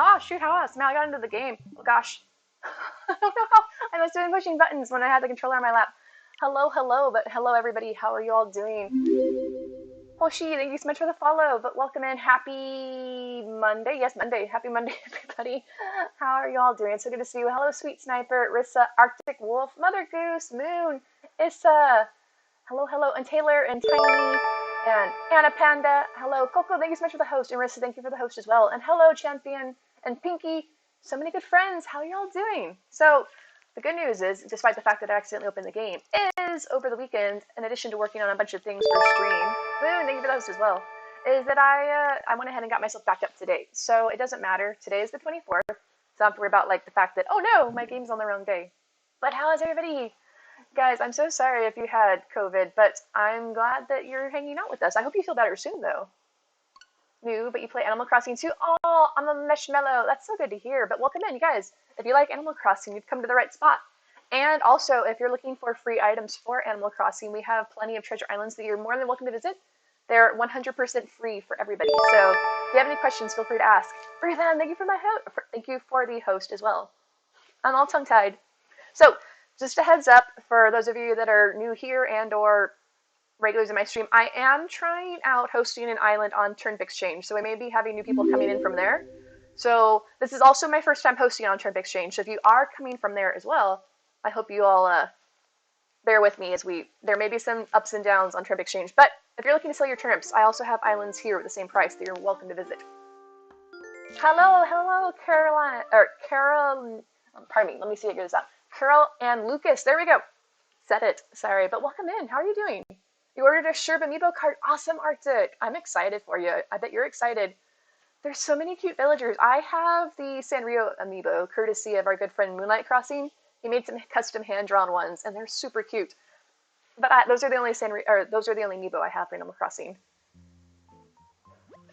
Oh, shoot, how else? Now I got into the game. Oh, gosh. I don't know how. I must have been pushing buttons when I had the controller on my lap. Hello, hello, but hello, everybody. How are you all doing? Hoshi, thank you so much for the follow, but welcome in. Happy Monday. Yes, Monday. Happy Monday, everybody. How are you all doing? It's so good to see you. Hello, Sweet Sniper, Rissa, Arctic Wolf, Mother Goose, Moon, Issa. Hello, hello, and Taylor, and Tiny, and Anna Panda. Hello, Coco, thank you so much for the host. And Rissa, thank you for the host as well. And hello, Champion, and Pinky. So many good friends. How are y'all doing? So, the good news is, despite the fact that I accidentally opened the game, is over the weekend, in addition to working on a bunch of things for stream, Moon, thank you for the host as well, is that I went ahead and got myself back up to date. So it doesn't matter. Today is the 24th. So I don't have to worry about like the fact that, oh no, my game's on the wrong day. But how is everybody? Guys, I'm so sorry if you had COVID, but I'm glad that you're hanging out with us. I hope you feel better soon, though. New, but you play Animal Crossing too? Oh, I'm a marshmallow. That's so good to hear. But welcome in, you guys. If you like Animal Crossing, you've come to the right spot. And also, if you're looking for free items for Animal Crossing, we have plenty of treasure islands that you're more than welcome to visit. They're 100% free for everybody. So if you have any questions, feel free to ask. Breathan, thank you for thank you for the host as well. I'm all tongue-tied. So just a heads up for those of you that are new here and or regulars in my stream, I am trying out hosting an island on Turnip Exchange. So I may be having new people coming in from there. So this is also my first time hosting on Turnip Exchange. So if you are coming from there as well, I hope you all bear with me as there may be some ups and downs on Turnip Exchange. But if you're looking to sell your turnips, I also have islands here at the same price that you're welcome to visit. Hello, hello, Caroline, or Carol, pardon me, let me see it goes out. Carol and Lucas, there we go. Said it, sorry, but welcome in. How are you doing? You ordered a Sherb amiibo card. Awesome, Arctic. I'm excited for you. I bet you're excited. There's so many cute villagers. I have the Sanrio amiibo, courtesy of our good friend Moonlight Crossing. He made some custom hand-drawn ones, and they're super cute. But those are the only amiibo I have for Animal Crossing.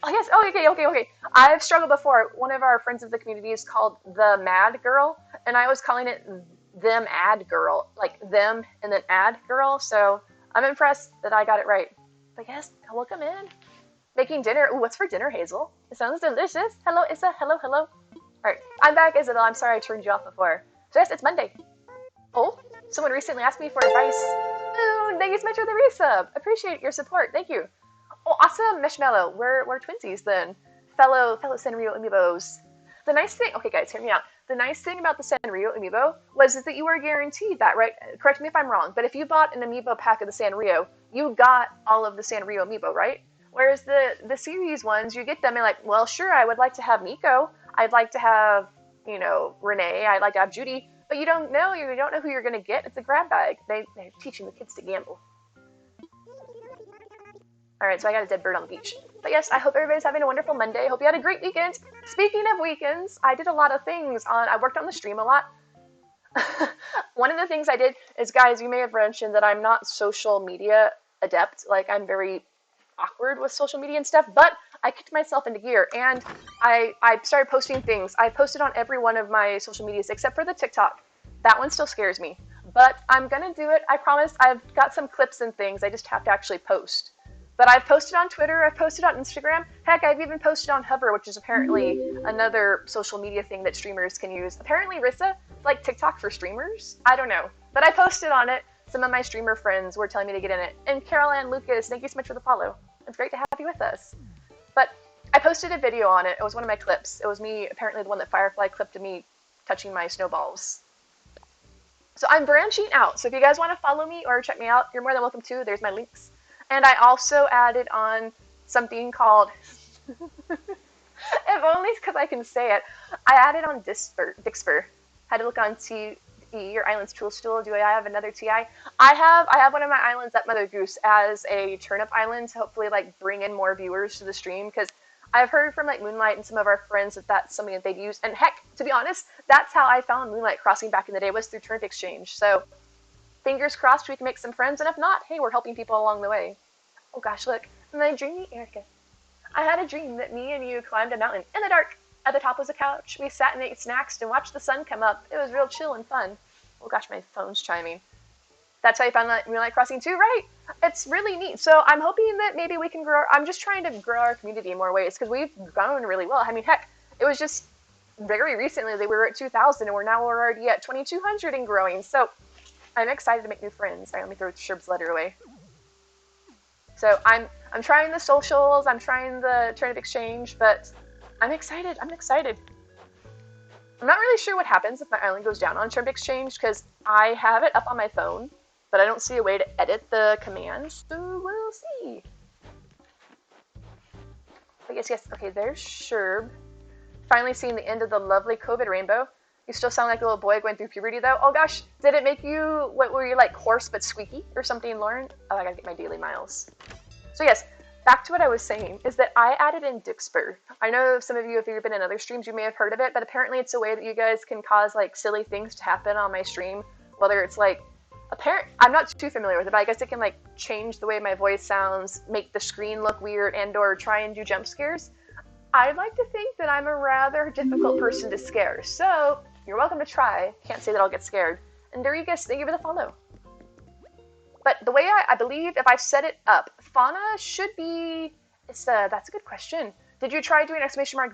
Oh yes. Oh, okay. I've struggled before. One of our friends of the community is called the Mad Girl, and I was calling it them ad girl, like them and then ad girl. So I'm impressed that I got it right. But yes, welcome in. Making dinner. Ooh, what's for dinner, Hazel? It sounds delicious. Hello, Issa. Hello. All right, I'm back, Isabel. I'm sorry I turned you off before. So yes, it's Monday. Oh, someone recently asked me for advice. Ooh, thank you so much for the resub. Appreciate your support. Thank you. Oh, awesome, Marshmallow. We're twinsies then. Fellow Sanrio amiibos. The nice thing, okay guys, hear me out. The nice thing about the Sanrio amiibo was that you were guaranteed that, right? Correct me if I'm wrong, but if you bought an amiibo pack of the Sanrio, you got all of the Sanrio amiibo, right? Whereas the series ones, you get them and like, well, sure, I would like to have Miko. I'd like to have, Renee. I'd like to have Judy. But you don't know who you're going to get. It's a grab bag. They're teaching the kids to gamble. Alright, so I got a dead bird on the beach. But yes, I hope everybody's having a wonderful Monday. I hope you had a great weekend. Speaking of weekends, I did a lot of things. I worked on the stream a lot. One of the things I did is, guys, you may have mentioned that I'm not social media adept. Like, I'm very awkward with social media and stuff, but I kicked myself into gear, and I started posting things. I posted on every one of my social medias except for the TikTok. That one still scares me. But I'm gonna do it. I promise. I've got some clips and things. I just have to actually post. But I've posted on Twitter, I've posted on Instagram, heck, I've even posted on Hover, which is apparently another social media thing that streamers can use. Apparently, Rissa, it's like TikTok for streamers? I don't know. But I posted on it. Some of my streamer friends were telling me to get in it. And Carol Ann Lucas, thank you so much for the follow. It's great to have you with us. But I posted a video on it. It was one of my clips. It was me, apparently the one that Firefly clipped of me touching my snowballs. So I'm branching out. So if you guys want to follow me or check me out, you're more than welcome to. There's my links. And I also added on something called, if only because I can say it, I added on Dixper. Had to look on TE, your island's tool stool. Do I have another TI? I have one of my islands at Mother Goose as a turnip island to hopefully like bring in more viewers to the stream, because I've heard from like Moonlight and some of our friends that that's something that they'd use. And heck, to be honest, that's how I found Moonlight Crossing back in the day, was through Turnip Exchange. So fingers crossed we can make some friends, and if not, hey, we're helping people along the way. Oh gosh, look, my dreamy Erica. I had a dream that me and you climbed a mountain in the dark. At the top was a couch. We sat and ate snacks and watched the sun come up. It was real chill and fun. Oh gosh, my phone's chiming. That's how you found Moonlight Crossing too, right? It's really neat. So I'm hoping that maybe we can grow. I'm just trying to grow our community in more ways, because we've grown really well. I mean, heck, it was just very recently they were at 2,000 and we're already at 2,200 and growing. So I'm excited to make new friends. All right, let me throw Sherb's letter away. So I'm trying the socials, I'm trying the turnip exchange, but I'm excited. I'm excited. I'm not really sure what happens if my island goes down on turnip exchange because I have it up on my phone, but I don't see a way to edit the commands. So we'll see. But yes. Okay, there's Sherb. Finally seeing the end of the lovely COVID rainbow. You still sound like a little boy going through puberty though. Oh gosh, did it make you, what were you like, hoarse but squeaky or something, Lauren? Oh, I gotta get my daily miles. So yes, back to what I was saying, is that I added in Dixper. I know some of you, if you've been in other streams, you may have heard of it, but apparently it's a way that you guys can cause like silly things to happen on my stream. Whether it's like, I'm not too familiar with it, but I guess it can like change the way my voice sounds, make the screen look weird, and or try and do jump scares. I'd like to think that I'm a rather difficult person to scare, so you're welcome to try. Can't say that I'll get scared. And Darius, thank you for the follow. But the way I believe if I set it up, Fauna should be, that's a good question. Did you try doing !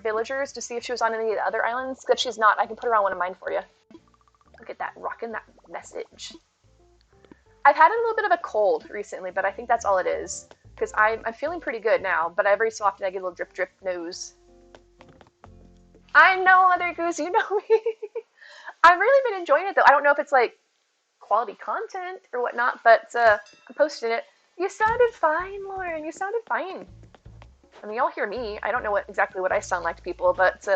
villagers to see if she was on any of the other islands? If she's not, I can put her on one of mine for you. Look at that, rocking that message. I've had a little bit of a cold recently, but I think that's all it is. Because I'm feeling pretty good now, but every so often I get a little drip nose. I know, Mother Goose, you know me. I've really been enjoying it though. I don't know if it's like quality content or whatnot, but I'm posting it. You sounded fine, Lauren. You sounded fine. I mean, y'all hear me. I don't know exactly what I sound like to people, but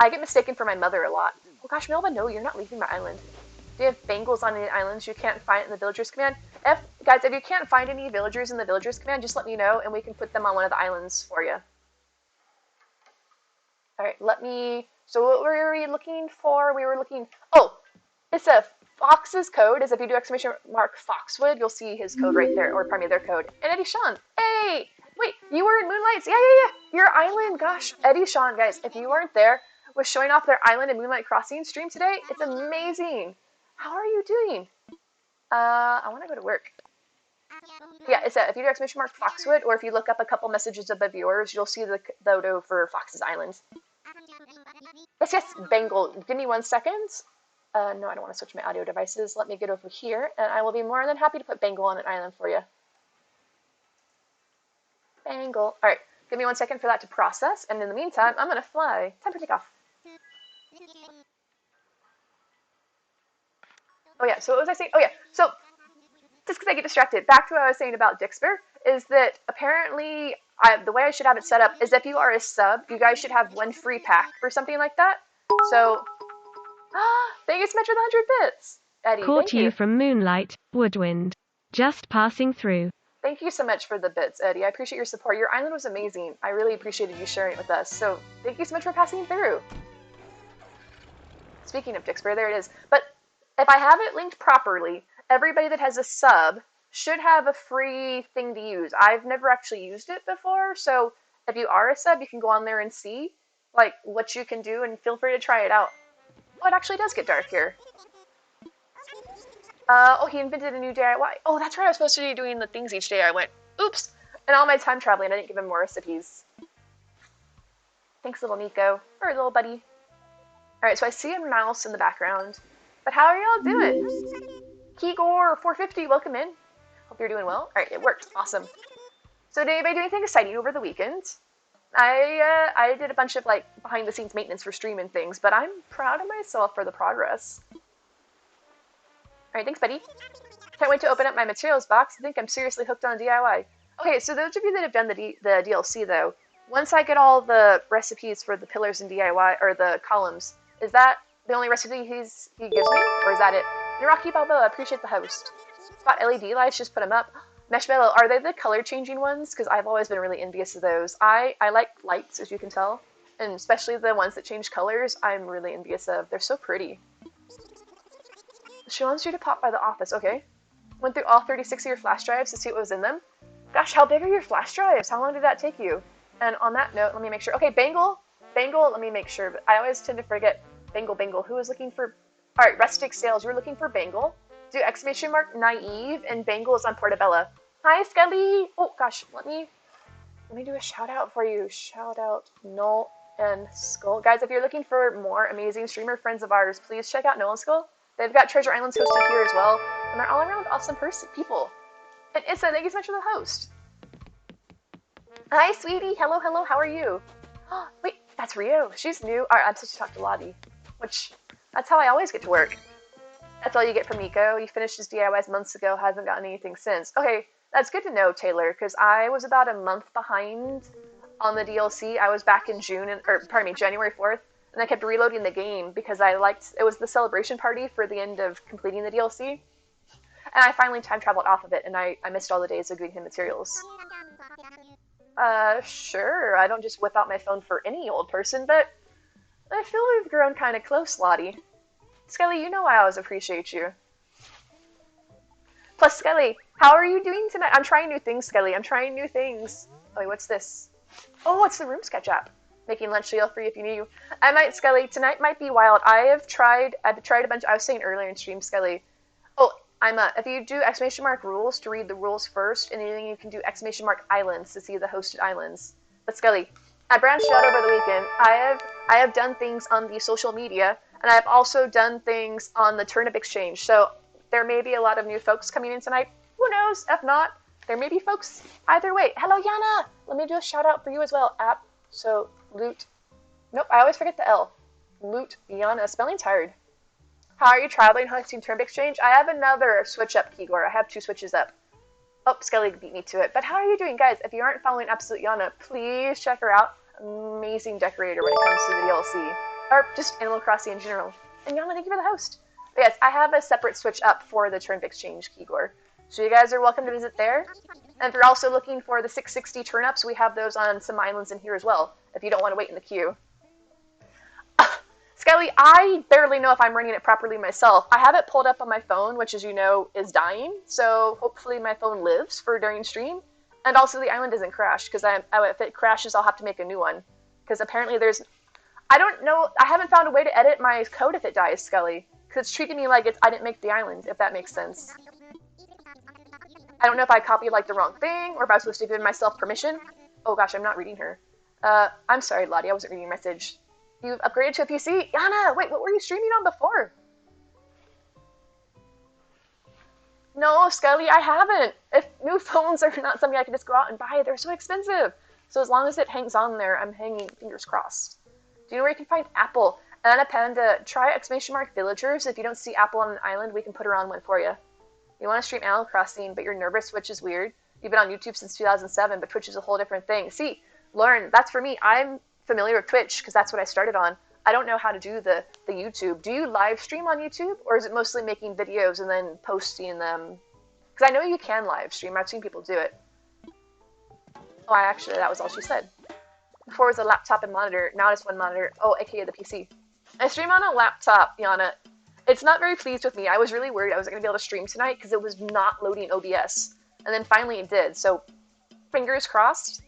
I get mistaken for my mother a lot. Oh gosh, Melba, no, you're not leaving my island. Do you have Bengals on any islands you can't find in the villagers command? Guys, if you can't find any villagers in the villagers command, just let me know and we can put them on one of the islands for you. Alright, so what were we looking for? It's a Fox's code, is if you do ! Foxwood, you'll see his code right there, or pardon me, their code. And Eddie Sean, hey! Wait, you were in Moonlights, yeah, your island, gosh. Eddie Sean, guys, if you weren't there, was showing off their island in Moonlight Crossing stream today. It's amazing. How are you doing? I want to go to work. Yeah, it's if you do ! Foxwood, or if you look up a couple messages above yours, you'll see the photo for Fox's Island. Yes, Bengal. Give me 1 second. No, I don't want to switch my audio devices. Let me get over here, and I will be more than happy to put Bengal on an island for you. Bengal. All right, give me 1 second for that to process, and in the meantime, I'm going to fly. Time for takeoff. Oh yeah, so what was I saying? Oh yeah, so just because I get distracted, back to what I was saying about Dixper, is that apparently the way I should have it set up is if you are a sub, you guys should have 1 free pack or something like that. So, thank you so much for the 100 bits. Eddie, Caught you from Moonlight, Woodwind. Just passing through. Thank you so much for the bits, Eddie. I appreciate your support. Your island was amazing. I really appreciated you sharing it with us. So, thank you so much for passing through. Speaking of Dixper, there it is. But if I have it linked properly, everybody that has a sub should have a free thing to use. I've never actually used it before, so if you are a sub, you can go on there and see like what you can do, and feel free to try it out. Oh, it actually does get dark here. He invented a new DIY. Oh, that's right, I was supposed to be doing the things each day. I went, oops. And all my time traveling, I didn't give him more recipes. Thanks, little Nico. Or little buddy. Alright, so I see a mouse in the background. But how are y'all doing? Keygore450, welcome in. Hope you're doing well. Alright, it worked. Awesome. So did anybody do anything exciting over the weekend? I did a bunch of like behind the scenes maintenance for stream and things, but I'm proud of myself for the progress. Alright, thanks buddy. Can't wait to open up my materials box. I think I'm seriously hooked on DIY. Okay, so those of you that have done the DLC though, once I get all the recipes for the pillars and DIY, or the columns, is that the only recipe he gives me? Or is that it? And Rocky Balboa, appreciate the host. Spot LED lights, just put them up. Meshmellow, are they the color changing ones? Because I've always been really envious of those. I like lights, as you can tell. And especially the ones that change colors, I'm really envious of. They're so pretty. She wants you to pop by the office, okay. Went through all 36 of your flash drives to see what was in them. Gosh, how big are your flash drives? How long did that take you? And on that note, let me make sure. Okay, Bengal, let me make sure. But I always tend to forget Bengal. Who was looking for... Alright, Rustic Sales, you're looking for Bengal. Do !Naive, and Bengal is on Portobello. Hi, Skelly! Oh, gosh, let me do a shout-out for you. Shout-out, no. and Skull. Guys, if you're looking for more amazing streamer friends of ours, please check out Nolan Skull. They've got Treasure Islands hosted here as well, and they're all around awesome people. And Issa, thank you so much for the host. Hi, sweetie. Hello, hello. How are you? Wait, that's Rio. She's new. Alright, I'm supposed to talk to Lottie, which that's how I always get to work. That's all you get from Nico. He finished his DIYs months ago, hasn't gotten anything since. Okay, that's good to know, Taylor, because I was about a month behind on the DLC. I was back in January 4th, and I kept reloading the game because it was the celebration party for the end of completing the DLC. And I finally time traveled off of it, and I missed all the days of doing him materials. Sure, I don't just whip out my phone for any old person, but I feel we've grown kind of close, Lottie. Skelly, you know I always appreciate you. Plus, Skelly, how are you doing tonight? I'm trying new things, Skelly. I'm trying new things. Oh, wait, what's this? Oh, it's the Room Sketch app. Making lunch feel free if you need. I might, Skelly. Tonight might be wild. I've tried a bunch. I was saying earlier in stream, Skelly. Oh, if you do ! rules to read the rules first, and then you can do ! islands to see the hosted islands. But Skelly, I branched out over the weekend. I have done things on the social media, and I've also done things on the Turnip Exchange. So there may be a lot of new folks coming in tonight. Who knows? If not, there may be folks either way. Hello, Yana! Let me do a shout out for you as well. Loot. Nope, I always forget the L. Loot Yana. Spelling tired. How are you traveling hosting Turnip Exchange? I have another switch up, Kegor. I have 2 switches up. Oh, Skelly beat me to it. But how are you doing, guys? If you aren't following Absolute Yana, please check her out. Amazing decorator when it comes to the DLC. Or just Animal Crossing in general. And Yana, thank you for the host. But yes, I have a separate switch up for the Turnip Exchange, Kegor. So you guys are welcome to visit there. And if you're also looking for the 660 turnips, we have those on some islands in here as well, if you don't want to wait in the queue. Skelly, I barely know if I'm running it properly myself. I have it pulled up on my phone, which, as you know, is dying. So hopefully my phone lives for during stream. And also the island doesn't crash, because if it crashes, I'll have to make a new one. Because apparently I don't know, I haven't found a way to edit my code if it dies, Skelly. Because it's treating me like I didn't make the island, if that makes sense. I don't know if I copied the wrong thing, or if I was supposed to give myself permission. Oh gosh, I'm not reading her. I'm sorry, Lottie, I wasn't reading your message. You've upgraded to a PC? Yana, wait, what were you streaming on before? No, Skelly, I haven't. If new phones are not something I can just go out and buy, they're so expensive. So as long as it hangs on there, I'm hanging fingers crossed. Do you know where you can find Apple? Anna Panda, try ! Villagers. If you don't see Apple on an island, we can put her on one for you. You want to stream Animal Crossing, but you're nervous, which is weird. You've been on YouTube since 2007, but Twitch is a whole different thing. See, Lauren, that's for me. I'm familiar with Twitch because that's what I started on. I don't know how to do the YouTube. Do you live stream on YouTube, or is it mostly making videos and then posting them? Because I know you can live stream. I've seen people do it. Oh, actually, that was all she said. Before it was a laptop and monitor. Now it's one monitor. Oh, aka the PC. I stream on a laptop, Yana. It's not very pleased with me. I was really worried I wasn't going to be able to stream tonight because it was not loading OBS. And then finally it did. So, fingers crossed.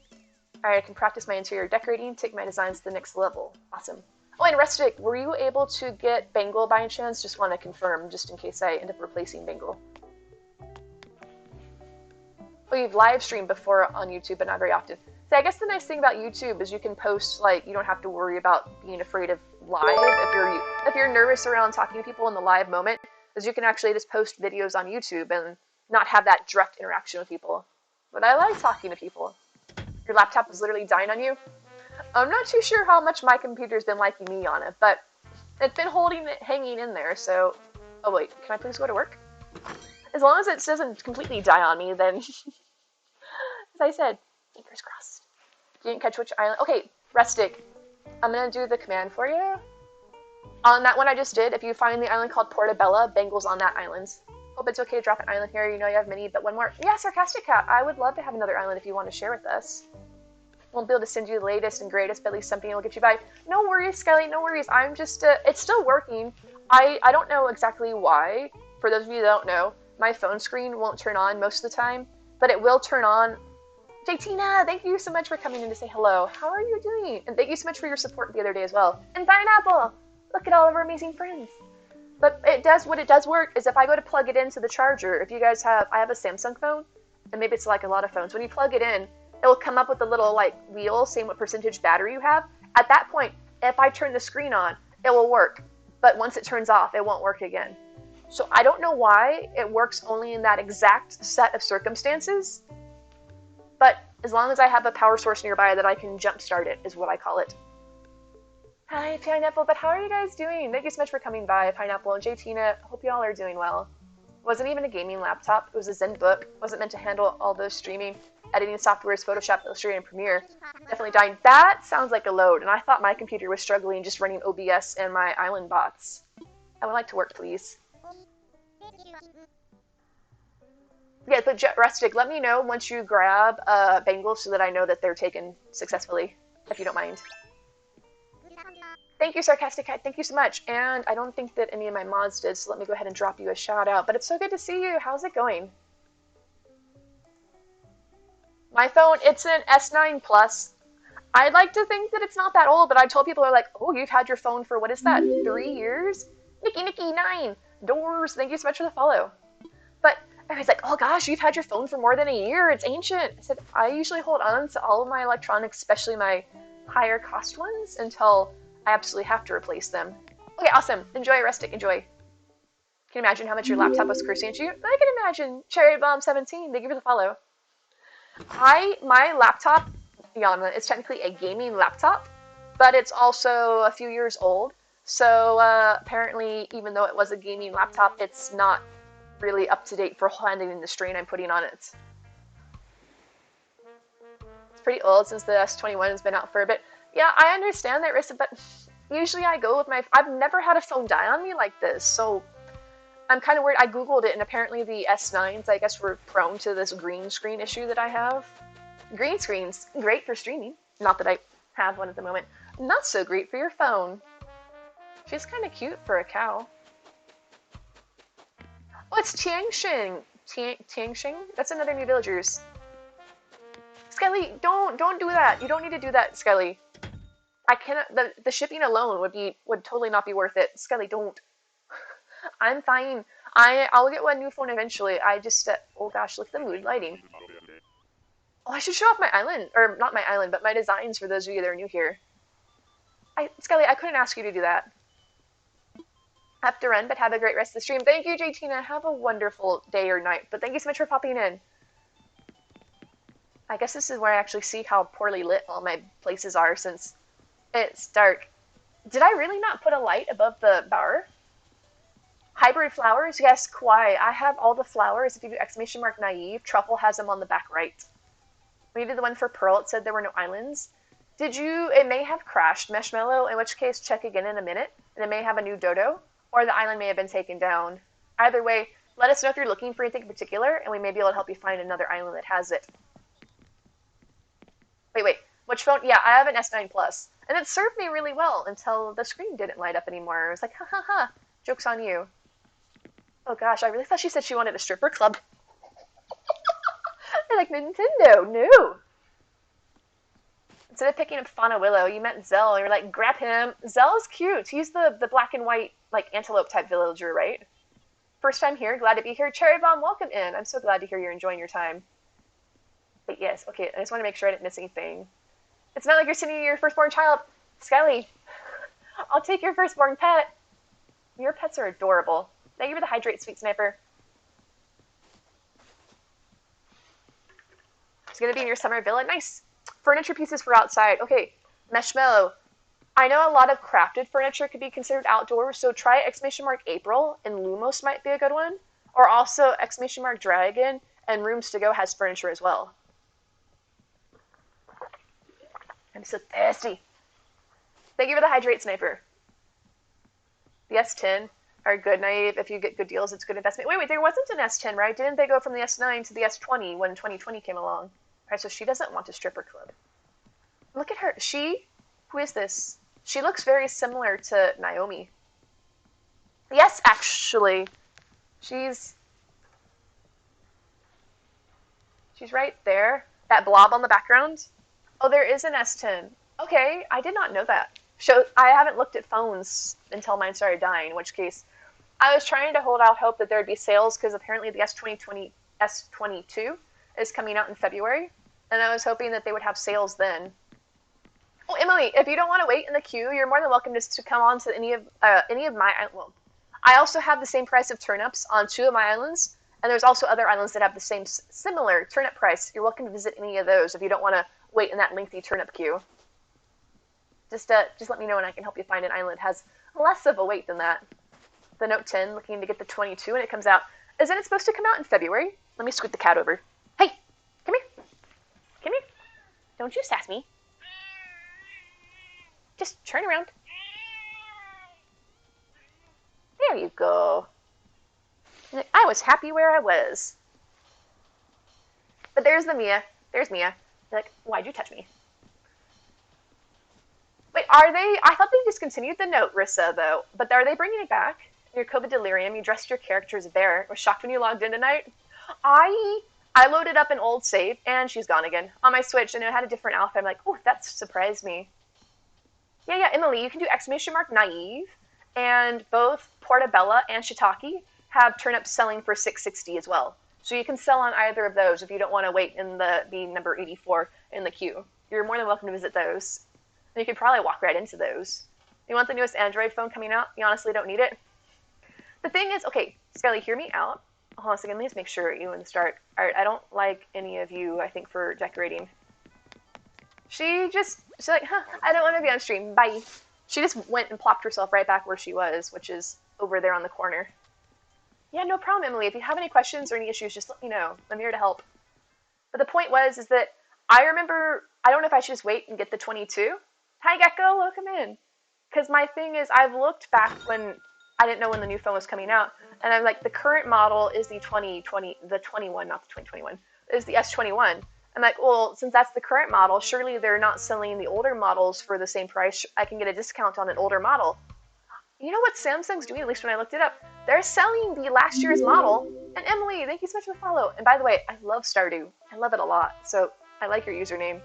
Alright, I can practice my interior decorating, take my designs to the next level. Awesome. Oh, and Rustic, were you able to get Bengal by any chance? Just want to confirm, just in case I end up replacing Bengal. Oh, you've live streamed before on YouTube, but not very often. See, I guess the nice thing about YouTube is you can post, you don't have to worry about being afraid of live. If you're nervous around talking to people in the live moment, is you can actually just post videos on YouTube and not have that direct interaction with people. But I like talking to people. Your laptop is literally dying on you? I'm not too sure how much my computer's been liking me on it, but it's been hanging in there, so... Oh wait, can I please go to work? As long as it doesn't completely die on me, then... As I said, fingers crossed. You didn't catch which island... Okay, Rustic. I'm gonna do the command for you. On that one I just did, if you find the island called Portobello, Bengal's on that island. Hope it's okay to drop an island here. You know you have many, but one more. Yeah, Sarcastic Cat. I would love to have another island if you want to share with us. Won't be able to send you the latest and greatest, but at least something will get you by. No worries, Skelly, no worries. I'm just, it's still working. I don't know exactly why. For those of you that don't know, my phone screen won't turn on most of the time, but it will turn on. Jaytina, thank you so much for coming in to say hello. How are you doing? And thank you so much for your support the other day as well. And Pineapple! Look at all of our amazing friends. But what it does work is if I go to plug it into the charger, if you guys I have a Samsung phone, and maybe it's like a lot of phones, when you plug it in, it'll come up with a little wheel saying what percentage battery you have, At that point, if I turn the screen on, it will work. But once it turns off, it won't work again. So I don't know why it works only in that exact set of circumstances. But as long as I have a power source nearby that I can jumpstart it, is what I call it. Hi, Pineapple, but how are you guys doing? Thank you so much for coming by, Pineapple and JTina. Hope y'all are doing well. It wasn't even a gaming laptop. It was a ZenBook. It wasn't meant to handle all those streaming, editing softwares, Photoshop, Illustrator, and Premiere. Definitely dying. That sounds like a load, and I thought my computer was struggling just running OBS and my island bots. I would like to work, please. Yeah, but Rustic, let me know once you grab a bangle so that I know that they're taken successfully, if you don't mind. Thank you, Sarcastic Cat. Thank you so much. And I don't think that any of my mods did, so let me go ahead and drop you a shout out. But it's so good to see you. How's it going? My phone, it's an S9 Plus. I'd like to think that it's not that old, but I told people, are like, oh, you've had your phone for, what is that, 3 years? Nikki9, Doors, thank you so much for the follow. But everybody's like, oh gosh, you've had your phone for more than a year, it's ancient. I said, I usually hold on to all of my electronics, especially my higher cost ones, until I absolutely have to replace them. Okay, awesome. Enjoy, Rustic, enjoy. Can you imagine how much your laptop was cursing at you? I can imagine. Cherry Bomb 17, thank you for the follow. My laptop, Yana, is technically a gaming laptop, but it's also a few years old. So apparently, even though it was a gaming laptop, it's not really up to date for handling the strain I'm putting on it. It's pretty old since the S21 has been out for a bit. Yeah, I understand that risk, but usually I go with I've never had a phone die on me like this, so I'm kind of worried. I googled it, and apparently the S9s, I guess, were prone to this green screen issue that I have. Green screen's great for streaming. Not that I have one at the moment. Not so great for your phone. She's kind of cute for a cow. Oh, it's Tianxing. Tianxing? That's another New Villagers. Skelly, don't do that. You don't need to do that, Skelly. I cannot. The shipping alone would totally not be worth it. Skelly, don't. I'm fine. I'll get one new phone eventually. I just oh gosh, look at the mood lighting. Oh, I should show off my island, or not my island, but my designs for those of you that are new here. Skelly, I couldn't ask you to do that. Have to run, but have a great rest of the stream. Thank you, JTina. Have a wonderful day or night. But thank you so much for popping in. I guess this is where I actually see how poorly lit all my places are since it's dark. Did I really not put a light above the bar? Hybrid flowers? Yes, Kwai. I have all the flowers. If you do exclamation mark naive, Truffle has them on the back right. When you did the one for Pearl, it said there were no islands. It may have crashed, Meshmellow, in which case check again in a minute, and it may have a new dodo, or the island may have been taken down. Either way, let us know if you're looking for anything in particular, and we may be able to help you find another island that has it. Wait, which phone? Yeah, I have an S9 Plus, and it served me really well until the screen didn't light up anymore. I was like, ha ha ha, joke's on you. Oh gosh, I really thought she said she wanted a stripper club. They're like, Nintendo, no. Instead of picking up Fauna Willow, you met Zell, and you're like, grab him. Zell's cute. He's the black and white, like, antelope type villager, right? First time here, glad to be here. Cherry Bomb, welcome in. I'm so glad to hear you're enjoying your time. But yes, okay, I just want to make sure I didn't miss anything. It's not like you're sending your firstborn child. Skelly, I'll take your firstborn pet. Your pets are adorable. Thank you for the hydrate, Sweet Sniper. It's going to be in your summer villa. Nice. Furniture pieces for outside. Okay, Meshmellow. I know a lot of crafted furniture could be considered outdoors, so try exclamation mark April, and Lumos might be a good one. Or also exclamation mark Dragon, and Rooms to Go has furniture as well. I'm so thirsty. Thank you for the hydrate, Sniper. The S10 are good, naive. If you get good deals, it's good investment. Wait, there wasn't an S10, right? Didn't they go from the S9 to the S20 when 2020 came along? All right, so she doesn't want a stripper club. Look at her. Who is this? She looks very similar to Naomi. Yes, actually. She's right there. That blob on the background. Oh, there is an S10. Okay, I did not know that. I haven't looked at phones until mine started dying, in which case I was trying to hold out hope that there would be sales because apparently the S22 is coming out in February, and I was hoping that they would have sales then. Oh, Emily, if you don't want to wait in the queue, you're more than welcome just to come on to any of my, well, I also have the same price of turnips on 2 of my islands, and there's also other islands that have the same similar turnip price. You're welcome to visit any of those if you don't want to wait in that lengthy turnip queue. Just let me know and I can help you find an island that has less of a wait than that. The Note 10 looking to get the 22 and it comes out. Isn't it supposed to come out in February? Let me scoot the cat over. Hey, come here. Come here. Don't you sass me. Just turn around. There you go. I was happy where I was. But there's the Mia. There's Mia. You're like, why'd you touch me? Wait, are they? I thought they discontinued the Note, Rissa, though. But are they bringing it back? In your COVID delirium, you dressed your character as a bear. Was shocked when you logged in tonight. I loaded up an old save, and she's gone again. On my Switch, and it had a different outfit. I'm like, oh, that surprised me. Yeah, Emily, you can do exclamation mark naive. And both Portabella and Shiitake have turnips selling for $6.60 as well. So you can sell on either of those if you don't want to wait in the number 84 in the queue. You're more than welcome to visit those. And you could probably walk right into those. You want the newest Android phone coming out? You honestly don't need it? The thing is, okay, Skelly, hear me out. Hold on a second, let me just make sure you in the start. Alright, I don't like any of you, I think, for decorating. She's like, huh, I don't want to be on stream, bye. She just went and plopped herself right back where she was, which is over there on the corner. Yeah, no problem, Emily. If you have any questions or any issues, just let me know. I'm here to help. But the point is that I remember, I don't know if I should just wait and get the 22. Hi, Gecko, welcome in. Because my thing is, I've looked back when I didn't know when the new phone was coming out, and I'm like, the current model is the 21, not the 2021, is the S21. I'm like, well, since that's the current model, surely they're not selling the older models for the same price. I can get a discount on an older model. You know what Samsung's doing, at least when I looked it up? They're selling the last year's model. And Emily, thank you so much for the follow. And by the way, I love Stardew. I love it a lot, so I like your username.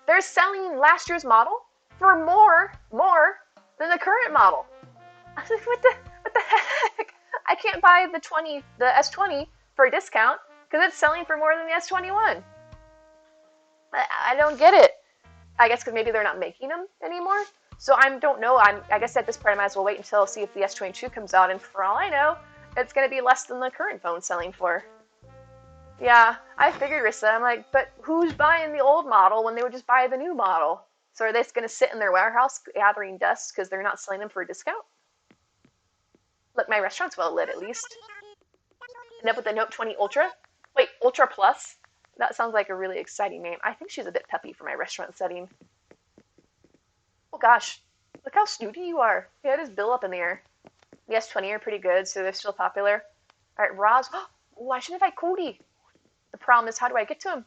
They're selling last year's model for more than the current model. I was like, what the heck? I can't buy the S20 for a discount because it's selling for more than the S21. I don't get it. I guess because maybe they're not making them anymore. So I don't know. I guess at this point I might as well wait until see if the S22 comes out, and for all I know, it's going to be less than the current phone selling for. Yeah, I figured, Rissa. I'm like, but who's buying the old model when they would just buy the new model? So are they just going to sit in their warehouse gathering dust because they're not selling them for a discount? Look, my restaurant's well lit at least. End up with the Note 20 Ultra. Wait, Ultra Plus? That sounds like a really exciting name. I think she's a bit peppy for my restaurant setting. Oh gosh, look how snooty you are. Yeah, it is Bill up in the air. The S20 are pretty good, so they're still popular. Alright, Roz. Oh, I should invite Cody. The problem is, how do I get to him?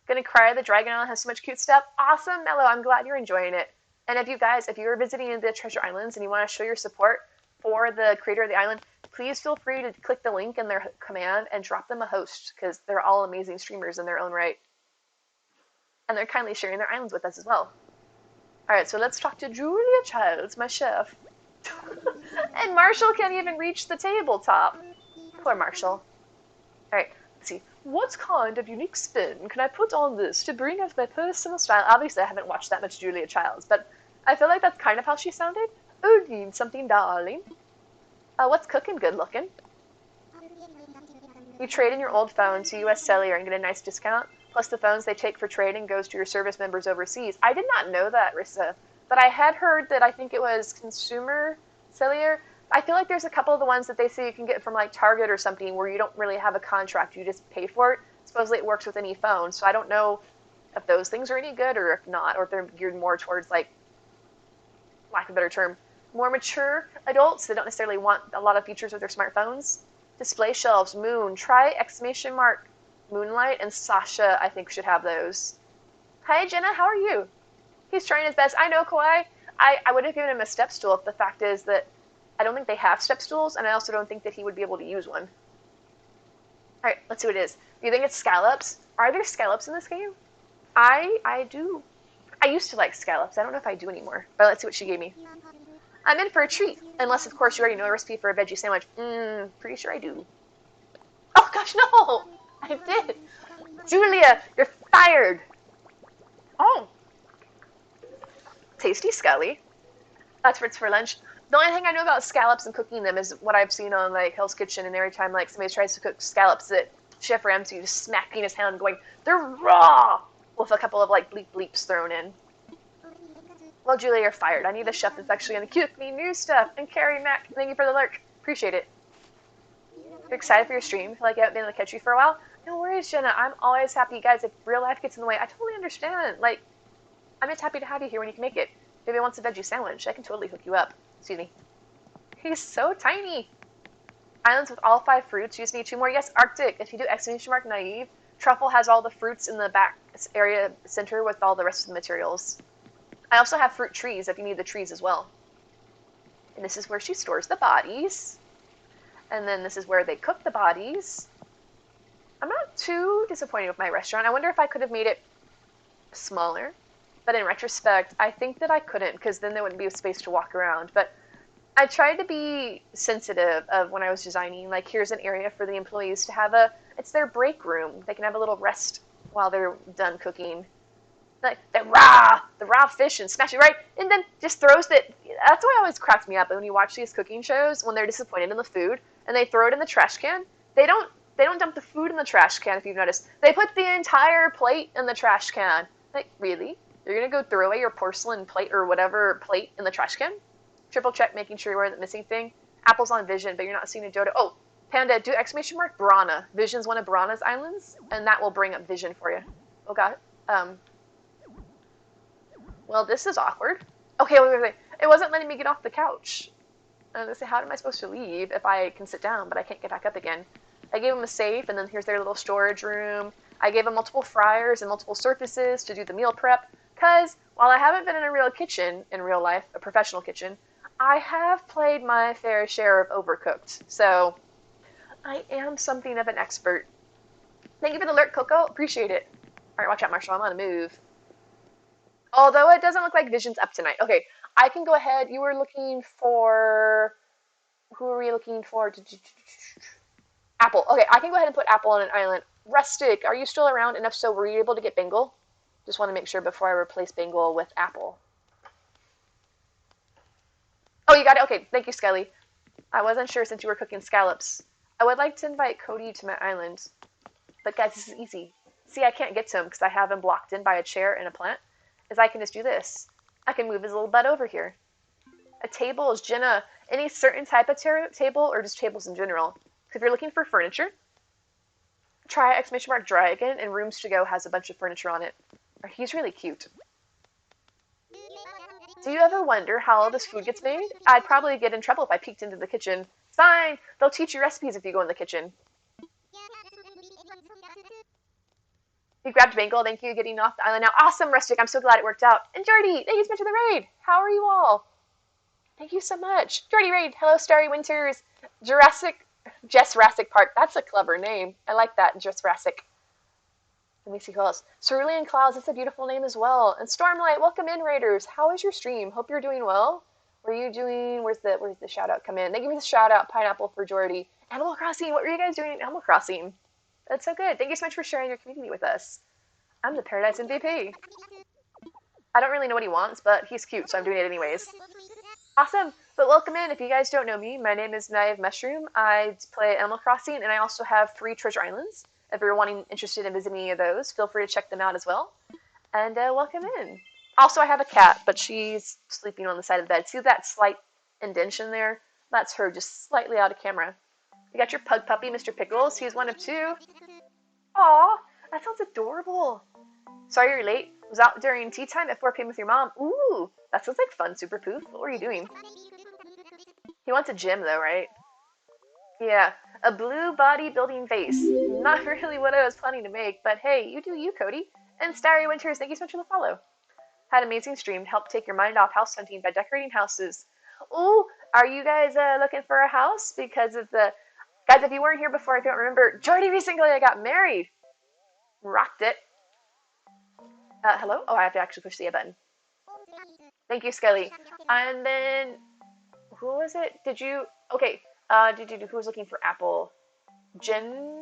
Gonna cry, the Dragon Island has so much cute stuff. Awesome, Mello, I'm glad you're enjoying it. And if you are visiting the Treasure Islands and you want to show your support for the creator of the island, please feel free to click the link in their command and drop them a host, because they're all amazing streamers in their own right. And they're kindly sharing their islands with us as well. Alright, so let's talk to Julia Childs, my chef. And Marshall can't even reach the tabletop. Poor Marshall. Alright, let's see. What kind of unique spin can I put on this to bring out my personal style? Obviously, I haven't watched that much Julia Childs, but I feel like that's kind of how she sounded. Oh, need something, darling. What's cooking good looking? You trade in your old phone to US Cellular and get a nice discount. Plus the phones they take for trading goes to your service members overseas. I did not know that, Rissa, but I had heard that I think it was Consumer Cellular. I feel like there's a couple of the ones that they say you can get from like Target or something where you don't really have a contract, you just pay for it. Supposedly it works with any phone, so I don't know if those things are any good or if not, or if they're geared more towards, like, lack of a better term, more mature adults that don't necessarily want a lot of features with their smartphones. Display shelves, Moon, try exclamation mark Moonlight, and Sasha, I think, should have those. Hi, Jenna, how are you? He's trying his best. I know, Kawhi. I would have given him a step stool if the fact is that I don't think they have step stools, and I also don't think that he would be able to use one. Alright, let's see what it is. Do you think it's scallops? Are there scallops in this game? I do. I used to like scallops. I don't know if I do anymore. But let's see what she gave me. I'm in for a treat. Unless, of course, you already know the recipe for a veggie sandwich. Pretty sure I do. Oh, gosh, no! I did. Julia, you're fired. Oh. Tasty Scully. That's Fritz for lunch. The only thing I know about scallops and cooking them is what I've seen on like Hell's Kitchen, and every time like somebody tries to cook scallops, that Chef Ramsay just smacking his hand, going, "They're raw," with a couple of like bleep bleeps thrown in. Well, Julia, you're fired. I need a chef that's actually going to cook me new stuff. And Carrie Mack, thank you for the lurk. Appreciate it. You're excited for your stream? Feel like I haven't been able to catch you for a while? No worries, Jenna. I'm always happy, guys. If real life gets in the way, I totally understand. Like, I'm just happy to have you here when you can make it. If anybody wants a veggie sandwich, I can totally hook you up. Excuse me. He's so tiny. Islands with all 5 fruits. You just need 2 more. Yes, Arctic. If you do exclamation mark naive, Truffle has all the fruits in the back area center with all the rest of the materials. I also have fruit trees if you need the trees as well. And this is where she stores the bodies. And then this is where they cook the bodies. I'm not too disappointed with my restaurant. I wonder if I could have made it smaller. But in retrospect, I think that I couldn't, because then there wouldn't be a space to walk around. But I tried to be sensitive of when I was designing, like, here's an area for the employees to have it's their break room. They can have a little rest while they're done cooking. Like, the raw fish, and smash it right, and then just throws it. That's why it always cracks me up when you watch these cooking shows, when they're disappointed in the food, and they throw it in the trash can. They don't dump the food in the trash can, if you've noticed. They put the entire plate in the trash can. Like, really? You're gonna go throw away your porcelain plate or whatever plate in the trash can? Triple check, making sure you're aware of the missing thing. Apple's on Vision, but you're not seeing a Jodo. Oh, Panda, do exclamation mark Brana. Vision's one of Brana's islands, and that will bring up Vision for you. Oh god. Well, this is awkward. Okay, wait. It wasn't letting me get off the couch. I was gonna say, how am I supposed to leave if I can sit down, but I can't get back up again? I gave them a safe, and then here's their little storage room. I gave them multiple fryers and multiple surfaces to do the meal prep, because while I haven't been in a real kitchen in real life, a professional kitchen, I have played my fair share of Overcooked, so I am something of an expert. Thank you for the alert, Coco. Appreciate it. All right, watch out, Marshall. I'm on a move. Although it doesn't look like Vision's up tonight. Okay, I can go ahead. You were looking for... Who are we looking for? Apple. Okay, I can go ahead and put Apple on an island. Rustic, are you still around? And if so, were you able to get Bengal? Just want to make sure before I replace Bengal with Apple. Oh, you got it? Okay, thank you, Skelly. I wasn't sure since you were cooking scallops. I would like to invite Cody to my island. But guys, this is easy. See, I can't get to him because I have him blocked in by a chair and a plant. Is I can just do this. I can move his little butt over here. A table is Jenna. Any certain type of table or just tables in general? If you're looking for furniture, try exclamation mark dragon, and Rooms to Go has a bunch of furniture on it. He's really cute. Do you ever wonder how all this food gets made? I'd probably get in trouble if I peeked into the kitchen. Fine, they'll teach you recipes if you go in the kitchen. You grabbed Bengal, thank you, getting off the island now. Awesome, Rustic, I'm so glad it worked out. And Jordy, thank you so much for the raid. How are you all? Thank you so much. Jordy Raid, hello, Starry Winters. Jurassic Park, that's a clever name. I like that, Jurassic. Let me see who else. Cerulean Clouds, that's a beautiful name as well. And Stormlight, welcome in, Raiders. How is your stream? Hope you're doing well. What are you doing? Where's the shout out come in? They give me the shout out, Pineapple for Jordy. Animal Crossing, what were you guys doing in Animal Crossing? That's so good. Thank you so much for sharing your community with us. I'm the Paradise MVP. I don't really know what he wants, but he's cute, so I'm doing it anyways. Awesome. But welcome in. If you guys don't know me, my name is Naive Mushroom. I play Animal Crossing, and I also have 3 treasure islands. If you're interested in visiting any of those, feel free to check them out as well. And welcome in. Also, I have a cat, but she's sleeping on the side of the bed. See that slight indentation there? That's her, just slightly out of camera. You got your pug puppy, Mr. Pickles. He's one of 2. Aw, that sounds adorable. Sorry you're late. Was out during tea time at 4 p.m. with your mom. Ooh, that sounds like fun, Super Poof. What were you doing? He wants a gym, though, right? Yeah, a blue bodybuilding face. Not really what I was planning to make, but hey, you do you, Cody. And Starry Winters, thank you so much for the follow. Had an amazing stream. Helped take your mind off house hunting by decorating houses. Ooh, are you guys looking for a house? Because of the... Guys, if you weren't here before, if you don't remember, Jordy recently got married. Rocked it. Hello? Oh, I have to actually push the A button. Thank you, Skelly. And then, who was it? Did you... Okay, who was looking for Apple? Jenna?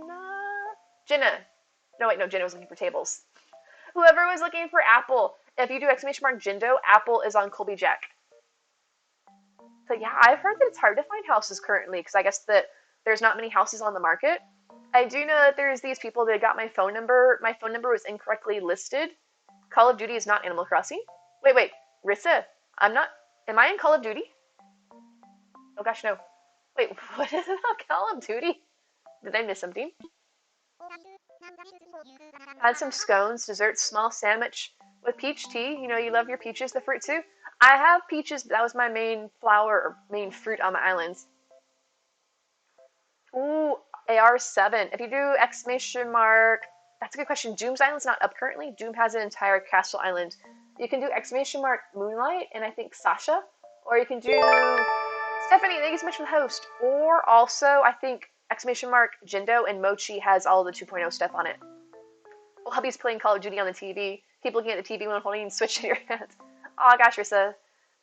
No, wait, no, Jenna was looking for tables. Whoever was looking for Apple, If you do exclamation mark Jindo, Apple is on Colby Jack. So yeah, I've heard that it's hard to find houses currently because I guess that there's not many houses on the market. I do know that there's these people that got my phone number. My phone number was incorrectly listed. Call of Duty is not Animal Crossing. Wait, Rissa, I'm not. Am I in Call of Duty? Oh gosh, no. Wait, what is it about Call of Duty? Did I miss something? Had some scones, dessert, small sandwich with peach tea. You know, you love your peaches, the fruit too. I have peaches, but that was my main flower or main fruit on my islands. Ooh, AR7. If you do exclamation mark, that's a good question. Doom's Island's not up currently. Doom has an entire castle island. You can do exclamation mark Moonlight and I think Sasha, or you can do Stephanie. Thank you so much for the host. Or also, I think exclamation mark Jindo and Mochi has all the 2.0 stuff on it. Well, hubby's playing Call of Duty on the TV. Keep looking at the TV when holding Switch in your hands. Oh gosh, Rissa.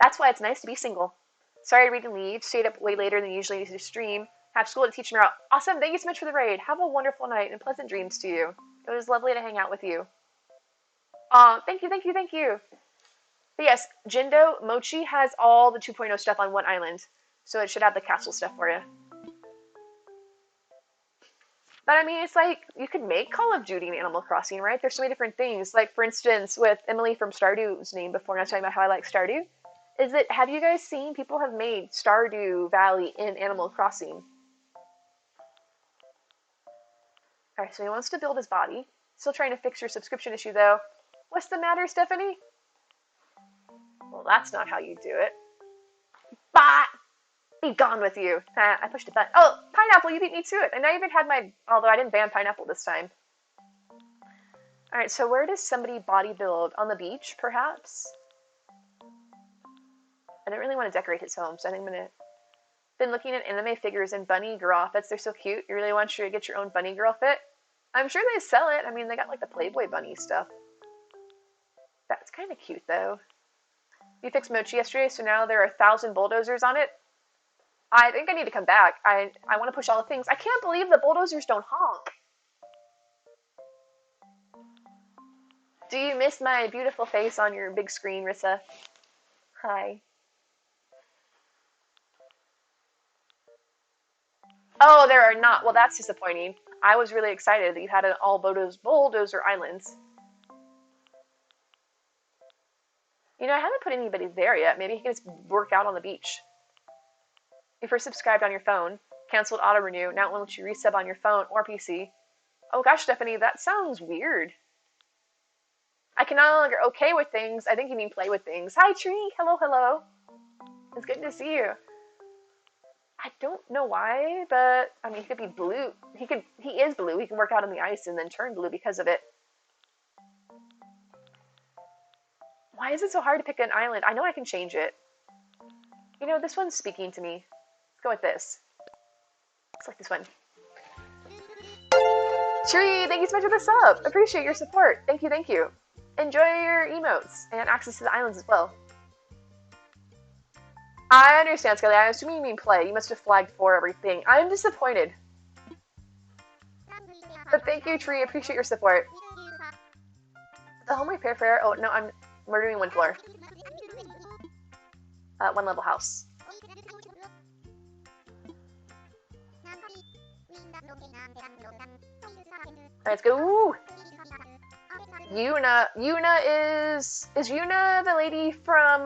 That's why it's nice to be single. Sorry to read and leave. Stayed up way later than usually to stream. Have school to teach tomorrow. Awesome. Thank you so much for the raid. Have a wonderful night and pleasant dreams to you. It was lovely to hang out with you. Thank you. But yes, Jindo, Mochi has all the 2.0 stuff on one island. So it should have the castle stuff for you. But I mean, it's like, you could make Call of Duty and Animal Crossing, right? There's so many different things. Like, for instance, with Emily from Stardew's name before, and I was talking about how I like Stardew, is that, have you guys seen people have made Stardew Valley in Animal Crossing? Alright, so he wants to build his body. Still trying to fix your subscription issue, though. What's the matter, Stephanie? Well, that's not how you do it. Bah! Be gone with you. I pushed a button. Oh, Pineapple, you beat me to it. And I even had my... Although I didn't ban Pineapple this time. Alright, so where does somebody body build? On the beach, perhaps? I don't really want to decorate his home, so I think I'm going to... Been looking at anime figures and bunny girl outfits. They're so cute. You really want you to get your own bunny girl fit? I'm sure they sell it. I mean, they got like the Playboy bunny stuff. That's kind of cute, though. You fixed Mochi yesterday, so now there are 1,000 bulldozers on it. I think I need to come back. I want to push all the things. I can't believe the bulldozers don't honk. Do you miss my beautiful face on your big screen, Rissa? Hi. Oh, there are not. Well, that's disappointing. I was really excited that you had an all bulldozer islands. You know, I haven't put anybody there yet. Maybe he can just work out on the beach. You first subscribed on your phone, canceled auto-renew, now it won't let you resub on your phone or PC. Oh gosh, Stephanie, that sounds weird. I can no longer okay with things. I think you mean play with things. Hi, Tree. Hello. It's good to see you. I don't know why, but I mean, he could be blue. He is blue. He can work out on the ice and then turn blue because of it. Why is it so hard to pick an island? I know I can change it. You know, this one's speaking to me. Let's go with this. Looks like this one. Tree, thank you so much for the sub. Appreciate your support. Thank you. Enjoy your emotes and access to the islands as well. I understand, Skelly. I assume you mean play. You must have flagged for everything. I'm disappointed. But thank you, Tree. Appreciate your support. The home repair fair. Oh, no, we're doing one floor. One level house. Alright, let's go. Ooh. Yuna is Yuna the lady from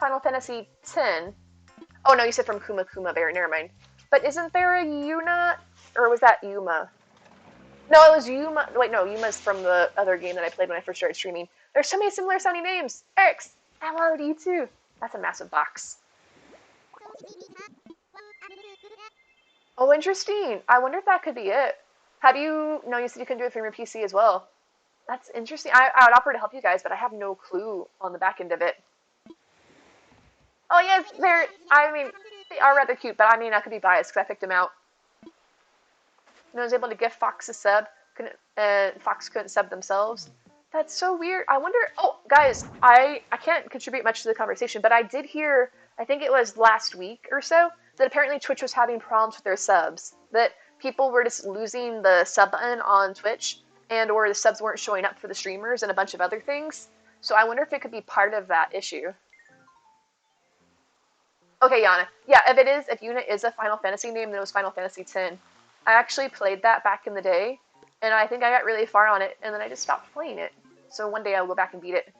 Final Fantasy X? Oh no, you said from Kuma Kuma Bear. Never mind. But isn't there a Yuna, or was that Yuma? No, it was Yuma. Wait, no, Yuma's from the other game that I played when I first started streaming. There's so many similar sounding names. Eric's. Hello to you too. That's a massive box. Oh, interesting. I wonder if that could be it. Have you? No, you said you can do it from your PC as well. That's interesting. I would offer to help you guys, but I have no clue on the back end of it. Oh, yes, they are rather cute, but I mean, I could be biased because I picked them out. And I was able to gift Fox a sub. Fox couldn't sub themselves. That's so weird. I wonder... Oh, guys, I can't contribute much to the conversation, but I did hear, I think it was last week or so, that apparently Twitch was having problems with their subs. That people were just losing the sub button on Twitch, and or the subs weren't showing up for the streamers and a bunch of other things. So I wonder if it could be part of that issue. Okay, Yana. Yeah, if Yuna is a Final Fantasy name, then it was Final Fantasy X. I actually played that back in the day, and I think I got really far on it, and then I just stopped playing it. So one day I'll go back and beat it.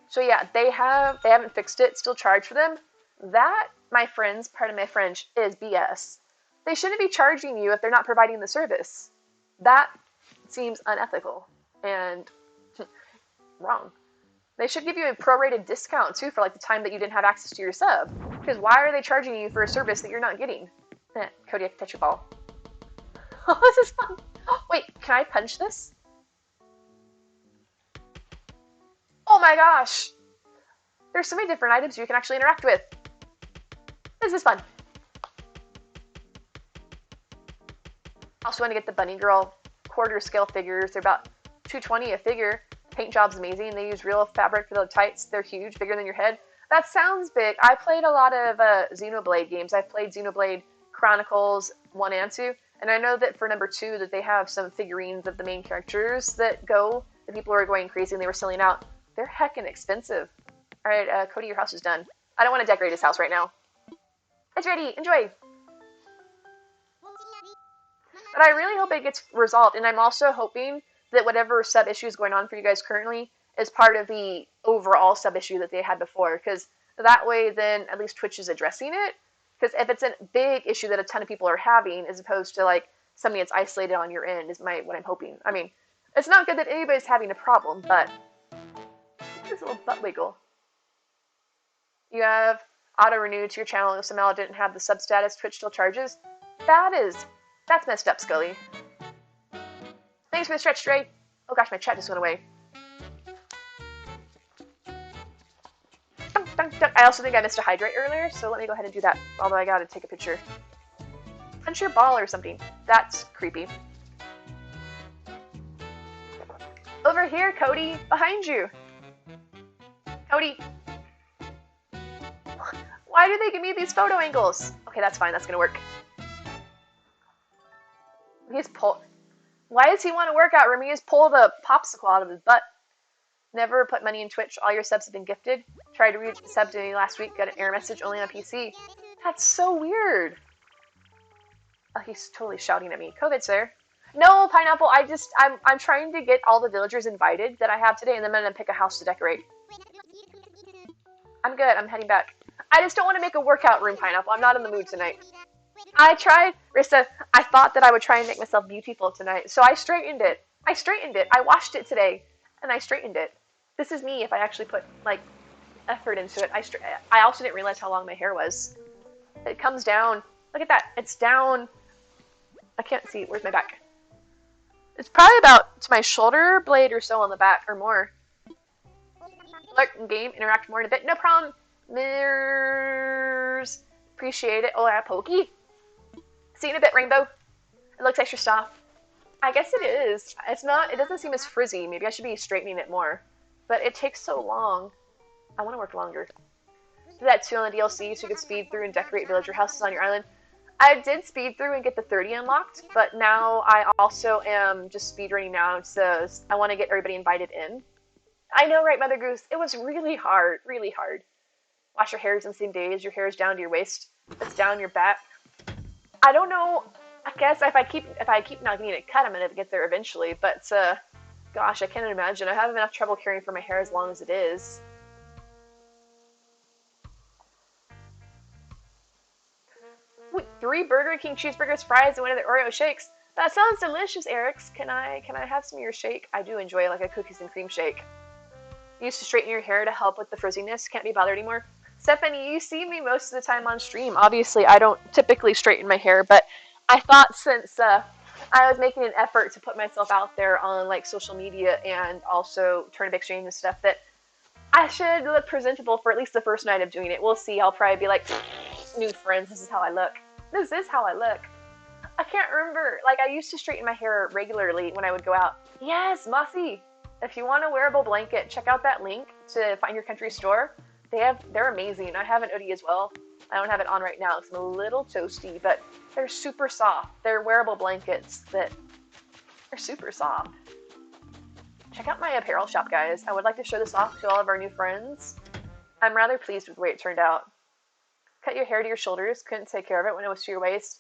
So yeah, they haven't fixed it, still charge for them. That, my friends, pardon my French, is BS. They shouldn't be charging you if they're not providing the service. That seems unethical and wrong. They should give you a prorated discount too for like the time that you didn't have access to your sub. Because why are they charging you for a service that you're not getting? Cody, I can touch your ball. Oh, this is fun. Wait, can I punch this? Oh my gosh! There's so many different items you can actually interact with. This is fun. Also want to get the Bunny Girl quarter scale figures. They're about $220 a figure. Paint job's amazing. They use real fabric for the tights. They're huge, bigger than your head. That sounds big. I played a lot of Xenoblade games. I've played Xenoblade Chronicles 1 and 2, and I know that for number 2 that they have some figurines of the main characters that the people were going crazy and they were selling out. They're heckin' expensive. Alright, Cody, your house is done. I don't want to decorate his house right now. It's ready. Enjoy. But I really hope it gets resolved, and I'm also hoping that whatever sub-issue is going on for you guys currently is part of the overall sub-issue that they had before, because that way then at least Twitch is addressing it, because if it's a big issue that a ton of people are having, as opposed to like something that's isolated on your end, is what I'm hoping. I mean, it's not good that anybody's having a problem, but just a little butt wiggle. You have auto-renew to your channel if somehow it didn't have the sub status, Twitch still charges. That's messed up, Scully. Thanks for the stretch, Dre. Oh gosh, my chat just went away. I also think I missed a hydrate earlier, so let me go ahead and do that. Although I gotta take a picture. Punch your ball or something. That's creepy. Over here, Cody. Behind you. Cody. Why do they give me these photo angles? Okay, that's fine. That's gonna work. Why does he want to work out? Remy just pull the popsicle out of his butt. Never put money in Twitch. All your subs have been gifted. Tried to read sub to me last week. Got an error message only on PC. That's so weird. Oh, he's totally shouting at me. COVID's there. No, Pineapple. I'm trying to get all the villagers invited that I have today, and then I'm gonna pick a house to decorate. I'm good. I'm heading back. I just don't want to make a workout room, Pineapple. I'm not in the mood tonight. I tried, Rissa, I thought that I would try and make myself beautiful tonight, so I straightened it. I washed it today, and I straightened it. This is me if I actually put, like, effort into it. I also didn't realize how long my hair was. It comes down. Look at that. It's down. I can't see. Where's my back? It's probably about to my shoulder blade or so on the back, or more. Alert game. Interact more in a bit. No problem. Mirrors. Appreciate it. Oh, yeah, Pokey. See you in a bit, Rainbow. It looks extra soft. I guess it is. It doesn't seem as frizzy. Maybe I should be straightening it more. But it takes so long. I want to work longer. Do that too on the DLC so you can speed through and decorate villager houses on your island. I did speed through and get the 30 unlocked, but now I also am just speedrunning now, so I want to get everybody invited in. I know, right, Mother Goose? It was really hard, really hard. Wash your hair in the same day as your hair is down to your waist. It's down your back. I don't know. I guess if I keep not getting it cut, I'm gonna get there eventually. But gosh, I can't imagine. I have enough trouble caring for my hair as long as it is. Wait, 3 Burger King cheeseburgers, fries, and one of the Oreo shakes. That sounds delicious, Eric's. Can I have some of your shake? I do enjoy like a cookies and cream shake. Used to straighten your hair to help with the frizziness. Can't be bothered anymore. Stephanie, you see me most of the time on stream. Obviously, I don't typically straighten my hair, but I thought since I was making an effort to put myself out there on like social media and also Turnip Exchange and stuff that I should look presentable for at least the first night of doing it. We'll see. I'll probably be like, new friends, this is how I look. This is how I look. I can't remember. Like, I used to straighten my hair regularly when I would go out. Yes, Mossy. If you want a wearable blanket, check out that link to Find Your Country store. They're amazing. I have an hoodie as well. I don't have it on right now. It's a little toasty, but they're super soft. They're wearable blankets that are super soft. Check out my apparel shop, guys. I would like to show this off to all of our new friends. I'm rather pleased with the way it turned out. Cut your hair to your shoulders, couldn't take care of it when it was to your waist.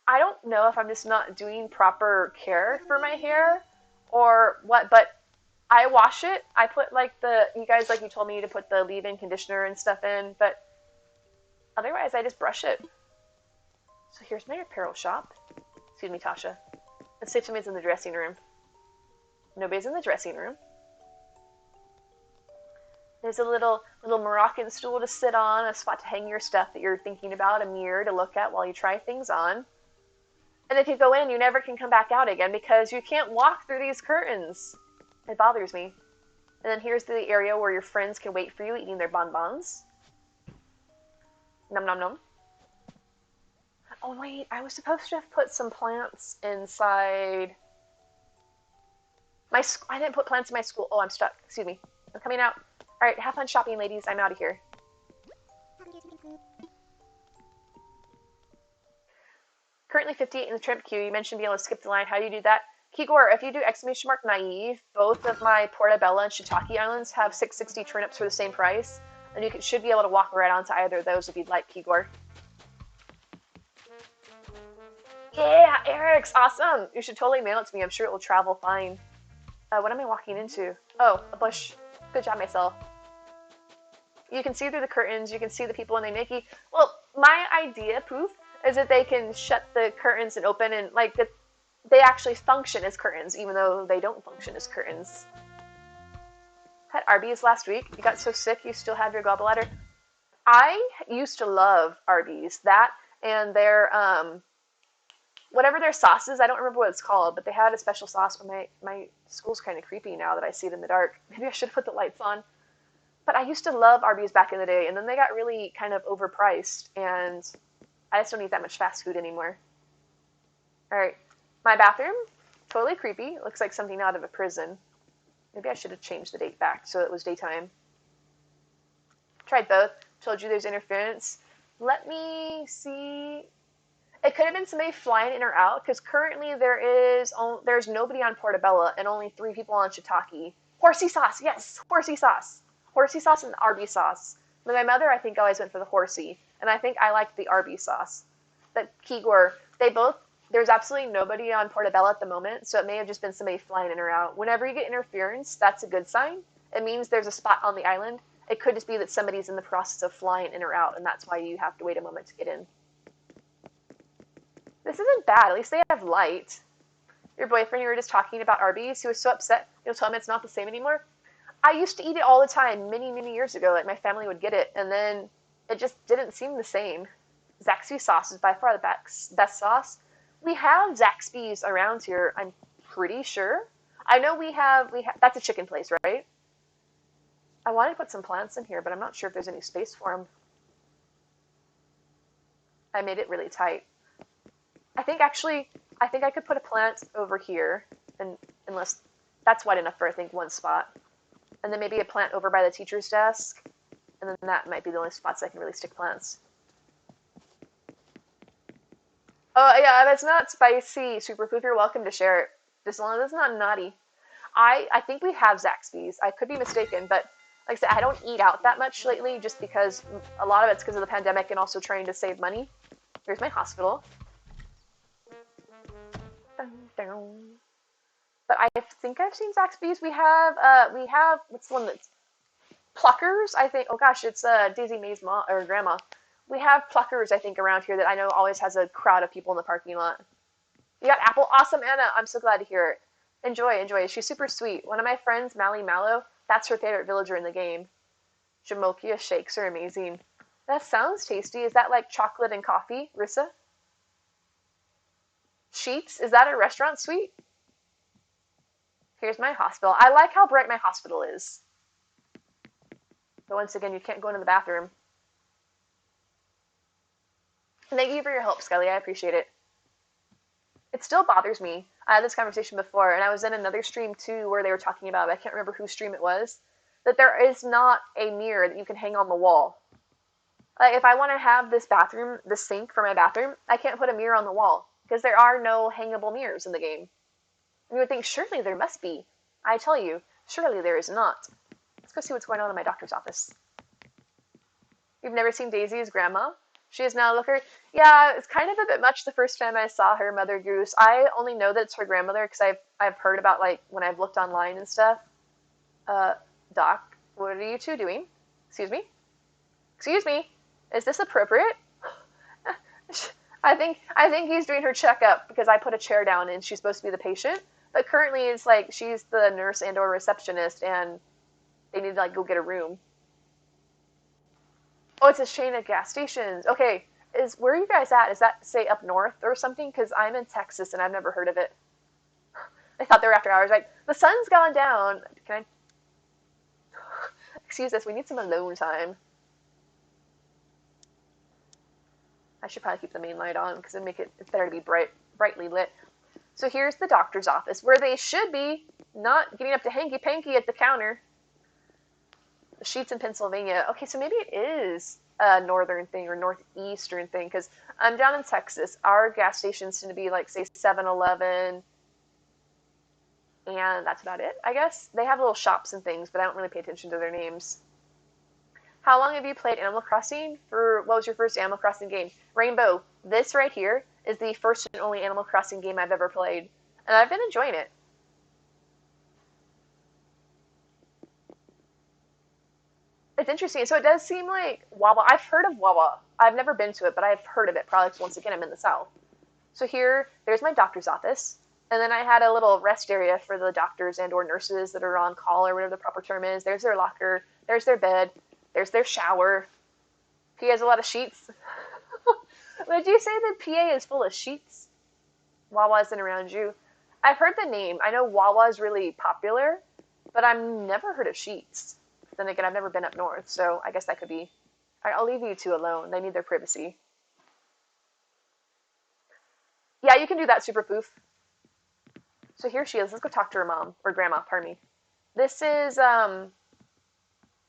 I don't know if I'm just not doing proper care for my hair or what, but I wash it. I put like you guys, like you told me to put the leave-in conditioner and stuff in, but otherwise I just brush it. So here's my apparel shop. Excuse me, Tasha. Let's see if somebody's in the dressing room. Nobody's in the dressing room. There's a little Moroccan stool to sit on, a spot to hang your stuff that you're thinking about, a mirror to look at while you try things on. And if you go in, you never can come back out again because you can't walk through these curtains. It bothers me. And then here's the area where your friends can wait for you eating their bonbons. Nom nom nom. Oh wait, I was supposed to have put some plants inside I didn't put plants in my school. Oh, I'm stuck. Excuse me. I'm coming out. Alright, have fun shopping, ladies. I'm out of here. Currently 58 in the trimp queue. You mentioned being able to skip the line. How do you do that? Kigor, if you do ! Naive, both of my Portobello and Shiitake Islands have 660 turnips for the same price. And you should be able to walk right onto either of those if you'd like, Kigor. Yeah, Eric's awesome. You should totally mail it to me. I'm sure it will travel fine. What am I walking into? Oh, a bush. Good job, myself. You can see through the curtains. You can see the people when they make you. Well, my idea, Poof, is that they can shut the curtains and open and like that they actually function as curtains, even though they don't function as curtains. Had Arby's last week. You got so sick you still have your gallbladder. I used to love Arby's. That and their whatever their sauce is, I don't remember what it's called, but they had a special sauce. But my school's kind of creepy now that I see it in the dark. Maybe I should have put the lights on. But I used to love Arby's back in the day, and then they got really kind of overpriced, and I just don't eat that much fast food anymore. All right, my bathroom, totally creepy. It looks like something out of a prison. Maybe I should have changed the date back so it was daytime. Tried both. Told you there's interference. Let me see. It could have been somebody flying in or out, because currently there's nobody on Portobello and only 3 people on Shiitake. Horsey sauce, yes, horsey sauce. Horsey sauce and Arby's sauce. But my mother, I think, always went for the horsey, and I think I liked the Arby's sauce. But Kigor, there's absolutely nobody on Portobello at the moment, so it may have just been somebody flying in or out. Whenever you get interference, that's a good sign. It means there's a spot on the island. It could just be that somebody's in the process of flying in or out, and that's why you have to wait a moment to get in. This isn't bad. At least they have light. Your boyfriend, you were just talking about Arby's. He was so upset. You'll tell him it's not the same anymore. I used to eat it all the time many, many years ago. Like, my family would get it, and then it just didn't seem the same. Zaxby's sauce is by far the best sauce. We have Zaxby's around here, I'm pretty sure. I know we have, that's a chicken place, right? I wanted to put some plants in here, but I'm not sure if there's any space for them. I made it really tight. I think I could put a plant over here, and unless that's wide enough for, I think, one spot. And then maybe a plant over by the teacher's desk, and then that might be the only spots I can really stick plants. Oh, yeah, if it's not spicy, Superpoof, you're welcome to share it. Just as long as it's not naughty. I think we have Zaxby's. I could be mistaken, but like I said, I don't eat out that much lately just because a lot of it's because of the pandemic and also trying to save money. Here's my hospital. But I think I've seen Zaxby's. We have, what's the one that's Pluckers, I think. Oh gosh, it's Daisy Mae's mom, or grandma. We have Pluckers, I think, around here that I know always has a crowd of people in the parking lot. You got Apple? Awesome, Anna. I'm so glad to hear it. Enjoy. She's super sweet. One of my friends, Mally Mallow, that's her favorite villager in the game. Jamokia shakes are amazing. That sounds tasty. Is that like chocolate and coffee, Rissa? Sheets? Is that a restaurant suite? Here's my hospital. I like how bright my hospital is. But once again, you can't go into the bathroom. Thank you for your help, Skelly. I appreciate it. It still bothers me. I had this conversation before, and I was in another stream too where they were talking about, I can't remember whose stream it was, that there is not a mirror that you can hang on the wall. Like, if I want to have this bathroom, the sink for my bathroom, I can't put a mirror on the wall because there are no hangable mirrors in the game. And you would think, surely there must be. I tell you, surely there is not. Let's go see what's going on in my doctor's office. You've never seen Daisy as grandma? She is now a looker. Yeah, it's kind of a bit much the first time I saw her, Mother Goose. I only know that it's her grandmother because I've heard about, like, when I've looked online and stuff. Uh, Doc, what are you two doing? Excuse me? Excuse me? Is this appropriate? I think he's doing her checkup because I put a chair down and she's supposed to be the patient. But currently it's like she's the nurse and or receptionist and they need to like go get a room. Oh, it's a chain of gas stations. Okay, where are you guys at? Is that say up north or something? Because I'm in Texas and I've never heard of it. I thought they were after hours. Like the sun's gone down. Can I? Excuse us. We need some alone time. I should probably keep the main light on because it's better to be brightly lit. So here's the doctor's office where they should be, not getting up to hanky panky at the counter. The sheets in Pennsylvania. Okay, so maybe it is a northern thing or northeastern thing because I'm down in Texas. Our gas stations tend to be like say 7-Eleven, and that's about it, I guess. They have little shops and things, but I don't really pay attention to their names. How long have you played Animal Crossing? What was your first Animal Crossing game? Rainbow, this right here is the first and only Animal Crossing game I've ever played, and I've been enjoying it. It's interesting. So it does seem like Wawa. I've heard of Wawa. I've never been to it, but I've heard of it. Probably because once again, I'm in the South. So there's my doctor's office, and then I had a little rest area for the doctors and or nurses that are on call or whatever the proper term is. There's their locker. There's their bed. There's their shower. PA has a lot of sheets. Would you say that PA is full of sheets? Wawa isn't around you. I've heard the name. I know Wawa is really popular, but I've never heard of Sheets. Then again, I've never been up north, so I guess that could be. All right, I'll leave you two alone. They need their privacy. Yeah, you can do that, Super Poof. So here she is. Let's go talk to her mom, or grandma, pardon me. This is, I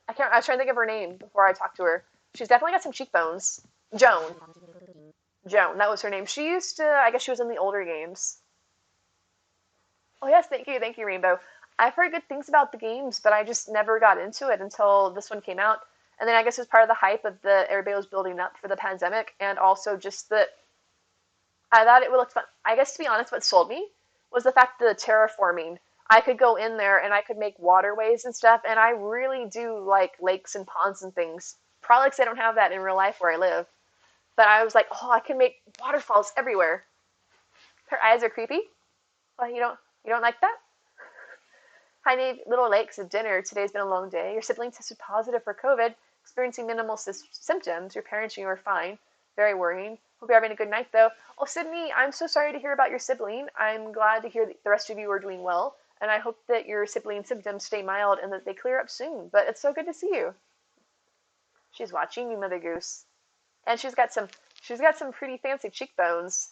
was trying to think of her name before I talked to her. She's definitely got some cheekbones. Joan, that was her name. She used to, I guess she was in the older games. Oh yes, thank you, Rainbow. I've heard good things about the games, but I just never got into it until this one came out. And then I guess it was part of the hype of everybody was building up for the pandemic, and also just that I thought it would look fun. I guess to be honest, what sold me was the fact that the terraforming. I could go in there and I could make waterways and stuff, and I really do like lakes and ponds and things. Probably because I don't have that in real life where I live. But I was like, oh, I can make waterfalls everywhere. Her eyes are creepy. Well, you don't like that? Hi, Nate. Little Lakes at dinner. Today's been a long day. Your sibling tested positive for COVID, experiencing minimal symptoms. Your parents and you are fine. Very worrying. Hope you're having a good night, though. Oh, Sydney, I'm so sorry to hear about your sibling. I'm glad to hear that the rest of you are doing well, and I hope that your sibling symptoms stay mild and that they clear up soon. But it's so good to see you. She's watching you, Mother Goose. And she's got some pretty fancy cheekbones.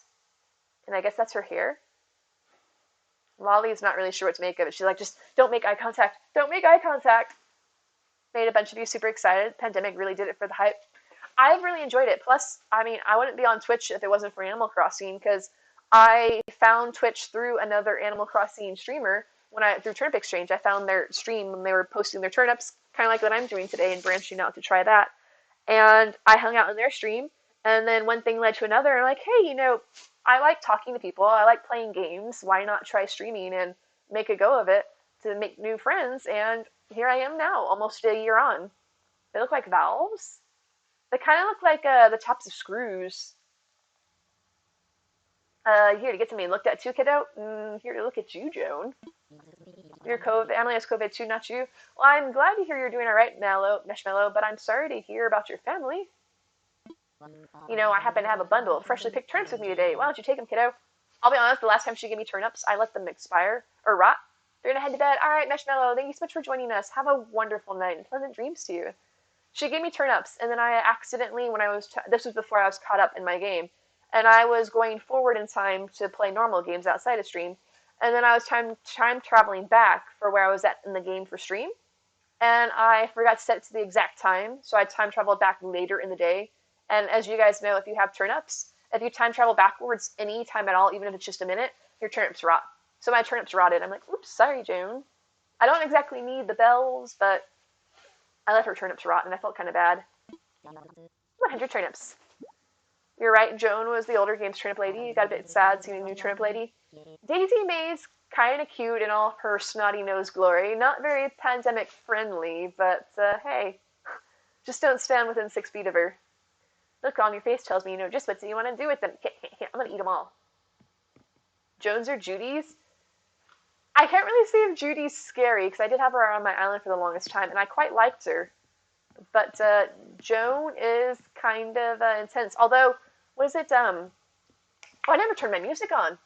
And I guess that's her hair. Lolly's not really sure what to make of it. She's like, just don't make eye contact. Don't make eye contact. Made a bunch of you super excited. Pandemic really did it for the hype. I've really enjoyed it. Plus, I mean, I wouldn't be on Twitch if it wasn't for Animal Crossing because I found Twitch through another Animal Crossing streamer through Turnip Exchange. I found their stream when they were posting their turnips, kind of like what I'm doing today and branching out to try that. And I hung out in their stream, and then one thing led to another. And I'm like, hey, I like talking to people. I like playing games. Why not try streaming and make a go of it to make new friends? And here I am now, almost a year on. They look like valves. They kind of look like the tops of screws. Here to get to me looked at too, kiddo. Here to look at you, Joan. Emily has COVID too, not you. Well, I'm glad to hear you're doing all right, Meshmellow, but I'm sorry to hear about your family. I happen to have a bundle of freshly picked turnips with me today. Why don't you take them, kiddo? I'll be honest, the last time she gave me turnips, I let them expire, or rot. They're gonna head to bed. All right, Meshmellow, thank you so much for joining us. Have a wonderful night and pleasant dreams to you. She gave me turnips, and then I accidentally, this was before I was caught up in my game, and I was going forward in time to play normal games outside of stream, and then I was time traveling back for where I was at in the game for stream, and I forgot to set it to the exact time, so I time traveled back later in the day. And as you guys know, if you have turnips, if you time travel backwards any time at all, even if it's just a minute, your turnips rot. So my turnips rotted. I'm like, oops, sorry, Joan. I don't exactly need the bells, but I let her turnips rot, and I felt kind of bad. 100 turnips. You're right, Joan was the older game's turnip lady. You got a bit sad seeing a new turnip lady. Daisy May's kind of cute in all her snotty nose glory. Not very pandemic friendly, but hey, just don't stand within 6 feet of her. Look on your face tells me you know just what you want to do with them. I'm gonna eat them all. Joan's or Judy's? I can't really say if Judy's scary because I did have her on my island for the longest time and I quite liked her. But Joan is kind of intense. Although, was it oh, I never turned my music on.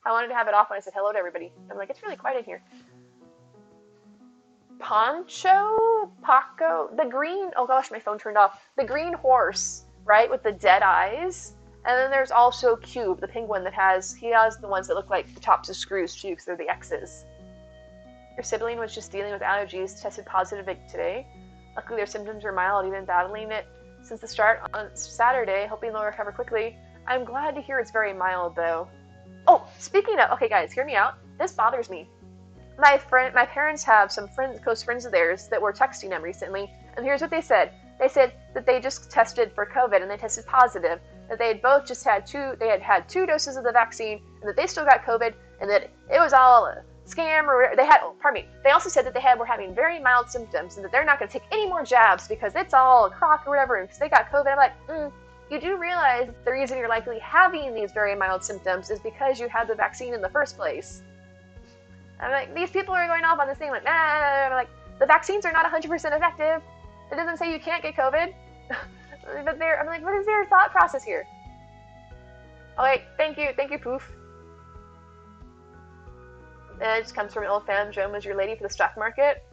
I wanted to have it off when I said hello to everybody. I'm like, it's really quiet in here. Poncho, Paco, the green, oh gosh, my phone turned off. The green horse, right, with the dead eyes. And then there's also Cube, the penguin he has the ones that look like the tops of screws too, because they're the X's. Your sibling was just dealing with allergies, tested positive today. Luckily their symptoms are mild, even battling it since the start on Saturday, hoping they'll recover quickly. I'm glad to hear it's very mild though. Oh, speaking of, okay guys, hear me out. This bothers me. My parents have some close friends of theirs that were texting them recently, and here's what they said. They said that they just tested for COVID and they tested positive, that they had both just had had 2 doses of the vaccine, and that they still got COVID, and that it was all a scam, or they also said that were having very mild symptoms, and that they're not going to take any more jabs because it's all a crock or whatever, and because they got COVID. I'm like, you do realize the reason you're likely having these very mild symptoms is because you had the vaccine in the first place. I'm like, these people are going off on this thing like, nah. I'm like, the vaccines are not 100% effective. It doesn't say you can't get COVID. But I'm like, what is their thought process here? Oh wait, thank you, Poof. And it just comes from an old fan. Joan was your lady for the stock market.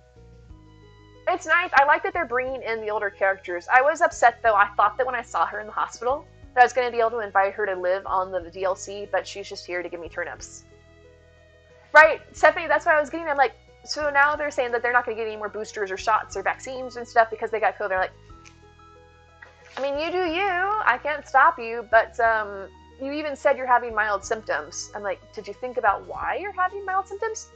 It's nice. I like that they're bringing in the older characters. I was upset though. I thought that when I saw her in the hospital, that I was going to be able to invite her to live on the DLC, but she's just here to give me turnips. Right, Stephanie, that's what I was getting. I'm like, so now they're saying that they're not going to get any more boosters or shots or vaccines and stuff because they got COVID. I'm like, I mean, you do you. I can't stop you, but you even said you're having mild symptoms. I'm like, did you think about why you're having mild symptoms?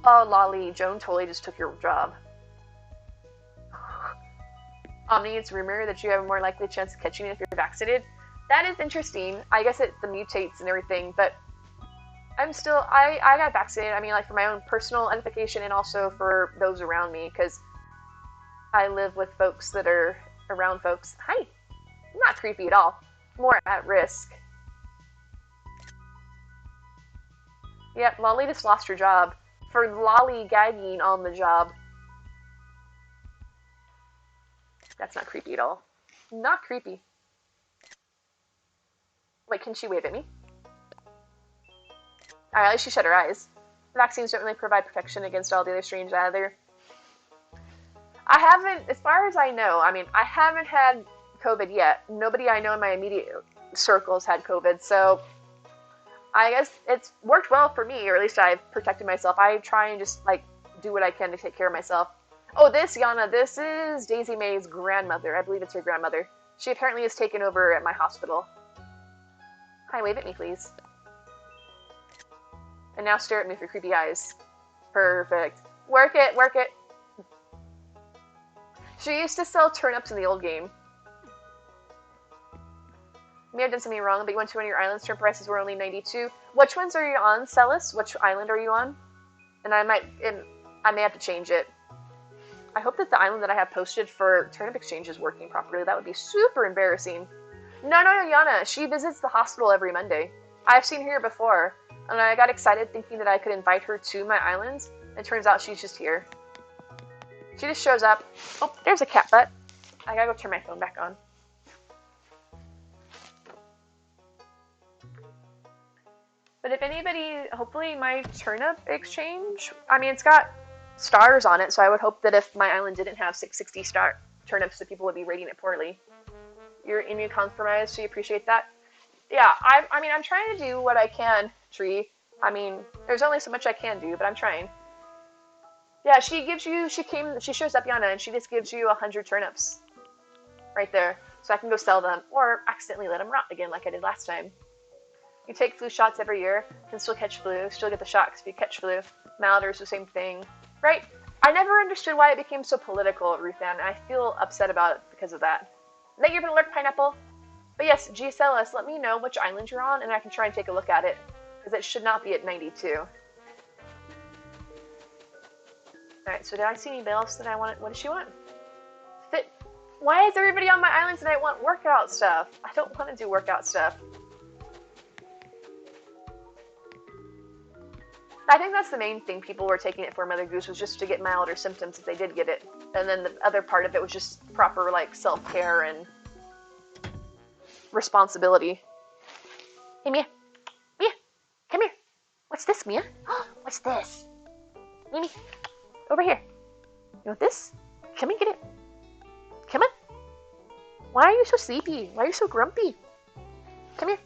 Oh, Lolly, Joan totally just took your job. Omni, it's a rumor that you have a more likely chance of catching it if you're vaccinated. That is interesting. I guess it mutates and everything, but I got vaccinated. I mean, like for my own personal edification and also for those around me, because I live with folks that are around folks. Hi, I'm not creepy at all. More at risk. Yep, Lolly just lost her job for lollygagging on the job. That's not creepy at all. Not creepy. Wait, can she wave at me? Alright, at least she shut her eyes. Vaccines don't really provide protection against all the other strains either. I haven't, as far as I know, I haven't had COVID yet. Nobody I know in my immediate circles had COVID, so I guess it's worked well for me, or at least I've protected myself. I try and just, do what I can to take care of myself. Oh, Yana, this is Daisy May's grandmother. I believe it's her grandmother. She apparently has taken over at my hospital. Hi, wave at me, please. And now stare at me with your creepy eyes. Perfect. Work it, work it. She used to sell turnips in the old game. You may have done something wrong, but you went to one of your islands. Turnip prices were only 92. Which ones are you on, Celis? Which island are you on? And I may have to change it. I hope that the island that I have posted for turnip exchange is working properly. That would be super embarrassing. No, Yana. She visits the hospital every Monday. I've seen her here before, and I got excited thinking that I could invite her to my islands. It turns out she's just here. She just shows up. Oh, there's a cat butt. I gotta go turn my phone back on. But if anybody, hopefully my turnip exchange, it's got stars on it, so I would hope that if my island didn't have 660 star turnips, that people would be rating it poorly. You're immunocompromised, so you appreciate that? Yeah, I'm trying to do what I can, Tree. There's only so much I can do, but I'm trying. Yeah, she shows up, Yana, and she just gives you 100 turnips. Right there. So I can go sell them, or accidentally let them rot again like I did last time. You take flu shots every year, can still catch flu, still get the shots if you catch flu. Malador's the same thing, right? I never understood why it became so political, Ruthann, and I feel upset about it because of that. Thank you for the lurk, Pineapple. But yes, GSLS, let me know which island you're on, and I can try and take a look at it, because it should not be at 92. Alright, so did I see anybody else that I wanted? What does she want? Fit. Why is everybody on my island tonight want workout stuff? I don't want to do workout stuff. I think that's the main thing people were taking it for, Mother Goose, was just to get milder symptoms if they did get it. And then the other part of it was just proper, like, self-care and responsibility. Hey, Mia. Mia, come here. What's this, Mia? What's this? Mimi, over here. You want this? Come and get it. Come on. Why are you so sleepy? Why are you so grumpy? Come here.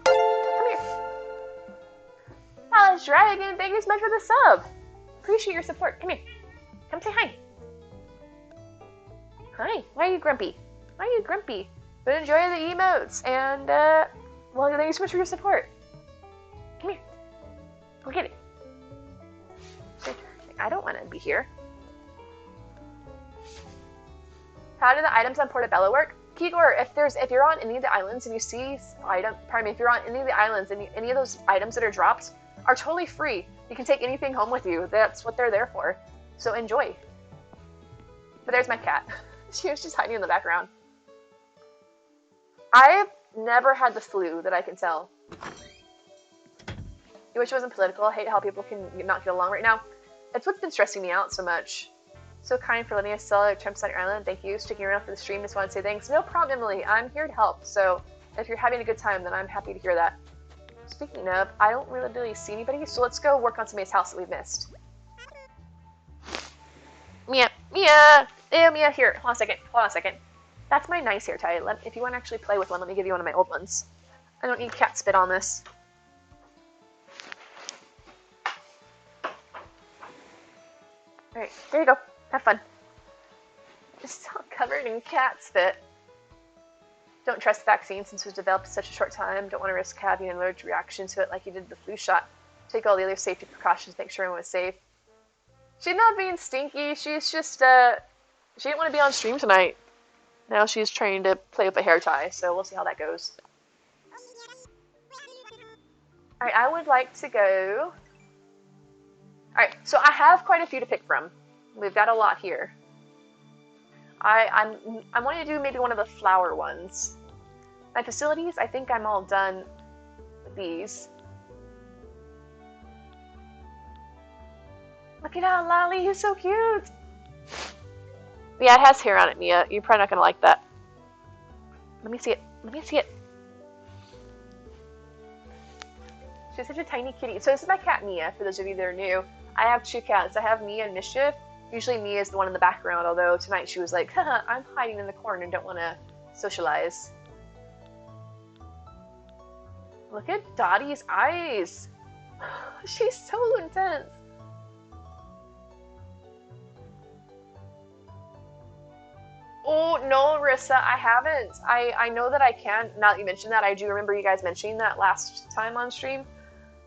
Come here. Alice Dragon, thank you so much for the sub. Appreciate your support. Come here. Come say hi. Hi. Why are you grumpy? Why are you grumpy? But enjoy the emotes and, well, thank you so much for your support. Come here. Go get it. I don't want to be here. How do the items on Portobello work? Kigor, if you're on any of the islands and you see if you're on any of the islands and any of those items that are dropped are totally free. You can take anything home with you. That's what they're there for. So enjoy. But there's my cat. She was just hiding in the background. I've never had the flu that I can tell. I wish it wasn't political. I hate how people can not get along right now. It's what's been stressing me out so much. So kind for letting us sell attempts on your island. Thank you. Sticking around for the stream. Just want to say thanks. No problem, Emily. I'm here to help. So if you're having a good time, then I'm happy to hear that. Speaking of, I don't really see anybody. So let's go work on somebody's house that we've missed. Mia. Mia. Ew, Mia. Here. Hold on a second. Hold on a second. That's my nice hair tie. If you want to actually play with one, let me give you one of my old ones. I don't need cat spit on this. Alright, there you go. Have fun. It's all covered in cat spit. Don't trust the vaccine since it was developed in such a short time. Don't want to risk having an allergic reaction to it like you did the flu shot. Take all the other safety precautions, make sure everyone was safe. She's not being stinky. She's just, she didn't want to be on stream tonight. Now she's trying to play with a hair tie, so we'll see how that goes. Alright, I would like to go... Alright, so I have quite a few to pick from. We've got a lot here. I'm wanting to do maybe one of the flower ones. My facilities, I think I'm all done with these. Look at that, Lally, he's so cute! Yeah, it has hair on it, Mia. You're probably not gonna like that. Let me see it. Let me see it. She's such a tiny kitty. So this is my cat, Mia, for those of you that are new. I have two cats. I have Mia and Mischief. Usually Mia is the one in the background, although tonight she was like, haha, I'm hiding in the corner and don't want to socialize. Look at Dottie's eyes. She's so intense. Oh, no, Rissa, I haven't. I know that I can. Now that you mentioned that, I do remember you guys mentioning that last time on stream.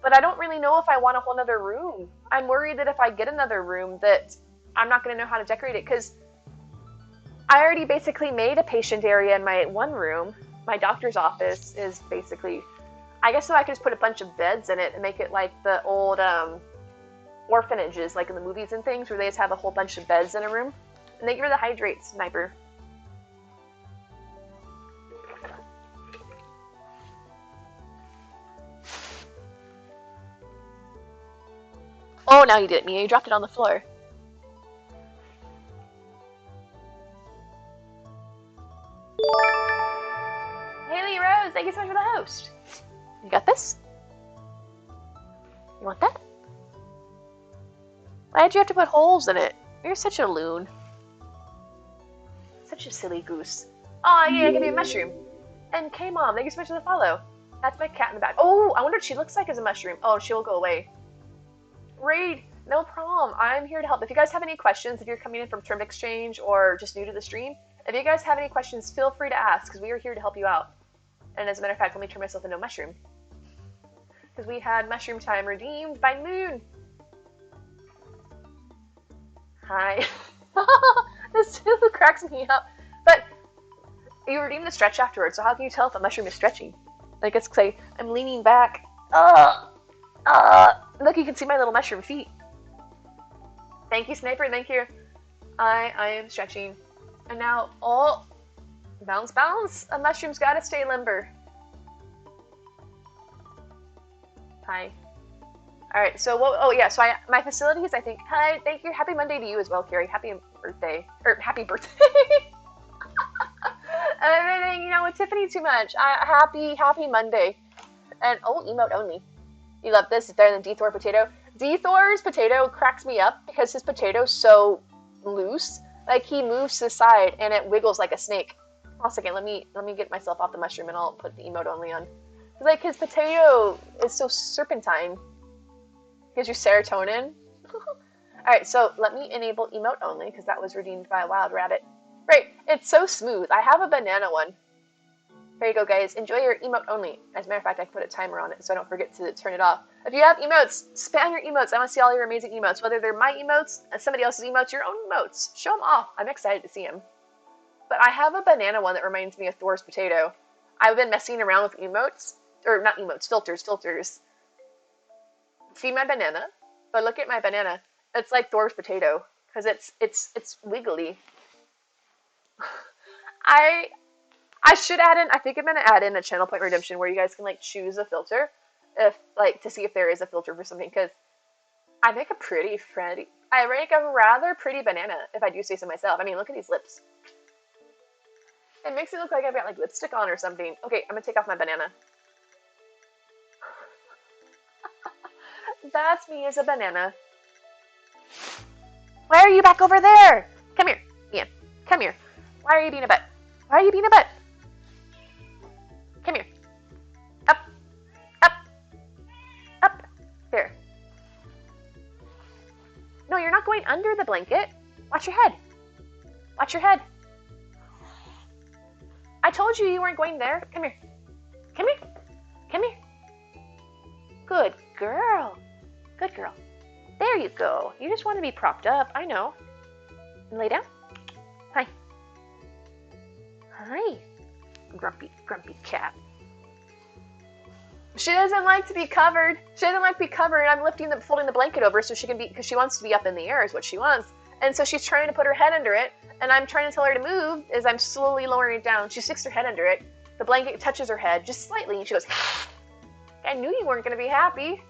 But I don't really know if I want a whole other room. I'm worried that if I get another room that I'm not going to know how to decorate it. Because I already basically made a patient area in my one room. My doctor's office is basically... I guess so I could just put a bunch of beds in it and make it like the old orphanages, like in the movies and things, where they just have a whole bunch of beds in a room. And they give her the hydrate, Sniper. Oh, now you did it, Mia. You dropped it on the floor. Haley Rose, thank you so much for the host. You got this? You want that? Why did you have to put holes in it? You're such a loon. Such a silly goose. Oh, yeah, give me a mushroom. And K-Mom, thank you so much for the follow. That's my cat in the back. Oh, I wonder what she looks like as a mushroom. Oh, she will go away. Raid, no problem. I'm here to help. If you guys have any questions, if you're coming in from Term Exchange or just new to the stream, if you guys have any questions, feel free to ask, because we are here to help you out. And as a matter of fact, let me turn myself into a mushroom. Because we had mushroom time redeemed by Moon. Hi. This cracks me up. But you redeem the stretch afterwards, so how can you tell if a mushroom is stretching? Like, it's like, I'm leaning back. Look, you can see my little mushroom feet. Thank you, Sniper, thank you. I am stretching. And now, bounce, bounce. A mushroom's gotta stay limber. Hi. Alright, so, so my facilities, I think, hi, thank you, happy Monday to you as well, Carrie. Happy birthday. Happy birthday. I've been hanging out with Tiffany too much. Happy Monday. And, emote only. You love this, it's better than D-Thor potato. D-Thor's potato cracks me up because his potato's so loose. Like, he moves to the side and it wiggles like a snake. Hold on a second, let me get myself off the mushroom and I'll put the emote only on. Like, his potato is so serpentine. Gives you serotonin. Alright, so let me enable emote only because that was redeemed by a wild rabbit. Great, it's so smooth. I have a banana one. There you go, guys. Enjoy your emote only. As a matter of fact, I can put a timer on it so I don't forget to turn it off. If you have emotes, spam your emotes. I want to see all your amazing emotes. Whether they're my emotes, somebody else's emotes, your own emotes. Show them off. I'm excited to see them. But I have a banana one that reminds me of Thor's potato. I've been messing around with emotes. Or not emotes, filters. See my banana? But look at my banana. It's like Thor's potato. Because it's wiggly. I should add in, I think I'm going to add in a channel point redemption where you guys can, like, choose a filter to see if there is a filter for something, because I make a rather pretty banana, if I do say so myself. I mean, look at these lips. It makes it look like I've got, like, lipstick on or something. Okay, I'm going to take off my banana. That's me as a banana. Why are you back over there? Come here, Ian. Come here. Why are you being a butt? Why are you being a butt? Come here. Up. Up. Up. There. No, you're not going under the blanket. Watch your head. Watch your head. I told you weren't going there. Come here. Come here. Come here. Good girl. Good girl. There you go. You just want to be propped up. I know. And lay down. Hi. Hi. Grumpy cat. She doesn't like to be covered. She doesn't like to be covered. I'm folding the blanket over so she can be, because she wants to be up in the air is what she wants. And so she's trying to put her head under it, and I'm trying to tell her to move as I'm slowly lowering it down. She sticks her head under it. The blanket touches her head just slightly, and she goes, I knew you weren't going to be happy.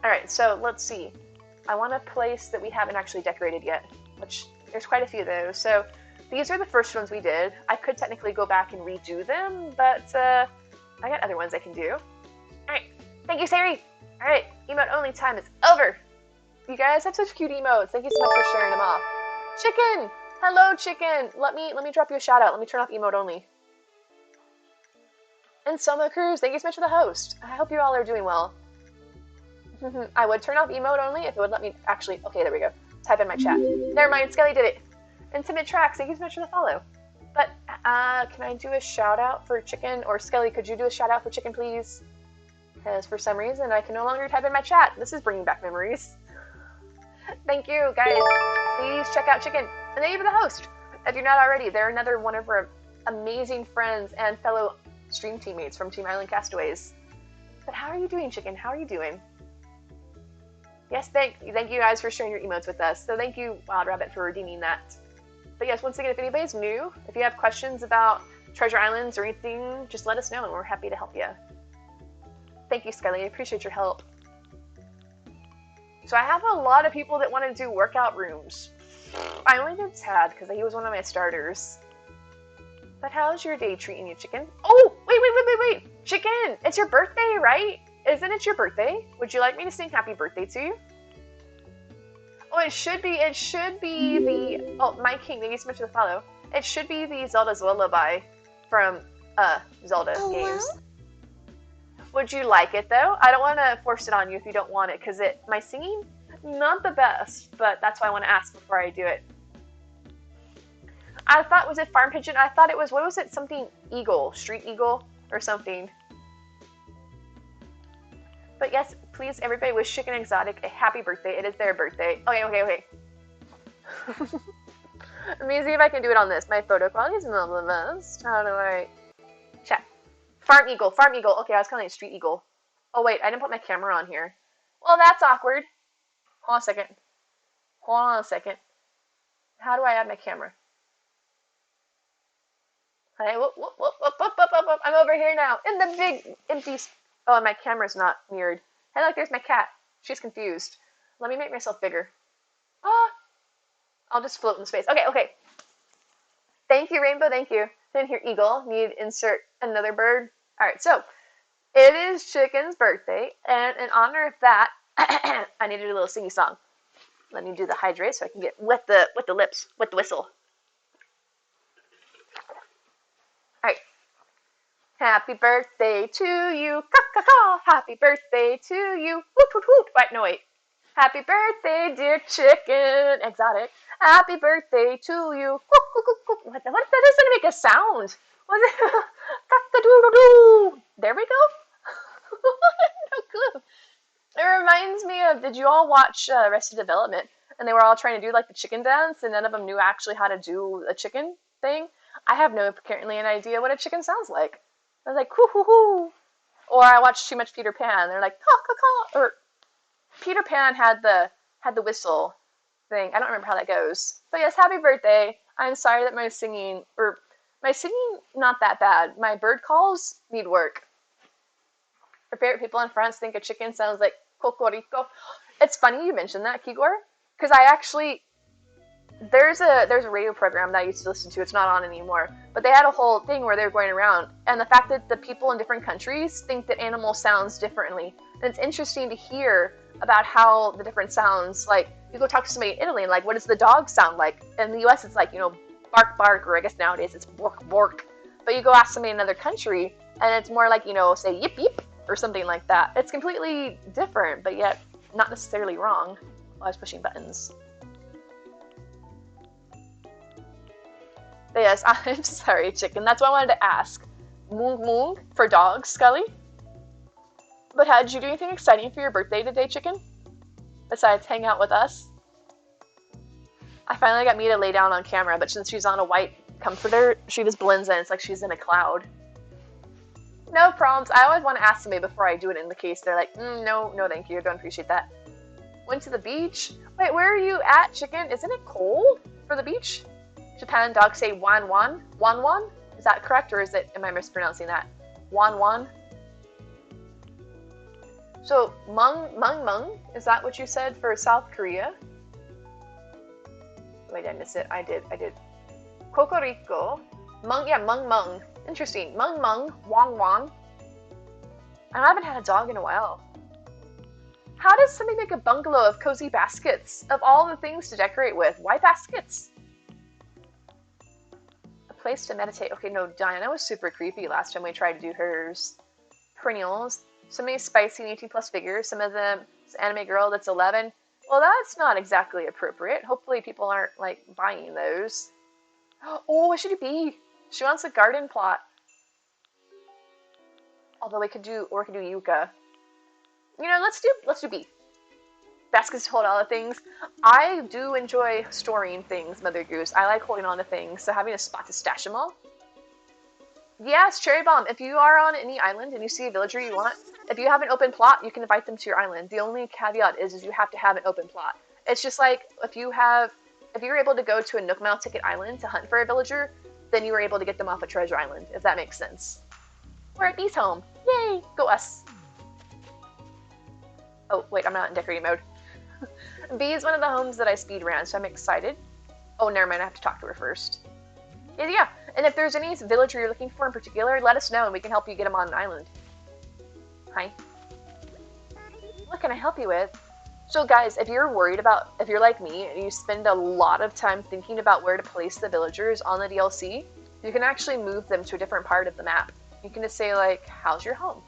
Alright, so let's see. I want a place that we haven't actually decorated yet, which there's quite a few of those. So these are the first ones we did. I could technically go back and redo them, but I got other ones I can do. Alright, thank you, Sari. Alright, emote only time is over. You guys have such cute emotes. Thank you so much for sharing them off. Chicken! Hello, Chicken! Let me drop you a shout out. Let me turn off emote only. And Soma Cruz, thank you so much for the host. I hope you all are doing well. I would turn off emote only if it would let me actually... Okay, there we go. Type in my chat. Never mind, Skelly did it. Intimate Tracks, thank you so much for the follow. But, can I do a shout out for Chicken? Or Skelly, could you do a shout out for Chicken, please? Because for some reason, I can no longer type in my chat. This is bringing back memories. Thank you, guys. Please check out Chicken. And thank you for the host. If you're not already, they're another one of our amazing friends and fellow stream teammates from Team Island Castaways. But how are you doing, Chicken? How are you doing? Yes, thank you guys for sharing your emotes with us. So thank you, Wild Rabbit, for redeeming that. But yes, once again, if anybody's new, if you have questions about Treasure Islands or anything, just let us know and we're happy to help you. Thank you, Skelly. I appreciate your help. So I have a lot of people that want to do workout rooms. I only did Tad because he was one of my starters. But how's your day treating you, Chicken? Oh, wait. Chicken, it's your birthday, right? Isn't it your birthday? Would you like me to sing happy birthday to you? Oh, it should be the, oh, My King, thank you so much for the follow. It should be the Zelda's Lullaby from, Zelda games. Would you like it, though? I don't want to force it on you if you don't want it, because my singing, not the best, but that's why I want to ask before I do it. I thought, was it Farm Pigeon? I thought it was, what was it? Something Eagle, Street Eagle, or something. But yes, please, everybody wish Chicken Exotic a happy birthday. It is their birthday. Okay. Let me see if I can do it on this. My photo quality is not the best. How do I... Check. Farm eagle, farm eagle. Okay, I was calling it street eagle. Oh wait, I didn't put my camera on here. Well, that's awkward. Hold on a second. Hold on a second. How do I add my camera? Hey, whoop, whoop, whoop, whoop, whoop, whoop, whoop, whoop. I'm over here now in the big empty... Oh, and my camera's not mirrored. Hey, look, there's my cat. She's confused. Let me make myself bigger. Ah! I'll just float in space. Okay, okay. Thank you, Rainbow, thank you. Didn't hear eagle. Need insert another bird. Alright, so it is Chicken's birthday, and in honor of that, I need to do a little singy song. Let me do the hydrate so I can get wet the lips, wet the whistle. Alright. Happy birthday to you, ka-ka-ka. Happy birthday to you, woot woot woot. Wait, no wait. Happy birthday, dear Chicken, exotic. Happy birthday to you. What? That doesn't make a sound. What is it? Cock-a-doodle-doo. There we go. No clue. It reminds me of, did you all watch Arrested Development? And they were all trying to do like the chicken dance, and none of them knew actually how to do a chicken thing. I have no apparently an idea what a chicken sounds like. I was like, hoo hoo hoo. Or I watched too much Peter Pan. They're like, caw caw caw. Or Peter Pan had the whistle thing. I don't remember how that goes. But yes, happy birthday. I'm sorry that my singing not that bad. My bird calls need work. Our favorite people in France think a chicken sounds like cocorico. It's funny you mentioned that, Kigor, because I actually there's a radio program that I used to listen to. It's not on anymore, but they had a whole thing where they were going around, and the fact that the people in different countries think that animal sounds differently. And it's interesting to hear about how the different sounds, like you go talk to somebody in Italy and like, what does the dog sound like? In the US it's like, bark bark, or I guess nowadays it's bork bork. But you go ask somebody in another country and it's more like, say yip yip or something like that. It's completely different, but yet not necessarily wrong. I was pushing buttons. But yes, I'm sorry, Chicken. That's what I wanted to ask. Moong moong for dogs, Scully. But did you do anything exciting for your birthday today, Chicken? Besides hang out with us? I finally got Mia to lay down on camera, but since she's on a white comforter, she just blends in. It's like she's in a cloud. No problems. I always want to ask somebody before I do it in the case they're like, no thank you. Don't appreciate that. Went to the beach? Wait, where are you at, Chicken? Isn't it cold for the beach? Japan dogs say wan wan? Wan wan? Is that correct, or am I mispronouncing that? Wan wan? So, mung, is that what you said for South Korea? Wait, I missed it. I did. Cocorico. Mung. Interesting. Mung, wan. I haven't had a dog in a while. How does somebody make a bungalow of cozy baskets? Of all the things to decorate with, why baskets? A place to meditate. Okay, no, Diana was super creepy last time we tried to do hers. Perennials. So many spicy and 18 plus figures. Some of them, this anime girl that's 11. Well, that's not exactly appropriate. Hopefully people aren't, buying those. Oh, what should it be? She wants a garden plot. Although we could do yucca. Let's do B. Baskets to hold all the things. I do enjoy storing things, Mother Goose. I like holding on to things, so having a spot to stash them all. Yes, Cherry Bomb. If you are on any island and you see a villager you want, if you have an open plot, you can invite them to your island. The only caveat is you have to have an open plot. It's just like if you're able to go to a Nook Mile Ticket Island to hunt for a villager, then you were able to get them off a Treasure Island, if that makes sense. We're at Bee's home. Yay! Go us. Oh, wait, I'm not in decorating mode. Bee is one of the homes that I speed ran, so I'm excited. Oh, never mind, I have to talk to her first. Yeah. And if there's any villager you're looking for in particular, let us know and we can help you get them on an island. Hi. What can I help you with? So guys, if you're like me, and you spend a lot of time thinking about where to place the villagers on the DLC, you can actually move them to a different part of the map. You can just say how's your home?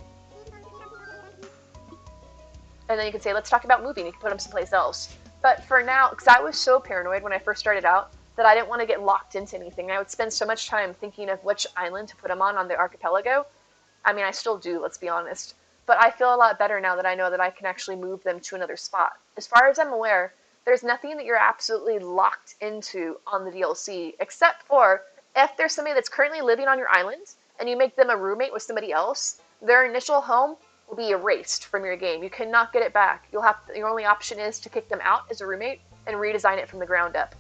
And then you can say, let's talk about moving. You can put them someplace else. But for now, because I was so paranoid when I first started out, that I didn't want to get locked into anything. I would spend so much time thinking of which island to put them on the archipelago. I mean, I still do, let's be honest. But I feel a lot better now that I know that I can actually move them to another spot. As far as I'm aware, there's nothing that you're absolutely locked into on the DLC, except for if there's somebody that's currently living on your island and you make them a roommate with somebody else, their initial home will be erased from your game. You cannot get it back. Your only option is to kick them out as a roommate and redesign it from the ground up.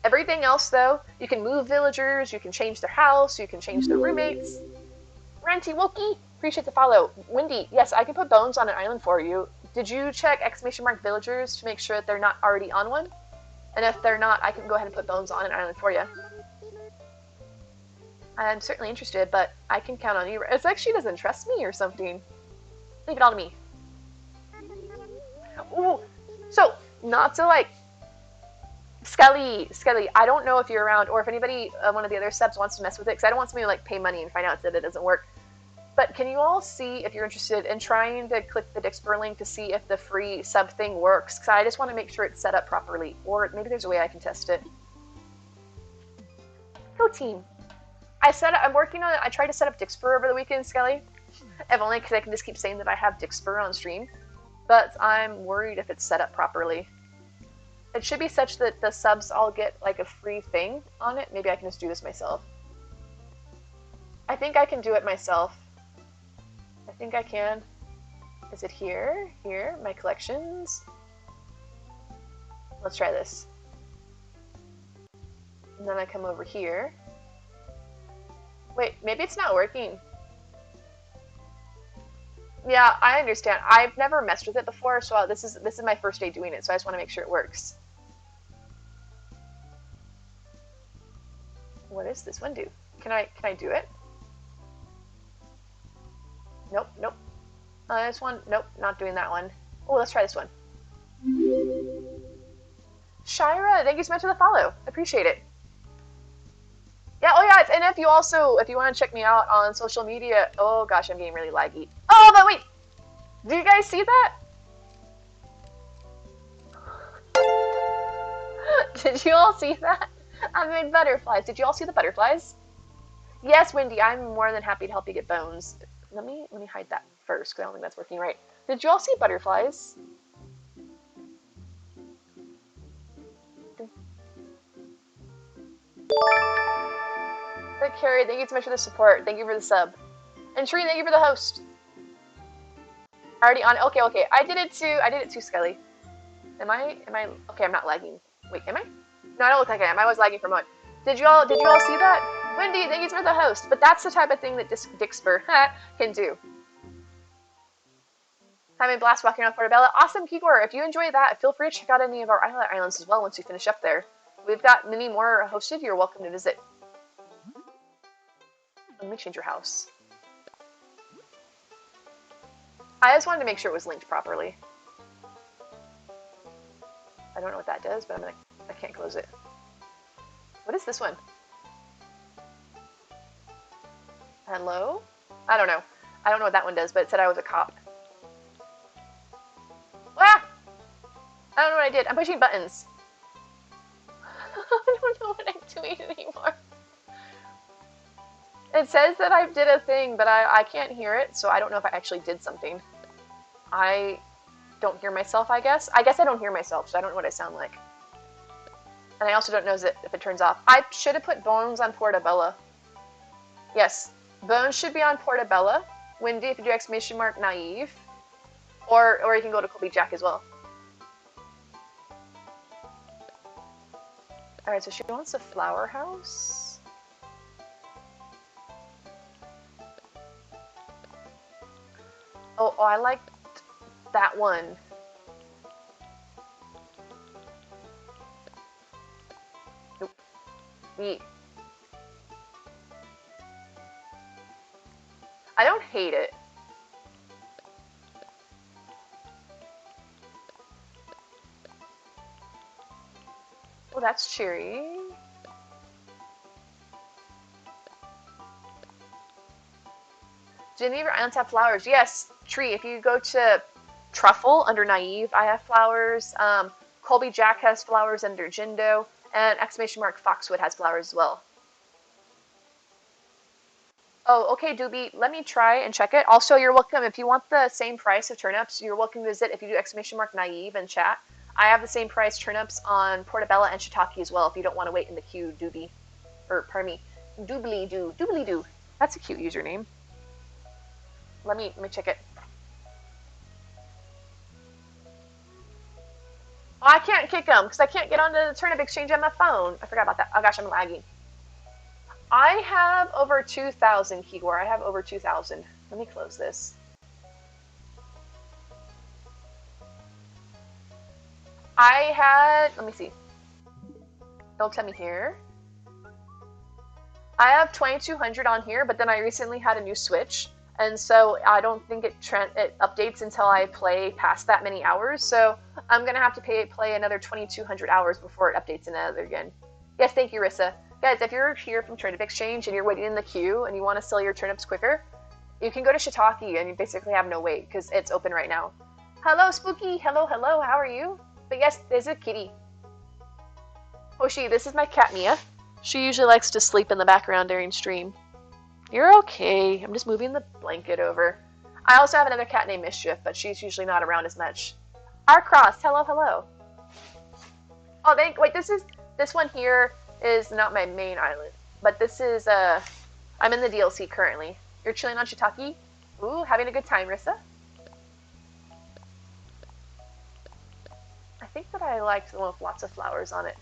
Everything else, though, you can move villagers, you can change their house, you can change their roommates. Ranty Wookie, appreciate the follow. Wendy, yes, I can put bones on an island for you. Did you check ! Villagers to make sure that they're not already on one? And if they're not, I can go ahead and put bones on an island for you. I'm certainly interested, but I can count on you. It's like she doesn't trust me or something. Leave it all to me. Ooh, so, not to like... Skelly, I don't know if you're around, or if anybody, one of the other subs wants to mess with it, because I don't want somebody to like pay money and find out that it doesn't work. But can you all see if you're interested in trying to click the Dixper link to see if the free sub thing works? Because I just want to make sure it's set up properly, or maybe there's a way I can test it. Go team. I'm working on it. I tried to set up Dixper over the weekend, Skelly. If only because I can just keep saying that I have Dixper on stream. But I'm worried if it's set up properly. It should be such that the subs all get like a free thing on it. Maybe I can just do this myself. I think I can do it myself. I think I can. Is it here? Here? My collections? Let's try this. And then I come over here. Wait, maybe it's not working. Yeah, I understand. I've never messed with it before, so this is my first day doing it, so I just want to make sure it works. What does this one do? Can I do it? Nope. This one, nope, not doing that one. Oh, let's try this one. Shira, thank you so much for the follow. Appreciate it. Yeah, oh yeah, and if you want to check me out on social media, oh gosh, I'm getting really laggy. Oh, but wait, do you guys see that? Did you all see that? I made butterflies. Did you all see the butterflies? Yes, Wendy, I'm more than happy to help you get bones. Let me hide that first, because I don't think that's working right. Did you all see butterflies? But Carrie, thank you so much for the support. Thank you for the sub. And Tree, thank you for the host. Already on it. Okay. I did it too, Skelly. Am I okay, I'm not lagging. Wait, am I? No, I don't look like I am. I was lagging for a moment. Did you all see that? Wendy, thank you for the host. But that's the type of thing that Dixper can do. Having a blast walking around Portobello. Awesome, Kigor. If you enjoy that, feel free to check out any of our islands as well once you finish up there. We've got many more hosted. You're welcome to visit. Let me change your house. I just wanted to make sure it was linked properly. I don't know what that does, but I can't close it. What is this one? Hello? I don't know. I don't know what that one does, but it said I was a cop. Ah! I don't know what I did. I'm pushing buttons. I don't know what I'm doing anymore. It says that I did a thing, but I can't hear it, so I don't know if I actually did something. I don't hear myself, I guess. I guess I don't hear myself, so I don't know what I sound like. And I also don't know if it turns off. I should have put bones on Portobello. Yes, bones should be on Portobello. Wendy, if you do ! Naive. Or you can go to Colby Jack as well. Alright, so she wants a flower house. Oh, I liked that one. Nope. Yeet. I don't hate it. Oh, that's cheery. Do any of your islands have flowers? Yes, Tree. If you go to Truffle under Naive, I have flowers. Colby Jack has flowers under Jindo. And ! Foxwood has flowers as well. Oh, okay, Doobie. Let me try and check it. Also, you're welcome. If you want the same price of turnips, you're welcome to visit if you do ! Naive in chat. I have the same price turnips on portobello and shiitake as well if you don't want to wait in the queue, doobie. Or, pardon me, doobly-doo. Doobly-doo. That's a cute username. Let me check it. Oh, I can't kick them because I can't get onto the turnip exchange on my phone. I forgot about that. Oh gosh, I'm lagging. I have over 2,000, Kigor. I have over 2,000. Let me close this. I had, let me see. It'll tell me here. I have 2,200 on here, but then I recently had a new Switch, and so I don't think it updates until I play past that many hours. So I'm gonna have to play another 2,200 hours before it updates another again. Yes, thank you, Rissa. Guys, if you're here from Turnip Exchange and you're waiting in the queue and you want to sell your turnips quicker, you can go to Shiitake and you basically have no wait because it's open right now. Hello, Spooky. Hello, hello. How are you? But yes, there's a kitty. Hoshi, this is my cat Mia. She usually likes to sleep in the background during stream. You're okay. I'm just moving the blanket over. I also have another cat named Mischief, but she's usually not around as much. R-Cross, hello, hello. Oh, wait, this one here is not my main island, but this is, I'm in the DLC currently. You're chilling on Shiitake? Ooh, having a good time, Rissa? I think that I liked the one with lots of flowers on it.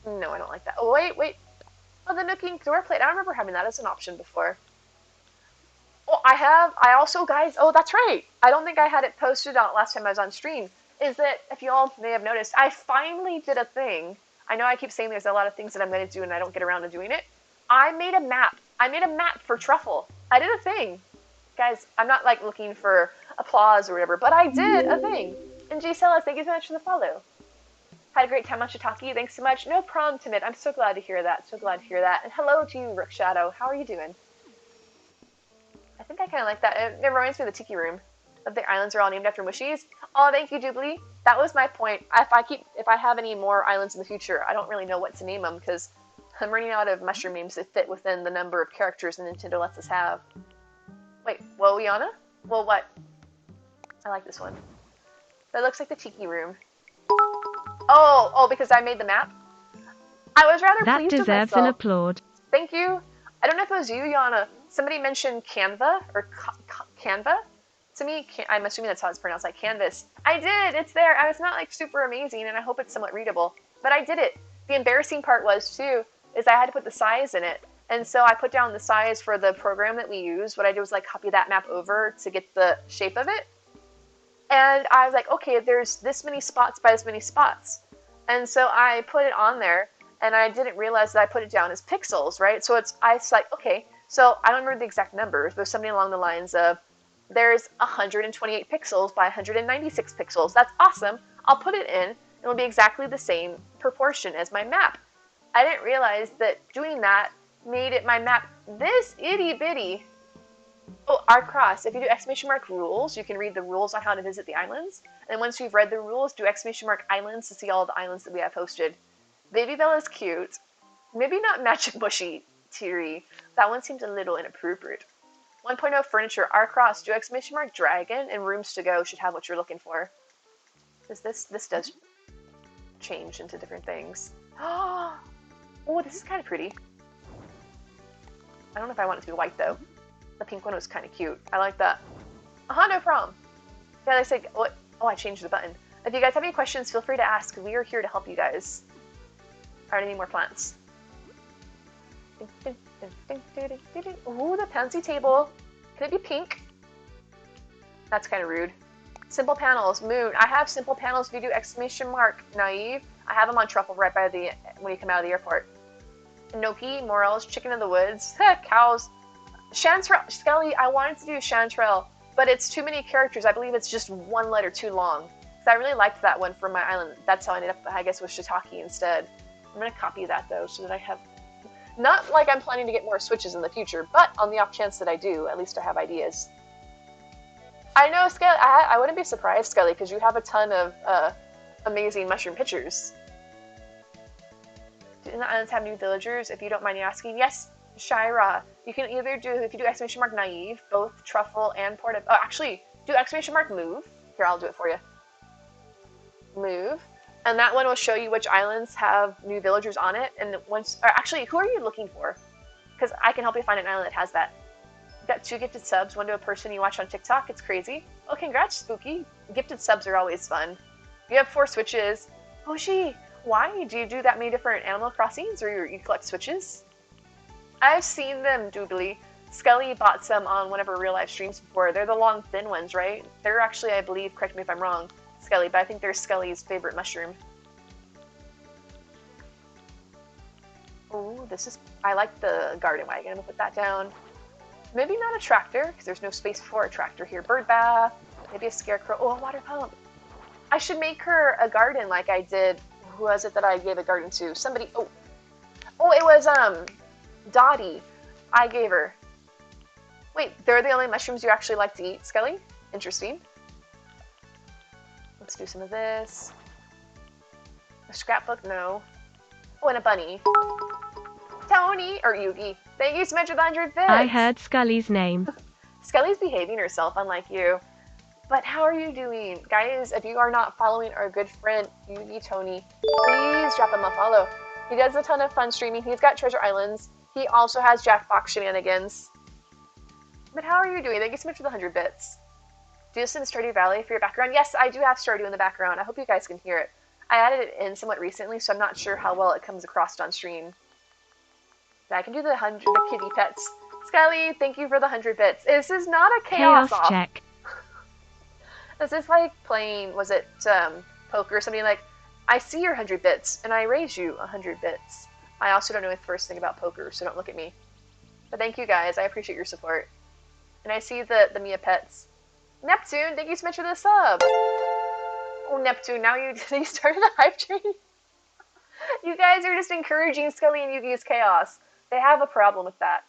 No, I don't like that. Oh, wait. Oh, the Nookie door plate. I remember having that as an option before. Oh, I also, guys, oh, that's right. I don't think I had it posted on last time I was on stream. Is that, if you all may have noticed, I finally did a thing. I know I keep saying there's a lot of things that I'm going to do and I don't get around to doing it. I made a map. I made a map for Truffle. I did a thing. Guys, I'm not, like, looking for applause or whatever, but I did a thing. And Gisela, thank you so much for the follow. Had a great time on Shiitake. Thanks so much. No problem, Timid. I'm so glad to hear that. So glad to hear that. And hello to you, Rook Shadow. How are you doing? I think I kind of like that. It reminds me of the Tiki Room. That the islands are all named after mushies. Oh, thank you, Doobly. That was my point. If I have any more islands in the future, I don't really know what to name them because I'm running out of mushroom names that fit within the number of characters that Nintendo lets us have. Wait, whoa, Yana? Well, what? I like this one. That looks like the Tiki Room. Oh, because I made the map? I was rather pleased with myself. That deserves an applaud. Thank you. I don't know if it was you, Yana. Somebody mentioned Canva, or Canva? To me, I'm assuming that's how it's pronounced, like Canvas. I did! It's there! It's not, like, super amazing, and I hope it's somewhat readable. But I did it. The embarrassing part was, too, is I had to put the size in it. And so I put down the size for the program that we use. What I did was, like, copy that map over to get the shape of it. And I was like, okay, there's this many spots by this many spots. And so I put it on there, and I didn't realize that I put it down as pixels, right? So I was like, okay, so I don't remember the exact numbers, but something along the lines of, there's 128 pixels by 196 pixels. That's awesome. I'll put it in. It'll be exactly the same proportion as my map. I didn't realize that doing that made my map this itty-bitty. Oh, R-Cross, if you do exclamation mark rules, you can read the rules on how to visit the islands. And once you've read the rules, do exclamation mark islands to see all the islands that we have hosted. Baby Bella's cute. Maybe not Magic Mushy, Teary. That one seems a little inappropriate. 1.0 furniture, R-Cross, do exclamation mark dragon, and rooms to go should have what you're looking for. Because this does change into different things. Oh, this is kind of pretty. I don't know if I want it to be white, though. The pink one was kind of cute. I like that. No problem. Yeah, they said, oh, I changed the button. If you guys have any questions, feel free to ask. We are here to help you guys. Alright, I need more plants. Ooh, the pansy table. Can it be pink? That's kind of rude. Simple panels, moon. I have simple panels if you do exclamation mark naive. I have them on Truffle right by when you come out of the airport. Enoki, Morels, Chicken of the Woods, cows. Chanterelle, Skelly, I wanted to do Chanterelle, but it's too many characters. I believe it's just one letter too long. So I really liked that one for my island. That's how I ended up, I guess, with Shiitake instead. I'm going to copy that, though, so that I have... Not like I'm planning to get more Switches in the future, but on the off chance that I do, at least I have ideas. I know, Skelly, I wouldn't be surprised, Skelly, because you have a ton of amazing mushroom pictures. Do the islands have new villagers, if you don't mind me asking? Yes, Shira, you can either do, if you do exclamation mark naive, both truffle and porta. Oh, actually, do exclamation mark move. Here, I'll do it for you. Move. And that one will show you which islands have new villagers on it. And once, or actually, who are you looking for? Because I can help you find an island that has that. You got 2 gifted subs, one to a person you watch on TikTok. It's crazy. Oh, congrats, Spooky. Gifted subs are always fun. You have 4 switches. Hoshi, why do you do that many different Animal Crossings, or you collect switches? I've seen them, Doobly. Skelly bought some on one of her real life streams before. They're the long, thin ones, right? They're actually, I believe, correct me if I'm wrong, Skelly, but I think they're Skelly's favorite mushroom. Oh, this is, I like the garden wagon. I'm gonna put that down. Maybe not a tractor, because there's no space for a tractor here. Bird bath, maybe a scarecrow. Oh, a water pump. I should make her a garden like I did. Who was it that I gave a garden to? Somebody, oh, it was, Dottie. I gave her. Wait, they're the only mushrooms you actually like to eat, Skelly? Interesting. Let's do some of this. A scrapbook? No. Oh, and a bunny. Tony, or Yugi. Thank you so much for the 100 bits. I heard Scully's name. Skelly's behaving herself, unlike you. But how are you doing? Guys, if you are not following our good friend, Yugi Tony, please drop him a follow. He does a ton of fun streaming. He's got Treasure Islands. He also has Jackbox shenanigans. But how are you doing? Thank you so much for the 100 bits. Do you listen to Stardew Valley for your background? Yes, I do have Stardew in the background. I hope you guys can hear it. I added it in somewhat recently, so I'm not sure how well it comes across on stream. I can do the kitty pets. Skelly, thank you for the 100 bits. This is not a chaos off. Check. This is like playing, was it poker or something? Like, I see your 100 bits, and I raise you 100 bits. I also don't know the first thing about poker, so don't look at me. But thank you guys, I appreciate your support. And I see the Mia pets. Neptune, thank you so much for the sub. Oh, Neptune, now you started a hype train? You guys are just encouraging Skelly and Yugi's chaos. They have a problem with that.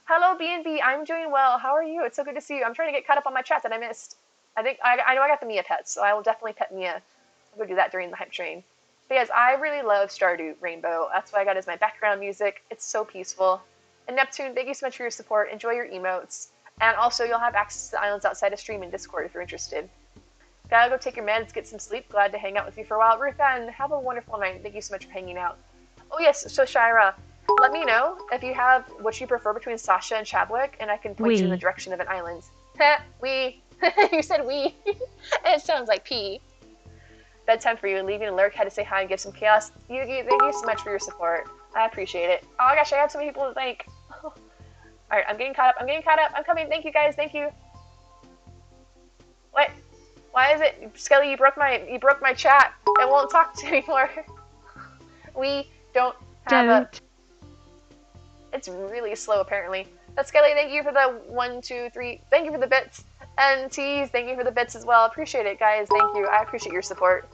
Hello, B&B, I'm doing well. How are you? It's so good to see you. I'm trying to get caught up on my chat that I missed. I know I got the Mia pets, so I will definitely pet Mia. I'll go do that during the hype train. But yes, I really love Stardew Rainbow. That's what I got as my background music. It's so peaceful. And Neptune, thank you so much for your support. Enjoy your emotes. And also, you'll have access to the islands outside of stream and Discord if you're interested. Gotta go take your meds, get some sleep. Glad to hang out with you for a while. Ruthann, have a wonderful night. Thank you so much for hanging out. Oh yes, so Shira, let me know if you have what you prefer between Sasha and Chadwick, and I can point you in the direction of an island. We. You said we. It sounds like pee. Bedtime for you. Leaving a lurk. Had to say hi and give some chaos. Yugi, thank you so much for your support. I appreciate it. Oh my gosh, I have so many people to thank. Alright, I'm getting caught up. I'm coming. Thank you guys. Thank you. What? Why is it? Skelly, you broke my chat. It won't talk to me anymore. We don't have a... It's really slow, apparently. But Skelly, thank you for the 1, 2, 3. Thank you for the bits. And Tease, thank you for the bits as well. Appreciate it, guys. Thank you. I appreciate your support.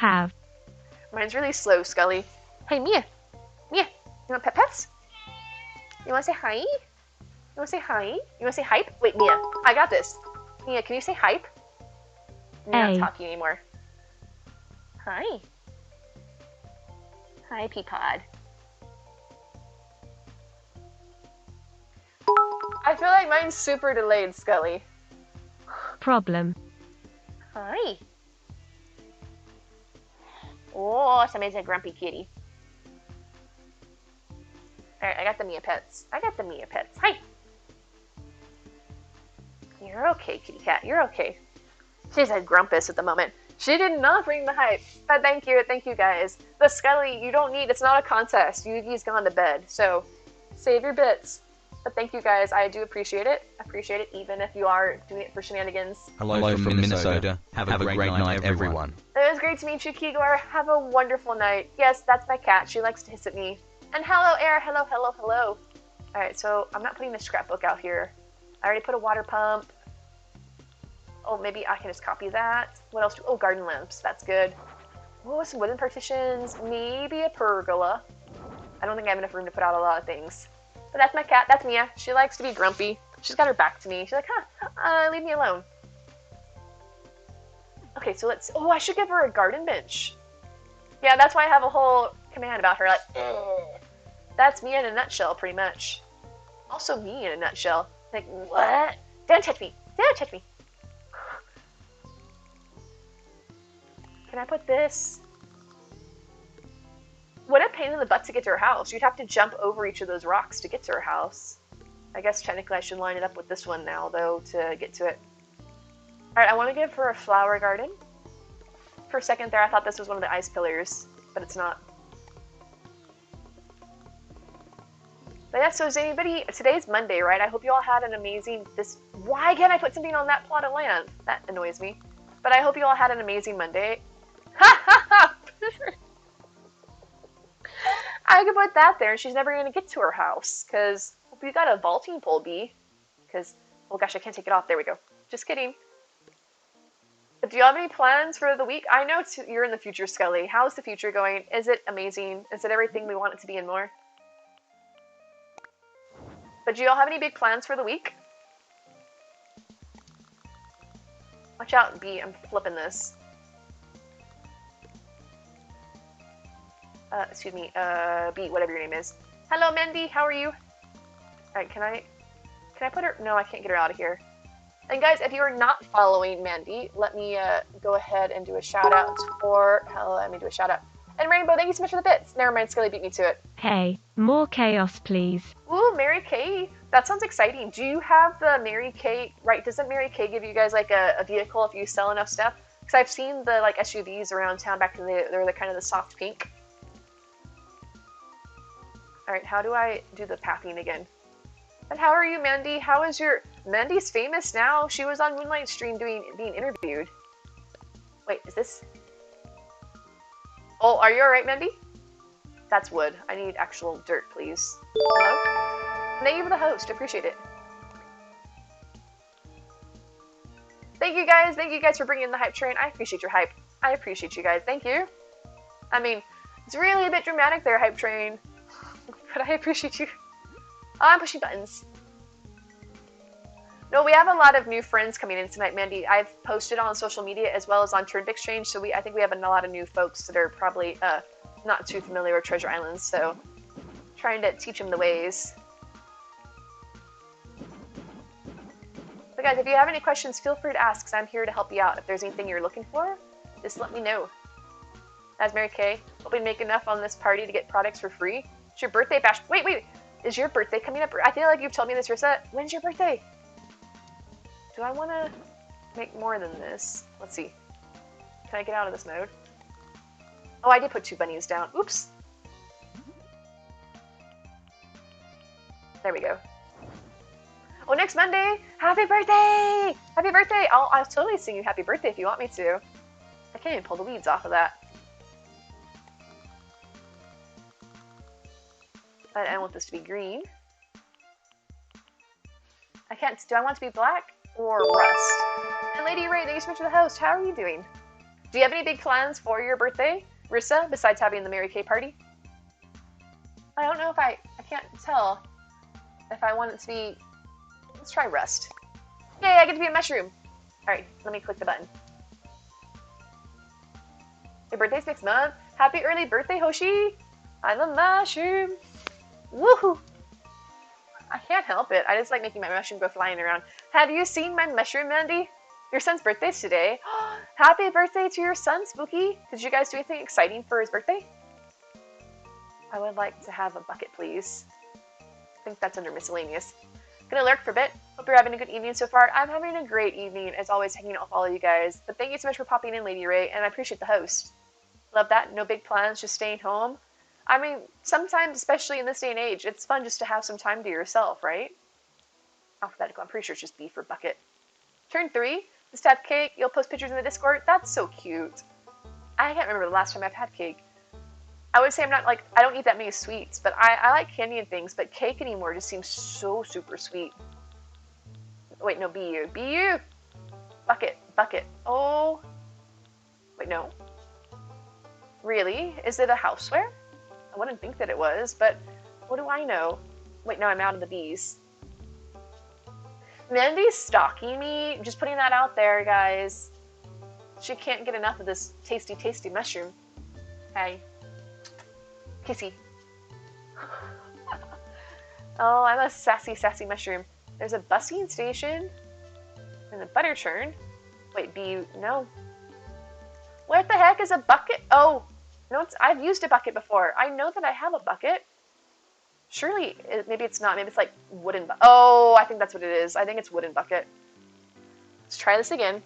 Mine's really slow, Skelly. Hey, Mia. Mia, you want pets? You want to say hi? You want to say hi? You want to say hype? Wait, Mia, I got this. Mia, can you say hype? You're not talking anymore. Hi. Hi, Peapod. I feel like mine's super delayed, Skelly. Problem. Hi. Oh, somebody's a grumpy kitty. Alright, I got the Mia pets. Hi. You're okay, kitty cat. You're okay. She's a grumpus at the moment. She did not bring the hype. But thank you guys. The Skelly, you don't need, it's not a contest. Yugi's gone to bed. So, save your bits. But thank you guys, I do appreciate it. Even if you are doing it for shenanigans. Hello from Minnesota. Have a great night, everyone. It was great to meet you, Kigor. Have a wonderful night. Yes, that's my cat. She likes to hiss at me. And hello, Air. Hello. Alright, so I'm not putting the scrapbook out here. I already put a water pump. Oh, maybe I can just copy that. What else? Oh, garden lamps. That's good. Oh, some wooden partitions. Maybe a pergola. I don't think I have enough room to put out a lot of things. But that's my cat. That's Mia. She likes to be grumpy. She's got her back to me. She's like, leave me alone. Okay, so let's... Oh, I should give her a garden bench. Yeah, that's why I have a whole command about her. Like, That's me in a nutshell, pretty much. Also me in a nutshell. Like, what? Don't touch me. Don't touch me. Can I put this? What a pain in the butt to get to her house. You'd have to jump over each of those rocks to get to her house. I guess technically I should line it up with this one now, though, to get to it. Alright, I want to give her a flower garden. For a second there, I thought this was one of the ice pillars, but it's not. But yeah, so is anybody... Today's Monday, right? I hope you all had an amazing... Why can't I put something on that plot of land? That annoys me. But I hope you all had an amazing Monday. Ha ha ha! I could put that there, and she's never going to get to her house, because we got a vaulting pole, B. Because, oh gosh, I can't take it off. There we go. Just kidding. But do you have any plans for the week? I know you're in the future, Scully. How's the future going? Is it amazing? Is it everything we want it to be and more? But do you all have any big plans for the week? Watch out, B. I'm flipping this. Excuse me, B, whatever your name is. Hello, Mandy, how are you? Alright, can I put her? No, I can't get her out of here. And guys, if you are not following Mandy, let me, go ahead and do a shout out for, let me do a shout out. And Rainbow, thank you so much for the bits. Never mind, Scully beat me to it. Hey, more chaos, please. Ooh, Mary Kay. That sounds exciting. Do you have the Mary Kay, right, doesn't Mary Kay give you guys, like, a vehicle if you sell enough stuff? Because I've seen the, like, SUVs around town back in they're the kind of the soft pink. Alright, how do I do the pathing again? And how are you, Mandy? How is your... Mandy's famous now. She was on Moonlight Stream being interviewed. Wait, is this... Oh, are you alright, Mandy? That's wood. I need actual dirt, please. Hello? Thank you for the host. Appreciate it. Thank you guys for bringing in the hype train. I appreciate your hype. I appreciate you guys. Thank you. I mean, it's really a bit dramatic there, hype train. But I appreciate you. Oh, I'm pushing buttons. No, we have a lot of new friends coming in tonight, Mandy. I've posted on social media as well as on Turned Exchange, so I think we have a lot of new folks that are probably not too familiar with Treasure Islands, so trying to teach them the ways. But guys, if you have any questions, feel free to ask, because I'm here to help you out. If there's anything you're looking for, just let me know. As Mary Kay, hoping to make enough on this party to get products for free. It's your birthday bash. Wait. Is your birthday coming up? I feel like you've told me this, Rissa. When's your birthday? Do I want to make more than this? Let's see. Can I get out of this mode? Oh, I did put 2 bunnies down. Oops. There we go. Oh, next Monday! Happy birthday! Happy birthday! I'll totally sing you happy birthday if you want me to. I can't even pull the weeds off of that. But I want this to be green. I can't... Do I want it to be black or rust? And Lady Ray, thank you so much for the host. How are you doing? Do you have any big plans for your birthday, Rissa, besides having the Mary Kay party? I don't know if I can't tell if I want it to be... Let's try rust. Yay, I get to be a mushroom. Alright, let me click the button. Your birthday's next month. Happy early birthday, Hoshi! I'm a mushroom. Woohoo! I can't help it. I just like making my mushroom go flying around. Have you seen my mushroom, Mandy? Your son's birthday's today. Happy birthday to your son, Spooky! Did you guys do anything exciting for his birthday? I would like to have a bucket, please. I think that's under miscellaneous. Gonna lurk for a bit. Hope you're having a good evening so far. I'm having a great evening, as always, hanging out with all of you guys. But thank you so much for popping in, Lady Ray, and I appreciate the host. Love that. No big plans, just staying home. I mean, sometimes, especially in this day and age, it's fun just to have some time to yourself, right? Alphabetical. I'm pretty sure it's just B for bucket. Turn 3. Just have cake. You'll post pictures in the Discord. That's so cute. I can't remember the last time I've had cake. I would say I'm not like, I don't eat that many sweets, but I like candy and things, but cake anymore just seems so super sweet. Wait, no, BU. BU! Bucket. Bucket. Oh. Wait, no. Really? Is it a houseware? I wouldn't think that it was, but what do I know? Wait, no, I'm out of the bees. Mandy's stalking me. Just putting that out there, guys. She can't get enough of this tasty, tasty mushroom. Hey. Kissy. Oh, I'm a sassy, sassy mushroom. There's a busing station and a butter churn. Wait, no. What the heck is a bucket? Oh, no, I've used a bucket before. I know that I have a bucket. Surely, maybe it's not. Maybe it's like wooden bucket. Oh, I think that's what it is. I think it's wooden bucket. Let's try this again.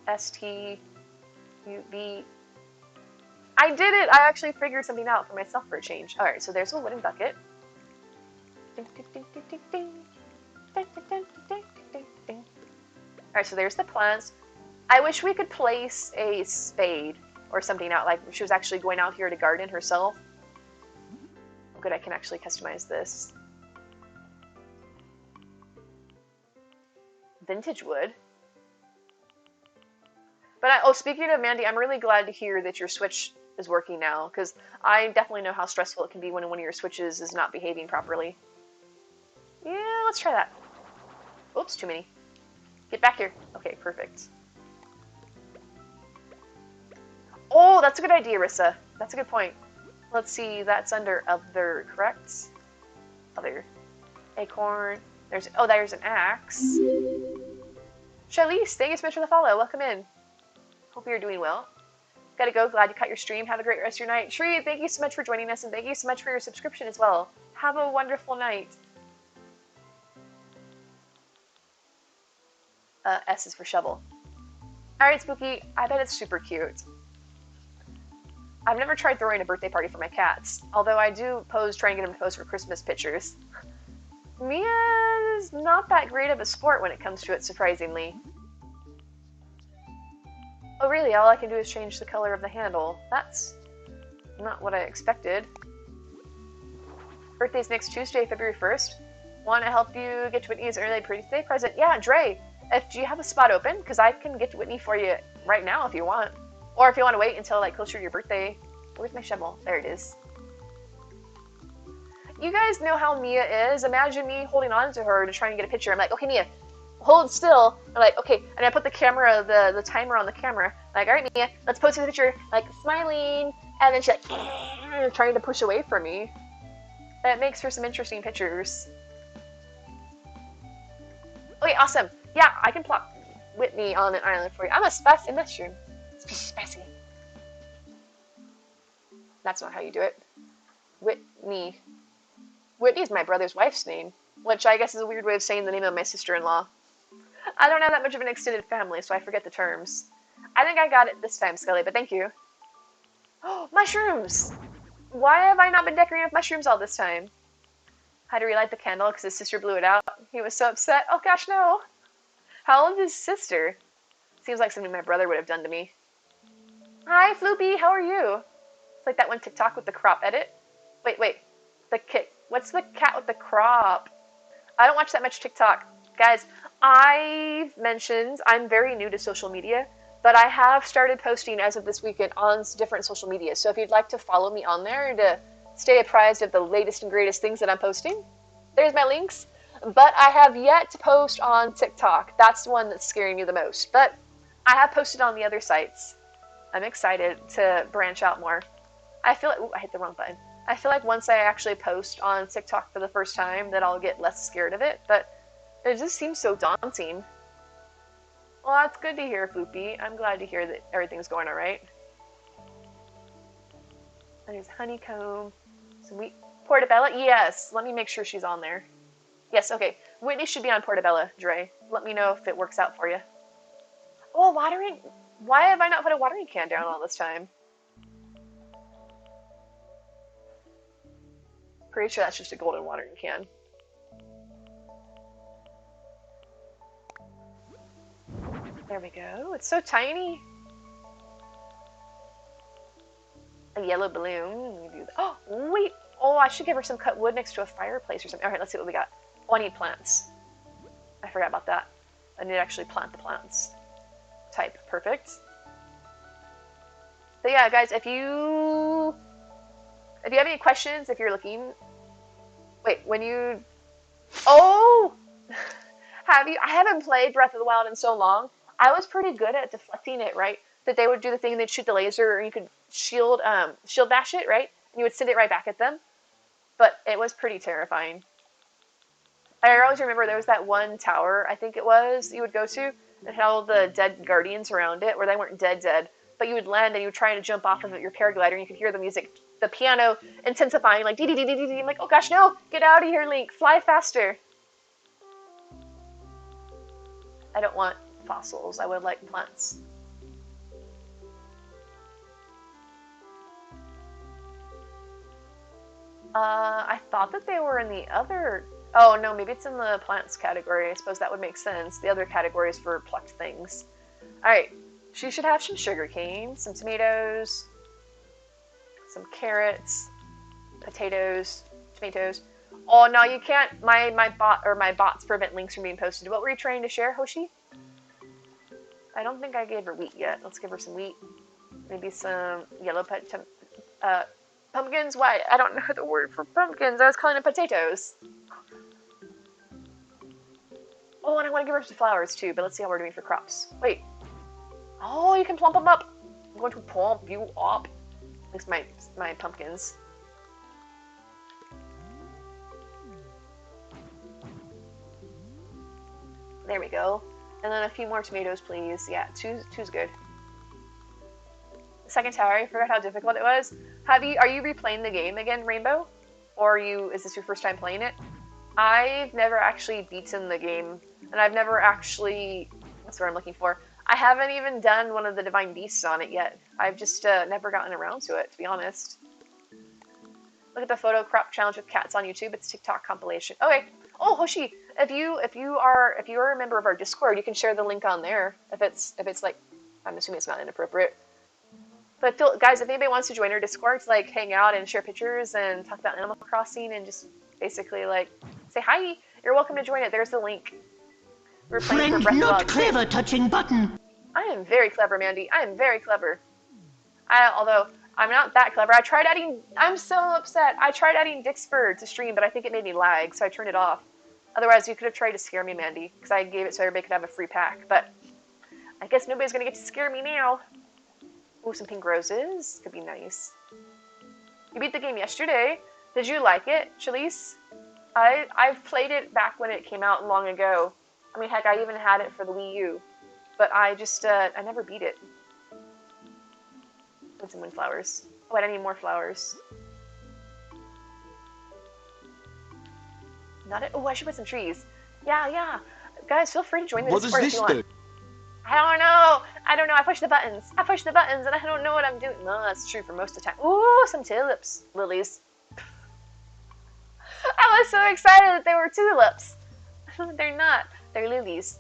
S-T-U-B. I did it! I actually figured something out for myself for a change. Alright, so there's a wooden bucket. Alright, so there's the plants. I wish we could place a spade or something out, like she was actually going out here to garden herself. Good, I can actually customize this. Vintage wood. But speaking of Mandy, I'm really glad to hear that your Switch is working now, because I definitely know how stressful it can be when one of your Switches is not behaving properly. Yeah, let's try that. Oops, too many. Get back here. Okay, perfect. Oh, that's a good idea, Rissa. That's a good point. Let's see, that's under other, correct? Other. Acorn. There's an axe. Charlize, thank you so much for the follow. Welcome in. Hope you're doing well. Gotta go. Glad you caught your stream. Have a great rest of your night. Shree, thank you so much for joining us, and thank you so much for your subscription as well. Have a wonderful night. S is for shovel. Alright, Spooky. I bet it's super cute. I've never tried throwing a birthday party for my cats, although I do try and get them to pose for Christmas pictures. Mia's not that great of a sport when it comes to it, surprisingly. Oh really, all I can do is change the color of the handle. That's not what I expected. Birthday's next Tuesday, February 1st. Want to help you get to Whitney's early birthday present? Yeah, Dre, do you have a spot open? Because I can get to Whitney for you right now if you want. Or if you want to wait until like closer to your birthday. Where's my shovel? There it is. You guys know how Mia is. Imagine me holding on to her to try and get a picture. I'm like, okay, Mia, hold still. I'm like, okay, and I put the camera, the timer on the camera. I'm like, all right, Mia, let's pose for the picture. Like, smiling, and then she's like, trying to push away from me. That makes for some interesting pictures. Okay, awesome. Yeah, I can plop Whitney on an island for you. I'm a spicy mushroom. Spicy. That's not how you do it. Whitney. Whitney's my brother's wife's name, which I guess is a weird way of saying the name of my sister-in-law. I don't have that much of an extended family, so I forget the terms. I think I got it this time, Scully, but thank you. Oh, mushrooms! Why have I not been decorating with mushrooms all this time? Had to relight the candle because his sister blew it out. He was so upset. Oh gosh, no. How old is his sister? Seems like something my brother would have done to me. Hi, Floopy, how are you? It's like that one TikTok with the crop edit. Wait. What's the cat with the crop? I don't watch that much TikTok. Guys, I've mentioned I'm very new to social media, but I have started posting as of this weekend on different social media. So if you'd like to follow me on there to stay apprised of the latest and greatest things that I'm posting, there's my links. But I have yet to post on TikTok. That's the one that's scaring me the most. But I have posted on the other sites. I'm excited to branch out more. I feel like, ooh, I hit the wrong button. I feel like once I actually post on TikTok for the first time that I'll get less scared of it, but it just seems so daunting. Well, that's good to hear, Floopy. I'm glad to hear that everything's going all right. There's honeycomb, some wheat. Portobello? Yes. Let me make sure she's on there. Yes, okay. Whitney should be on Portobello, Dre. Let me know if it works out for you. Oh, watering. Why have I not put a watering can down all this time? Pretty sure that's just a golden watering can. There we go. It's so tiny. A yellow balloon. Oh, wait. Oh, I should give her some cut wood next to a fireplace or something. All right, let's see what we got. Oh, I need plants. I forgot about that. I need to actually plant the plants. Type. Perfect. So yeah, guys, if you have any questions, if you're looking... Wait, when you... Oh! I haven't played Breath of the Wild in so long. I was pretty good at deflecting it, right? that they would do the thing, they'd shoot the laser, or you could shield bash it, right? And you would send it right back at them. But it was pretty terrifying. I always remember there was that one tower, I think it was, you would go to, and had all the dead guardians around it, where they weren't dead, but you would land and you would try to jump off of your paraglider, and you could hear the music, the piano intensifying, like dee dee dee dee dee. I'm like, oh gosh, no, get out of here, Link, fly faster. I don't want fossils, I would like plants. I thought that they were in the other... Oh, no, maybe it's in the plants category. I suppose that would make sense. The other category is for plucked things. Alright, she should have some sugar cane, some tomatoes, some carrots, potatoes, tomatoes. Oh, no, you can't. My bots prevent links from being posted. What were you trying to share, Hoshi? I don't think I gave her wheat yet. Let's give her some wheat. Maybe some yellow pumpkins? Why? I don't know the word for pumpkins. I was calling them potatoes. Oh, and I want to give her some flowers too, but let's see how we're doing for crops. Wait. Oh, you can plump them up. I'm going to plump you up. At least my pumpkins. There we go. And then a few more tomatoes, please. Yeah, two's good. The second tower, I forgot how difficult it was. Are you replaying the game again, Rainbow? Or is this your first time playing it? I've never actually beaten the game, and I've never actually, what's the word I'm looking for? I haven't even done one of the Divine Beasts on it yet. I've just never gotten around to it, to be honest. Look at the photo crop challenge with cats on YouTube. It's TikTok compilation. Okay. Oh, Hoshi, if you are a member of our Discord, you can share the link on there. If it's like, I'm assuming it's not inappropriate. But guys, if anybody wants to join our Discord to like hang out and share pictures and talk about Animal Crossing and just basically like say hi, you're welcome to join it. There's the link. We're playing for Breath of the Wild 2. Clever touching button. I am very clever, Mandy. I am very clever. Although I'm not that clever. I'm so upset. I tried adding Dixford to stream, but I think it made me lag, so I turned it off. Otherwise, you could have tried to scare me, Mandy, because I gave it so everybody could have a free pack. But I guess nobody's gonna get to scare me now. Ooh, some pink roses. Could be nice. You beat the game yesterday. Did you like it, Shalise? I've played it back when it came out long ago. I mean, heck, I even had it for the Wii U. But I just, I never beat it. With some windflowers. Oh, I need more flowers. Not it. Oh, I should put some trees. Yeah. Guys, feel free to join the Discord if you want. What does this do? I don't know. I push the buttons and I don't know what I'm doing. No, that's true for most of the time. Ooh, some tulips. Lilies. I was so excited that they were tulips. They're not. They're lilies.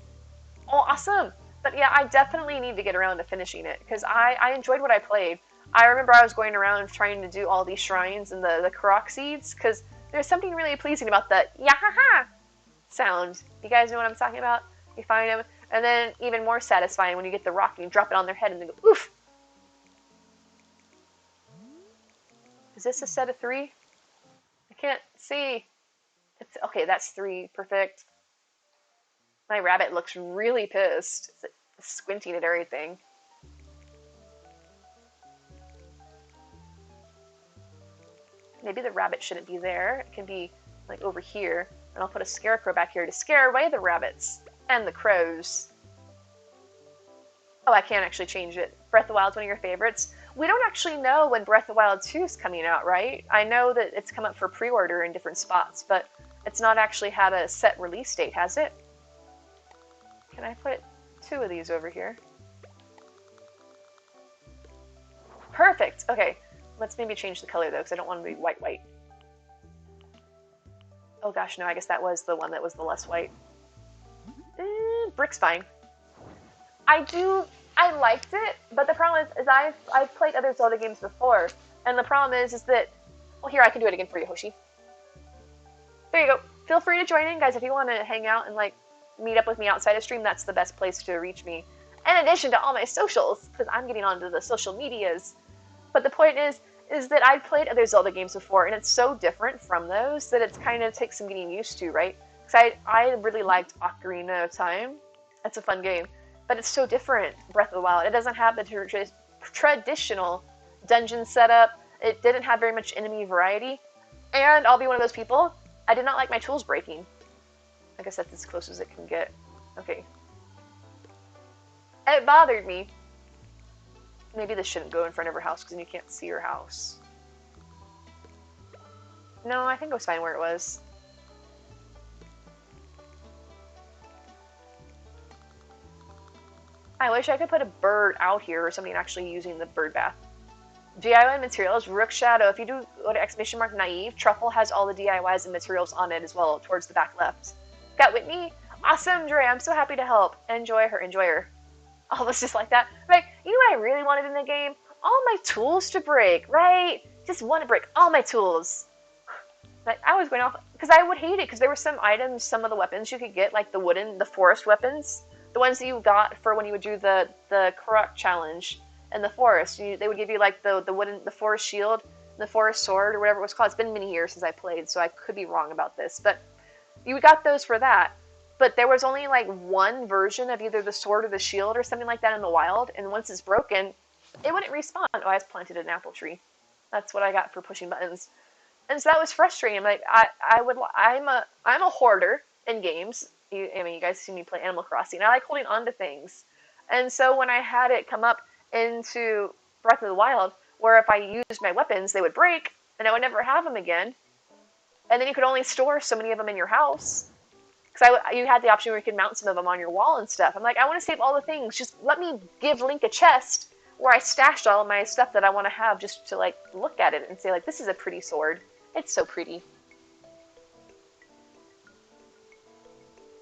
Oh, awesome. But yeah, I definitely need to get around to finishing it because I enjoyed what I played. I remember I was going around trying to do all these shrines and the Korok seeds because there's something really pleasing about the yahaha sound. You guys know what I'm talking about? You find them, and then even more satisfying when you get the rock and you drop it on their head and they go oof. Is this a set of 3? I can't see. Okay, that's 3. Perfect. My rabbit looks really pissed. It's squinting at everything. Maybe the rabbit shouldn't be there. It can be like over here. And I'll put a scarecrow back here to scare away the rabbits and the crows. Oh, I can't actually change it. Breath of the Wild's one of your favorites. We don't actually know when Breath of the Wild 2 is coming out, right? I know that it's come up for pre-order in different spots, but it's not actually had a set release date, has it? Can I put 2 of these over here? Perfect. Okay, let's maybe change the color though, because I don't want to be white. Oh gosh, no, I guess that was the one that was the less white. Brick's fine. I liked it, but the problem is I've played other Zelda games before, and the problem is that, well, here, I can do it again for you, Hoshi. There you go. Feel free to join in, guys, if you want to hang out and, like, meet up with me outside of stream. That's the best place to reach me. In addition to all my socials, because I'm getting onto the social medias. But the point is that I've played other Zelda games before, and it's so different from those that it's kind of takes some getting used to, right? Because I really liked Ocarina of Time. It's a fun game. but it's so different, Breath of the Wild. It doesn't have the traditional dungeon setup. It didn't have very much enemy variety. And I'll be one of those people, I did not like my tools breaking. I guess that's as close as it can get. Okay. It bothered me. Maybe this shouldn't go in front of her house because then you can't see her house. No, I think it was fine where it was. I wish I could put a bird out here or somebody actually using the bird bath. DIY materials, Rook Shadow. If you do go to ! Naive, Truffle has all the DIYs and materials on it as well, towards the back left. Got Whitney? Awesome, Dre. I'm so happy to help. Enjoy her, enjoy her. All this just like that. Like, you know what I really wanted in the game? All my tools to break, right? Just want to break all my tools. Like, I was going off, because I would hate it, because there were some items, some of the weapons you could get, like the forest weapons, the ones that you got for when you would do the Karak challenge in the forest. They would give you, like, the forest shield, the forest sword, or whatever it was called. It's been many years since I played, so I could be wrong about this, but you got those for that. But there was only, like, one version of either the sword or the shield or something like that in the wild, and once it's broken, it wouldn't respawn. Oh, I just planted an apple tree. That's what I got for pushing buttons. And so that was frustrating. Like, I'm a hoarder in games. I mean, you guys see me play Animal Crossing. I like holding on to things. And so when I had it come up into Breath of the Wild, where if I used my weapons, they would break, and I would never have them again. And then you could only store so many of them in your house. Because you had the option where you could mount some of them on your wall and stuff. I'm like, I want to save all the things. Just let me give Link a chest where I stashed all of my stuff that I want to have just to, like, look at it and say, like, this is a pretty sword. It's so pretty.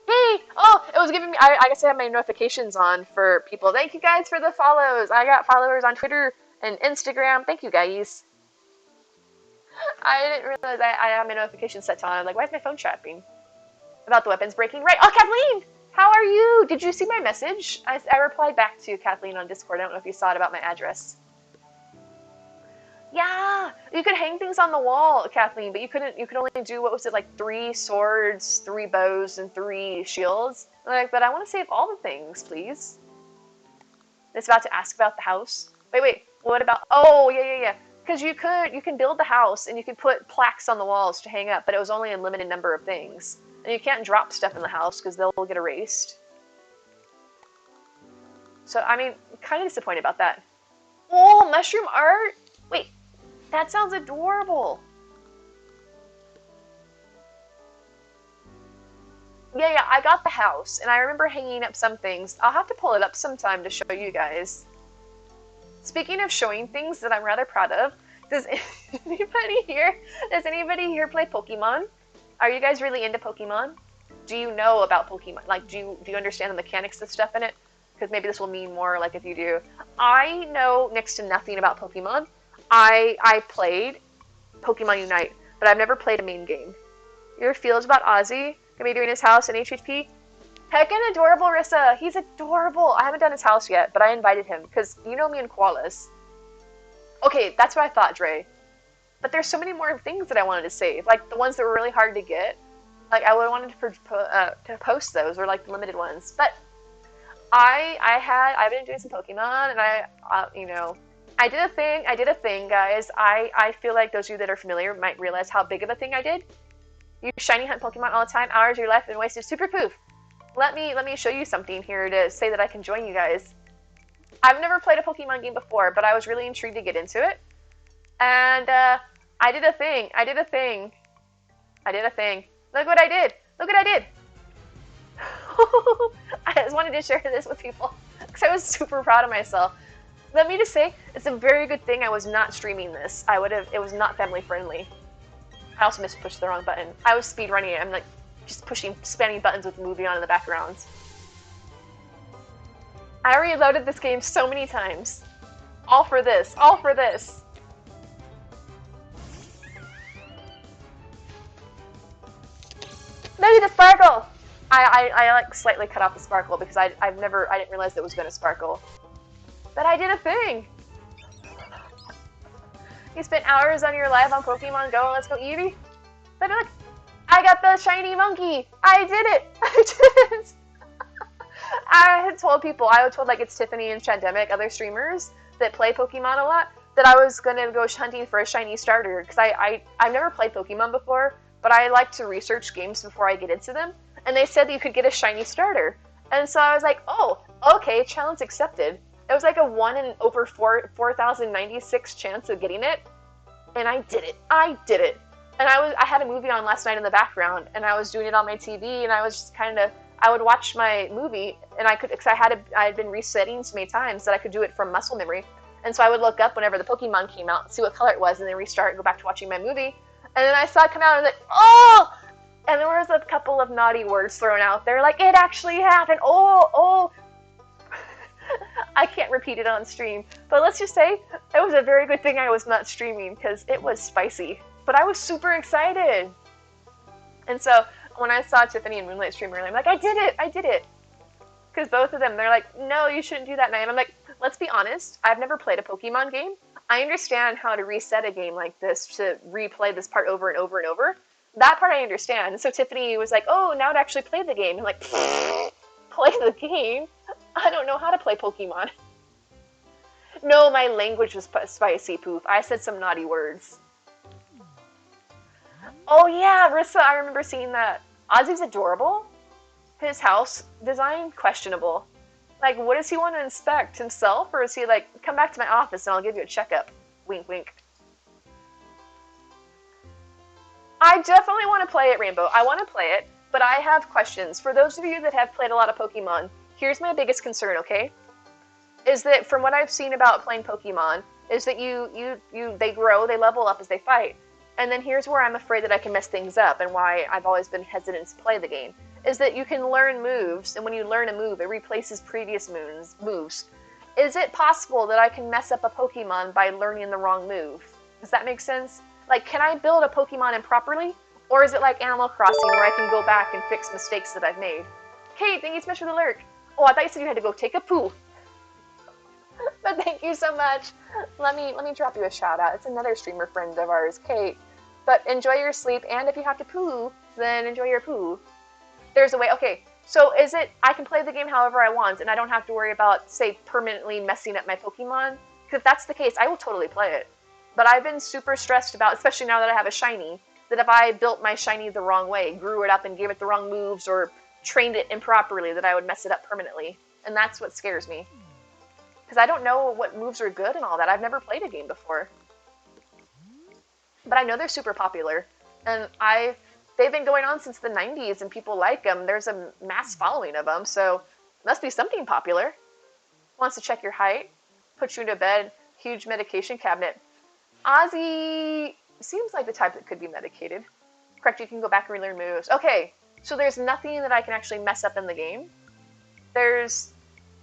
Hey! Oh, it was giving me... I guess I have my notifications on for people. Thank you guys for the follows. I got followers on Twitter and Instagram. Thank you, guys. I didn't realize I had my notifications set on. I'm like, why is my phone chapping? About the weapons breaking. Right. Oh, Kathleen! How are you? Did you see my message? I replied back to Kathleen on Discord. I don't know if you saw it about my address. Yeah! You could hang things on the wall, Kathleen, but you could only do, what was it, like 3 swords, 3 bows, and 3 shields? Like, but I want to save all the things, please. It's about to ask about the house. Wait, what about... Oh, yeah. Because you can build the house, and you can put plaques on the walls to hang up, but it was only a limited number of things. And you can't drop stuff in the house because they'll get erased. So, I mean, kind of disappointed about that. Oh, mushroom art? Wait, that sounds adorable. Yeah, I got the house, and I remember hanging up some things. I'll have to pull it up sometime to show you guys. Speaking of showing things that I'm rather proud of, does anybody here play Pokemon? Are you guys really into Pokemon? Do you know about Pokemon? Like, do you understand the mechanics of stuff in it? Because maybe this will mean more, like, if you do. I know next to nothing about Pokemon. I played Pokemon Unite, but I've never played a main game. Your feels about Ozzy? Gonna be doing his house in HHP? Heckin' adorable, Rissa! He's adorable! I haven't done his house yet, but I invited him, because you know me and Koalas. Okay, that's what I thought, Dre. But there's so many more things that I wanted to save, like the ones that were really hard to get. Like, I would have wanted to post those, or like the limited ones. But I've been doing some Pokemon, and I did a thing, guys. I feel like those of you that are familiar might realize how big of a thing I did. You shiny hunt Pokemon all the time, hours of your life and wasted. Super poof. Let me show you something here to say that I can join you guys. I've never played a Pokemon game before, but I was really intrigued to get into it. And I did a thing. Look what I did. I just wanted to share this with people because I was super proud of myself. Let me just say, it's a very good thing I was not streaming this. It was not family friendly. I also mispushed the wrong button. I was speedrunning it. I'm like just spamming buttons with the movie on in the background. I reloaded this game so many times. All for this. Maybe the sparkle! I like slightly cut off the sparkle because I didn't realize it was gonna sparkle. But I did a thing! You spent hours on your live on Pokemon Go and Let's Go Eevee? But look! I got the shiny monkey! I did it! I had told people, I had told like it's Tiffany and Shandemic, other streamers that play Pokemon a lot, that I was gonna go hunting for a shiny starter because I've never played Pokemon before, but I like to research games before I get into them, and they said that you could get a shiny starter, and so I was like, oh, okay, challenge accepted. It was like a 1 in over 4,096 chance of getting it, and I did it. I did it. And I had a movie on last night in the background, and I was doing it on my TV, and I was just kind of, I would watch my movie, and I could, because I had been resetting so many times that I could do it from muscle memory. And so I would look up whenever the Pokemon came out, see what color it was, and then restart and go back to watching my movie. And then I saw it come out, and I was like, oh! And there was a couple of naughty words thrown out there, like, it actually happened, oh. I can't repeat it on stream. But let's just say, it was a very good thing I was not streaming, because it was spicy. But I was super excited. And so, when I saw Tiffany and Moonlight stream earlier, I'm like, I did it! Because both of them, they're like, no, you shouldn't do that, and I'm like, let's be honest, I've never played a Pokemon game. I understand how to reset a game like this to replay this part over and over and over. That part I understand. So Tiffany was like, oh, now to actually play the game. I'm like, play the game? I don't know how to play Pokemon. No, my language was spicy, Poof. I said some naughty words. Oh yeah, Rissa, I remember seeing that. Ozzy's adorable. His house design, questionable. Like, what does he want to inspect? Himself? Or is he like, come back to my office and I'll give you a checkup? Wink, wink. I definitely want to play it, Rainbow. I want to play it, but I have questions. For those of you that have played a lot of Pokemon, here's my biggest concern, okay? Is that from what I've seen about playing Pokemon, is that they grow, they level up as they fight. And then here's where I'm afraid that I can mess things up and why I've always been hesitant to play the game. Is that you can learn moves, and when you learn a move, it replaces previous moves. Is it possible that I can mess up a Pokemon by learning the wrong move? Does that make sense? Like, can I build a Pokemon improperly? Or is it like Animal Crossing where I can go back and fix mistakes that I've made? Kate, thank you so much for the lurk. Oh, I thought you said you had to go take a poo. But thank you so much. Let me drop you a shout out. It's another streamer friend of ours, Kate. But enjoy your sleep, and if you have to poo, then enjoy your poo. There's a way. Okay, so is it I can play the game however I want, and I don't have to worry about, say, permanently messing up my Pokemon? Because if that's the case, I will totally play it. But I've been super stressed about, especially now that I have a shiny, that if I built my shiny the wrong way, grew it up and gave it the wrong moves, or trained it improperly, that I would mess it up permanently. And that's what scares me. Because I don't know what moves are good and all that. I've never played a game before. But I know they're super popular. And they've been going on since the 90s, and people like them. There's a mass following of them, so it must be something popular. Wants to check your height, put you into bed, huge medication cabinet. Ozzy seems like the type that could be medicated. Correct, you can go back and relearn moves. Okay, so there's nothing that I can actually mess up in the game. There's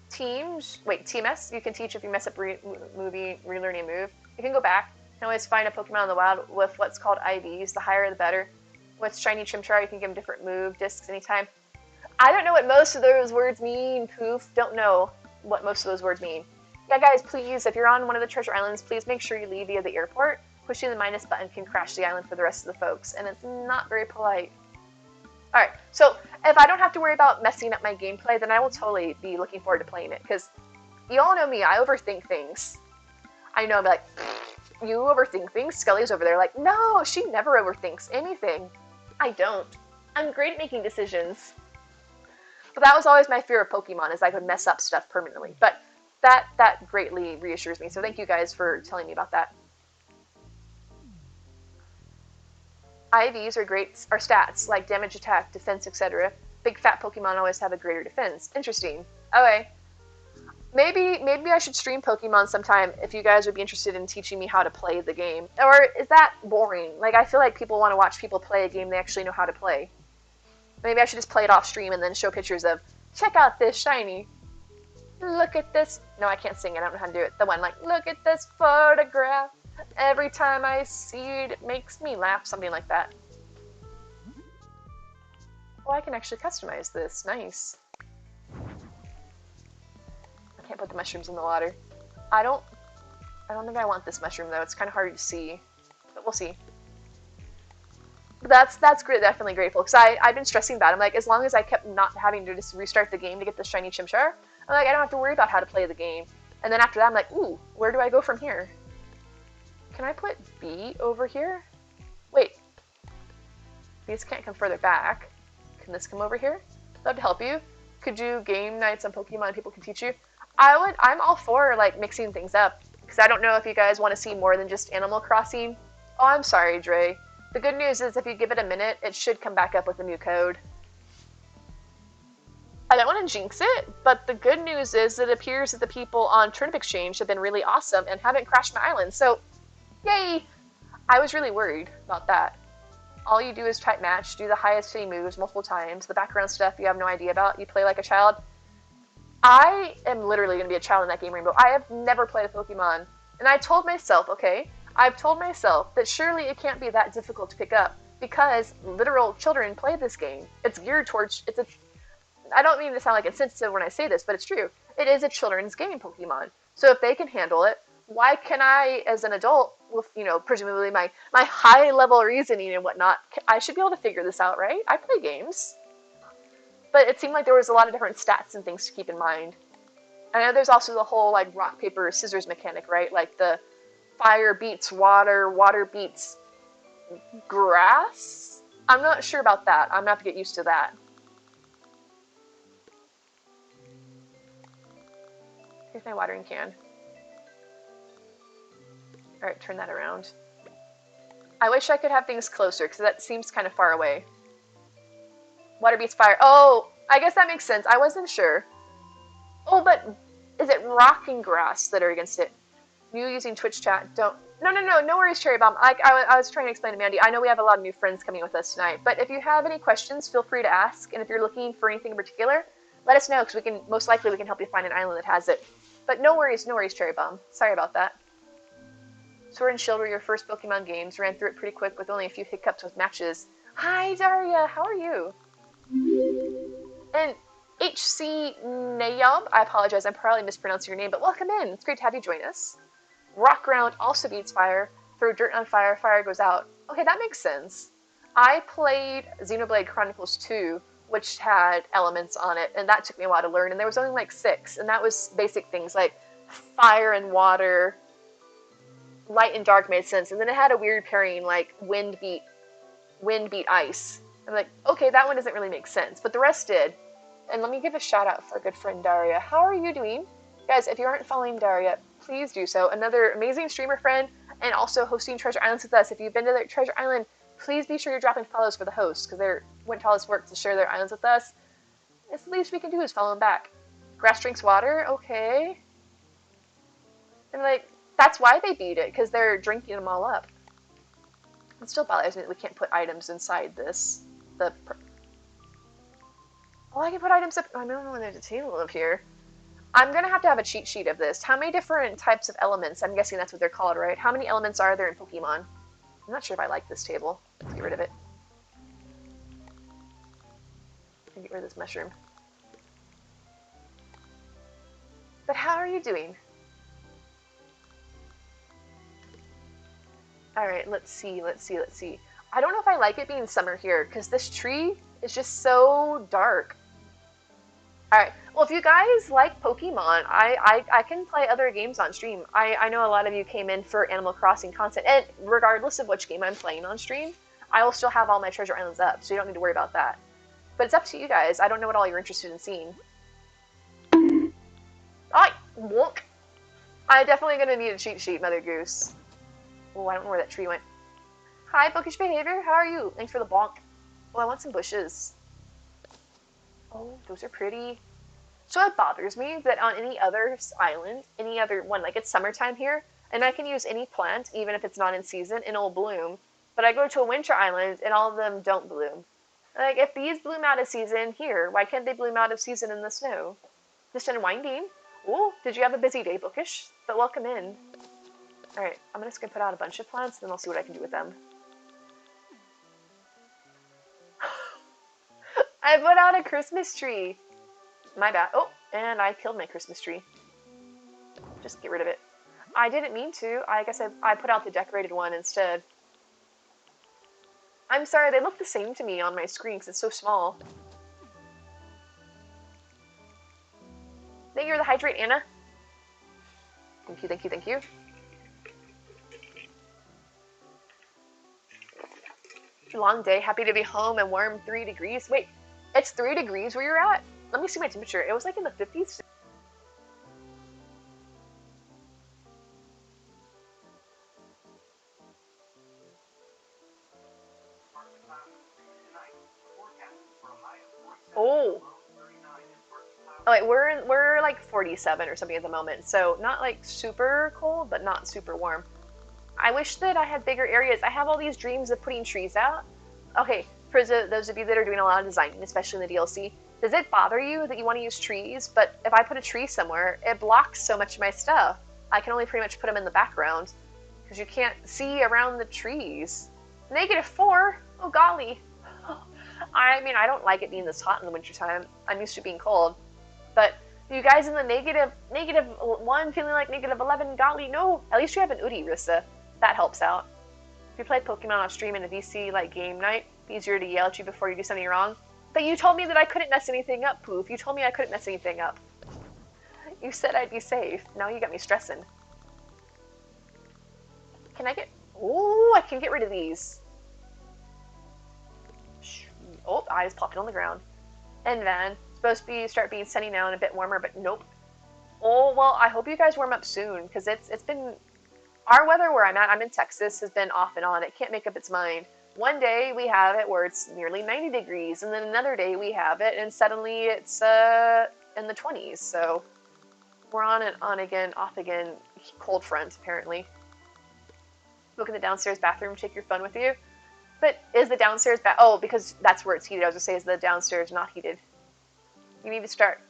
TMS, you can teach if you mess up relearning a move. You can go back. You can always find a Pokemon in the wild with what's called IVs. The higher the better. With Shiny Chimchar, you can give him different move discs anytime. I don't know what most of those words mean, Poof. Don't know what most of those words mean. Yeah, guys, please, if you're on one of the treasure islands, please make sure you leave via the airport. Pushing the minus button can crash the island for the rest of the folks, and it's not very polite. Alright, so if I don't have to worry about messing up my gameplay, then I will totally be looking forward to playing it, because you all know me, I overthink things. I know, I'm like, you overthink things? Skelly's over there like, no, she never overthinks anything. I don't. I'm great at making decisions. But that was always my fear of Pokemon, is I could mess up stuff permanently. But that greatly reassures me, so thank you guys for telling me about that. IVs are stats, like damage, attack, defense, etc. Big fat Pokemon always have a greater defense. Interesting. Okay. Maybe I should stream Pokemon sometime if you guys would be interested in teaching me how to play the game. Or is that boring? Like, I feel like people want to watch people play a game they actually know how to play. Maybe I should just play it off stream and then show pictures of, check out this shiny. Look at this. No, I can't sing it. I don't know how to do it. The one like, look at this photograph. Every time I see it, it makes me laugh. Something like that. Oh, I can actually customize this. Nice. I can't put the mushrooms in the water. I don't think I want this mushroom though. It's kind of hard to see, but we'll see. That's great, definitely grateful, because I've been stressing about it. I'm like, as long as I kept not having to just restart the game to get the shiny Chimchar, I'm like, I don't have to worry about how to play the game. And then after that, I'm like, ooh, where do I go from here? Can I put B over here? Wait. These can't come further back. Can this come over here? Love to help you. Could you game nights on Pokemon people can teach you? I'm all for, like, mixing things up, because I don't know if you guys want to see more than just Animal Crossing. Oh, I'm sorry, Dre. The good news is if you give it a minute, it should come back up with a new code. I don't want to jinx it, but the good news is it appears that the people on Turnip Exchange have been really awesome and haven't crashed my island, so yay! I was really worried about that. All you do is type match, do the highest hitting moves multiple times, the background stuff you have no idea about, you play like a child. I am literally going to be a child in that game, Rainbow. I have never played a Pokemon, and I told myself, okay, I've told myself that surely it can't be that difficult to pick up, because literal children play this game. It's geared towards, I don't mean to sound like insensitive when I say this, but it's true. It is a children's game, Pokemon. So if they can handle it, why can I, as an adult, with, presumably my high-level reasoning and whatnot, I should be able to figure this out, right? I play games. But it seemed like there was a lot of different stats and things to keep in mind. I know there's also the whole, like, rock, paper, scissors mechanic, right? Like the fire beats water, water beats grass? I'm not sure about that. I'm going to have to get used to that. Here's my watering can. Alright, turn that around. I wish I could have things closer, because that seems kind of far away. Water beats fire. Oh, I guess that makes sense. I wasn't sure. Oh, but is it rock and grass that are against it? You using Twitch chat, don't... No worries, Cherry Bomb. I was trying to explain to Mandy. I know we have a lot of new friends coming with us tonight, but if you have any questions, feel free to ask, and if you're looking for anything in particular, let us know, because most likely we can help you find an island that has it. But no worries, Cherry Bomb. Sorry about that. Sword and Shield were your first Pokemon games. Ran through it pretty quick with only a few hiccups with matches. Hi, Daria. How are you? And HC Nayab, I apologize, I'm probably mispronouncing your name, but welcome in. It's great to have you join us. Rock Ground also beats fire. Throw dirt on fire, fire goes out. Okay, that makes sense. I played Xenoblade Chronicles 2, which had elements on it, and that took me a while to learn, and there was only like 6, and that was basic things like fire and water. Light and dark made sense, and then it had a weird pairing like wind beat ice. I'm like, okay, that one doesn't really make sense, but the rest did. And let me give a shout out for our good friend Daria. How are you doing? Guys, if you aren't following Daria, please do so. Another amazing streamer friend, and also hosting Treasure Islands with us. If you've been to their Treasure Island, please be sure you're dropping follows for the hosts, because they went to all this work to share their islands with us. It's the least we can do is follow them back. Grass drinks water, okay. And like, that's why they beat it, because they're drinking them all up. It still bothers me that we can't put items inside this. Oh, I can put items up. I don't know when there's a table up here. I'm going to have a cheat sheet of this. How many different types of elements? I'm guessing that's what they're called, right? How many elements are there in Pokemon? I'm not sure if I like this table. Let's get rid of it. And get rid of this mushroom. But how are you doing? Alright, let's see. I don't know if I like it being summer here, because this tree is just so dark. Alright, well, if you guys like Pokemon, I can play other games on stream. I know a lot of you came in for Animal Crossing content, and regardless of which game I'm playing on stream, I will still have all my Treasure Islands up, so you don't need to worry about that. But it's up to you guys. I don't know what all you're interested in seeing. Alright, wonk. I'm definitely going to need a cheat sheet, Mother Goose. Oh, I don't know where that tree went. Hi, Bookish Behavior. How are you? Thanks for the bonk. Oh, I want some bushes. Oh, those are pretty. So it bothers me that on any other island, any other one, like it's summertime here, and I can use any plant, even if it's not in season, and it'll bloom. But I go to a winter island, and all of them don't bloom. Like, if these bloom out of season here, why can't they bloom out of season in the snow? Just unwinding. Oh, did you have a busy day, Bookish? But welcome in. Alright, I'm just gonna put out a bunch of plants, and then I'll see what I can do with them. I put out a Christmas tree! My bad. Oh, and I killed my Christmas tree. Just get rid of it. I didn't mean to. I guess I put out the decorated one instead. I'm sorry, they look the same to me on my screen because it's so small. Thank you for the hydrate, Anna. Thank you, thank you, thank you. Long day, happy to be home and warm 3 degrees. Wait, it's 3 degrees where you're at? Let me see my temperature. It was like in the 50s. Oh. Oh, wait, we're like 47 or something at the moment, so not like super cold, but not super warm. I wish that I had bigger areas. I have all these dreams of putting trees out. Okay, for those of you that are doing a lot of designing, especially in the DLC, does it bother you that you want to use trees, but if I put a tree somewhere, it blocks so much of my stuff? I can only pretty much put them in the background, because you can't see around the trees. -4? Oh golly. I mean, I don't like it being this hot in the wintertime. I'm used to being cold. But you guys in the -1 feeling like -11, golly, no. At least you have an Udi, Rissa. That helps out. If you play Pokemon off stream in a VC like game night, it's easier to yell at you before you do something wrong. But you told me that I couldn't mess anything up, Poof. You told me I couldn't mess anything up. You said I'd be safe. Now you got me stressing. Can I get... Ooh, I can get rid of these. Oh, I just popped it on the ground. And then, supposed to start being sunny now and a bit warmer, but nope. Oh, well, I hope you guys warm up soon, because it's been... Our weather where I'm in Texas, has been off and on. It can't make up its mind. One day we have it where it's nearly 90 degrees, and then another day we have it, and suddenly it's in the 20s. So we're on and on again, off again, cold front, apparently. Look in the downstairs bathroom, take your phone with you. But is the downstairs oh, because that's where it's heated. I was going to say, is the downstairs not heated? You need to start...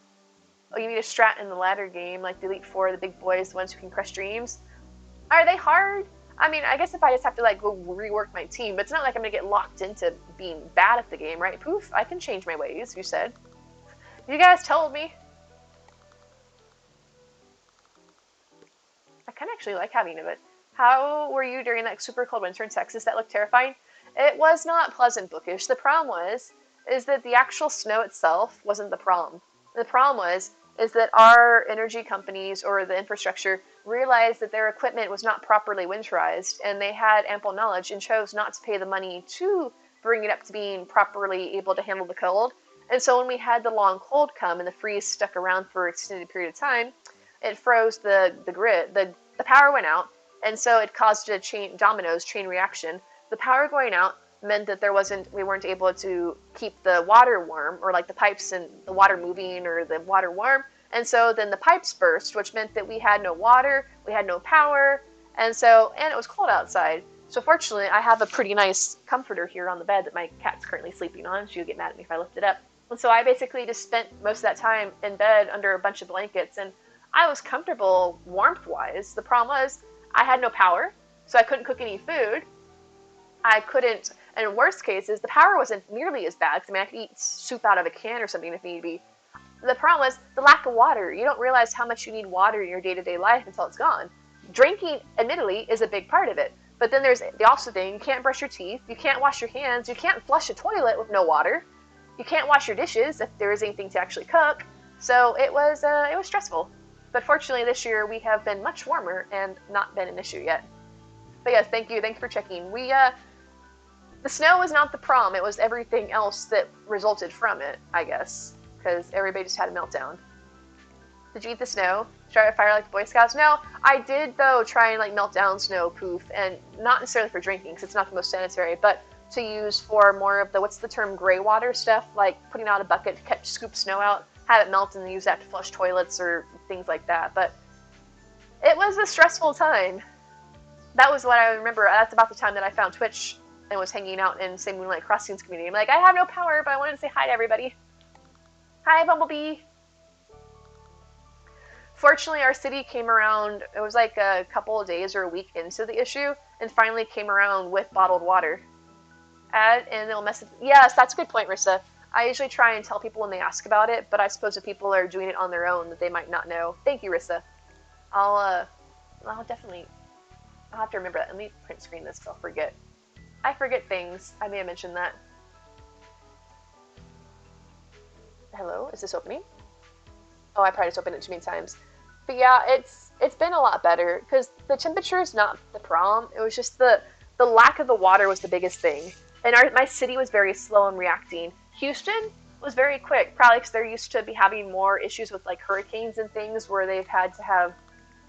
Oh, you need a strat in the ladder game, like the Elite Four, the big boys, the ones who can crush dreams. Are they hard? I mean, I guess if I just have to, like, go rework my team, but it's not like I'm going to get locked into being bad at the game, right? Poof, I can change my ways, you said. You guys told me. I kind of actually like having it, but how were you during that super cold winter in Texas? That looked terrifying. It was not pleasant bookish. The problem is that the actual snow itself wasn't the problem. The problem is that our energy companies or the infrastructure realized that their equipment was not properly winterized, and they had ample knowledge and chose not to pay the money to bring it up to being properly able to handle the cold. And so when we had the long cold come and the freeze stuck around for an extended period of time, it froze the grid. The power went out, and so it caused a chain reaction. The power going out meant that we weren't able to keep the water warm, or like the pipes and the water moving or the water warm. And so then the pipes burst, which meant that we had no water, we had no power, and it was cold outside. So fortunately, I have a pretty nice comforter here on the bed that my cat's currently sleeping on. She would get mad at me if I lift it up. And so I basically just spent most of that time in bed under a bunch of blankets, and I was comfortable warmth-wise. The problem was I had no power, so I couldn't cook any food. I couldn't, and in worst cases, the power wasn't nearly as bad, because I mean, I could eat soup out of a can or something if need be. The problem was the lack of water. You don't realize how much you need water in your day-to-day life until it's gone. Drinking, admittedly, is a big part of it. But then there's the also thing, you can't brush your teeth, you can't wash your hands, you can't flush a toilet with no water, you can't wash your dishes if there is anything to actually cook. So it was stressful. But fortunately this year we have been much warmer and not been an issue yet. But yes, thank you for checking. The snow was not the problem, it was everything else that resulted from it, I guess. Because everybody just had a meltdown. Did you eat the snow? Try to fire like the Boy Scouts? No, I did though try and like melt down snow, Poof, and not necessarily for drinking because it's not the most sanitary, but to use for more of the, what's the term, gray water stuff, like putting out a bucket to scoop snow out, have it melt and then use that to flush toilets or things like that. But it was a stressful time. That was what I remember. That's about the time that I found Twitch and was hanging out in Same Moonlight Crossings community. I'm like, I have no power, but I wanted to say hi to everybody. Hi, Bumblebee. Fortunately, our city came around, it was like a couple of days or a week into the issue, and finally came around with bottled water. And they'll mess it. Yes, that's a good point, Rissa. I usually try and tell people when they ask about it, but I suppose if people are doing it on their own, that they might not know. Thank you, Rissa. I'll have to remember that. Let me print screen this so I'll forget. I forget things. I may have mentioned that. Hello, is this opening? Oh, I probably just opened it too many times. But yeah, it's been a lot better because the temperature is not the problem. It was just the lack of the water was the biggest thing. And my city was very slow in reacting. Houston was very quick, probably because they're used to be having more issues with like hurricanes and things where they've had to have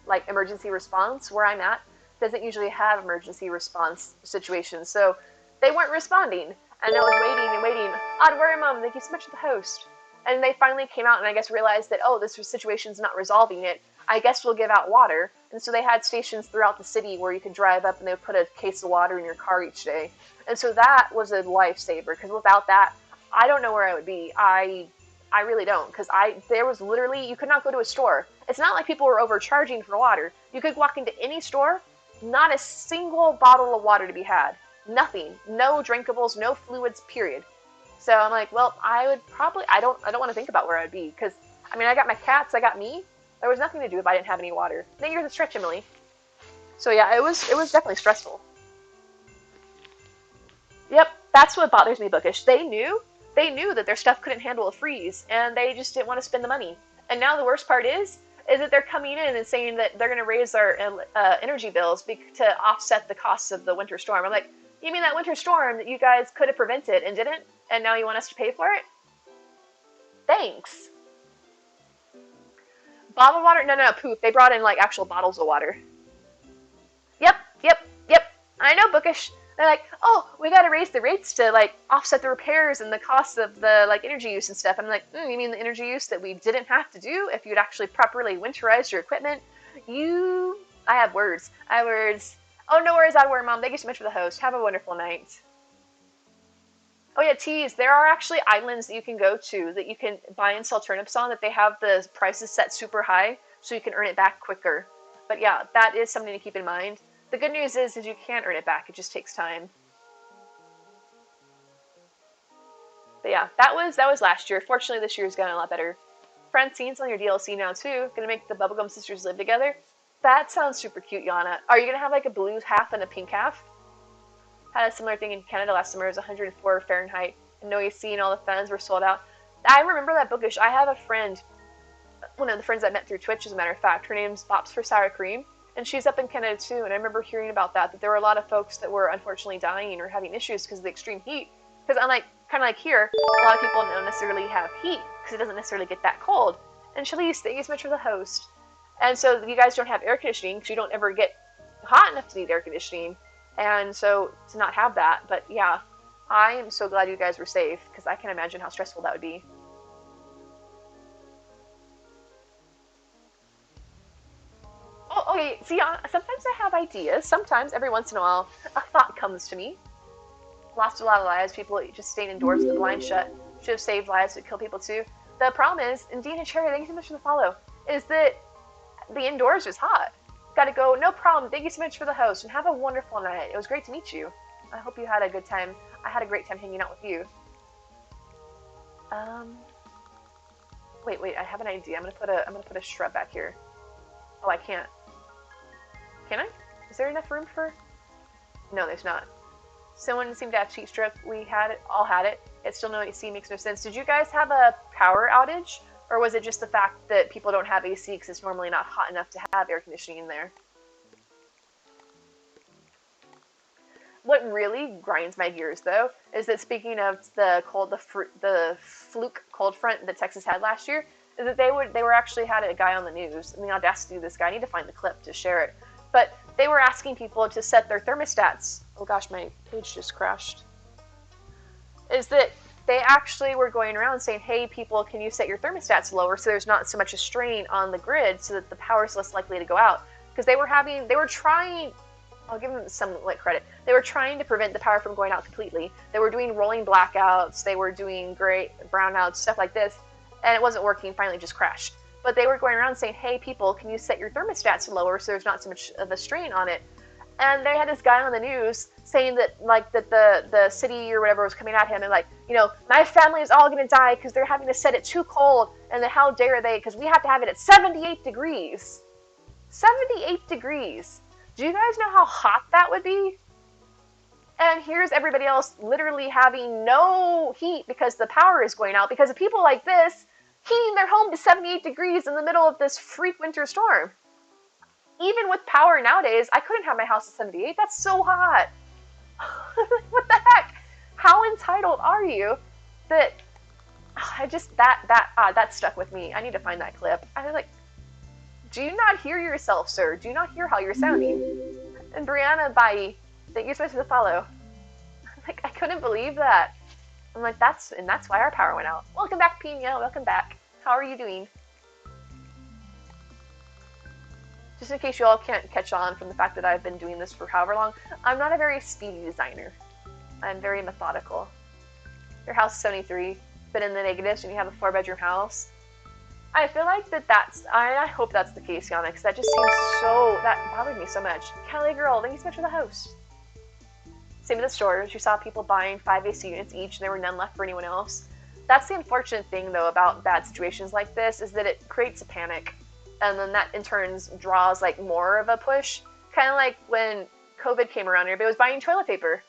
like emergency response. Where I'm at doesn't usually have emergency response situations, so they weren't responding. And I was waiting and waiting. Odd Mom, thank you so much for the host. And they finally came out and I guess realized that, oh, this situation's not resolving it. I guess we'll give out water. And so they had stations throughout the city where you could drive up and they would put a case of water in your car each day. And so that was a lifesaver because without that, I don't know where I would be. I really don't, because there was literally, you could not go to a store. It's not like people were overcharging for water. You could walk into any store, not a single bottle of water to be had. Nothing. No drinkables, no fluids, period. So I'm like, well, I would probably, I don't want to think about where I'd be, because, I mean, I got my cats, I got me. There was nothing to do if I didn't have any water. Then you're the stretch, Emily. So yeah, it was definitely stressful. Yep, that's what bothers me, Bookish. They knew that their stuff couldn't handle a freeze, and they just didn't want to spend the money. And now the worst part is that they're coming in and saying that they're going to raise our energy bills to offset the costs of the winter storm. I'm like, you mean that winter storm that you guys could have prevented and didn't, and now you want us to pay for it? Thanks. Bottled water? No, poof. They brought in like actual bottles of water. Yep. I know, Bookish. They're like, oh, we got to raise the rates to like offset the repairs and the costs of the like energy use and stuff. And I'm like, you mean the energy use that we didn't have to do if you'd actually properly winterize your equipment? I have words. Oh, no worries, Oddware Mom. Thank you so much for the host. Have a wonderful night. Oh yeah, teas. There are actually islands that you can go to that you can buy and sell turnips on that they have the prices set super high so you can earn it back quicker. But yeah, that is something to keep in mind. The good news is you can earn it back. It just takes time. But yeah, that was last year. Fortunately, this year's gotten a lot better. Francine's on your DLC now too. Gonna make the Bubblegum sisters live together. That sounds super cute, Yana. Are you gonna have like a blue half and a pink half? Had a similar thing in Canada last summer. It was 104 Fahrenheit. And no AC and all the fans were sold out. I remember that, Bookish. I have a friend, one of the friends I met through Twitch, as a matter of fact. Her name's Bops for Sour Cream. And she's up in Canada too, and I remember hearing about that there were a lot of folks that were unfortunately dying or having issues because of the extreme heat. Because unlike, kind of like here, a lot of people don't necessarily have heat because it doesn't necessarily get that cold. And Shalise, thank you so much for the host. And so you guys don't have air conditioning because you don't ever get hot enough to need air conditioning. And so to not have that, but yeah, I am so glad you guys were safe because I can imagine how stressful that would be. Oh, okay, see, sometimes I have ideas. Sometimes, every once in a while, a thought comes to me. Lost a lot of lives, people just staying indoors with the blinds shut. Should have saved lives, but kill people too. The problem is, and Dean and Cherry, thank you so much for the follow, is that the indoors is hot. Gotta go, no problem, thank you so much for the host, and have a wonderful night. It was great to meet you. I hope you had a good time. I had a great time hanging out with you. Wait, I have an idea. I'm gonna put a shrub back here. Oh, I can't. Can I? Is there enough room for? No, there's not. Someone seemed to have heat stroke. We had it, all had it. It's still no AC, makes no sense. Did you guys have a power outage? Or was it just the fact that people don't have AC because it's normally not hot enough to have air conditioning in there? What really grinds my gears, though, is that speaking of the fluke cold front that Texas had last year, is that they were actually had a guy on the news, and the audacity of this guy, I need to find the clip to share it, but they were asking people to set their thermostats. Oh gosh, my page just crashed. Is that they actually were going around saying, hey people, can you set your thermostats lower so there's not so much a strain on the grid so that the power is less likely to go out? Because they were trying, I'll give them some credit, they were trying to prevent the power from going out completely. They were doing rolling blackouts, they were doing gray brownouts, stuff like this, and it wasn't working, finally it just crashed. But they were going around saying, hey people, can you set your thermostats lower so there's not so much of a strain on it? And they had this guy on the news saying that the city or whatever was coming at him and my family is all going to die because they're having to set it too cold, and then how dare they, because we have to have it at 78 degrees. 78 degrees. Do you guys know how hot that would be? And here's everybody else literally having no heat because the power is going out because of people like this heating their home to 78 degrees in the middle of this freak winter storm. Even with power nowadays, I couldn't have my house at 78. That's so hot. What the heck? How entitled are you that that stuck with me. I need to find that clip. I was like, do you not hear yourself, sir? Do you not hear how you're sounding? And Brianna Bai, thank you so much for the follow. Like, I couldn't believe that. I'm like, that's why our power went out. Welcome back, Pina. Welcome back. How are you doing? Just in case you all can't catch on from the fact that I've been doing this for however long, I'm not a very speedy designer. I'm very methodical. Your house is 73, but in the negatives when you have a 4-bedroom house. I feel like I hope that's the case, Yana, because that just seems that bothered me so much. Kelly girl, thank you so much for the host. Same with the stores. You saw people buying 5 AC units each, and there were none left for anyone else. That's the unfortunate thing, though, about bad situations like this, is that it creates a panic. And then that, in turn, draws, like, more of a push. Kind of like when COVID came around, everybody was buying toilet paper.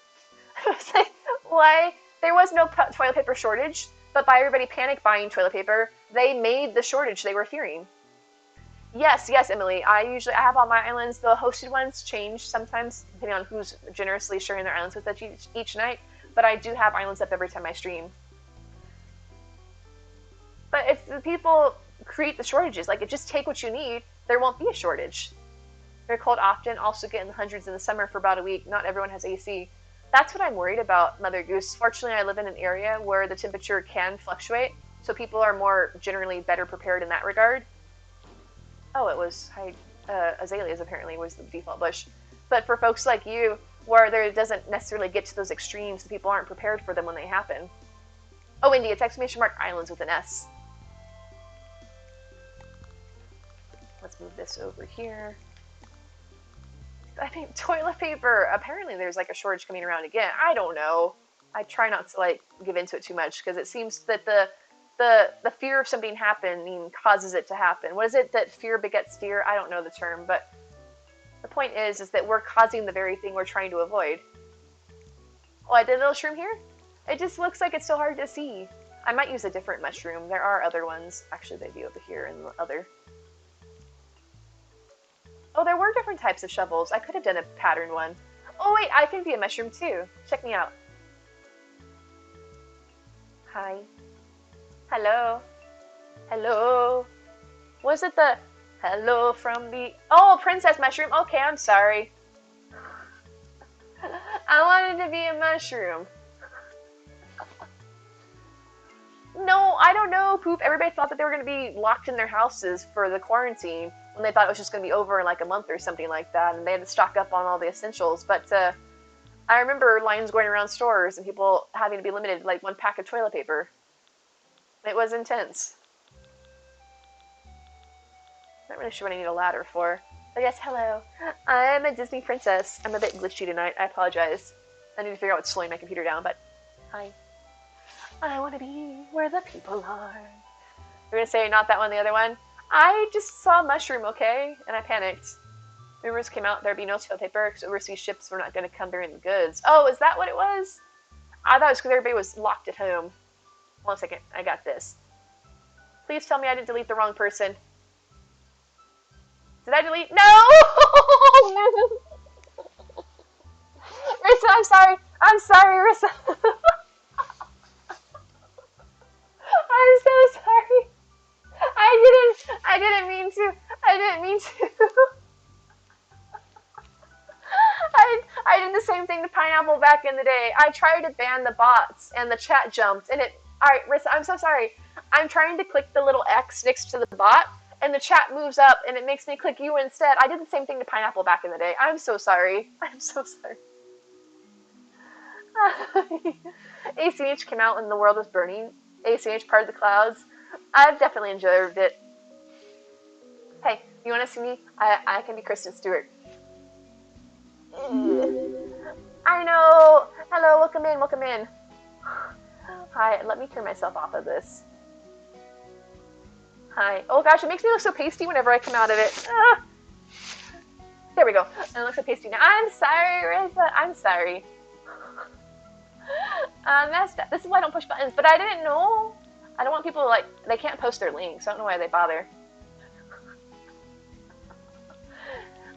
I was like, why? There was no toilet paper shortage, but by everybody panic buying toilet paper, they made the shortage they were fearing. Yes, Emily. I have all my islands. The hosted ones change sometimes, depending on who's generously sharing their islands with us each night. But I do have islands up every time I stream. But if the people create the shortages, like, just take what you need, there won't be a shortage. They're cold often, also get in the hundreds in the summer for about a week. Not everyone has AC. That's what I'm worried about, Mother Goose. Fortunately, I live in an area where the temperature can fluctuate, so people are more generally better prepared in that regard. Oh, it was azaleas apparently was the default bush. But for folks like you, where there doesn't necessarily get to those extremes, the people aren't prepared for them when they happen. Oh, Indy, it's ! Islands with an S. Let's move this over here. I think toilet paper, apparently there's like a shortage coming around again. I don't know. I try not to like give into it too much because it seems that the fear of something happening causes it to happen. What is it that fear begets fear? I don't know the term, but the point is that we're causing the very thing we're trying to avoid. Oh, I did a little shroom here? It just looks like it's so hard to see. I might use a different mushroom. There are other ones. Actually, they'd be over here in the other. Oh, there were different types of shovels. I could have done a patterned one. Oh wait, I can be a mushroom too. Check me out. Hi. Hello. Hello. Was it the hello from the... Oh, princess mushroom. Okay, I'm sorry. I wanted to be a mushroom. No, I don't know, Poop. Everybody thought that they were going to be locked in their houses for the quarantine when they thought it was just going to be over in like a month or something like that, and they had to stock up on all the essentials. But I remember lines going around stores and people having to be limited to like 1 pack of toilet paper. It was intense. Not really sure what I need a ladder for. But yes, hello. I'm a Disney princess. I'm a bit glitchy tonight. I apologize. I need to figure out what's slowing my computer down, but hi. I want to be where the people are. You're going to say not that one, the other one? I just saw a mushroom, okay? And I panicked. Rumors came out there'd be no toilet paper because overseas ships were not going to come bearing the goods. Oh, is that what it was? I thought it was because everybody was locked at home. 1 second, I got this. Please tell me I didn't delete the wrong person. Did I delete? No! Rissa, I'm sorry. I'm sorry, Rissa. I'm so sorry. I didn't mean to. I didn't mean to. I did the same thing to Pineapple back in the day. I tried to ban the bots and the chat jumped and it... Alright, Rissa, I'm so sorry. I'm trying to click the little X next to the bot and the chat moves up and it makes me click you instead. I did the same thing to Pineapple back in the day. I'm so sorry. I'm so sorry. ACH came out when the world was burning. ACH, part of the clouds. I've definitely enjoyed it. Hey, you want to see me? I can be Kristen Stewart. I know. Hello, welcome in, welcome in. Hi, let me turn myself off of this. Hi. Oh gosh, it makes me look so pasty whenever I come out of it. Ah. There we go. And it looks so pasty now. I'm sorry, Rissa. I'm sorry. This is why I don't push buttons, but I didn't know. I don't want people to, like, they can't post their links, so I don't know why they bother.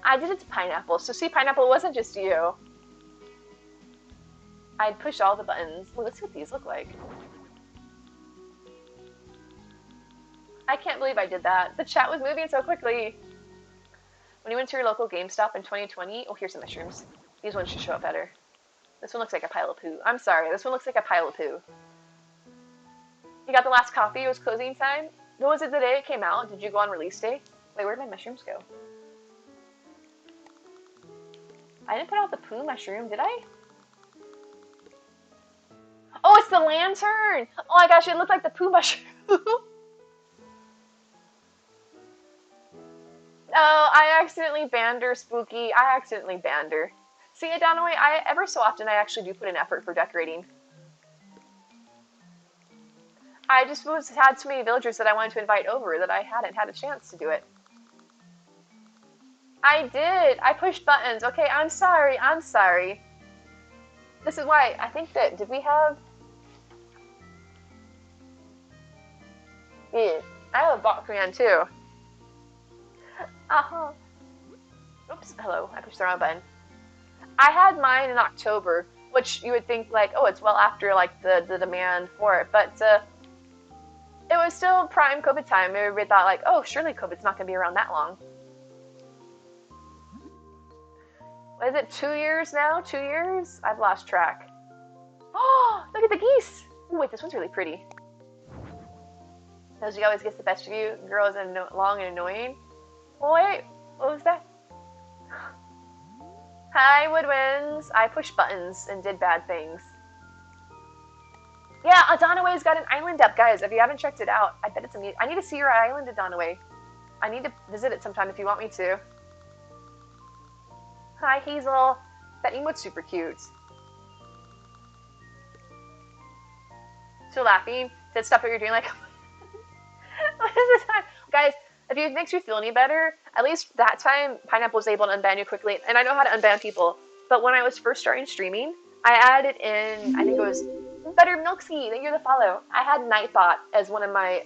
I did it to Pineapple, so see, Pineapple, it wasn't just you. I'd push all the buttons. Well, let's see what these look like. I can't believe I did that. The chat was moving so quickly. When you went to your local GameStop in 2020, oh, here's some mushrooms. These ones should show up better. This one looks like a pile of poo. I'm sorry, this one looks like a pile of poo. You got the last copy, it was closing time? Was it the day it came out? Did you go on release day? Wait, where'd my mushrooms go? I didn't put out the poo mushroom, did I? Oh, it's the lantern! Oh my gosh, it looked like the poo mushroom. Oh, I accidentally banned her, Spooky. I accidentally banned her. See, Adonaway, ever so often I actually do put in effort for decorating. I just had so many villagers that I wanted to invite over that I hadn't had a chance to do it. I did. I pushed buttons. Okay, I'm sorry. I'm sorry. This is why I think that, did we have... Yeah, I have a bot command too. Uh-huh. Oops, hello. I pushed the wrong button. I had mine in October, which you would think like, oh, it's well after like the demand for it, but it was still prime COVID time. Everybody thought like, oh, surely COVID's not going to be around that long. What is it, 2 years now? 2 years? I've lost track. Oh, look at the geese! Ooh, wait, this one's really pretty. Those always gets the best of you. Girls are long and annoying. Oh, wait, what was that? Hi, Woodwinds. I pushed buttons and did bad things. Yeah, Adonaway's got an island up, guys. If you haven't checked it out, I bet it's amazing. I need to see your island, Adonaway. I need to visit it sometime if you want me to. Hi, Hazel. That emote's super cute. Still laughing? Did stop what you're doing like... What is this time? Guys, if it makes you feel any better, at least that time, Pineapple was able to unban you quickly. And I know how to unban people. But when I was first starting streaming, I added in, I think it was Better Milksy, thank you for the follow. I had Nightbot as one of my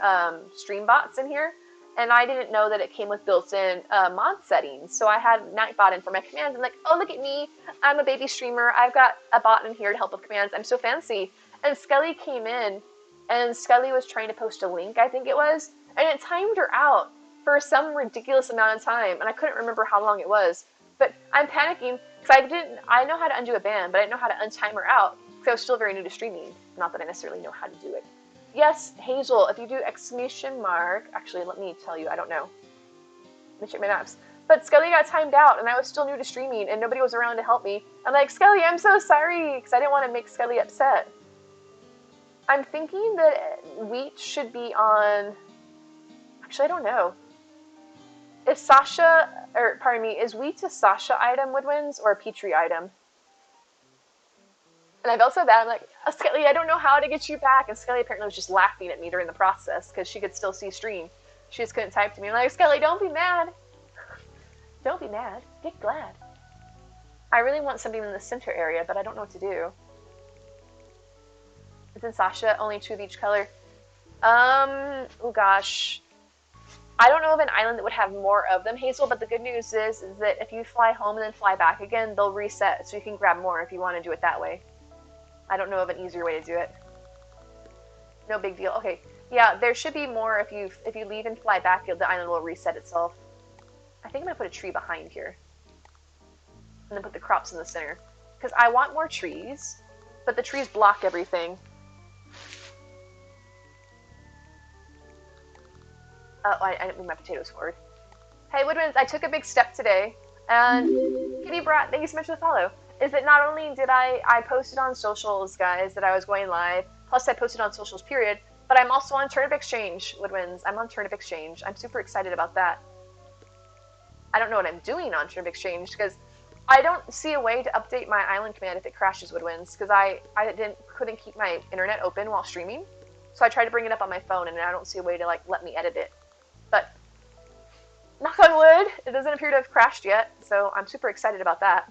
stream bots in here. And I didn't know that it came with built-in mod settings. So I had Nightbot in for my commands. I'm like, oh, look at me. I'm a baby streamer. I've got a bot in here to help with commands. I'm so fancy. And Skelly came in, and Skelly was trying to post a link, I think it was. And it timed her out for some ridiculous amount of time. And I couldn't remember how long it was. But I'm panicking because I know how to undo a ban, but I didn't know how to untime her out because I was still very new to streaming. Not that I necessarily know how to do it. Yes, Hazel, if you do exclamation mark, actually, let me tell you, I don't know. Let me check my maps. But Skelly got timed out, and I was still new to streaming, and nobody was around to help me. I'm like, Skelly, I'm so sorry, because I didn't want to make Skelly upset. I'm thinking that wheat should be on... Actually, I don't know. Is Sasha, or pardon me, is wheat a Sasha item, Woodwinds, or a Petrie item? And I felt so bad. I'm like, oh, Skelly, I don't know how to get you back. And Skelly apparently was just laughing at me during the process because she could still see stream. She just couldn't type to me. I'm like, Skelly, don't be mad. Don't be mad. Get glad. I really want something in the center area, but I don't know what to do. It's in Sasha, only 2 of each color. Oh gosh. I don't know of an island that would have more of them, Hazel, but the good news is that if you fly home and then fly back again, they'll reset, so you can grab more if you want to do it that way. I don't know of an easier way to do it. No big deal. Okay, yeah, there should be more if you leave and fly back, the island will reset itself. I think I'm gonna put a tree behind here, and then put the crops in the center, because I want more trees, but the trees block everything. Oh, I didn't move my potatoes forward. Hey, Woodwinds, I took a big step today, and Kitty Brat, thank you so much for the follow. Is that not only did I posted on socials, guys, that I was going live, plus I posted on socials, period, but I'm also on Turnip Exchange, Woodwinds. I'm on Turnip Exchange. I'm super excited about that. I don't know what I'm doing on Turnip Exchange, because I don't see a way to update my island command if it crashes, Woodwinds, because I couldn't keep my internet open while streaming, so I tried to bring it up on my phone, and I don't see a way to, like, let me edit it. But, knock on wood, it doesn't appear to have crashed yet, so I'm super excited about that.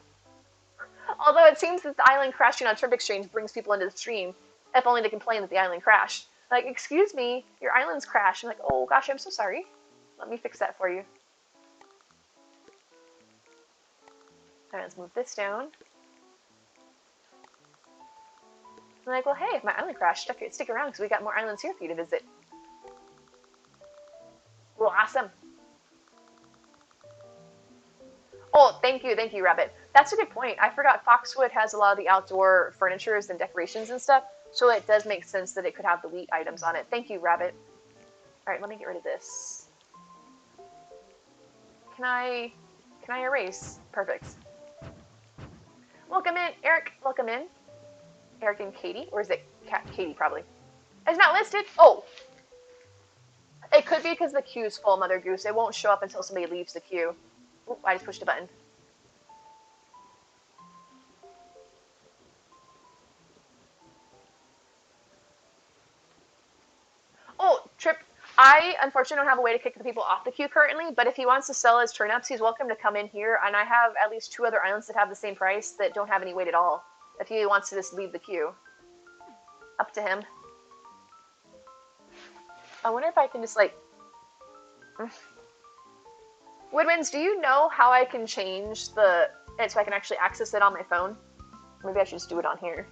Although it seems that the island crashing on Turnip Exchange brings people into the stream, if only to complain that the island crashed. Like, excuse me, your island's crashed. I'm like, oh gosh, I'm so sorry. Let me fix that for you. Alright, let's move this down. I'm like, well, hey, if my island crashed, stick around because we got more islands here for you to visit. Well, awesome. Oh, thank you, Rabbit. That's a good point. I forgot Foxwood has a lot of the outdoor furnitures and decorations and stuff, so it does make sense that it could have the wheat items on it. Thank you, Rabbit. Alright, let me get rid of this. Can I erase? Perfect. Welcome in, Eric. Welcome in. Eric and Katie, or is it Katie probably? It's not listed. Oh, it could be because the queue's full, Mother Goose. It won't show up until somebody leaves the queue. Oop, I just pushed a button. Oh, Trip. I unfortunately don't have a way to kick the people off the queue currently, but if he wants to sell his turnips, he's welcome to come in here. And I have at least 2 other islands that have the same price that don't have any weight at all. If he wants to just leave the queue, up to him. I wonder if I can just like. Woodwinds, do you know how I can change it so I can actually access it on my phone? Maybe I should just do it on here.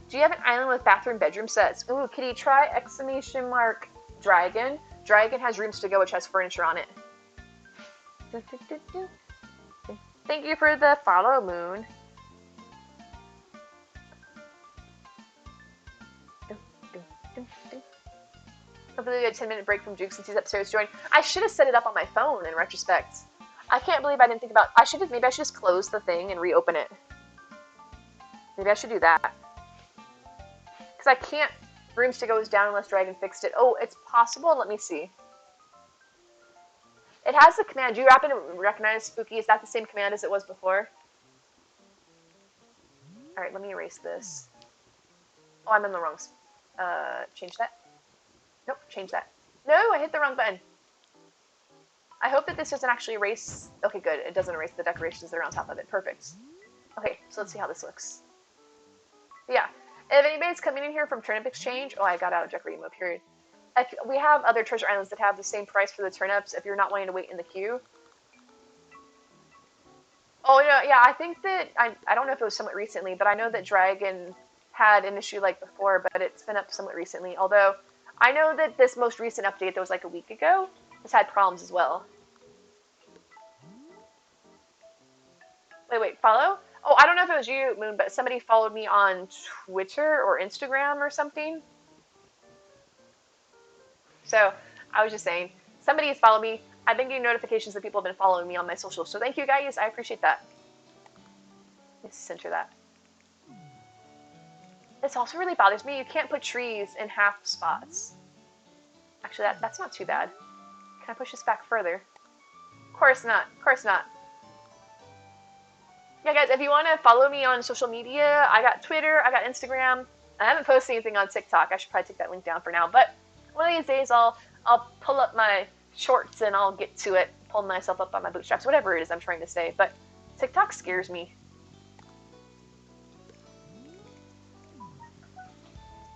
Do you have an island with bathroom bedroom sets? Ooh, Kitty, try exclamation mark Dragon. Dragon has rooms to go, which has furniture on it. Thank you for the follow, Moon. Hopefully we get a 10-minute break from Juke since he's upstairs joining. I should have set it up on my phone in retrospect. I can't believe I didn't think about. Maybe I should just close the thing and reopen it. Maybe I should do that. Because I can't. Rooms to go is down unless Dragon fixed it. Oh, it's possible. Let me see. It has the command. Do you happen to recognize Spooky? Is that the same command as it was before? Alright, let me erase this. Oh, I'm in the wrong. Change that. Nope, change that. No, I hit the wrong button. I hope that this doesn't actually erase. Okay, good. It doesn't erase the decorations that are on top of it. Perfect. Okay, so let's see how this looks. But yeah, if anybody's coming in here from Turnip Exchange, oh, I got out of decorating mode, period. We have other treasure islands that have the same price for the turnips if you're not wanting to wait in the queue. Oh, yeah, I think that, I don't know if it was somewhat recently, but I know that Dragon had an issue like before, but it's been up somewhat recently. Although, I know that this most recent update that was like a week ago has had problems as well. Wait, follow? Oh, I don't know if it was you, Moon, but somebody followed me on Twitter or Instagram or something. So, I was just saying, somebody has followed me. I've been getting notifications that people have been following me on my socials. So thank you guys, I appreciate that. Let's center that. This also really bothers me. You can't put trees in half spots. Actually, that's not too bad. Can I push this back further? Of course not. Of course not. Yeah, guys, if you want to follow me on social media, I got Twitter, I got Instagram. I haven't posted anything on TikTok. I should probably take that link down for now. But one of these days, I'll pull up my shorts and I'll get to it, pull myself up by my bootstraps, whatever it is I'm trying to say. But TikTok scares me.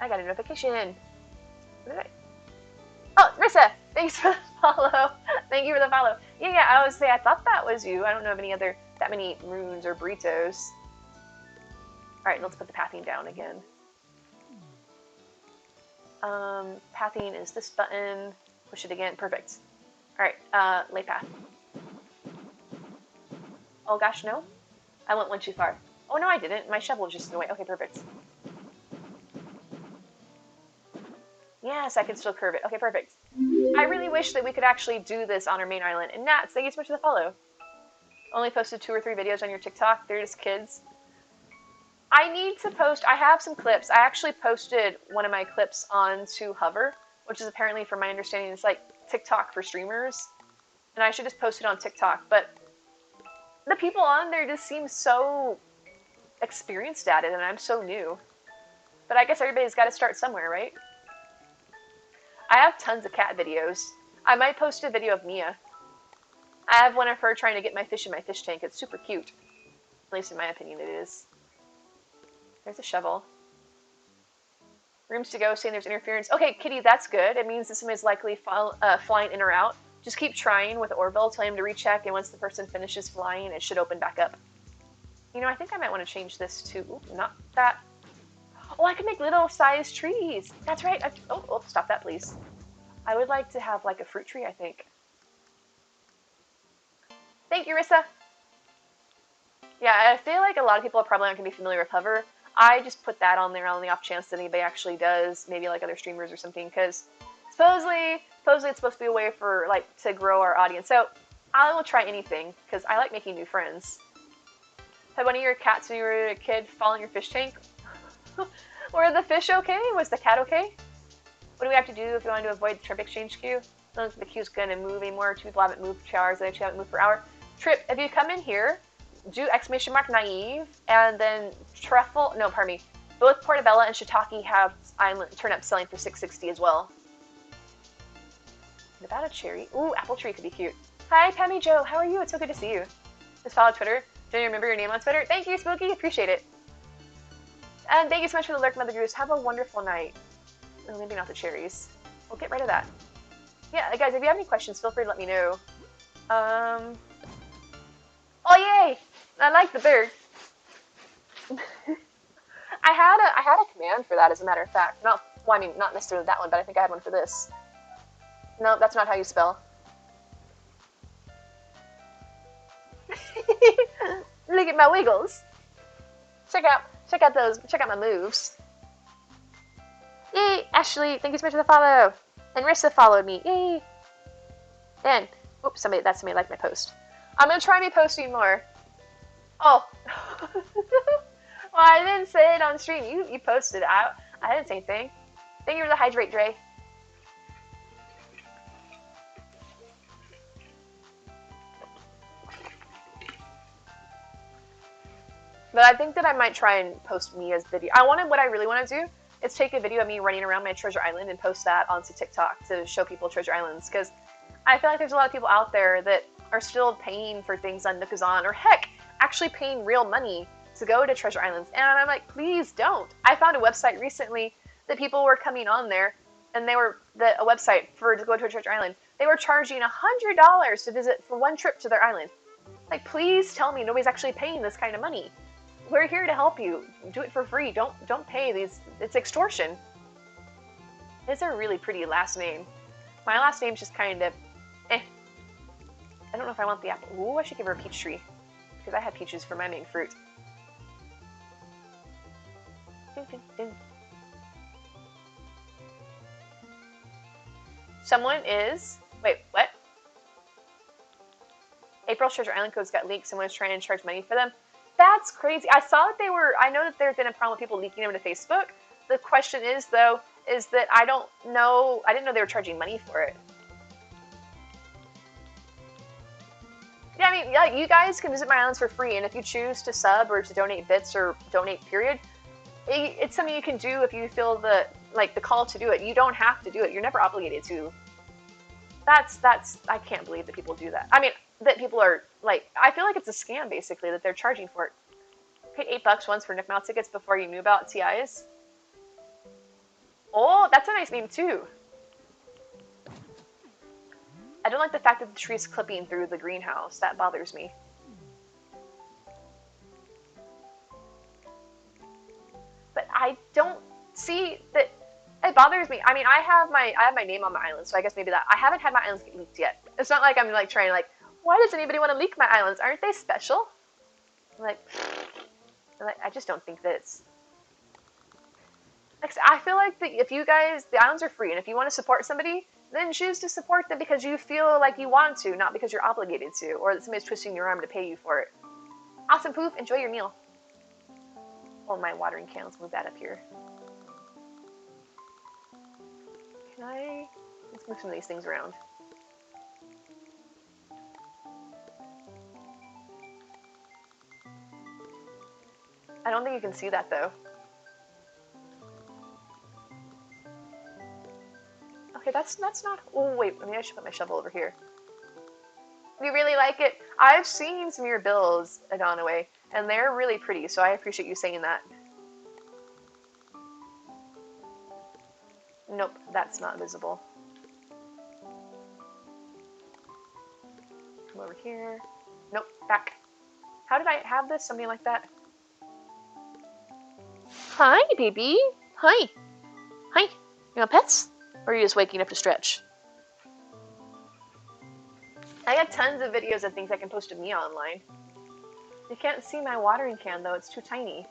I got a notification. What did I? Oh, Rissa, thanks for the follow. Thank you for the follow. Yeah, I was say I thought that was you. I don't know of any other that many runes or burritos. All right, let's put the pathing down again. Pathing is this button. Push it again. Perfect. All right, lay path. Oh gosh, no. I went one too far. Oh no, I didn't. My shovel was just in the way. Okay, perfect. Yes, I can still curve it. Okay, perfect. I really wish that we could actually do this on our main island. And Nats, thank you so much for the follow. Only posted 2 or 3 videos on your TikTok. They're just kids. I need to post. I have some clips. I actually posted one of my clips onto Hover, which is apparently, from my understanding, it's like TikTok for streamers. And I should just post it on TikTok. But the people on there just seem so experienced at it, and I'm so new. But I guess everybody's got to start somewhere, right? I have tons of cat videos. I might post a video of Mia. I have one of her trying to get my fish in my fish tank. It's super cute. At least in my opinion it is. There's a shovel. Rooms to go, saying there's interference. Okay, Kitty, that's good. It means that somebody's likely flying in or out. Just keep trying with Orville, tell him to recheck, and once the person finishes flying, it should open back up. You know, I think I might want to change this to, not that. Oh, I can make little sized trees. That's right. Oh, stop that, please. I would like to have like a fruit tree, I think. Thank you, Rissa. Yeah, I feel like a lot of people are probably not going to be familiar with Hover. I just put that on there on the off chance that anybody actually does, maybe like other streamers or something, because supposedly it's supposed to be a way for, like, to grow our audience. So I will try anything, because I like making new friends. Had one of your cats when you were a kid fall in your fish tank? Were the fish okay? Was the cat okay? What do we have to do if we want to avoid the trip exchange queue? I don't think the queue's going to move anymore. Two people haven't moved for 2 hours. They actually haven't moved per hour. Trip, if you come in here, do !naive, and then truffle, no, pardon me, both Portobello and Shiitake have turnip selling for $6.60 as well. Nevada cherry. Ooh, apple tree could be cute. Hi, Pammy Joe. How are you? It's so good to see you. Just follow Twitter. Do you remember your name on Twitter? Thank you, Spooky. Appreciate it. And thank you so much for the lurk, Mother Goose. Have a wonderful night. Oh, maybe not the cherries. We'll get rid of that. Yeah, guys, if you have any questions, feel free to let me know. Oh, yay! I like the bird. I had a command for that, as a matter of fact. Not necessarily that one, but I think I had one for this. No, that's not how you spell. Look at my wiggles. Check out my moves. Yay, Ashley, thank you so much for the follow. And Rissa followed me. Yay. And oops, somebody liked my post. I'm gonna try me posting more. Oh. Well, I didn't say it on stream. You posted it. I didn't say anything. Thank you for the hydrate, Dre. But I think that I might try and post me as video. What I really want to do is take a video of me running around my treasure island and post that onto TikTok to show people treasure islands. Because I feel like there's a lot of people out there that are still paying for things on Nookazon, or heck, actually paying real money to go to treasure islands. And I'm like, please don't. I found a website recently that people were coming on there, and they were a website to go to a treasure island. They were charging $100 to visit for one trip to their island. Like, please tell me nobody's actually paying this kind of money. We're here to help you. Do it for free. Don't pay these. It's extortion. It's a really pretty last name. My last name's just kind of eh. I don't know if I want the apple. Ooh, I should give her a peach tree, because I have peaches for my main fruit. Someone is... Wait, what? April's Treasure Island codes got leaked. Someone is trying to charge money for them. That's crazy. I saw that I know that there's been a problem with people leaking them to Facebook. The question is, though, is that I didn't know they were charging money for it. Yeah, I mean, yeah, you guys can visit my islands for free, and if you choose to sub or to donate bits or donate period, it's something you can do if you feel the call to do it. You don't have to do it. You're never obligated to. I can't believe that people do that. I mean, that people are, I feel like it's a scam, basically, that they're charging for it. Paid $8 once for Nick Mouth tickets before you knew about TIs. Oh, that's a nice name, too. I don't like the fact that the tree's clipping through the greenhouse. That bothers me. But I don't see that it bothers me. I mean, I have my name on my island, so I guess maybe that. I haven't had my islands get leaked yet. It's not like I'm trying why does anybody want to leak my islands? Aren't they special? I just don't think that it's... I feel like that if you guys, the islands are free, and if you want to support somebody, then choose to support them because you feel like you want to, not because you're obligated to, or that somebody's twisting your arm to pay you for it. Awesome, Poof. Enjoy your meal. Oh, my watering can. Let's move that up here. Let's move some of these things around. I don't think you can see that, though. Okay, that's not... Oh, wait. Maybe I should put my shovel over here. You really like it? I've seen some of your bills, Adonaway, and they're really pretty, so I appreciate you saying that. Nope, that's not visible. Come over here. Nope, back. How did I have this? Something like that. Hi, baby. Hi. Hi. You want pets? Or are you just waking up to stretch? I got tons of videos of things I can post of me online. You can't see my watering can, though. It's too tiny.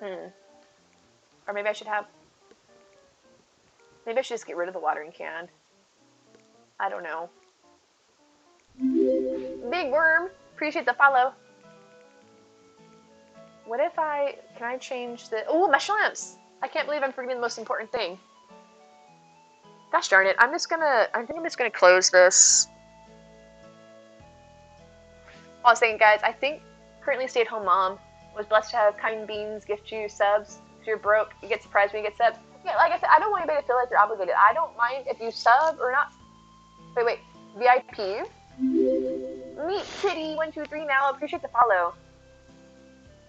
Or maybe I should have... Maybe I should just get rid of the watering can. I don't know. Big Worm! Appreciate the follow. What if I... Can I change the... Oh, mesh lamps! I can't believe I'm forgetting the most important thing. Gosh darn it. I think I'm just gonna close this. I was saying, guys, I think currently stay-at-home mom was blessed to have Kind Beans gift you subs. If you're broke, you get surprised when you get subs. Yeah, like I said, I don't want anybody to feel like you're obligated. I don't mind if you sub or not. Wait. VIP? Meet Kitty 123 now. Appreciate the follow.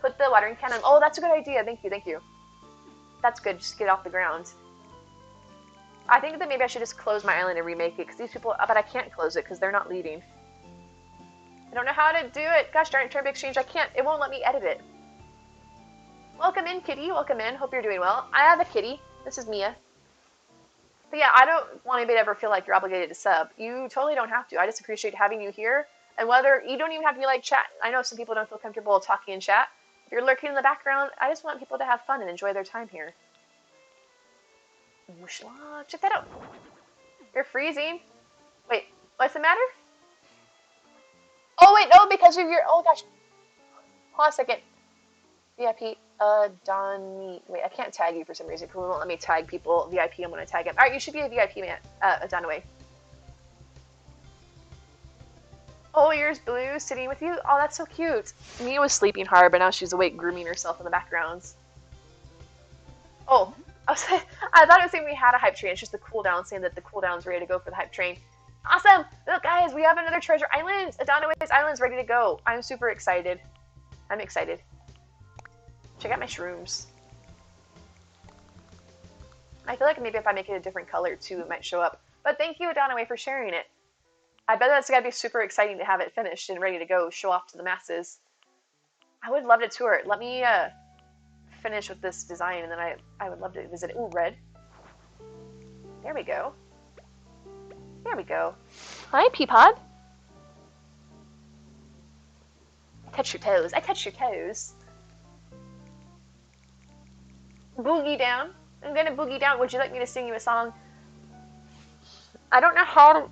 Put the watering can on. Oh, that's a good idea. Thank you. That's good. Just get it off the ground. I think that maybe I should just close my island and remake it because these people. But I can't close it because they're not leading. I don't know how to do it. Gosh darn it, Turnip Exchange. I can't. It won't let me edit it. Welcome in, Kitty. Welcome in. Hope you're doing well. I have a kitty. This is Mia. But yeah, I don't want anybody to ever feel like you're obligated to sub. You totally don't have to. I just appreciate having you here. And whether you don't even have to be like chat. I know some people don't feel comfortable talking in chat. If you're lurking in the background, I just want people to have fun and enjoy their time here. Whooshla, check that out. You're freezing. Wait, what's the matter? Oh wait, no, because of your. Oh gosh. Hold on a second. VIP. Donnie. Wait, I can't tag you for some reason. People won't let me tag people VIP. I'm gonna tag him. All right, you should be a VIP man. Donaway. Oh, yours blue, sitting with you. Oh, that's so cute. Mia was sleeping hard, but now she's awake, grooming herself in the backgrounds. Oh, I thought it was saying we had a hype train. It's just the cooldown saying that the cooldown's ready to go for the hype train. Awesome! Look, guys, we have another treasure island. Adonaway's Island's ready to go. I'm super excited. I'm excited. Check out my shrooms. I feel like maybe if I make it a different color too, it might show up. But thank you, Adonaway, for sharing it. I bet that's gotta be super exciting to have it finished and ready to go, show off to the masses. I would love to tour it. Let me finish with this design, and then I would love to visit it. Ooh, red. There we go. There we go. Hi, Peapod. I touched your toes. I touched your toes. Boogie down. I'm gonna boogie down. Would you like me to sing you a song? I don't know how to...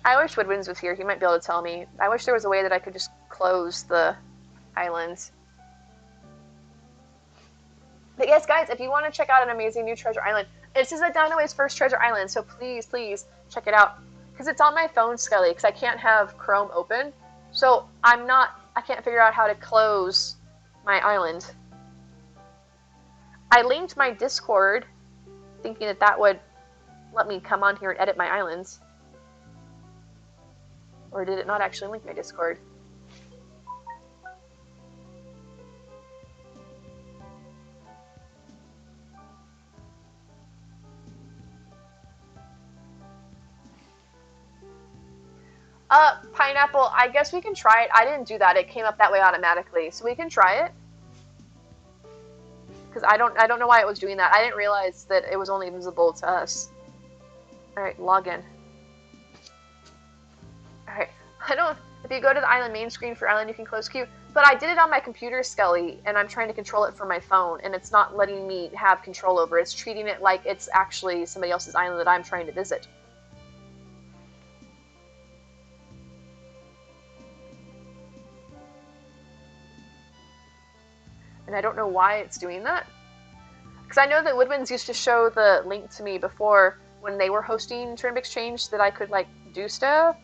I wish Woodwinds was here. He might be able to tell me. I wish there was a way that I could just close the islands. But yes, guys, if you want to check out an amazing new treasure island, this is Adonaway's first treasure island, so please, please check it out. Because it's on my phone, Scully, because I can't have Chrome open. So I can't figure out how to close my island. I linked my Discord, thinking that that would let me come on here and edit my islands. Or did it not actually link my Discord? Pineapple, I guess we can try it. I didn't do that. It came up that way automatically. So we can try it. Because I don't know why it was doing that. I didn't realize that it was only visible to us. Alright, log in. Alright. If you go to the island main screen for island, you can close queue. But I did it on my computer, Skelly, and I'm trying to control it from my phone, and it's not letting me have control over it. It's treating it like it's actually somebody else's island that I'm trying to visit. And I don't know why it's doing that. Because I know that Woodwinds used to show the link to me before when they were hosting Turnip Exchange that I could, like, do stuff.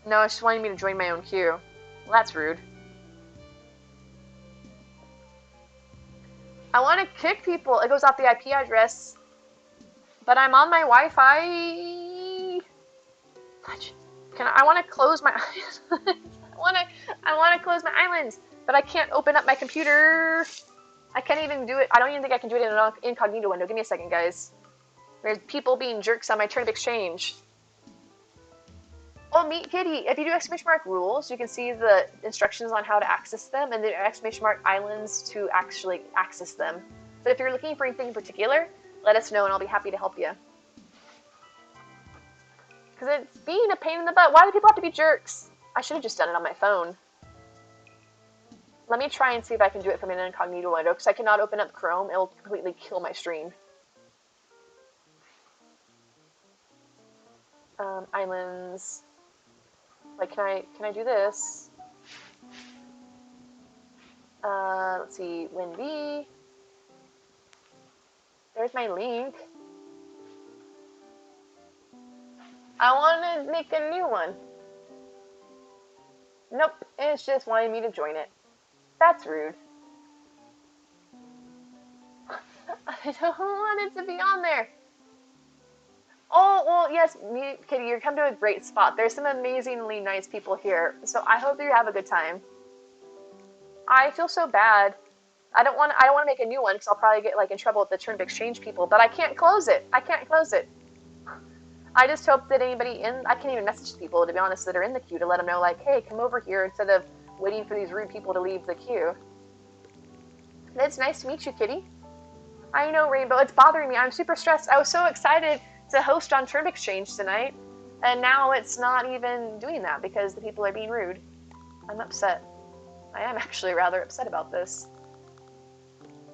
No, it's just wanting me to join my own queue. Well, that's rude. I want to kick people. It goes off the IP address. But I'm on my Wi-Fi. I want to close my island. I want to close my islands. But I can't open up my computer. I can't even do it. I don't even think I can do it in an incognito window. Give me a second, guys. There's people being jerks on my Turnip Exchange. Oh, Meet Kitty. If you do exclamation mark rules, you can see the instructions on how to access them, and the exclamation mark islands to actually access them. But if you're looking for anything in particular, let us know and I'll be happy to help you. Because it's being a pain in the butt. Why do people have to be jerks? I should have just done it on my phone. Let me try and see if I can do it from an incognito window, because I cannot open up Chrome. It'll completely kill my stream. Islands. Like, can I do this? Let's see, Windy. There's my link. I want to make a new one. Nope, it's just wanting me to join it. That's rude. I don't want it to be on there. Oh, well, yes, Kitty, you're come to a great spot. There's some amazingly nice people here, so I hope you have a good time. I feel so bad. I don't want to make a new one because I'll probably get like in trouble with the Turnip Exchange people, but I can't close it. I can't close it. I just hope that anybody I can't even message people, to be honest, that are in the queue to let them know, like, hey, come over here instead of waiting for these rude people to leave the queue. It's nice to meet you, Kitty. I know, Rainbow. It's bothering me. I'm super stressed. I was so excited to host on Turnip Exchange tonight, and now it's not even doing that because the people are being rude. I'm upset. I am actually rather upset about this.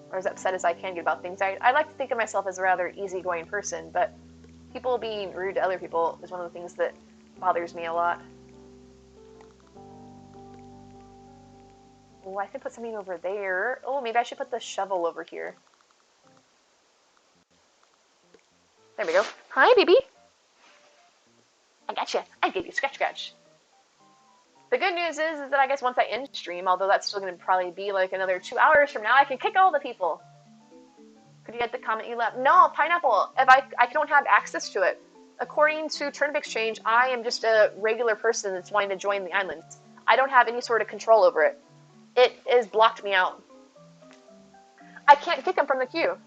Or as upset as I can get about things. I like to think of myself as a rather easygoing person, but people being rude to other people is one of the things that bothers me a lot. Oh, I can put something over there. Oh, maybe I should put the shovel over here. There we go. Hi, baby. I gotcha. I gave you scratch scratch. The good news is that I guess once I end stream, although that's still going to probably be like another 2 hours from now, I can kick all the people. Could you get the comment you left? No, Pineapple. If I don't have access to it. According to Turnip Exchange, I am just a regular person that's wanting to join the islands. I don't have any sort of control over it. It has blocked me out. I can't kick him from the queue.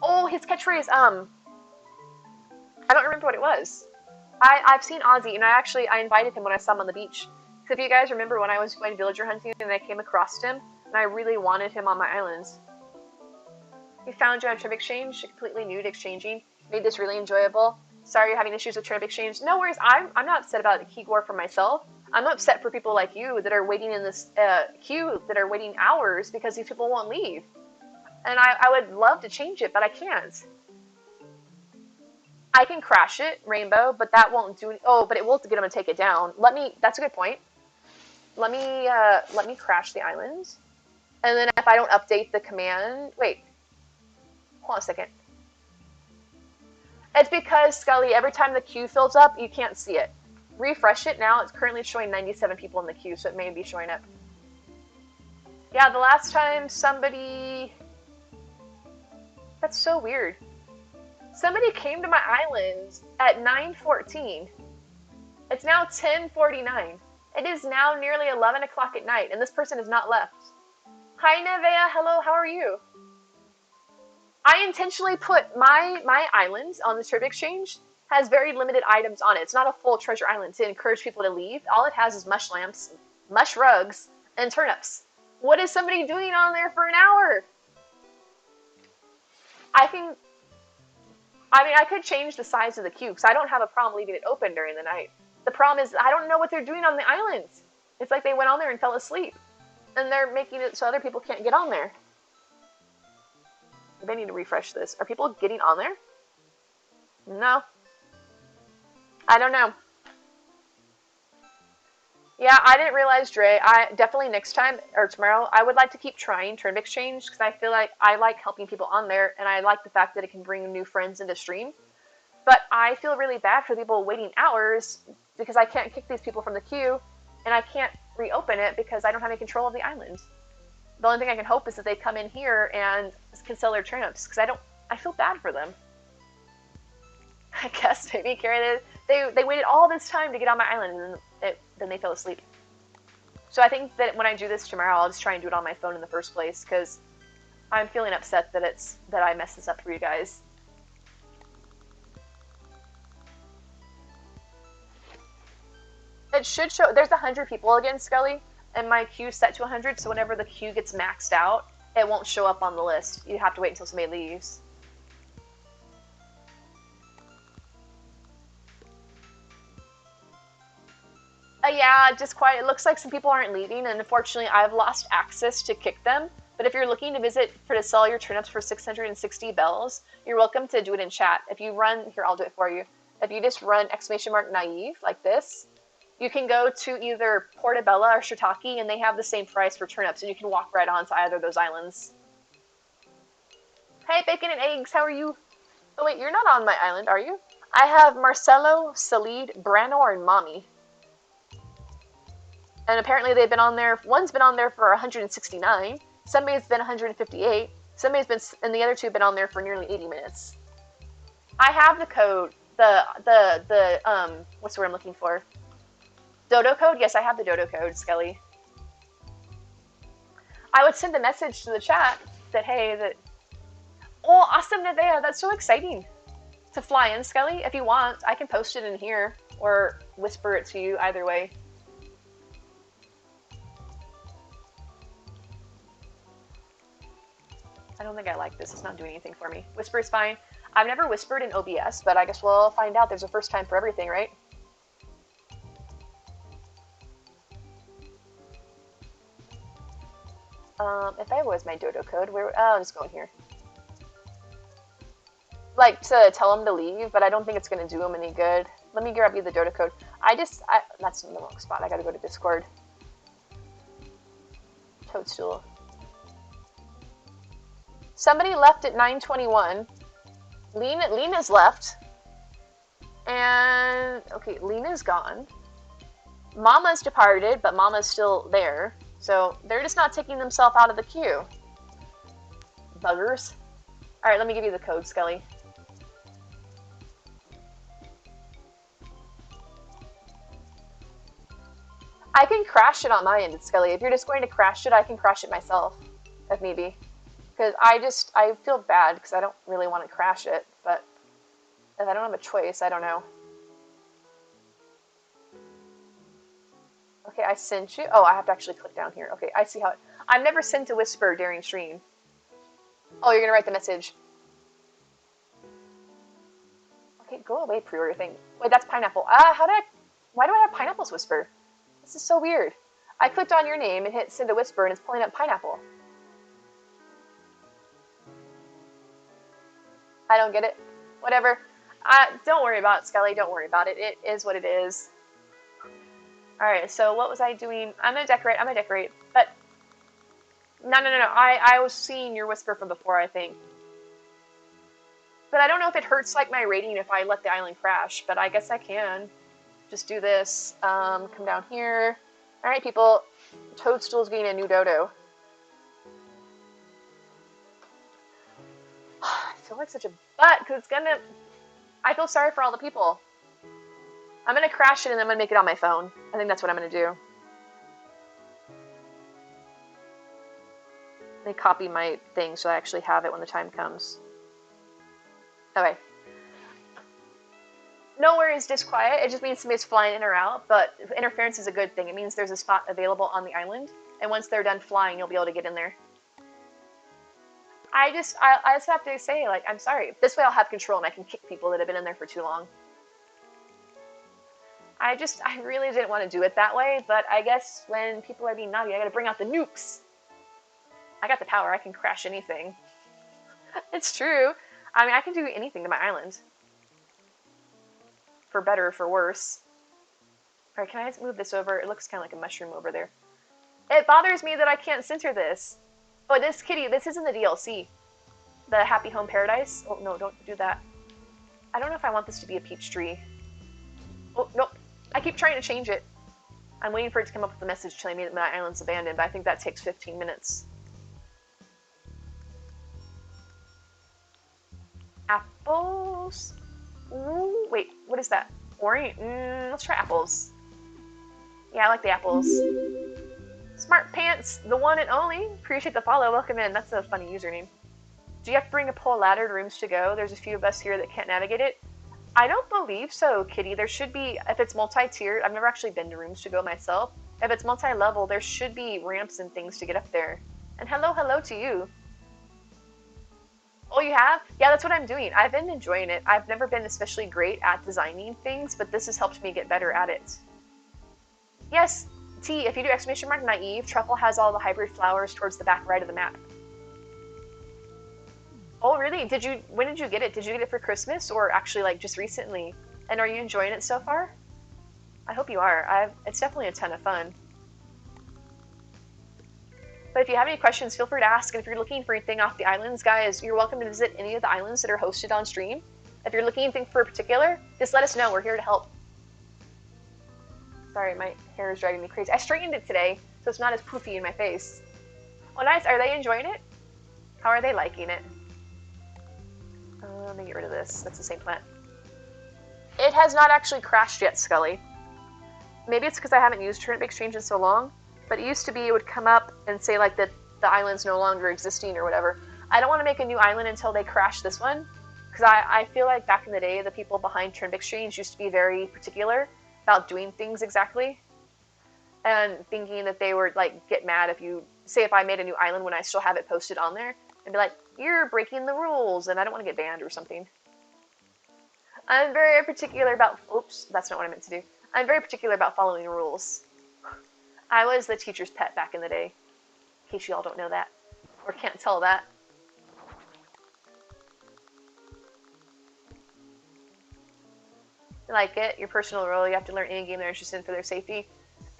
Oh, his catchphrase, I don't remember what it was. I've seen Ozzy, and I invited him when I saw him on the beach. So if you guys remember when I was going villager hunting and I came across him, and I really wanted him on my islands. We found you on Turnip Exchange, completely new to exchanging. Made this really enjoyable. Sorry you're having issues with Turnip Exchange. No worries, I'm not upset about Keycore for myself. I'm upset for people like you that are waiting in this queue, that are waiting hours because these people won't leave. And I would love to change it, but I can't. I can crash it, Rainbow, but that won't do. Oh, but it will get them to take it down. That's a good point. Let me crash the island, and then if I don't update the command, wait, hold on a second. It's because, Scully, every time the queue fills up, you can't see it. Refresh it now. It's currently showing 97 people in the queue, so it may be showing up. Yeah, the last time somebody. That's so weird. Somebody came to my island at 9:14. It's now 10:49. It is now nearly 11 o'clock at night, and this person has not left. Hi, Nevea. Hello, how are you? I intentionally put my island on the Turnip Exchange has very limited items on it. It's not a full treasure island to encourage people to leave. All it has is mush lamps, mush rugs, and turnips. What is somebody doing on there for an hour? I could change the size of the queue, because I don't have a problem leaving it open during the night. The problem is I don't know what they're doing on the islands. It's like they went on there and fell asleep. And they're making it so other people can't get on there. Maybe I need to refresh this. Are people getting on there? No. I don't know. Yeah, I didn't realize, Dre. Definitely next time, or tomorrow, I would like to keep trying Turnip Exchange, because I feel like I like helping people on there, and I like the fact that it can bring new friends into stream. But I feel really bad for people waiting hours, because I can't kick these people from the queue, and I can't reopen it because I don't have any control of the island. The only thing I can hope is that they come in here and can sell their turnips, because I feel bad for them. I guess maybe, Karen, they waited all this time to get on my island, and then they fell asleep. So I think that when I do this tomorrow, I'll just try and do it on my phone in the first place, because I'm feeling upset that I messed this up for you guys. It should show, there's 100 people again, Scully, and my queue's set to 100, so whenever the queue gets maxed out, it won't show up on the list. You have to wait until somebody leaves. Yeah, just quiet. It looks like some people aren't leaving, and unfortunately, I've lost access to kick them. But if you're looking to visit to sell your turnips for 660 bells, you're welcome to do it in chat. If you run, here, I'll do it for you. If you just run !naive like this, you can go to either Portobello or Shiitake, and they have the same price for turnips, and you can walk right on to either of those islands. Hey, Bacon and Eggs, how are you? Oh wait, you're not on my island, are you? I have Marcelo, Salid, Branor, and Mommy. And apparently they've been on there, one's been on there for 169, somebody's been 158, somebody's been, and the other two have been on there for nearly 80 minutes. I have the code, what's the word I'm looking for? Dodo code? Yes, I have the Dodo code, Skelly. I would send a message to the chat that, hey, oh, awesome, Nevea, that's so exciting to fly in, Skelly. If you want, I can post it in here, or whisper it to you, either way. I don't think I like this. It's not doing anything for me. Whisper is fine. I've never whispered in OBS, but I guess we'll find out. There's a first time for everything, right? If I was my Dodo code, where? Oh, I'll just go in here. Like, to tell them to leave, but I don't think it's going to do them any good. Let me grab you the Dodo code. That's in the wrong spot. I gotta go to Discord. Toadstool. Somebody left at 9:21. Lena's left. And, okay, Lena's gone. Mama's departed, but Mama's still there. So they're just not taking themselves out of the queue. Buggers. Alright, let me give you the code, Skelly. I can crash it on my end, Skelly. If you're just going to crash it, I can crash it myself, if need be. Because I feel bad because I don't really want to crash it, but if I don't have a choice, I don't know. Okay, I sent you. Oh, I have to actually click down here. Okay, I see how I've never sent a whisper during stream. Oh, you're gonna write the message. Okay, go away, pre-order thing. Wait, that's pineapple. Why do I have pineapple's whisper? This is so weird. I clicked on your name and hit send a whisper, and it's pulling up pineapple. I don't get it. Whatever. Don't worry about it, Skelly. Don't worry about it. It is what it is. Alright, so what was I doing? I'm gonna decorate. But, no. I was seeing your whisper from before, I think. But I don't know if it hurts, like, my rating if I let the island crash, but I guess I can. Just do this. Come down here. Alright, people. Toadstool's getting a new dodo. I feel like such a butt, because it's gonna... I feel sorry for all the people. I'm gonna crash it and I'm gonna make it on my phone. I think that's what I'm gonna do. Let me copy my thing so I actually have it when the time comes. Okay. No worries, disquiet. It just means somebody's flying in or out, but interference is a good thing. It means there's a spot available on the island, and once they're done flying, you'll be able to get in there. I just have to say, like, I'm sorry. This way I'll have control and I can kick people that have been in there for too long. I really didn't want to do it that way, but I guess when people are being naughty, I gotta bring out the nukes. I got the power, I can crash anything. It's true. I mean, I can do anything to my island. For better or for worse. Alright, can I just move this over? It looks kind of like a mushroom over there. It bothers me that I can't censor this. Oh, this kitty, this isn't the DLC. The Happy Home Paradise. Oh, no, don't do that. I don't know if I want this to be a peach tree. Oh, nope. I keep trying to change it. I'm waiting for it to come up with a message telling me that my island's abandoned, but I think that takes 15 minutes. Apples? Ooh, wait, what is that? Orange? Let's try apples. Yeah, I like the apples. Smart Pants, the one and only. Appreciate the follow. Welcome in. That's a funny username. Do you have to bring a pole ladder to rooms to go? There's a few of us here that can't navigate it. I don't believe so, Kitty. There should be, if it's multi-tiered, I've never actually been to rooms to go myself. If it's multi-level, there should be ramps and things to get up there. And hello to you. Oh, you have? Yeah, that's what I'm doing. I've been enjoying it. I've never been especially great at designing things, but this has helped me get better at it. Yes, T, if you do exclamation mark naive, Truffle has all the hybrid flowers towards the back right of the map. Oh, really? When did you get it? Did you get it for Christmas or actually like just recently? And are you enjoying it so far? I hope you are. It's definitely a ton of fun. But if you have any questions, feel free to ask. And if you're looking for anything off the islands, guys, you're welcome to visit any of the islands that are hosted on stream. If you're looking for a particular, just let us know. We're here to help. Sorry, my hair is driving me crazy. I straightened it today, so it's not as poofy in my face. Oh, nice. Are they enjoying it? How are they liking it? Let me get rid of this. That's the same plant. It has not actually crashed yet, Scully. Maybe it's because I haven't used Turnip Exchange in so long, but it used to be it would come up and say like that the island's no longer existing or whatever. I don't want to make a new island until they crash this one, because I feel like back in the day, the people behind Turnip Exchange used to be very particular about doing things exactly, and thinking that they would like get mad if you, say if I made a new island when I still have it posted on there, and be like, you're breaking the rules, and I don't want to get banned or something. I'm very particular about, oops, that's not what I meant to do. I'm very particular about following rules. I was the teacher's pet back in the day, in case you all don't know that, or can't tell that. You like it, your personal rule, you have to learn any game they're interested in for their safety.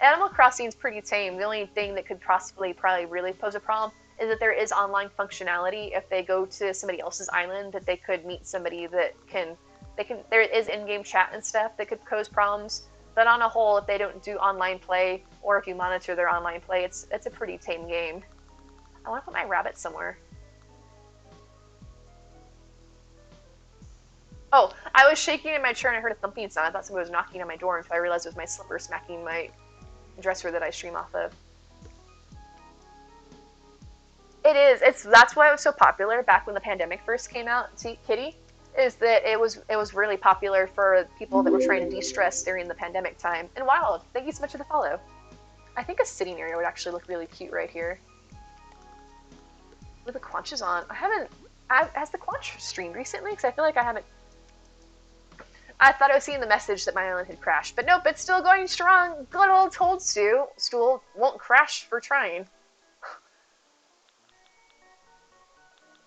Animal Crossing's pretty tame. The only thing that could probably really pose a problem is that there is online functionality if they go to somebody else's island, that they could meet somebody that there is in-game chat and stuff that could cause problems. But on a whole, if they don't do online play, or if you monitor their online play, it's a pretty tame game. I want to put my rabbit somewhere. Oh, I was shaking in my chair and I heard a thumping sound. I thought somebody was knocking on my door until I realized it was my slipper smacking my dresser that I stream off of. It is. That's why it was so popular back when the pandemic first came out, Kitty, is that it was really popular for people that were trying to de-stress during the pandemic time. And Wild, thank you so much for the follow. I think a sitting area would actually look really cute right here. With the Quanch is on. Has the Quanch streamed recently? Because I feel like I haven't. I thought I was seeing the message that my island had crashed, but nope, it's still going strong. Good old Toadstool won't crash for trying.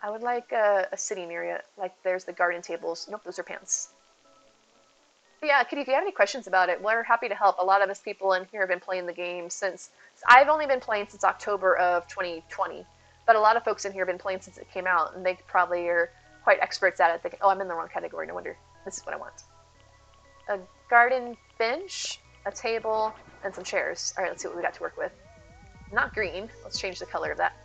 I would like a sitting area, like there's the garden tables. Nope, those are pants. But yeah, Kitty, if you have any questions about it, we're happy to help. A lot of us people in here have been playing the game since, I've only been playing since October of 2020, but a lot of folks in here have been playing since it came out, and they probably are quite experts at it. Oh, I'm in the wrong category, no wonder. This is what I want. A garden bench, a table, and some chairs. All right, let's see what we got to work with. Not green. Let's change the color of that.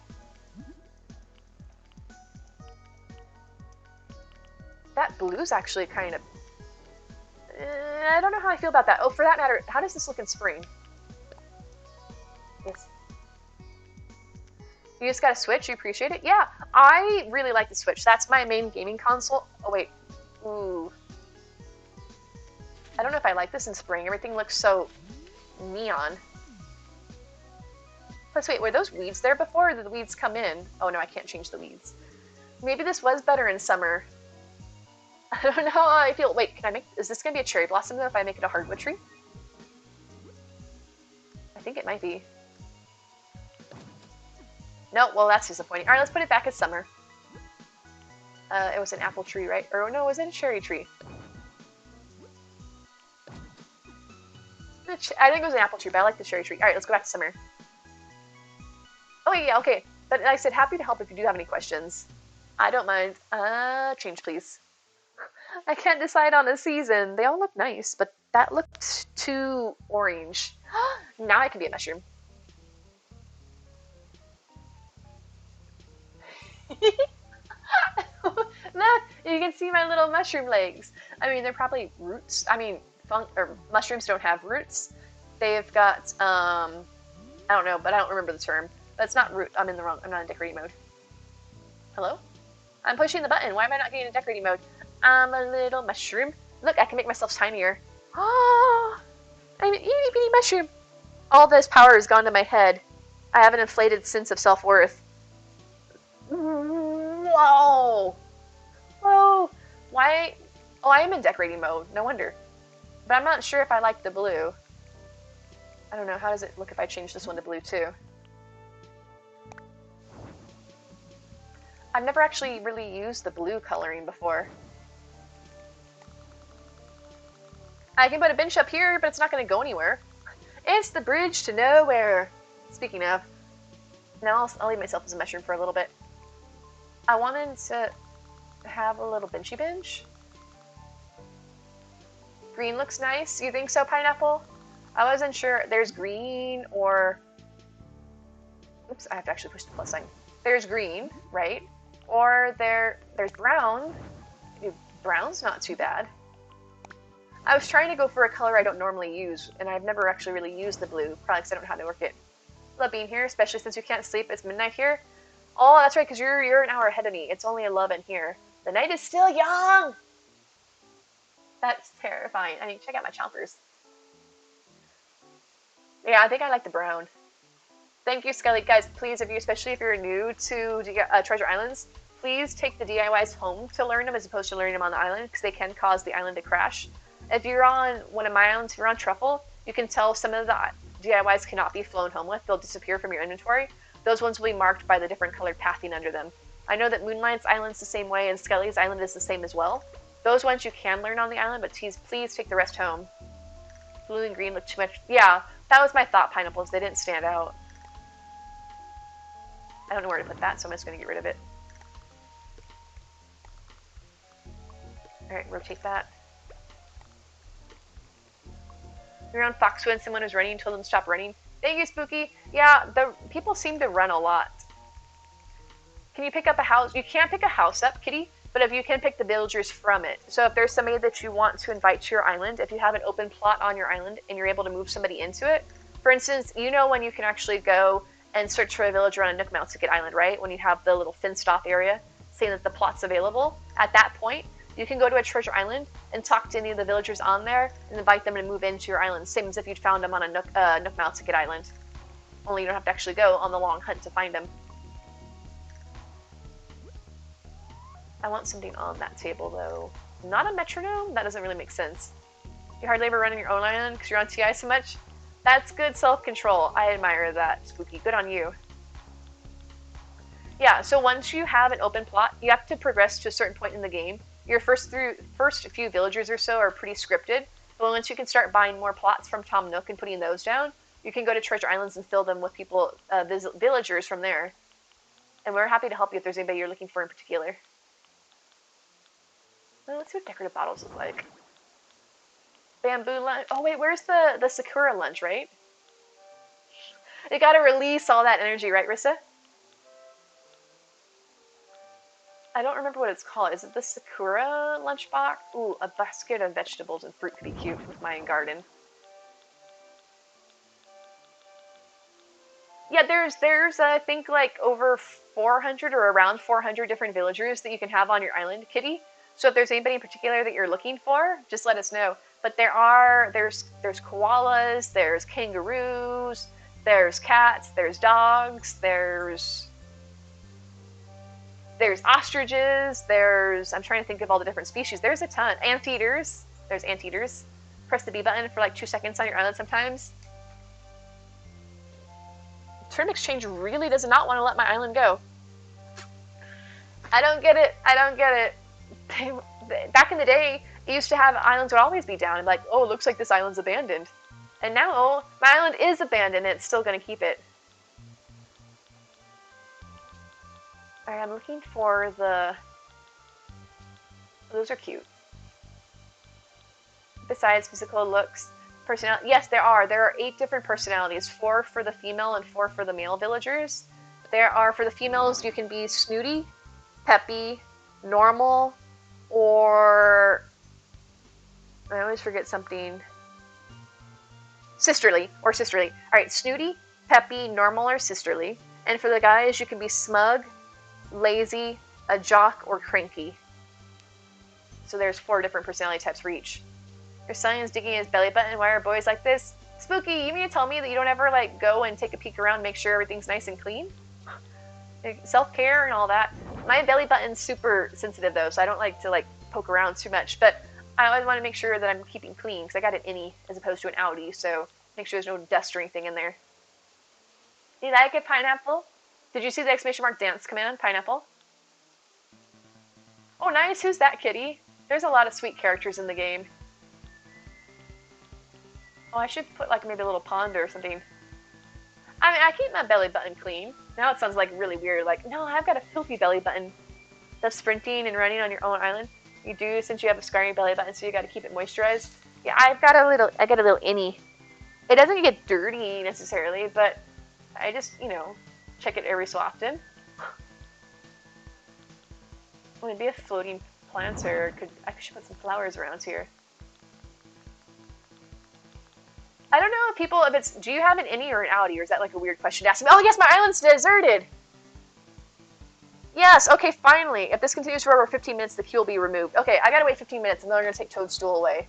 That blue's actually kind of... I don't know how I feel about that. Oh, for that matter, how does this look in spring? Yes. You just got a Switch? You appreciate it? Yeah, I really like the Switch. That's my main gaming console. Oh, wait. Ooh. I don't know if I like this in spring. Everything looks so neon. Plus, wait, were those weeds there before, or did the weeds come in? Oh, no, I can't change the weeds. Maybe this was better in summer. I don't know how I feel. Wait, is this going to be a cherry blossom, though, if I make it a hardwood tree? I think it might be. No, well, that's disappointing. All right, let's put it back as summer. It was an apple tree, right? Or no, was it a cherry tree? I think it was an apple tree, but I like the cherry tree. All right, let's go back to summer. Oh, yeah, okay. But like I said, happy to help if you do have any questions. I don't mind. Change, please. I can't decide on a season. They all look nice, but that looked too orange. Now I can be a mushroom. Look, you can see my little mushroom legs. I mean, they're probably roots. I mean, mushrooms don't have roots. They've got, I I don't know, but I don't remember the term. That's not root. I'm not in decorating mode. Hello? I'm pushing the button. Why am I not getting in decorating mode? I'm a little mushroom. Look, I can make myself tinier. Ah, I'm an itty bitty mushroom. All this power has gone to my head. I have an inflated sense of self-worth. Whoa! Whoa! Why? Oh, I am in decorating mode. No wonder. But I'm not sure if I like the blue. I don't know. How does it look if I change this one to blue too? I've never actually really used the blue coloring before. I can put a bench up here, but it's not going to go anywhere. It's the bridge to nowhere. Speaking of, now I'll leave myself as a mushroom for a little bit. I wanted to have a little benchy bench. Green looks nice. You think so, Pineapple? I wasn't sure. There's green or... Oops, I have to actually push the plus sign. There's green, right? Or there's brown. Ooh, brown's not too bad. I was trying to go for a color I don't normally use, and I've never actually really used the blue, probably because I don't know how to work it. Love being here, especially since you can't sleep. It's midnight here. Oh, that's right, because you're an hour ahead of me. It's only 11 here. The night is still young! That's terrifying. I mean, check out my chompers. Yeah, I think I like the brown. Thank you, Skelly. Guys, please, especially if you're new to Treasure Islands, please take the DIYs home to learn them as opposed to learning them on the island, because they can cause the island to crash. If you're on one of my islands, if you're on Truffle, you can tell some of the DIYs cannot be flown home with. They'll disappear from your inventory. Those ones will be marked by the different colored pathing under them. I know that Moonlight's island's the same way, and Skelly's island is the same as well. Those ones you can learn on the island, but please take the rest home. Blue and green look too much. Yeah, that was my thought, Pineapples. They didn't stand out. I don't know where to put that, so I'm just going to get rid of it. Alright, rotate that. You're on Foxwood and someone was running and told them to stop running. Thank you, Spooky. Yeah, the people seem to run a lot. Can you pick up a house? You can't pick a house up, Kitty, but if you can pick the villagers from it. So if there's somebody that you want to invite to your island, if you have an open plot on your island and you're able to move somebody into it, for instance, you know when you can actually go and search for a villager on a Nookmouthsicket Island, right? When you have the little fenced off area saying that the plot's available. At that point, you can go to a treasure island and talk to any of the villagers on there and invite them to move into your island, same as if you'd found them on a Nookmouthsicket Island. Only you don't have to actually go on the long hunt to find them. I want something on that table, though. Not a metronome? That doesn't really make sense. You hardly ever run on your own island because you're on TI so much? That's good self-control. I admire that, Spooky. Good on you. Yeah, so once you have an open plot, you have to progress to a certain point in the game. Your first few villagers or so are pretty scripted, but once you can start buying more plots from Tom Nook and putting those down, you can go to treasure islands and fill them with people, villagers from there. And we're happy to help you if there's anybody you're looking for in particular. Well, let's see what decorative bottles look like. Bamboo lunch. Oh wait, where's the Sakura lunch, right? You gotta release all that energy, right, Rissa? I don't remember what it's called. Is it the Sakura lunchbox? Ooh, a basket of vegetables and fruit could be cute with my garden. Yeah, there's I think like over 400 or around 400 different villagers that you can have on your island, Kitty. So if there's anybody in particular that you're looking for, just let us know. But there's koalas, there's kangaroos, there's cats, there's dogs, there's ostriches, I'm trying to think of all the different species. There's a ton. Anteaters. There's anteaters. Press the B button for like 2 seconds on your island sometimes. Term Exchange really does not want to let my island go. I don't get it. I don't get it. Back in the day, it used to have islands would always be down and like, oh, it looks like this island's abandoned. And now, my island is abandoned and it's still going to keep it. Alright, I'm looking for those are cute. Besides physical looks, personality. Yes, there are 8 different personalities, 4 for the female and 4 for the male villagers. For the females, you can be snooty, peppy, normal, or I always forget something. Sisterly. Alright, snooty, peppy, normal, or sisterly. And for the guys, you can be smug, lazy, a jock, or cranky. So there's 4 different personality types for each. Your son is digging his belly button. Why are boys like this? Spooky, you mean to tell me that you don't ever like go and take a peek around, make sure everything's nice and clean? Self-care and all that. My belly button's super sensitive though, so I don't like to like poke around too much. But I always want to make sure that I'm keeping clean because I got an innie as opposed to an outie, so make sure there's no dust or anything in there. Do you like it, Pineapple? Did you see the exclamation mark dance command, Pineapple? Oh, nice. Who's that kitty? There's a lot of sweet characters in the game. Oh, I should put like maybe a little pond or something. I mean, I keep my belly button clean. Now it sounds like really weird. Like, no, I've got a filthy belly button. The sprinting and running on your own island. You do since you have a scarring belly button, so you got to keep it moisturized. Yeah, I got a little innie. It doesn't get dirty necessarily, but I just, you know, check it every so often. Maybe a floating plant, or I should put some flowers around here. I don't know if people, if it's, do you have an innie or an outie, or is that like a weird question to ask me? Oh yes, my island's deserted! Yes, okay, finally. If this continues for over 15 minutes, the queue will be removed. Okay, I gotta wait 15 minutes, and then they're gonna take Toadstool away.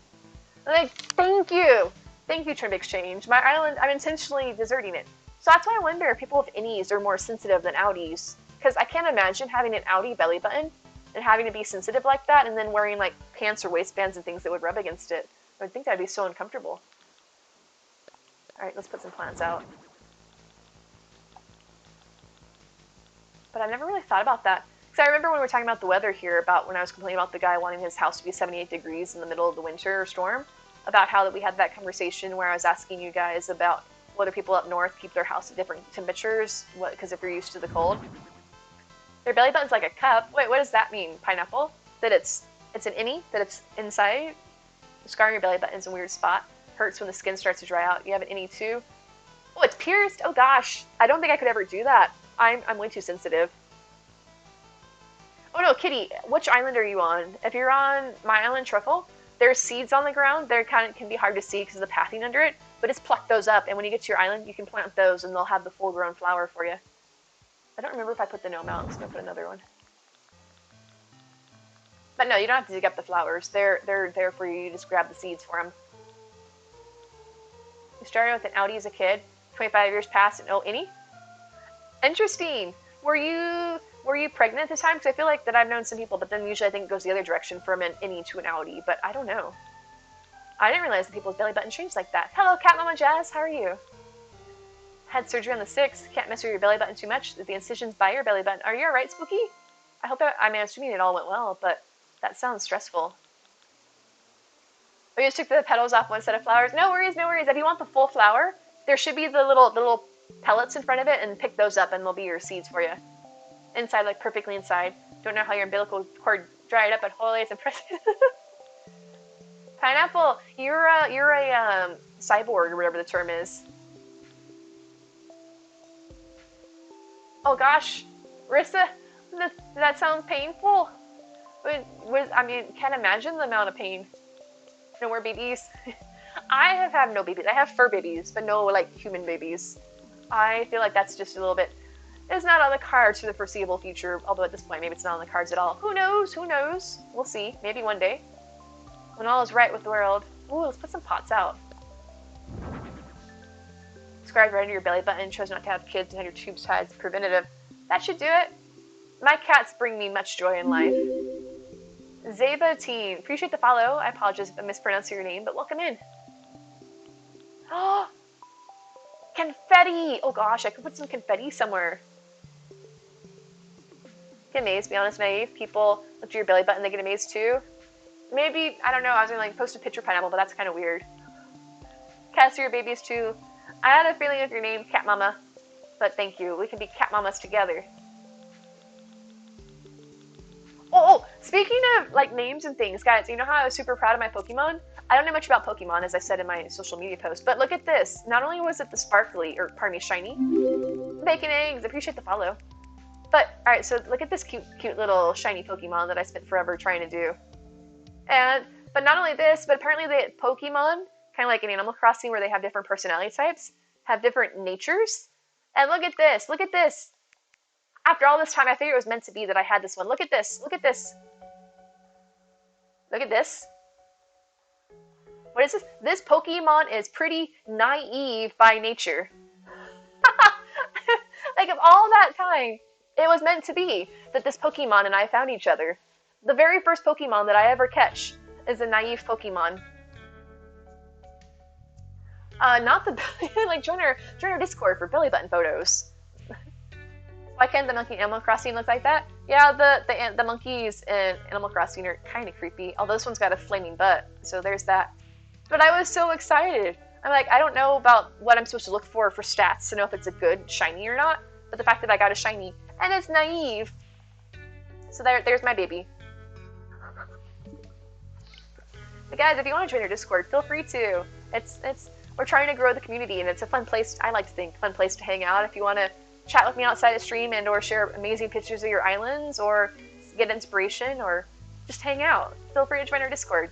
I'm like, thank you! Thank you, Turnip Exchange. My island, I'm intentionally deserting it. So that's why I wonder if people with innies are more sensitive than outies. Because I can't imagine having an outie belly button and having to be sensitive like that, and then wearing like pants or waistbands and things that would rub against it. I would think that'd be so uncomfortable. Alright, let's put some plants out. But I've never really thought about that. Because I remember when we were talking about the weather here, about when I was complaining about the guy wanting his house to be 78 degrees in the middle of the winter storm, about how that we had that conversation where I was asking you guys about whether people up north keep their house at different temperatures, because if you're used to the cold. Their belly button's like a cup. Wait, what does that mean, Pineapple? That it's an innie? That it's inside? Scarring your belly button's a weird spot. Hurts when the skin starts to dry out. You have an innie too? Oh, it's pierced? Oh gosh. I don't think I could ever do that. I'm way too sensitive. Oh no, Kitty, which island are you on? If you're on my island, Truffle, there's seeds on the ground. They're can be hard to see because of the pathing under it, but just pluck those up, and when you get to your island, you can plant those, and they'll have the full-grown flower for you. I don't remember if I put the gnome out, so I'm gonna put another one. But no, you don't have to dig up the flowers. They're there for you. You just grab the seeds for them. You started with an outie as a kid. 25 years passed, and oh, innie? Interesting. Were you pregnant at the time? Because I feel like that I've known some people, but then usually I think it goes the other direction from an innie to an outie, but I don't know. I didn't realize that people's belly button changed like that. Hello, Cat Mama Jazz. How are you? Had surgery on the 6th. Can't mess with your belly button too much. The incision's by your belly button. Are you alright, Spooky? I hope that, I mean, I'm assuming it all went well, but that sounds stressful. We just took the petals off one set of flowers. No worries, no worries. If you want the full flower, there should be the little pellets in front of it, and pick those up, and they'll be your seeds for you. Inside, like perfectly inside. Don't know how your umbilical cord dried up, but holy, it's impressive. Pineapple, you're a cyborg or whatever the term is. Oh gosh, Rissa, that sounds painful. I mean, can't imagine the amount of pain. No more babies. I have had no babies. I have fur babies, but no like human babies. I feel like that's just a little bit. It's not on the cards for the foreseeable future. Although at this point, maybe it's not on the cards at all. Who knows? Who knows? We'll see. Maybe one day, when all is right with the world. Ooh, let's put some pots out. Subscribe right into your belly button. Chose not to have kids and have your tubes tied. It's preventative. That should do it. My cats bring me much joy in life. Zeba Teen, appreciate the follow. I apologize if I mispronounced your name, but welcome in. Oh, confetti! Oh gosh, I could put some confetti somewhere. Get amazed, be honest, naive. People look at your belly button, they get amazed too. Maybe, I don't know, I was gonna like post a picture of Pineapple, but that's kind of weird. Cats are your babies too. I had a feeling of your name, Cat Mama, but thank you. We can be cat mamas together. Oh, speaking of like names and things, guys, you know how I was super proud of my Pokemon? I don't know much about Pokemon, as I said in my social media post, but look at this. Not only was it the sparkly, or pardon me, shiny, bacon eggs, appreciate the follow. But, alright, so look at this cute little shiny Pokemon that I spent forever trying to do. But not only this, but apparently the Pokemon, kind of like in Animal Crossing where they have different personality types, have different natures. And look at this. Look at this. After all this time, I figured it was meant to be that I had this one. Look at this. Look at this. Look at this. What is this? This Pokemon is pretty naive by nature. Like, of all that time, it was meant to be that this Pokemon and I found each other. The very first Pokemon that I ever catch is a naive Pokemon. Not the like join our Discord for belly button photos. Why can't the monkey in Animal Crossing look like that? Yeah, the monkeys in Animal Crossing are kind of creepy. Although this one's got a flaming butt, so there's that. But I was so excited. I'm like, I don't know about what I'm supposed to look for stats to know if it's a good shiny or not. But the fact that I got a shiny and it's naive. So there's my baby. But guys, if you want to join our Discord, feel free to. We're trying to grow the community, and it's a fun place. I like to think fun place to hang out. If you want to chat with me outside the stream and or share amazing pictures of your islands or get inspiration or just hang out, feel free to join our Discord.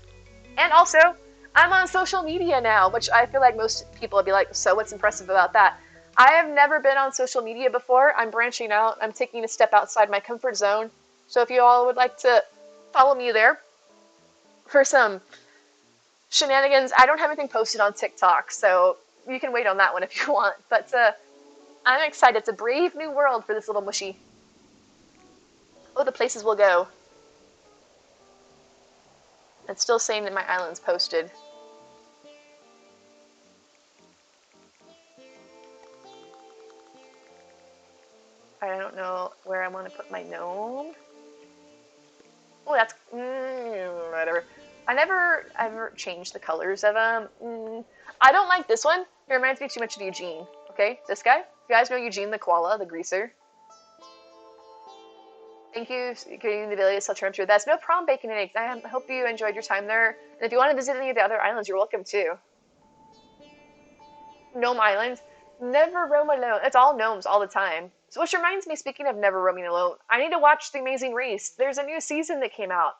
And also, I'm on social media now, which I feel like most people would be like, so what's impressive about that? I have never been on social media before. I'm branching out. I'm taking a step outside my comfort zone. So if you all would like to follow me there for some shenanigans, I don't have anything posted on TikTok, so you can wait on that one if you want. But I'm excited. It's a brave new world for this little mushy. Oh, the places we'll go. It's still saying that my island's posted. I don't know where I want to put my gnome. Oh, that's whatever. I never ever changed the colors of them. I don't like this one. It reminds me too much of Eugene. Okay, this guy. You guys know Eugene the koala, the greaser. Thank you for getting the ability to sell terms through. That's no problem, bacon and eggs. I hope you enjoyed your time there. And if you want to visit any of the other islands, you're welcome too. Gnome Island. Never roam alone. It's all gnomes all the time. So which reminds me, speaking of never roaming alone, I need to watch The Amazing Race. There's a new season that came out.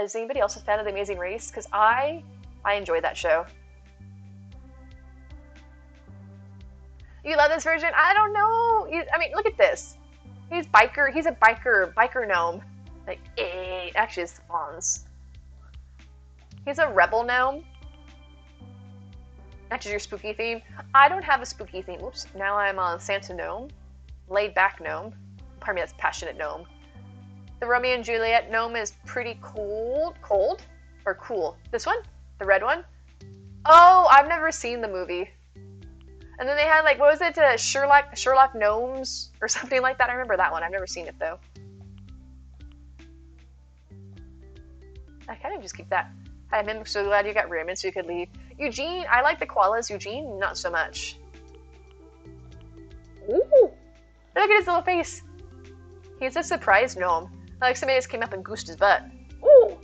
Is anybody else a fan of The Amazing Race? Because I enjoy that show. You love this version? I don't know. I mean, look at this. He's a biker gnome. Like, actually it's spawns. He's a rebel gnome. Matches your spooky theme. I don't have a spooky theme. Oops, now I'm on Santa gnome. Laid back gnome. Pardon me, that's passionate gnome. The Romeo and Juliet gnome is pretty cold. Cold? Or cool? This one? The red one? Oh, I've never seen the movie. And then they had, like, what was it? Sherlock Gnomes or something like that. I remember that one. I've never seen it, though. I kind of just keep that. I'm so glad you got Raymond so you could leave. Eugene, I like the koalas. Eugene, not so much. Ooh! Look at his little face. He's a surprise gnome. Like somebody just came up and goosed his butt. Ooh!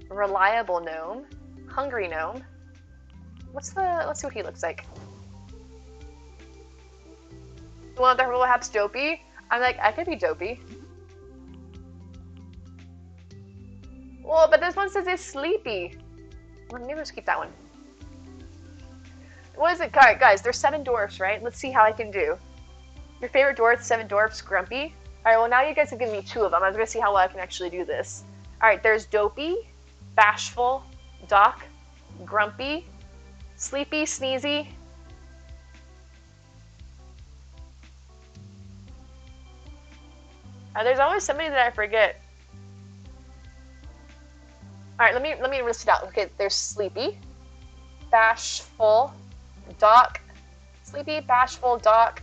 Reliable gnome. Hungry gnome. Let's see what he looks like. The one with the perhaps dopey. I'm like, I could be dopey. Well, but this one says it's sleepy. Well, maybe let's keep that one. What is it? Alright, guys, there's 7 dwarfs, right? Let's see how I can do. Your favorite dwarf, 7 dwarfs, Grumpy. Alright, well, now you guys have given me 2 of them. I'm going to see how well I can actually do this. Alright, there's Dopey, Bashful, Doc, Grumpy, Sleepy, Sneezy. There's always somebody that I forget. Alright, let me list it out. Okay, there's Sleepy, Bashful, Doc, Sleepy, Bashful, Doc,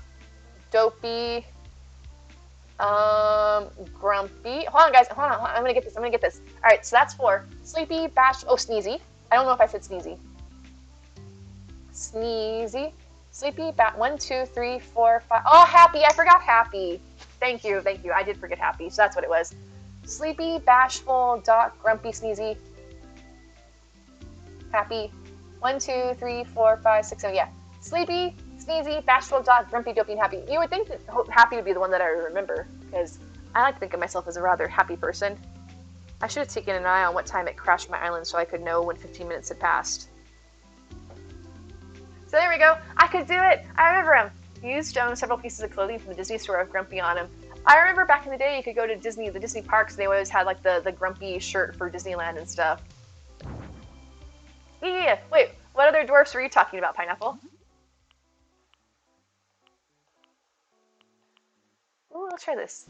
Dopey, Grumpy. Hold on, guys. Hold on. I'm gonna get this. Alright, so that's 4. Sleepy, Bashful, Sneezy. I don't know if I said Sneezy. Sneezy. Sleepy, 1, 2, 3, 4, 5. Oh, Happy. I forgot Happy. Thank you. I did forget Happy, so that's what it was. Sleepy, Bashful, Doc, Grumpy, Sneezy, Happy. 1, 2, 3, 4, 5, 6, 7. Yeah. Sleepy, Sneezy, Bashful, Doc, Grumpy, Dopey, and Happy. You would think that Happy would be the one that I would remember, because I like to think of myself as a rather happy person. I should have taken an eye on what time it crashed my island so I could know when 15 minutes had passed. So there we go. I could do it. I remember him. He used to own several pieces of clothing from the Disney store with Grumpy on him. I remember back in the day you could go to Disney, the Disney parks, and they always had like the Grumpy shirt for Disneyland and stuff. Yeah. Wait, what other dwarfs were you talking about, Pineapple? Ooh, let's try this.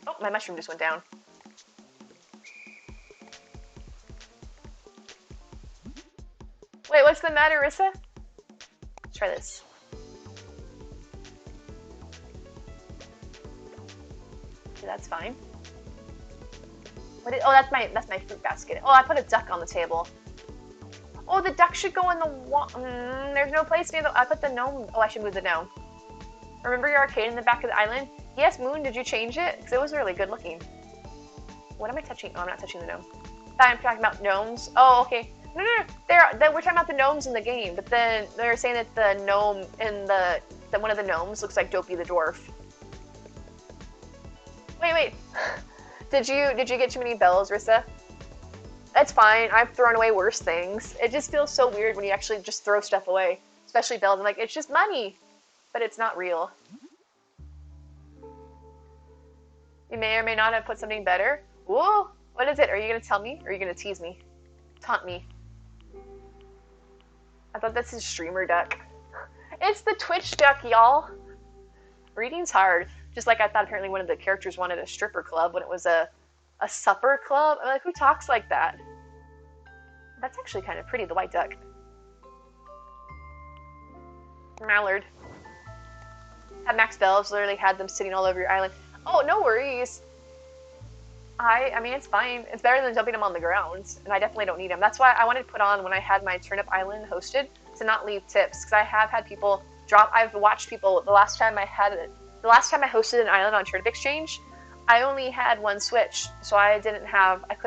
Oh, my mushroom just went down. Wait, what's the matter, Rissa? Let's try this. Okay, that's fine. What is, oh, that's my fruit basket. Oh, I put a duck on the table. Oh, the duck should go in the wall. There's no place near the. I put the gnome. Oh, I should move the gnome. Remember your arcade in the back of the island? Yes, Moon. Did you change it? Because it was really good looking. What am I touching? Oh, I'm not touching the gnome. I'm talking about gnomes. Oh, okay. No. We're talking about the gnomes in the game, but then they're saying that the gnome in that one of the gnomes looks like Dopey the dwarf. Wait. Did you get too many bells, Rissa? That's fine. I've thrown away worse things. It just feels so weird when you actually just throw stuff away, especially bells. I'm like, it's just money, but it's not real. You may or may not have put something better. Ooh, what is it? Are you gonna tell me, or are you gonna tease me? Taunt me. I thought this is streamer duck. It's the Twitch duck, y'all. Reading's hard. Just like I thought apparently one of the characters wanted a stripper club when it was a supper club. I'm like, who talks like that? That's actually kind of pretty, the white duck. Mallard. At Max Bells, literally had them sitting all over your island. Oh, no worries. I mean, it's fine. It's better than dumping them on the ground, and I definitely don't need them. That's why I wanted to put on when I had my Turnip Island hosted to not leave tips, because I have had people drop. I've watched people. The last time I hosted an island on Turnip Exchange, I only had one switch, so I didn't have like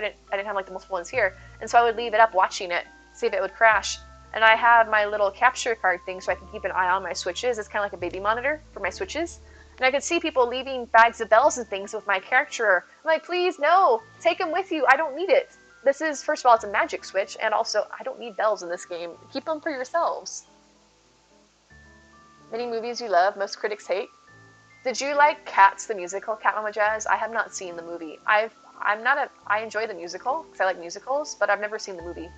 the multiple ones here, and so I would leave it up watching it, see if it would crash. And I have my little capture card thing so I can keep an eye on my switches. It's kind of like a baby monitor for my switches. And I could see people leaving bags of bells and things with my character. I'm like, please, no, take them with you. I don't need it. This is, first of all, it's a magic switch, and also, I don't need bells in this game. Keep them for yourselves. Many movies you love, most critics hate. Did you like Cats the musical, Cat Mama Jazz? I have not seen the movie. I enjoy the musical, because I like musicals, but I've never seen the movie,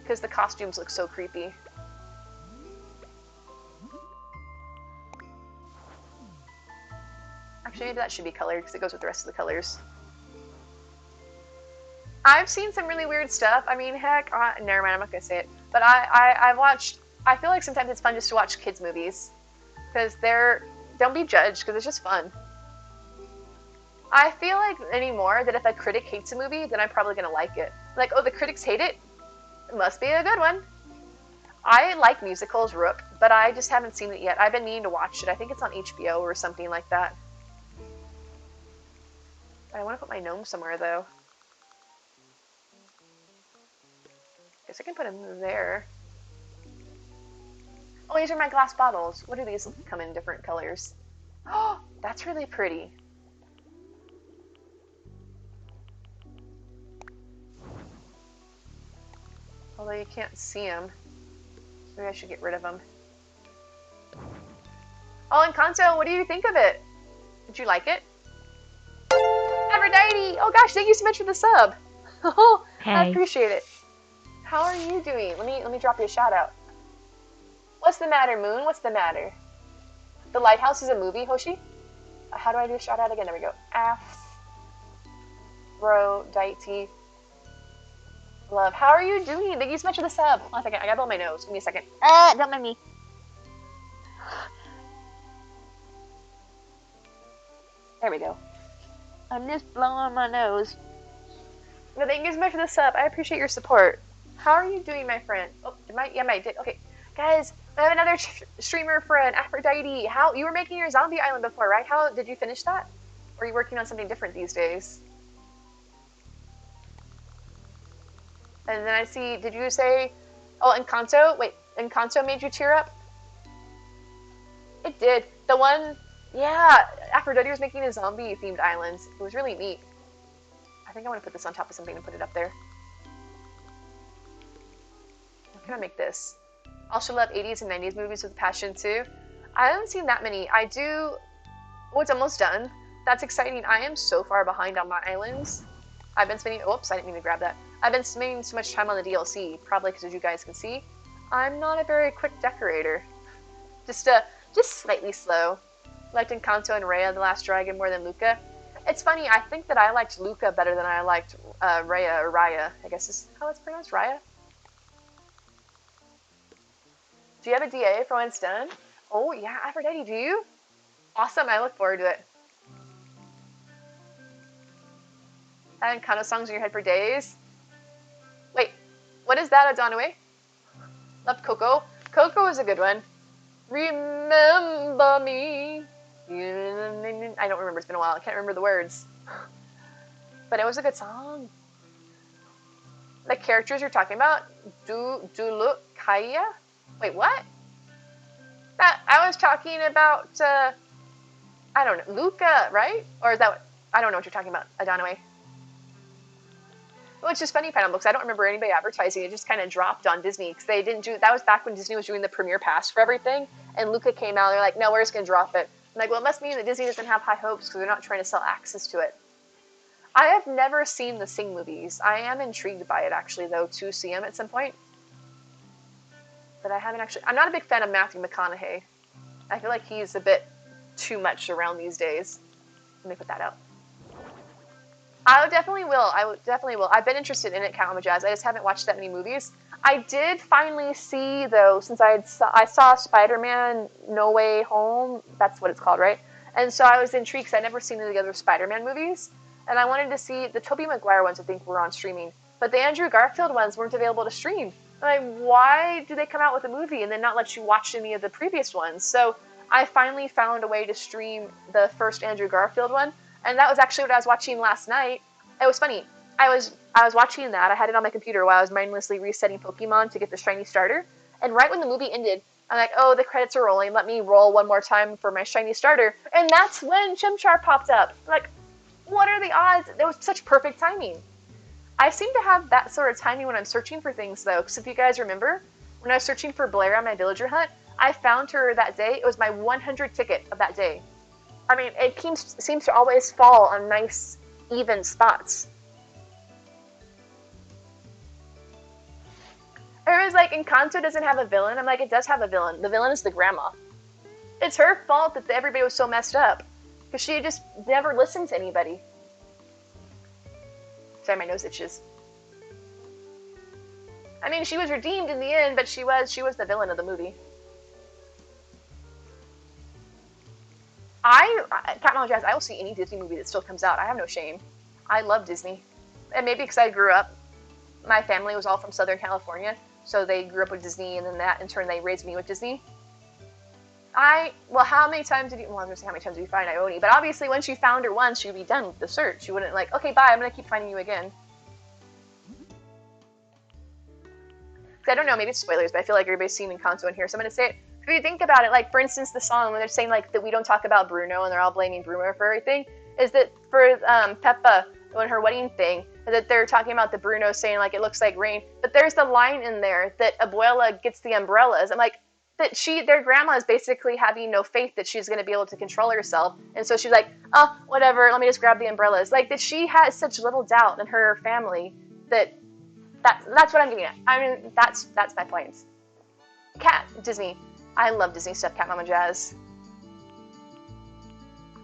because the costumes look so creepy. Actually, maybe that should be colored, because it goes with the rest of the colors. I've seen some really weird stuff. I mean, heck, never mind, I'm not going to say it. But I feel like sometimes it's fun just to watch kids' movies, because don't be judged, because it's just fun. I feel like anymore that if a critic hates a movie, then I'm probably going to like it. Like, oh, the critics hate it? It must be a good one. I like musicals, Rook, but I just haven't seen it yet. I've been meaning to watch it. I think it's on HBO or something like that. I want to put my gnome somewhere, though. Guess I can put him there. Oh, these are my glass bottles. What do these come in different colors? Oh, that's really pretty. Although you can't see them. Maybe I should get rid of them. Oh, and Kanto, what do you think of it? Did you like it? Aphrodite! Oh gosh, thank you so much for the sub. Hey. I appreciate it. How are you doing? Let me drop you a shout out. What's the matter, Moon? What's the matter? The Lighthouse is a movie, Hoshi? How do I do a shout out again? There we go. Aphrodite. Love. How are you doing? Thank you so much for the sub. Hold on a second. I gotta blow my nose. Give me a second. Don't mind me. There we go. I'm just blowing my nose. But thank you so much for the sub. I appreciate your support. How are you doing, my friend? Oh, I did. Okay. Guys, I have another streamer friend, Aphrodite. How you were making your zombie island before, right? How did you finish that? Or are you working on something different these days? And then I see, did you say, oh, Encanto? Wait, Encanto made you tear up? It did. The one, yeah, Aphrodite was making a zombie-themed island. It was really neat. I think I want to put this on top of something and put it up there. How can I make this? Also love 80s and 90s movies with passion too. I haven't seen that many. I do... Oh, it's almost done. That's exciting. I am so far behind on my islands. I've been spending... Oops, I didn't mean to grab that. I've been spending so much time on the DLC, probably because as you guys can see, I'm not a very quick decorator. Just slightly slow. Liked Encanto and Raya the Last Dragon more than Luca. It's funny, I think that I liked Luca better than I liked Raya, or Raya, I guess is how it's pronounced, Raya? Do you have a DA for when it's done? Oh yeah, Aphrodite, do you? Awesome, I look forward to it. Having Encanto songs in your head for days. Wait, what is that, Adonaway? Loved Coco. Coco is a good one. Remember me. I don't remember, it's been a while. I can't remember the words. But it was a good song. The characters you're talking about? Dulu Kaya? Wait, what? I was talking about, I don't know, Luca, right? Or is that what, I don't know what you're talking about, Adonaway. Well, it's just funny, Panel Books. I don't remember anybody advertising. It just kind of dropped on Disney because they didn't do. That was back when Disney was doing the premiere pass for everything, and Luca came out. They're like, "No, we're just gonna drop it." I'm like, well, it must mean that Disney doesn't have high hopes because they're not trying to sell access to it. I have never seen the Sing movies. I am intrigued by it actually, though, to see them at some point. But I haven't actually. I'm not a big fan of Matthew McConaughey. I feel like he's a bit too much around these days. Let me put that out. I definitely will. I definitely will. I've been interested in it, Cat Mama Jazz. I just haven't watched that many movies. I did finally see, though, since I saw Spider-Man No Way Home. That's what it's called, right? And so I was intrigued because I'd never seen any of the other Spider-Man movies. And I wanted to see the Tobey Maguire ones, I think, were on streaming. But the Andrew Garfield ones weren't available to stream. I'm like, why do they come out with a movie and then not let you watch any of the previous ones? So I finally found a way to stream the first Andrew Garfield one. And that was actually what I was watching last night. It was funny. I was watching that. I had it on my computer while I was mindlessly resetting Pokemon to get the shiny starter. And right when the movie ended, I'm like, oh, the credits are rolling. Let me roll one more time for my shiny starter. And that's when Chimchar popped up. I'm like, what are the odds? It was such perfect timing. I seem to have that sort of timing when I'm searching for things, though. Because if you guys remember, when I was searching for Blair on my villager hunt, I found her that day. It was my 100 ticket of that day. I mean, it seems to always fall on nice, even spots. It was like, Encanto doesn't have a villain. I'm like, it does have a villain. The villain is the grandma. It's her fault that everybody was so messed up. Because she just never listened to anybody. Sorry, my nose itches. I mean, she was redeemed in the end, but she was the villain of the movie. Cat Mama Jazz, I will see any Disney movie that still comes out. I have no shame. I love Disney. And maybe because I grew up, my family was all from Southern California, so they grew up with Disney, and then that, in turn, they raised me with Disney. Well, how many times did you, well, I was going to say how many times did you find Ione, but obviously once you found her once, you'd be done with the search. You wouldn't like, okay, bye, I'm going to keep finding you again. I don't know, maybe it's spoilers, but I feel like everybody's seen Encanto in here, so I'm going to say it. If you think about it, like, for instance, the song, when they're saying, like, that we don't talk about Bruno, and they're all blaming Bruno for everything, is that for Peppa, when her wedding thing, that they're talking about the Bruno saying, like, it looks like rain, but there's the line in there that Abuela gets the umbrellas. I'm like, that their grandma is basically having no faith that she's going to be able to control herself, and so she's like, oh, whatever, let me just grab the umbrellas. Like, that she has such little doubt in her family that's what I'm getting at. I mean, that's my point. Disney. I love Disney stuff, Cat Mama Jazz.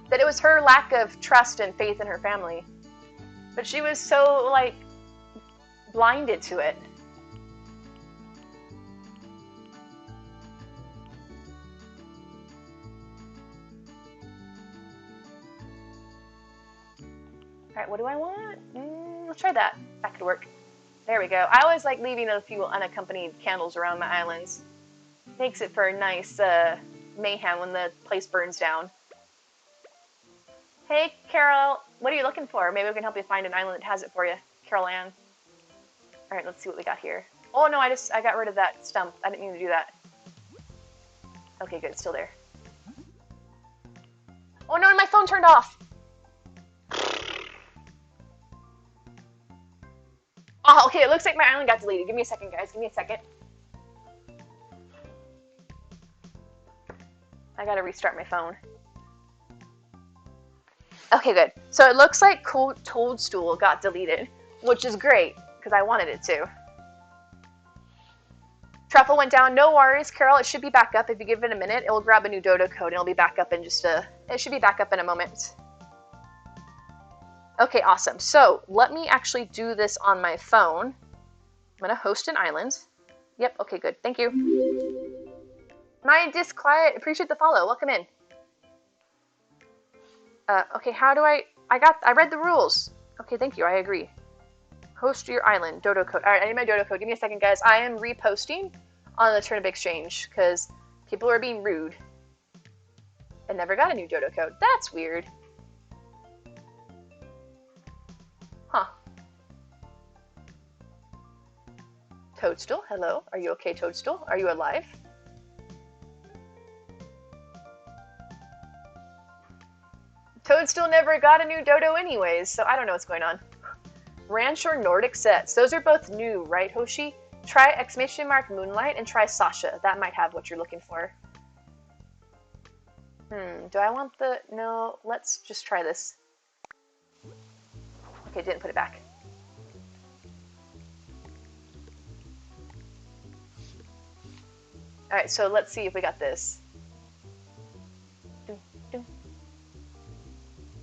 That it was her lack of trust and faith in her family. But she was so, like, blinded to it. Alright, what do I want? Let's try that. That could work. There we go. I always like leaving a few unaccompanied candles around my islands. Makes it for a nice mayhem when the place burns down. Hey, Carol, what are you looking for? Maybe we can help you find an island that has it for you. Carol Ann. Alright, let's see what we got here. Oh no, I got rid of that stump. I didn't mean to do that. Okay, good, it's still there. Oh no, my phone turned off! Oh, okay, it looks like my island got deleted. Give me a second, guys. Give me a second. I gotta restart my phone. Okay, good. So it looks like Toadstool got deleted, which is great, because I wanted it to. Truffle went down. No worries, Carol. It should be back up. If you give it a minute, it will grab a new dodo code, and it'll be back up in just a... It should be back up in a moment. Okay, awesome. So let me actually do this on my phone. I'm going to host an island. Yep, okay, good. Thank you. My Disquiet, appreciate the follow. Welcome in. Okay, how do I read the rules. Okay, thank you. I agree. Host your island, dodo code. All right, I need my dodo code. Give me a second, guys. I am reposting on the Turnip Exchange because people are being rude. I never got a new dodo code. That's weird. Huh. Toadstool, hello. Are you okay, Toadstool? Are you alive? Toadstool never got a new dodo anyways, so I don't know what's going on. Ranch or Nordic sets. Those are both new, right, Hoshi? Try ! Moonlight and try Sasha. That might have what you're looking for. Do I want the... No, let's just try this. Okay, didn't put it back. Alright, so let's see if we got this.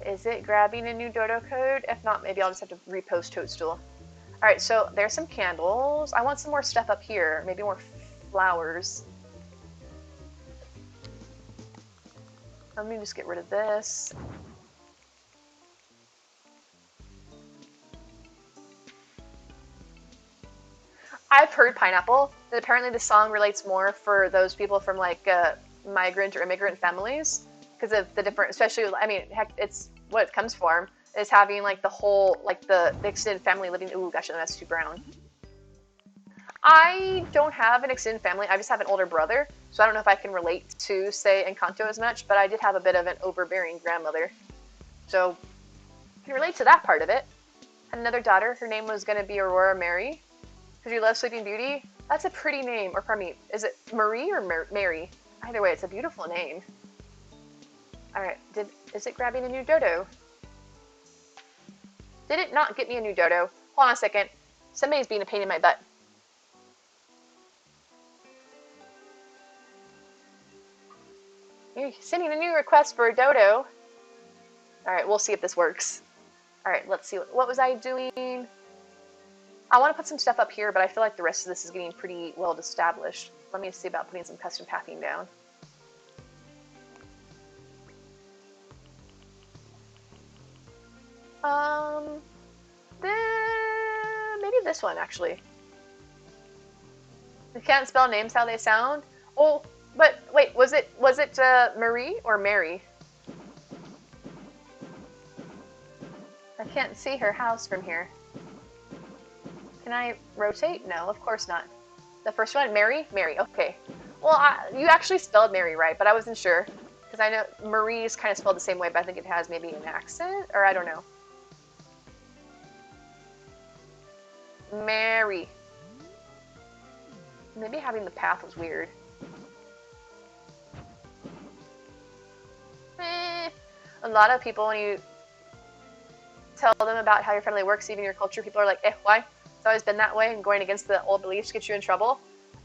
Is it grabbing a new dodo code? If not, maybe I'll just have to repost Toadstool. Alright, so there's some candles. I want some more stuff up here. Maybe more flowers. Let me just get rid of this. I've heard Pineapple, that apparently the song relates more for those people from like migrant or immigrant families because of the different, especially, I mean, heck, it's what it comes from, is having like the whole, like the extended family living, ooh, gosh, that's too brown. I don't have an extended family, I just have an older brother, so I don't know if I can relate to, say, Encanto as much, but I did have a bit of an overbearing grandmother. So, I can relate to that part of it. Had another daughter, her name was going to be Aurora Mary, because you love Sleeping Beauty. That's a pretty name, or pardon me, is it Marie or Mary? Either way, it's a beautiful name. Alright, is it grabbing a new dodo? Did it not get me a new dodo? Hold on a second. Somebody's being a pain in my butt. You're sending a new request for a dodo. Alright, we'll see if this works. Alright, let's see. What was I doing? I want to put some stuff up here, but I feel like the rest of this is getting pretty well established. Let me see about putting some custom pathing down. Maybe this one, actually. You can't spell names how they sound? Oh, but wait, was it Marie or Mary? I can't see her house from here. Can I rotate? No, of course not. The first one, Mary? Mary, okay. Well, you actually spelled Mary right, but I wasn't sure. Because I know Marie is kind of spelled the same way, but I think it has maybe an accent, or I don't know. Mary. Maybe having the path was weird. A lot of people, when you tell them about how your family works, even your culture, people are like, why? It's always been that way, and going against the old beliefs gets you in trouble.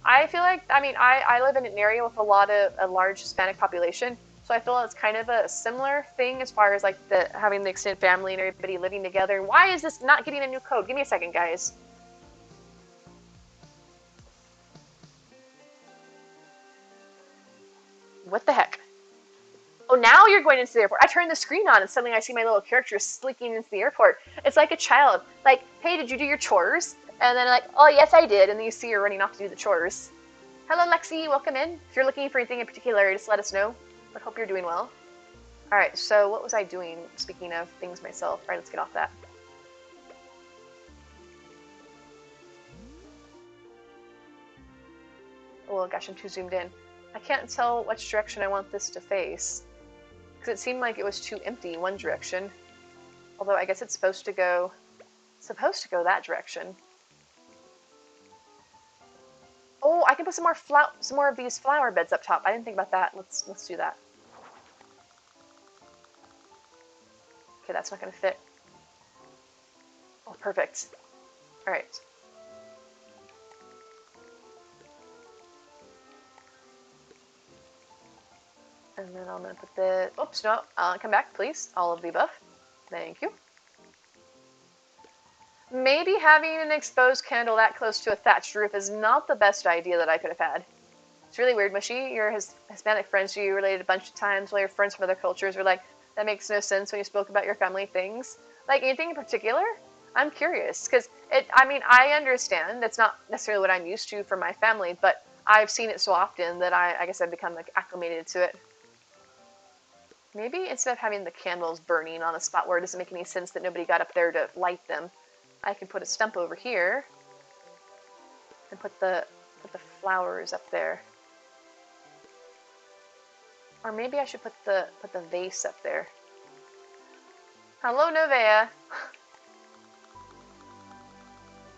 I feel like, I mean, I live in an area with a large Hispanic population, so I feel it's kind of a similar thing as far as like having the extended family and everybody living together. Why is this not getting a new code? Give me a second, guys. What the heck? Oh, now you're going into the airport. I turned the screen on and suddenly I see my little character slinking into the airport. It's like a child. Like, hey, did you do your chores? And then like, oh, yes, I did. And then you see her running off to do the chores. Hello, Lexi. Welcome in. If you're looking for anything in particular, just let us know. But hope you're doing well. All right, so what was I doing? Speaking of things myself. All right, let's get off that. Oh, gosh, I'm too zoomed in. I can't tell which direction I want this to face. Because it seemed like it was too empty in one direction. Although I guess it's supposed to go that direction. Oh, I can put some more of these flower beds up top. I didn't think about that. Let's do that. Okay, that's not gonna fit. Oh, perfect. All right. And then I'm gonna put the. Oops, no. Come back, please. All of the above. Thank you. Maybe having an exposed candle that close to a thatched roof is not the best idea that I could have had. It's really weird, Mushy. Your Hispanic friends you related a bunch of times while your friends from other cultures were like, that makes no sense when you spoke about your family things. Like, anything in particular? I'm curious, because I mean, I understand that's not necessarily what I'm used to from my family, but I've seen it so often that I guess I've become, like, acclimated to it. Maybe instead of having the candles burning on a spot where it doesn't make any sense that nobody got up there to light them, I can put a stump over here and put the flowers up there. Or maybe I should put the vase up there. Hello, Novea.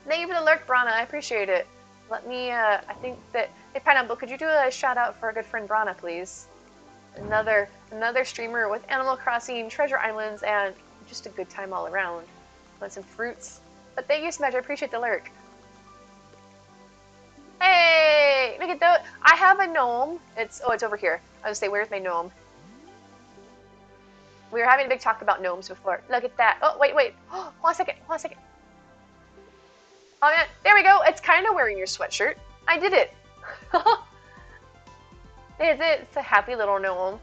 Thank you for the lurk, Brana. I appreciate it. Let me, I think that... Hey, Pineapple, could you do a shout-out for our good friend Brana, please? Another streamer with Animal Crossing, Treasure Islands, and just a good time all around. Want some fruits? But thank you so much. I appreciate the lurk. Hey! Look at that. I have a gnome. It's over here. I was gonna say, where's my gnome? We were having a big talk about gnomes before. Look at that. Oh, wait. Oh, hold on a second. Oh, man. There we go. It's kind of wearing your sweatshirt. I did it. It's a happy little gnome.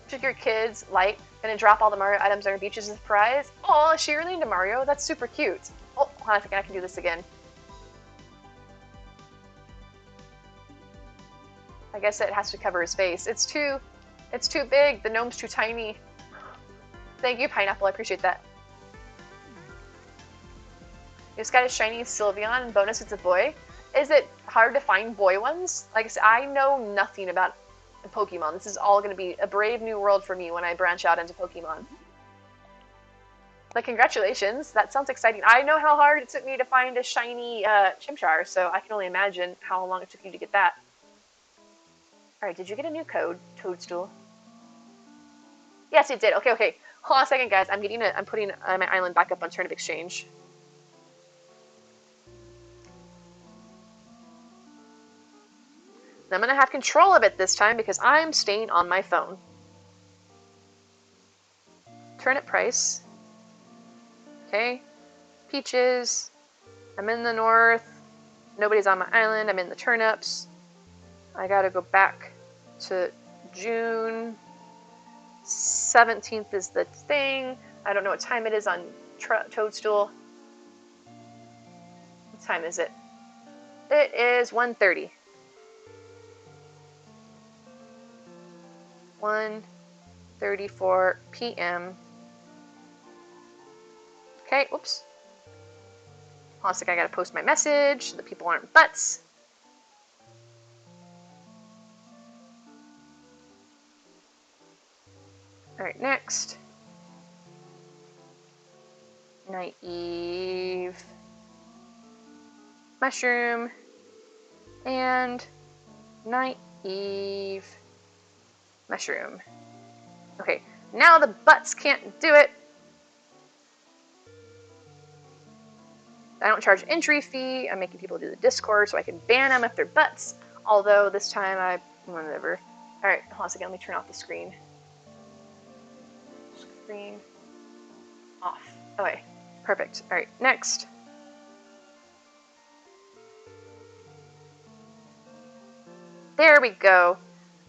Took your kids, light, gonna drop all the Mario items on our beach as a surprise. Oh, is she really into Mario? That's super cute. Oh, hold on a second. I can do this again. I guess it has to cover his face. It's too big. The gnome's too tiny. Thank you, Pineapple. I appreciate that. You just got a shiny Sylveon, and bonus, it's a boy. Is it hard to find boy ones? Like I said, I know nothing about Pokemon. This is all going to be a brave new world for me when I branch out into Pokemon. But congratulations. That sounds exciting. I know how hard it took me to find a shiny Chimchar, so I can only imagine how long it took you to get that. Alright, did you get a new code, Toadstool? Yes, it did. Okay. Hold on a second, guys. I'm putting my island back up on Turnip Exchange. I'm gonna have control of it this time because I'm staying on my phone. Turnip price. Okay. Peaches. I'm in the north. Nobody's on my island. I'm in the turnips. I gotta go back to June 17th is the thing. I don't know what time it is on Toadstool. What time is it? It is 1:30. 1:34 p.m. Okay, whoops. Hold on a second, I gotta post my message so that people aren't butts. Alright, next. Naive. Mushroom. And naive. Mushroom. Okay, now the butts can't do it. I don't charge entry fee. I'm making people do the Discord so I can ban them if they're butts. Although this time whatever. Alright, hold on a second, let me turn off the screen. Screen off. Okay, perfect. Alright, next. There we go.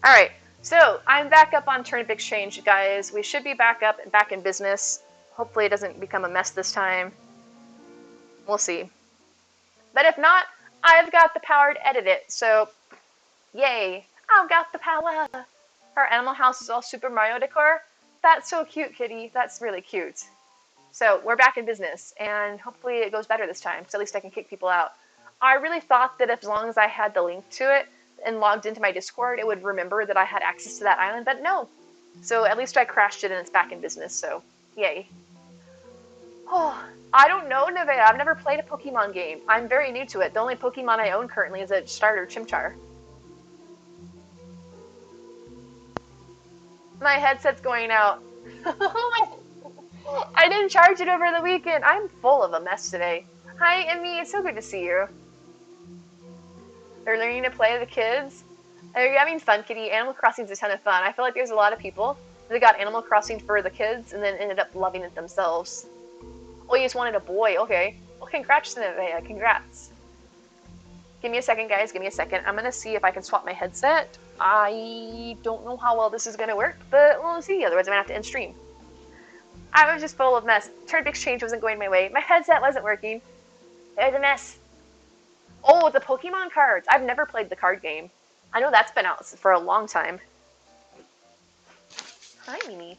Alright, so I'm back up on Turnip Exchange, guys. We should be back up and back in business. Hopefully it doesn't become a mess this time. We'll see. But if not, I've got the power to edit it, so yay. I've got the power. Our animal house is all Super Mario decor. That's so cute, kitty. That's really cute. So we're back in business, and hopefully it goes better this time, so at least I can kick people out. I really thought that as long as I had the link to it and logged into my Discord, it would remember that I had access to that island, but no. So at least I crashed it and it's back in business, so yay. Oh, I don't know, Nevea. I've never played a Pokemon game. I'm very new to it. The only Pokemon I own currently is a starter Chimchar. My headset's going out. I didn't charge it over the weekend. I'm full of a mess today. Hi, Emmy. It's so good to see you. They're learning to play with the kids. Are you having fun, Kitty? Animal Crossing's a ton of fun. I feel like there's a lot of people that got Animal Crossing for the kids and then ended up loving it themselves. Oh, you just wanted a boy. Okay. Well, congrats, Nevea. Congrats. Give me a second, guys. Give me a second. I'm going to see if I can swap my headset. I don't know how well this is going to work, but we'll see. Otherwise, I'm going to have to end stream. I was just full of mess. Turn exchange wasn't going my way. My headset wasn't working. It was a mess. Oh, the Pokemon cards. I've never played the card game. I know that's been out for a long time. Hi, Mimi.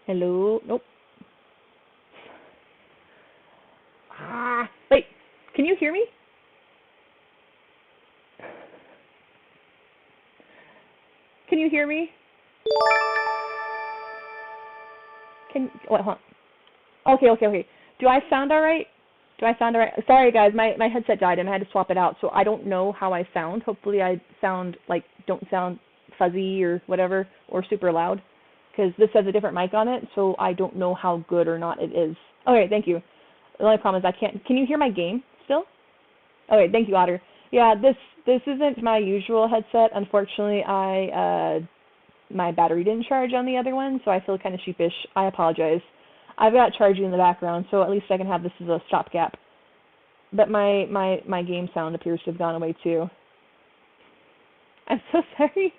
Hello? Nope. Wait. Can you hear me? Can you hear me? What, hold on. Okay. Do I sound alright? Sorry guys, my headset died and I had to swap it out, so I don't know how I sound. Hopefully I don't sound fuzzy or whatever, or super loud, because this has a different mic on it, so I don't know how good or not it is. Okay, thank you. The only problem is can you hear my game still? Okay, thank you, Otter. Yeah, this isn't my usual headset. Unfortunately, my battery didn't charge on the other one, so I feel kind of sheepish. I apologize. I've got charging in the background, so at least I can have this as a stopgap. But my game sound appears to have gone away too. I'm so sorry.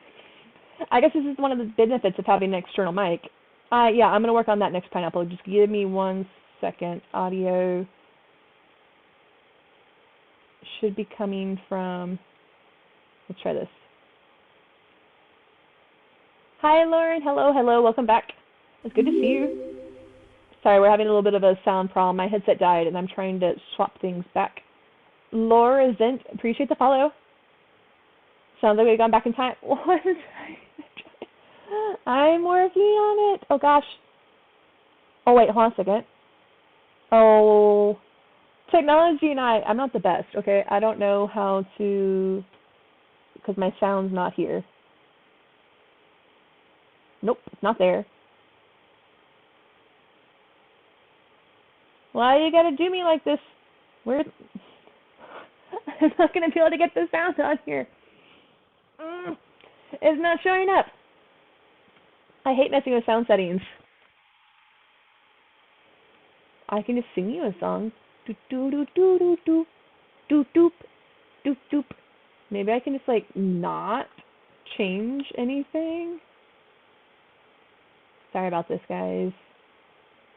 I guess this is one of the benefits of having an external mic. Yeah, I'm going to work on that next Pineapple. Just give me 1 second. Audio should be coming from... Let's try this. Hi, Lauren. Hello. Welcome back. It's good to see you. Sorry, we're having a little bit of a sound problem. My headset died, and I'm trying to swap things back. Laura Zent, appreciate the follow. Sounds like we've gone back in time. I'm working on it. Oh, gosh. Oh, wait, hold on a second. Oh, technology and I'm not the best, okay? I don't know how to, because my sound's not here. Nope, it's not there. Why you gotta do me like this? I'm not gonna be able to get the sound on here. It's not showing up. I hate messing with sound settings. I can just sing you a song. Doop doop doop doop doop doop doop doop doop. Maybe I can just like not change anything. Sorry about this, guys.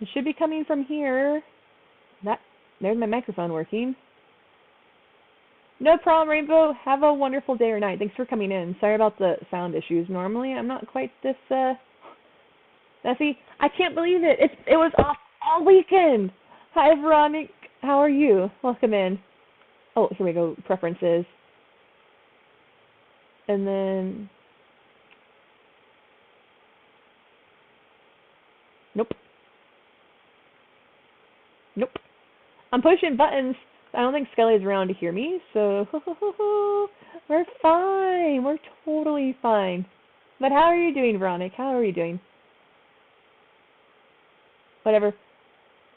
It should be coming from here. There's my microphone working. No problem, Rainbow. Have a wonderful day or night. Thanks for coming in. Sorry about the sound issues. Normally, I'm not quite this messy. I can't believe it. It was off all weekend. Hi, Veronica. How are you? Welcome in. Oh, here we go. Preferences. And then... Nope. Nope. I'm pushing buttons. I don't think Skelly's around to hear me, so we're fine. We're totally fine. But how are you doing, Veronica? How are you doing? Whatever.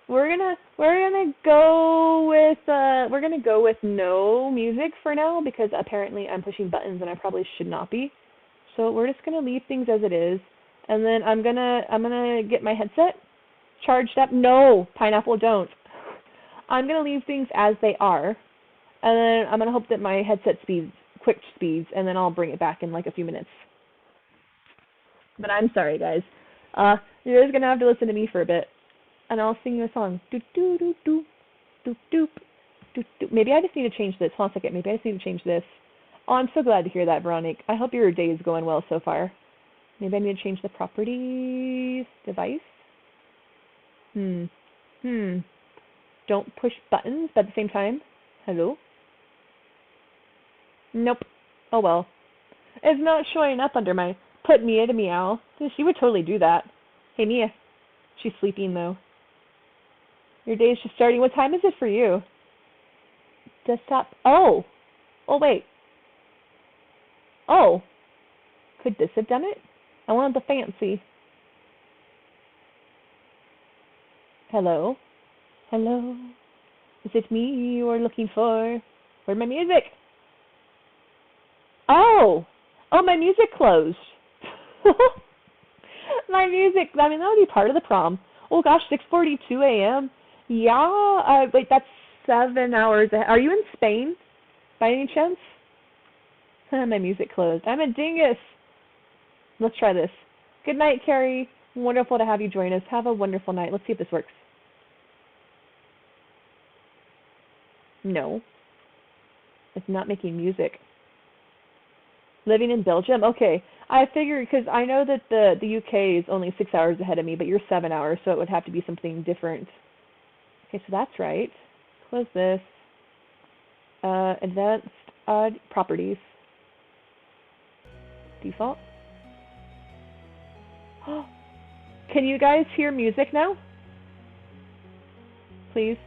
We're gonna go with no music for now because apparently I'm pushing buttons and I probably should not be. So we're just gonna leave things as it is, and then I'm gonna get my headset charged up. No, Pineapple, don't. I'm gonna leave things as they are, and then I'm gonna hope that my headset quick speeds, and then I'll bring it back in like a few minutes. But I'm sorry, guys. You're just gonna have to listen to me for a bit, and I'll sing you a song. Doop doop doop doop doop doop doop doop. Maybe I just need to change this. Hold on a second. Maybe I just need to change this. Oh, I'm so glad to hear that, Veronica. I hope your day is going well so far. Maybe I need to change the properties device. Don't push buttons, but at the same time, hello? Nope. Oh well. It's not showing up under my put Mia to meow. She would totally do that. Hey Mia. She's sleeping though. Your day is just starting. What time is it for you? Desktop. Oh. Oh wait. Oh. Could this have done it? I wanted the fancy. Hello? Hello? Is it me you are looking for? Where's my music? Oh! Oh, my music closed. My music, I mean, that would be part of the problem. Oh gosh, 6:42 a.m. Yeah, wait, that's 7 hours ahead. Are you in Spain, by any chance? My music closed. I'm a dingus. Let's try this. Good night, Carrie. Wonderful to have you join us. Have a wonderful night. Let's see if this works. No. It's not making music. Living in Belgium? Okay. I figured, because I know that the UK is only 6 hours ahead of me, but you're 7 hours, so it would have to be something different. Okay, so that's right. Close this. Advanced properties. Default. Can you guys hear music now? Please.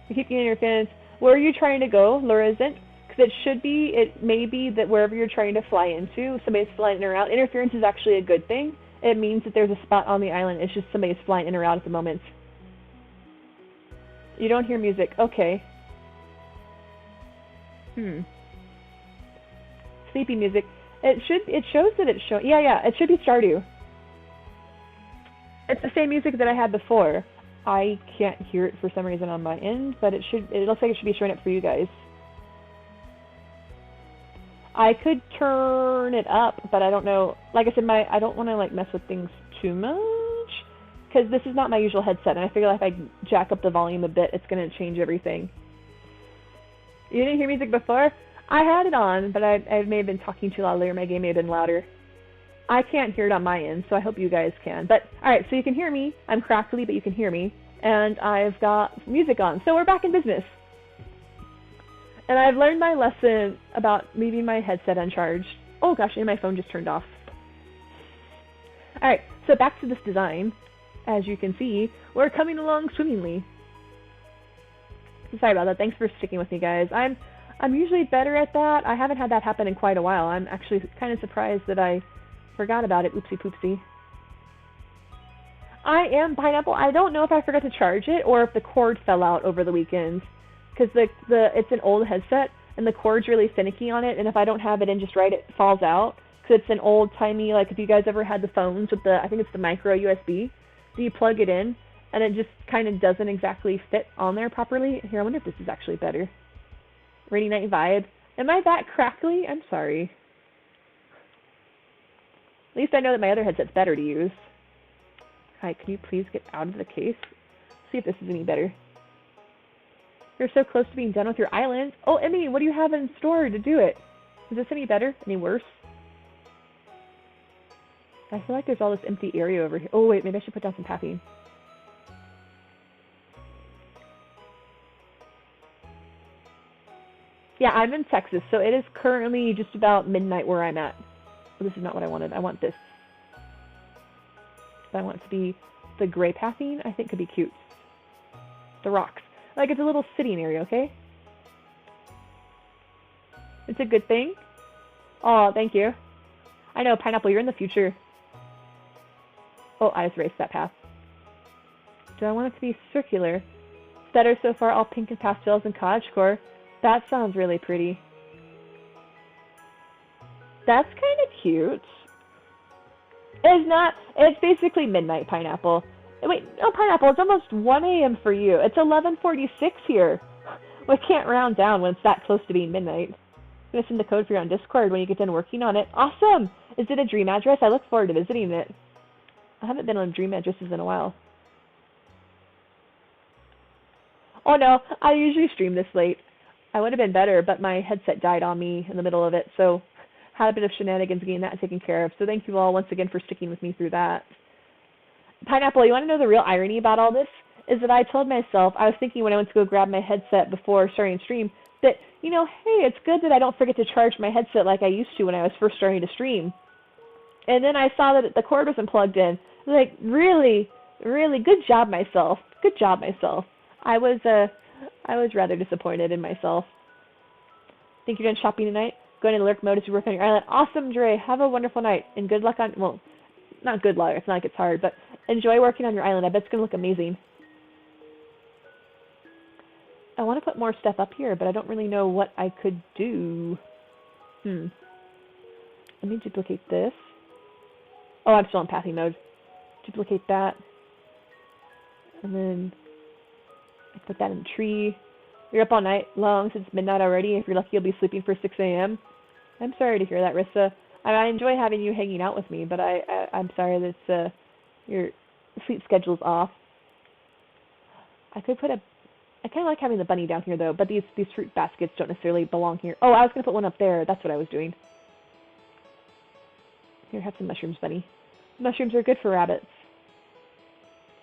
I keep getting interference. Where are you trying to go, Laura isn't? Because it may be that wherever you're trying to fly into, somebody's flying in or out. Interference is actually a good thing. It means that there's a spot on the island. It's just somebody's flying in or out at the moment. You don't hear music. Okay. Sleepy music. It shows that it's showing. Yeah, it should be Stardew. It's the same music that I had before. I can't hear it for some reason on my end, but it looks like it should be showing up for you guys. I could turn it up, but I don't know. Like I said, I don't want to like mess with things too much, because this is not my usual headset, and I figure if I jack up the volume a bit, it's going to change everything. You didn't hear music before? I had it on, but I may have been talking too loudly, or my game may have been louder. I can't hear it on my end, so I hope you guys can. But, alright, so you can hear me. I'm crackly, but you can hear me. And I've got music on. So we're back in business. And I've learned my lesson about leaving my headset uncharged. Oh gosh, and my phone just turned off. Alright, so back to this design. As you can see, we're coming along swimmingly. Sorry about that. Thanks for sticking with me, guys. I'm usually better at that. I haven't had that happen in quite a while. I'm actually kind of surprised that I forgot about it. Oopsie poopsie. I am Pineapple. I don't know if I forgot to charge it or if the cord fell out over the weekend, because it's an old headset and the cord's really finicky on it, and if I don't have it in just right, it falls out. Because it's an old timey, like if you guys ever had the phones with I think it's the micro USB, so you plug it in and it just kind of doesn't exactly fit on there properly. Here, I wonder if this is actually better. Rainy night vibe. Am I that crackly? I'm sorry. At least I know that my other headset's better to use. Hi, can you please get out of the case? See if this is any better. You're so close to being done with your island. Oh, Emmy, what do you have in store to do it? Is this any better? Any worse? I feel like there's all this empty area over here. Oh, wait, maybe I should put down some pathing. Yeah, I'm in Texas, so it is currently just about midnight where I'm at. Oh, this is not what I wanted. I want this. But I want it to be the gray pathing. I think could be cute. The rocks. Like, it's a little sitting area, okay? It's a good thing. Oh, thank you. I know, Pineapple, you're in the future. Oh, I just erased that path. Do I want it to be circular? Better so far, all pink and pastels and cottagecore. That sounds really pretty. That's kind of cute. It's not, it's basically midnight, Pineapple. Wait, no, Pineapple, it's almost 1 a.m. for you. It's 11:46 here. We can't round down when it's that close to being midnight. I'm going to send the code for you on Discord when you get done working on it. Awesome! Is it a dream address? I look forward to visiting it. I haven't been on dream addresses in a while. Oh no, I usually stream this late. I would have been better, but my headset died on me in the middle of it, so had a bit of shenanigans getting that taken care of. So thank you all once again for sticking with me through that. Pineapple, you want to know the real irony about all this? Is that I told myself, I was thinking when I went to go grab my headset before starting to stream, that, you know, hey, it's good that I don't forget to charge my headset like I used to when I was first starting to stream. And then I saw that the cord wasn't plugged in. Like, really, really, good job myself. Good job myself. I was rather disappointed in myself. Think you're done shopping tonight? Going in lurk mode as you work on your island. Awesome, Dre. Have a wonderful night. And good luck on, well, not good luck. It's not like it's hard, but enjoy working on your island. I bet it's going to look amazing. I want to put more stuff up here, but I don't really know what I could do. Let me duplicate this. Oh, I'm still in pathing mode. Duplicate that. And then I put that in the tree. You're up all night long since midnight already. If you're lucky, you'll be sleeping for 6 a.m. I'm sorry to hear that, Rissa. I enjoy having you hanging out with me, but I'm sorry that your sleep schedule's off. I could put I kind of like having the bunny down here, though, but these fruit baskets don't necessarily belong here. Oh, I was going to put one up there. That's what I was doing. Here, have some mushrooms, bunny. Mushrooms are good for rabbits.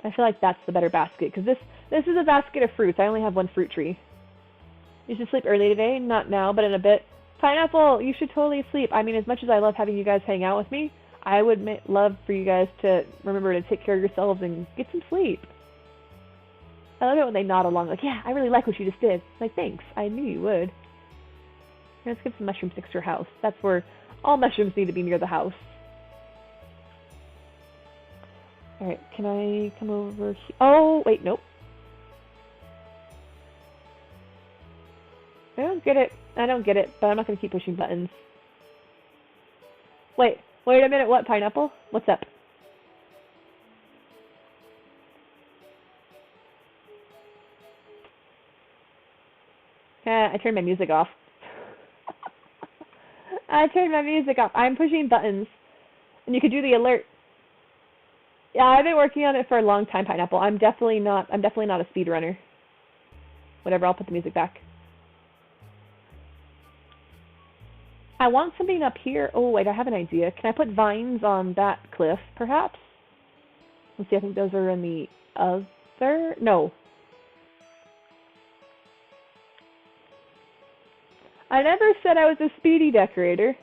I feel like that's the better basket, because this is a basket of fruits. I only have one fruit tree. You should sleep early today. Not now, but in a bit. Pineapple, you should totally sleep. I mean, as much as I love having you guys hang out with me, I would love for you guys to remember to take care of yourselves and get some sleep. I love it when they nod along, like, yeah, I really like what you just did. Like, thanks. I knew you would. Let's get some mushrooms next to your house. That's where all mushrooms need to be near the house. Alright, can I come over here? Oh, wait, nope. I don't get it, but I'm not going to keep pushing buttons. Wait a minute, what, Pineapple? What's up? I turned my music off. I turned my music off. I'm pushing buttons. And you could do the alert. Yeah, I've been working on it for a long time, Pineapple. I'm definitely not a speedrunner. Whatever, I'll put the music back. I want something up here. Oh, wait, I have an idea. Can I put vines on that cliff, perhaps? Let's see, I think those are in the other... No. I never said I was a speedy decorator.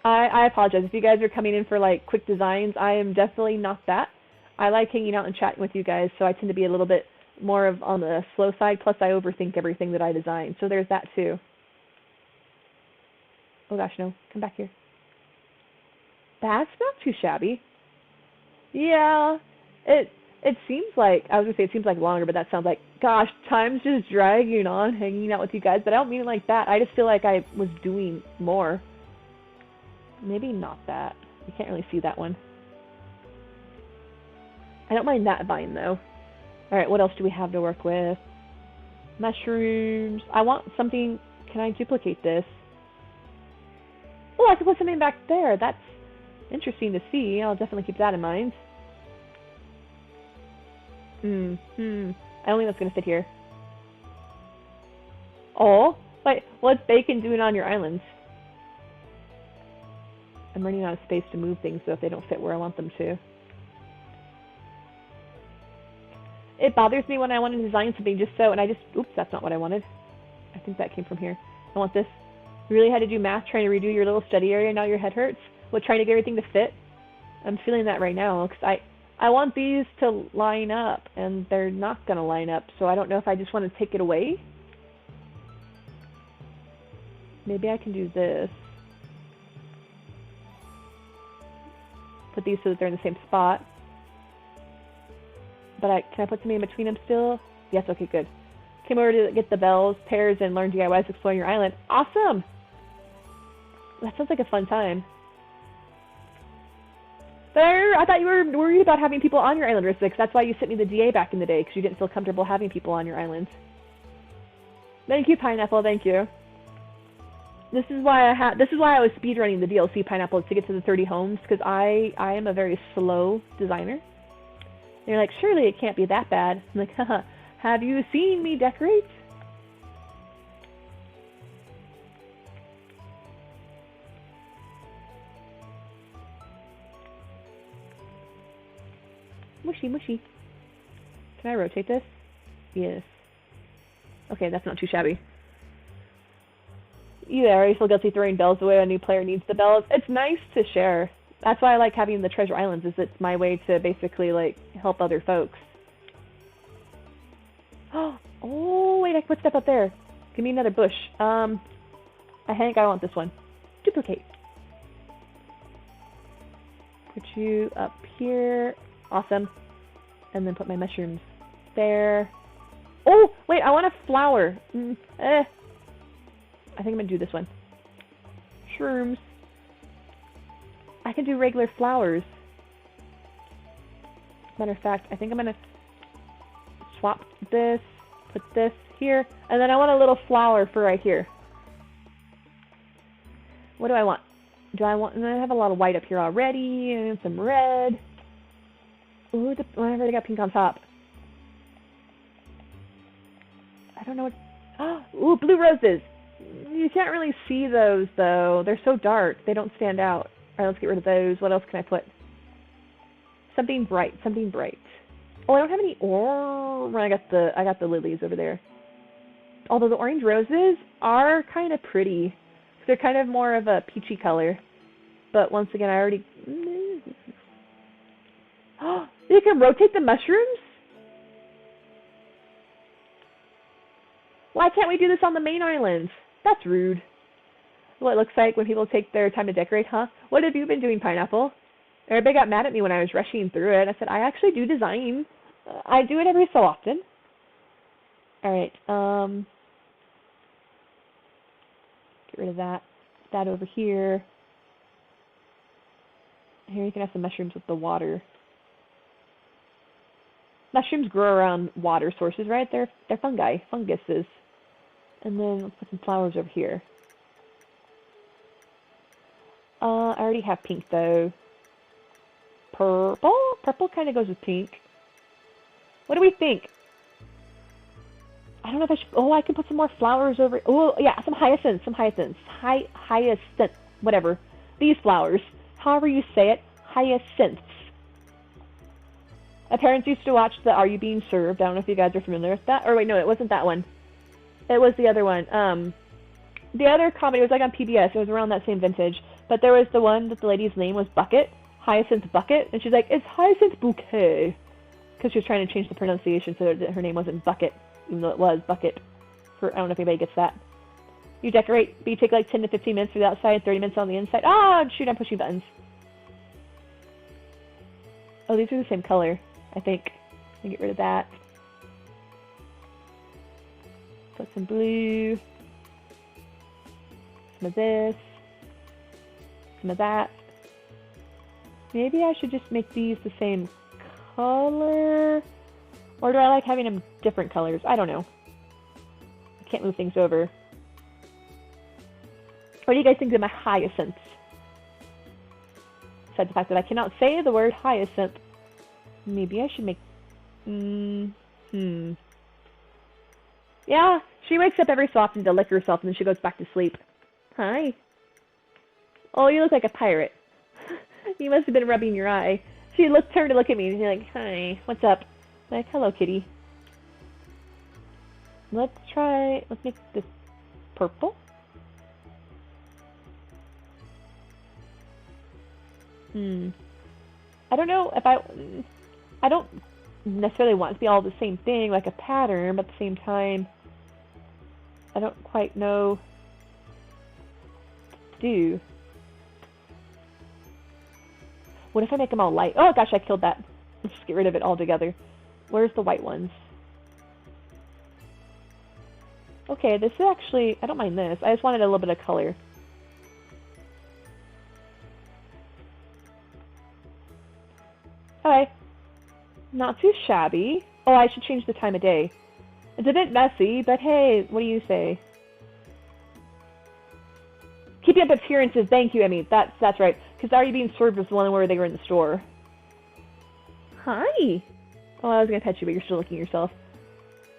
I apologize. If you guys are coming in for, like, quick designs, I am definitely not that. I like hanging out and chatting with you guys, so I tend to be a little bit more on the slow side, plus I overthink everything that I design. So there's that, too. Oh gosh, no. Come back here. That's not too shabby. Yeah, it seems like, I was going to say it seems like longer, but that sounds like, gosh, time's just dragging on hanging out with you guys, but I don't mean it like that. I just feel like I was doing more. Maybe not that. You can't really see that one. I don't mind that vine though. Alright, what else do we have to work with? Mushrooms. I want something. Can I duplicate this? Oh, I can put something back there. That's interesting to see. I'll definitely keep that in mind. I don't think that's going to fit here. Oh, wait. What's bacon doing on your islands? I'm running out of space to move things so if they don't fit where I want them to. It bothers me when I want to design something just so, and I just, oops, that's not what I wanted. I think that came from here. I want this. You really had to do math trying to redo your little study area, now your head hurts? With trying to get everything to fit? I'm feeling that right now, because I want these to line up, and they're not going to line up, so I don't know if I just want to take it away. Maybe I can do this. Put these so that they're in the same spot. But can I put something in between them still? Yes, okay, good. Came over to get the bells, pairs, and learn DIYs exploring your island. Awesome! That sounds like a fun time. But I thought you were worried about having people on your island, Rissix. That's why you sent me the DA back in the day, because you didn't feel comfortable having people on your island. Thank you, Pineapple, thank you. This is why I was speedrunning the DLC Pineapple to get to the 30 homes, because I am a very slow designer. And you're like, surely it can't be that bad. I'm like, haha, have you seen me decorate? Mushy, mushy. Can I rotate this? Yes. Okay, that's not too shabby. You already feel guilty throwing bells away when a new player needs the bells. It's nice to share. That's why I like having the Treasure Islands, is it's my way to basically, like, help other folks. Oh, wait, I can put stuff up there. Give me another bush. I think I want this one. Duplicate. Put you up here. Awesome. And then put my mushrooms there. Oh, wait, I want a flower. I think I'm going to do this one. Shrooms. I can do regular flowers. Matter of fact, I think I'm going to swap this, put this here, and then I want a little flower for right here. What do I want? I have a lot of white up here already, and some red. Ooh, I already got pink on top. I don't know what... Ooh, blue roses! You can't really see those, though. They're so dark. They don't stand out. Alright, let's get rid of those. What else can I put? Something bright. Something bright. Oh, I don't have any I got the lilies over there. Although the orange roses are kind of pretty. They're kind of more of a peachy color. But once again, I already... You can rotate the mushrooms? Why can't we do this on the main island? That's rude. What it looks like when people take their time to decorate, huh? What have you been doing, Pineapple? Everybody got mad at me when I was rushing through it. I said, I actually do design. I do it every so often. Alright, get rid of that. That over here. Here you can have some mushrooms with the water. Mushrooms grow around water sources, right? They're fungi, funguses. And then let's put some flowers over here. I already have pink though. Purple? Purple kind of goes with pink. What do we think? I don't know if I should... Oh, I can put some more flowers over... Oh, yeah, some hyacinths. Hyacinth. Whatever. These flowers. However you say it. Hyacinths. My parents used to watch the Are You Being Served? I don't know if you guys are familiar with that. Or wait, no, it wasn't that one. It was the other one. The other comedy was like on PBS. It was around that same vintage. But there was the one that the lady's name was Bucket. Hyacinth Bucket. And she's like, it's Hyacinth Bouquet. Because she was trying to change the pronunciation so that her name wasn't Bucket. Even though it was Bucket. I don't know if anybody gets that. You decorate, but you take like 10 to 15 minutes for the outside, 30 minutes on the inside. Ah, shoot, I'm pushing buttons. Oh, these are the same color, I think. Let me get rid of that. Put some blue. Some of this. Some of that. Maybe I should just make these the same color? Or do I like having them different colors? I don't know. I can't move things over. What do you guys think of my hyacinths? Besides the fact that I cannot say the word hyacinth. Maybe I should make... Yeah, she wakes up every so often to lick herself and then she goes back to sleep. Hi. Oh, you look like a pirate. You must have been rubbing your eye. She turned to look at me and she's like, hi, what's up? I'm like, hello, kitty. Let's make this purple. I don't know if I don't necessarily want it to be all the same thing, like a pattern, but at the same time, I don't quite know what to do. What if I make them all light? Oh gosh, I killed that. Let's just get rid of it altogether. Where's the white ones? Okay, this is actually, I don't mind this. I just wanted a little bit of color. Okay. Not too shabby. Oh, I should change the time of day. It's a bit messy, but hey, what do you say? Keeping up appearances. Thank you, Emmy. That's right. Because Are You Being Served was the one where they were in the store. Hi. Oh, I was going to pet you, but you're still looking at yourself.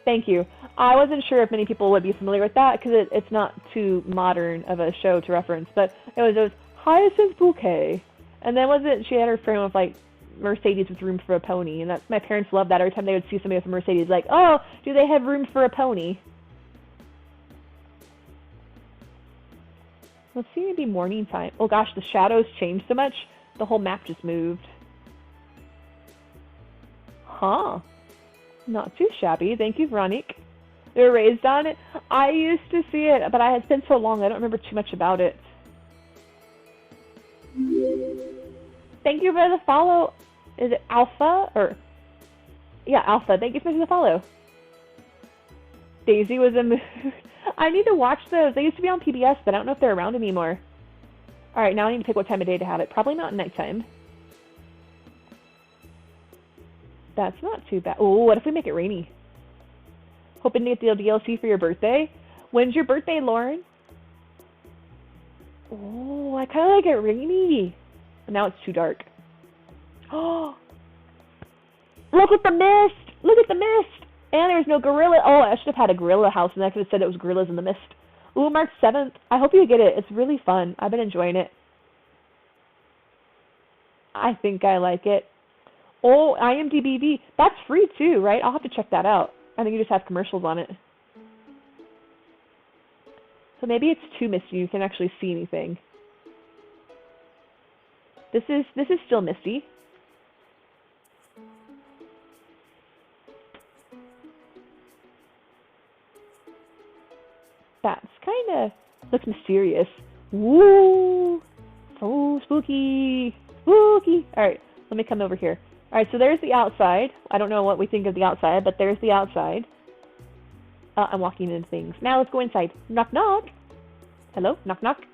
Thank you. I wasn't sure if many people would be familiar with that, because it's not too modern of a show to reference, but it was Hyacinth Bouquet. And then she had her frame of, like, Mercedes with room for a pony, and my parents loved that. Every time they would see somebody with a Mercedes, like, oh, do they have room for a pony? Let's see, maybe morning time. Oh gosh, the shadows changed so much, the whole map just moved. Huh. Not too shabby. Thank you, Veronique. They were raised on it. I used to see it, but it's been so long, I don't remember too much about it. Thank you for the follow. Is it Alpha? Yeah, Alpha. Thank you for the follow. Daisy was a mood. I need to watch those. They used to be on PBS, but I don't know if they're around anymore. Alright, now I need to pick what time of day to have it. Probably not nighttime. That's not too bad. Oh, what if we make it rainy? Hoping to get the DLC for your birthday? When's your birthday, Lauren? Oh, I kind of like it rainy. Now it's too dark. Oh, look at the mist! Look at the mist! And there's no gorilla. Oh, I should have had a gorilla house, and I could have said it was gorillas in the mist. Ooh, March 7th. I hope you get it. It's really fun. I've been enjoying it. I think I like it. Oh, IMDb. That's free too, right? I'll have to check that out. I think you just have commercials on it. So maybe it's too misty. You can't actually see anything. This is still misty. That's kind of looks mysterious. Woo! So spooky, spooky. All right, let me come over here. All right, so there's the outside. I don't know what we think of the outside, but there's the outside. I'm walking into things. Now let's go inside. Knock, knock. Hello? Knock, knock.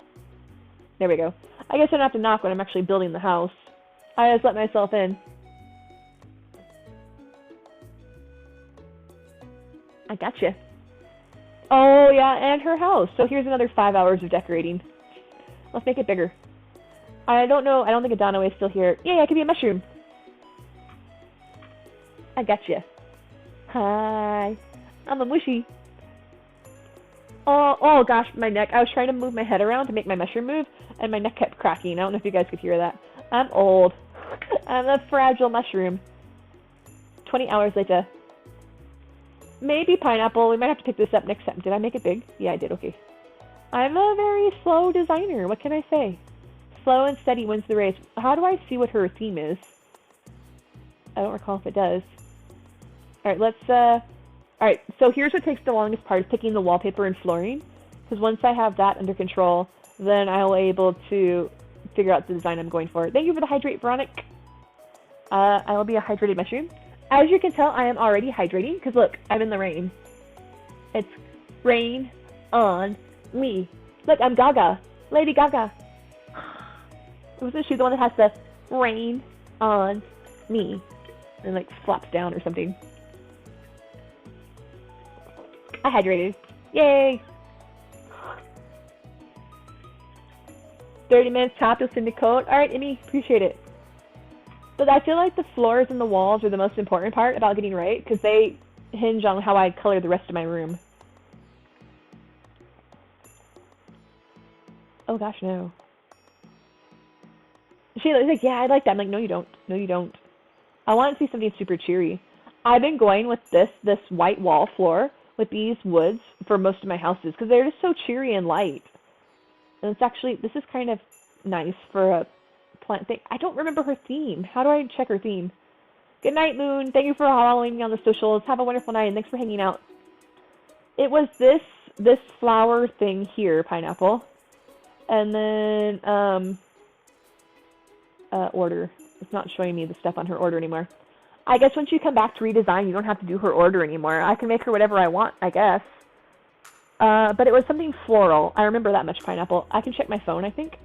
There we go. I guess I don't have to knock when I'm actually building the house. I just let myself in. I gotcha. Oh, yeah, and her house. So here's another 5 hours of decorating. Let's make it bigger. I don't know. I don't think Adano is still here. Yeah, I could be a mushroom. I gotcha. Hi. I'm a mushy. Oh gosh, my neck. I was trying to move my head around to make my mushroom move, and my neck kept cracking. I don't know if you guys could hear that. I'm old. I'm a fragile mushroom. 20 hours later. Maybe pineapple. We might have to pick this up next time. Did I make it big? Yeah, I did. Okay. I'm a very slow designer. What can I say? Slow and steady wins the race. How do I see what her theme is? I don't recall if it does. Alright, let's, Alright, so here's what takes the longest part, is picking the wallpaper and flooring. Because once I have that under control, then I'll be able to figure out the design I'm going for. Thank you for the hydrate, Veronique. I will be a hydrated mushroom. As you can tell, I am already hydrating, because look, I'm in the rain. It's rain on me. Look, I'm Gaga. Lady Gaga. Wasn't she the one that has the rain on me? and like flops down or something. I hydrated. Yay! 30 minutes top, you'll send the code. Alright, Emmy, appreciate it. But I feel like the floors and the walls are the most important part about getting right, because they hinge on how I color the rest of my room. Oh gosh, no. Sheila's like, yeah, I like that. I'm like, no you don't. No you don't. I want to see something super cheery. I've been going with this white wall floor with these woods for most of my houses, because they're just so cheery and light. And it's actually, this is kind of nice for a plant thing. I don't remember her theme. How do I check her theme? Good night, Moon. Thank you for following me on the socials. Have a wonderful night, and thanks for hanging out. It was this flower thing here, pineapple. And then, order. It's not showing me the stuff on her order anymore. I guess once you come back to redesign, you don't have to do her order anymore. I can make her whatever I want, I guess. But it was something floral. I remember that much, pineapple. I can check my phone, I think.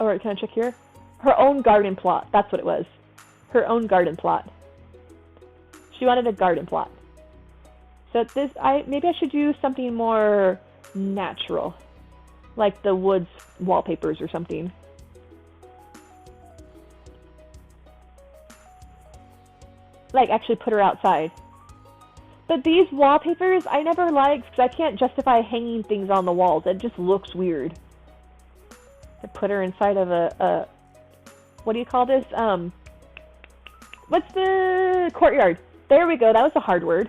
Alright, can I check here? Her own garden plot. That's what it was. Her own garden plot. She wanted a garden plot. So this, maybe I should do something more natural. Like the woods wallpapers or something. Like actually put her outside. But these wallpapers I never liked because I can't justify hanging things on the walls. It just looks weird. To put her inside of a what do you call this? What's the courtyard? There we go. That was a hard word.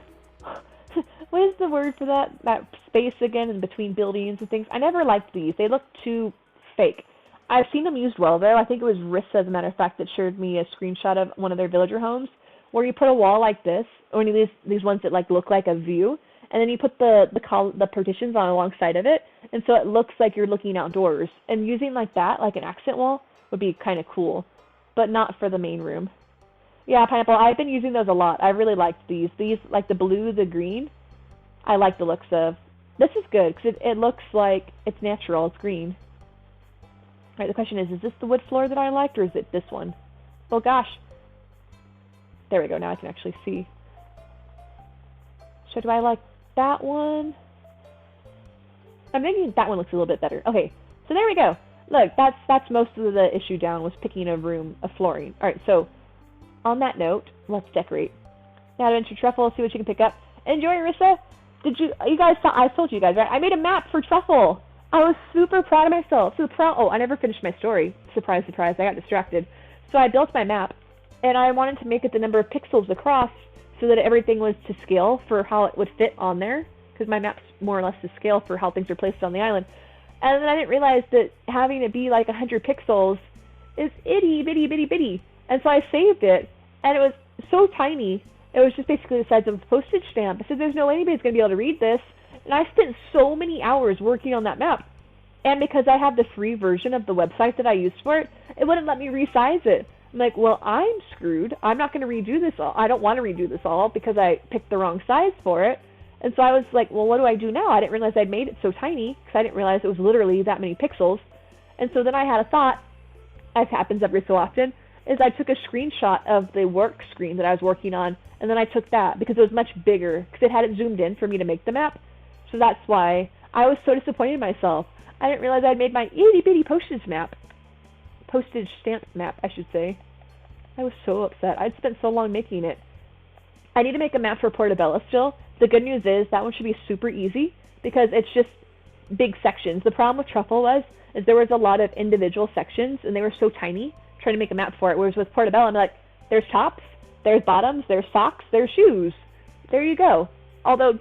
What is the word for that? That space again in between buildings and things. I never liked these. They look too fake. I've seen them used well though. I think it was Rissa, as a matter of fact, that shared me a screenshot of one of their villager homes where you put a wall like this, or any of these ones that like look like a view, and then you put the partitions on alongside of it, and so it looks like you're looking outdoors. And using like that, like an accent wall, would be kind of cool, but not for the main room. Yeah, pineapple. I've been using those a lot. I really liked these. These, like the blue, the green, I like the looks of. This is good because it looks like it's natural. It's green. All right, the question is this the wood floor that I liked, or is it this one? Oh gosh. There we go. Now I can actually see. So do I like that one? I'm thinking that one looks a little bit better. Okay, so there we go. Look, that's most of the issue down, was picking a room of flooring. All right, so on that note, let's decorate. Now to enter Truffle, see what you can pick up. Enjoy, Arissa. Did you guys saw? I told you guys, right? I made a map for Truffle. I was super proud of myself. So oh, I never finished my story. Surprise, surprise. I got distracted. So I built my map, and I wanted to make it the number of pixels across so that everything was to scale for how it would fit on there, because my map's more or less to scale for how things are placed on the island. And then I didn't realize that having it be like 100 pixels is itty bitty bitty bitty. And so I saved it, and it was so tiny. It was just basically the size of a postage stamp. I said, there's no way anybody's going to be able to read this. And I spent so many hours working on that map. And because I have the free version of the website that I used for it, it wouldn't let me resize it. I'm like, well, I'm screwed. I'm not going to redo this all. I don't want to redo this all because I picked the wrong size for it. And so I was like, well, what do I do now? I didn't realize I'd made it so tiny because I didn't realize it was literally that many pixels. And so then I had a thought, as happens every so often, is I took a screenshot of the work screen that I was working on, and then I took that because it was much bigger because it had it zoomed in for me to make the map. So that's why I was so disappointed in myself. I didn't realize I'd made my itty bitty postage stamp map, I should say. I was so upset. I'd spent so long making it. I need to make a map for Portobello still. The good news is that one should be super easy because it's just big sections. The problem with Truffle is there was a lot of individual sections and they were so tiny trying to make a map for it. Whereas with Portobello, I'm like, there's tops, there's bottoms, there's socks, there's shoes. There you go. Although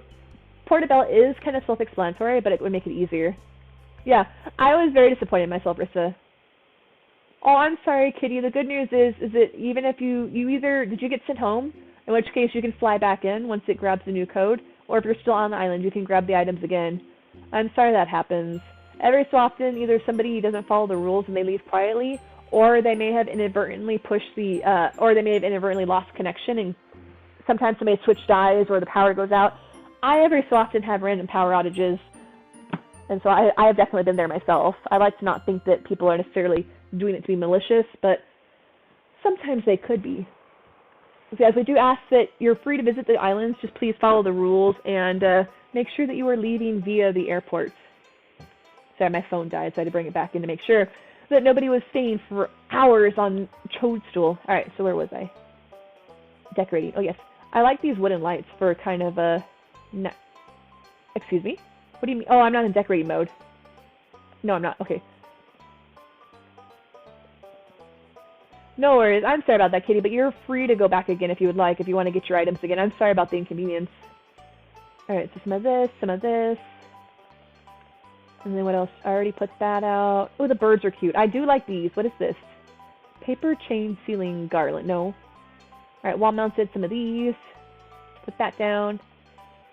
Portobello is kind of self-explanatory, but it would make it easier. Yeah, I was very disappointed in myself, Rissa. Oh, I'm sorry, Kitty. The good news is that even if you either, did you get sent home? In which case you can fly back in once it grabs the new code, or if you're still on the island, you can grab the items again. I'm sorry that happens. Every so often, either somebody doesn't follow the rules and they leave quietly, or they may have inadvertently or they may have inadvertently lost connection, and sometimes somebody switch dies or the power goes out. I every so often have random power outages, and so I have definitely been there myself. I like to not think that people are necessarily doing it to be malicious, but sometimes they could be. So as we do ask that you're free to visit the islands, just please follow the rules and make sure that you are leaving via the airport. Sorry, my phone died, so I had to bring it back in to make sure that nobody was staying for hours on Toadstool. Alright, so where was I? Decorating. Oh, yes. I like these wooden lights for kind of a... Excuse me? What do you mean? Oh, I'm not in decorating mode. No, I'm not. Okay. No worries. I'm sorry about that, Kitty, but you're free to go back again if you would like, if you want to get your items again. I'm sorry about the inconvenience. Alright, so some of this, some of this. And then what else? I already put that out. Oh, the birds are cute. I do like these. What is this? Paper chain ceiling garland. No. Alright, wall mounted some of these. Put that down.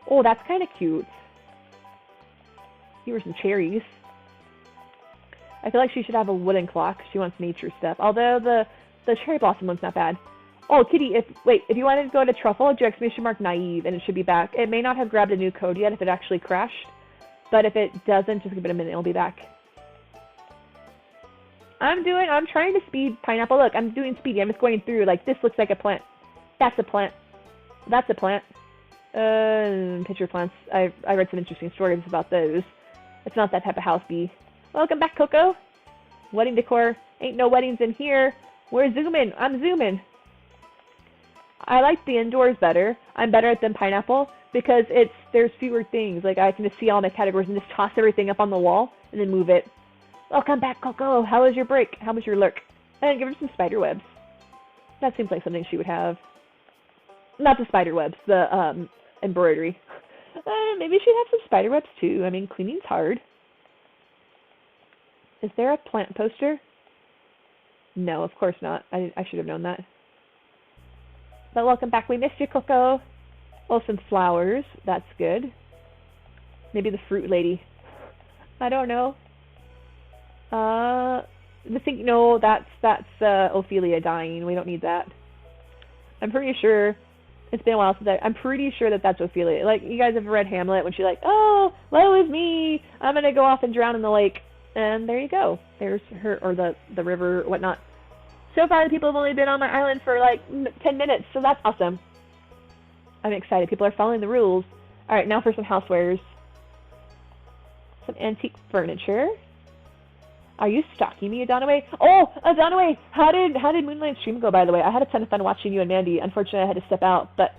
Oh, that's kind of cute. Here were some cherries. I feel like she should have a wooden clock. She wants nature stuff. Although the cherry blossom one's not bad. Oh, Kitty, if you wanted to go to Truffle, do exclamation mark naive and it should be back. It may not have grabbed a new code yet if it actually crashed. But if it doesn't, just give it a minute, it'll be back. I'm trying to speed pineapple. Look, I'm doing speedy. I'm just going through, like, this looks like a plant. That's a plant. That's a plant. Picture plants. I read some interesting stories about those. It's not that type of house bee. Welcome back, Coco. Wedding decor. Ain't no weddings in here. We're zooming. I'm zooming. I like the indoors better. I'm better at than pineapple because there's fewer things. Like, I can just see all my categories and just toss everything up on the wall and then move it. Welcome back, Coco. How was your break? How was your lurk? And give her some spider webs. That seems like something she would have. Not the spider webs, the embroidery. Maybe she'd have some spider webs too. I mean, cleaning's hard. Is there a plant poster? No, of course not. I should have known that. But welcome back. We missed you, Coco. Oh, some flowers. That's good. Maybe the fruit lady. I don't know. No, that's Ophelia dying. We don't need that. I'm pretty sure. It's been a while since I'm pretty sure that that's Ophelia. Like, you guys have read Hamlet when she's like, oh, woe is me. I'm going to go off and drown in the lake. And there you go. There's her, or the river, whatnot. So far, the people have only been on my island for like 10 minutes, so that's awesome. I'm excited. People are following the rules. Alright, now for some housewares. Some antique furniture. Are you stalking me, Adonaway? Oh, Adonaway! How did Moonlight Stream go, by the way? I had a ton of fun watching you and Mandy. Unfortunately, I had to step out, but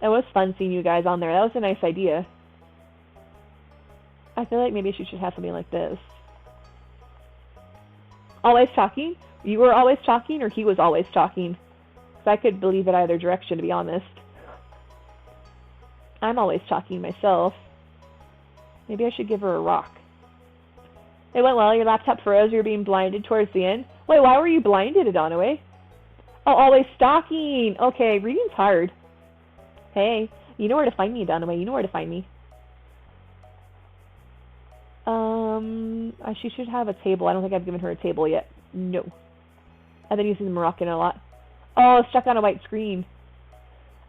it was fun seeing you guys on there. That was a nice idea. I feel like maybe she should have something like this. Always talking? You were always talking, or he was always talking? Because I could believe it either direction, to be honest. I'm always talking myself. Maybe I should give her a rock. It went well. Your laptop froze. You were being blinded towards the end. Wait, why were you blinded, Adonaway? Oh, always stalking. Okay, reading's hard. Hey, you know where to find me, Adonaway. You know where to find me. She should have a table. I don't think I've given her a table yet. No. I've been using the Moroccan a lot. Oh, stuck on a white screen.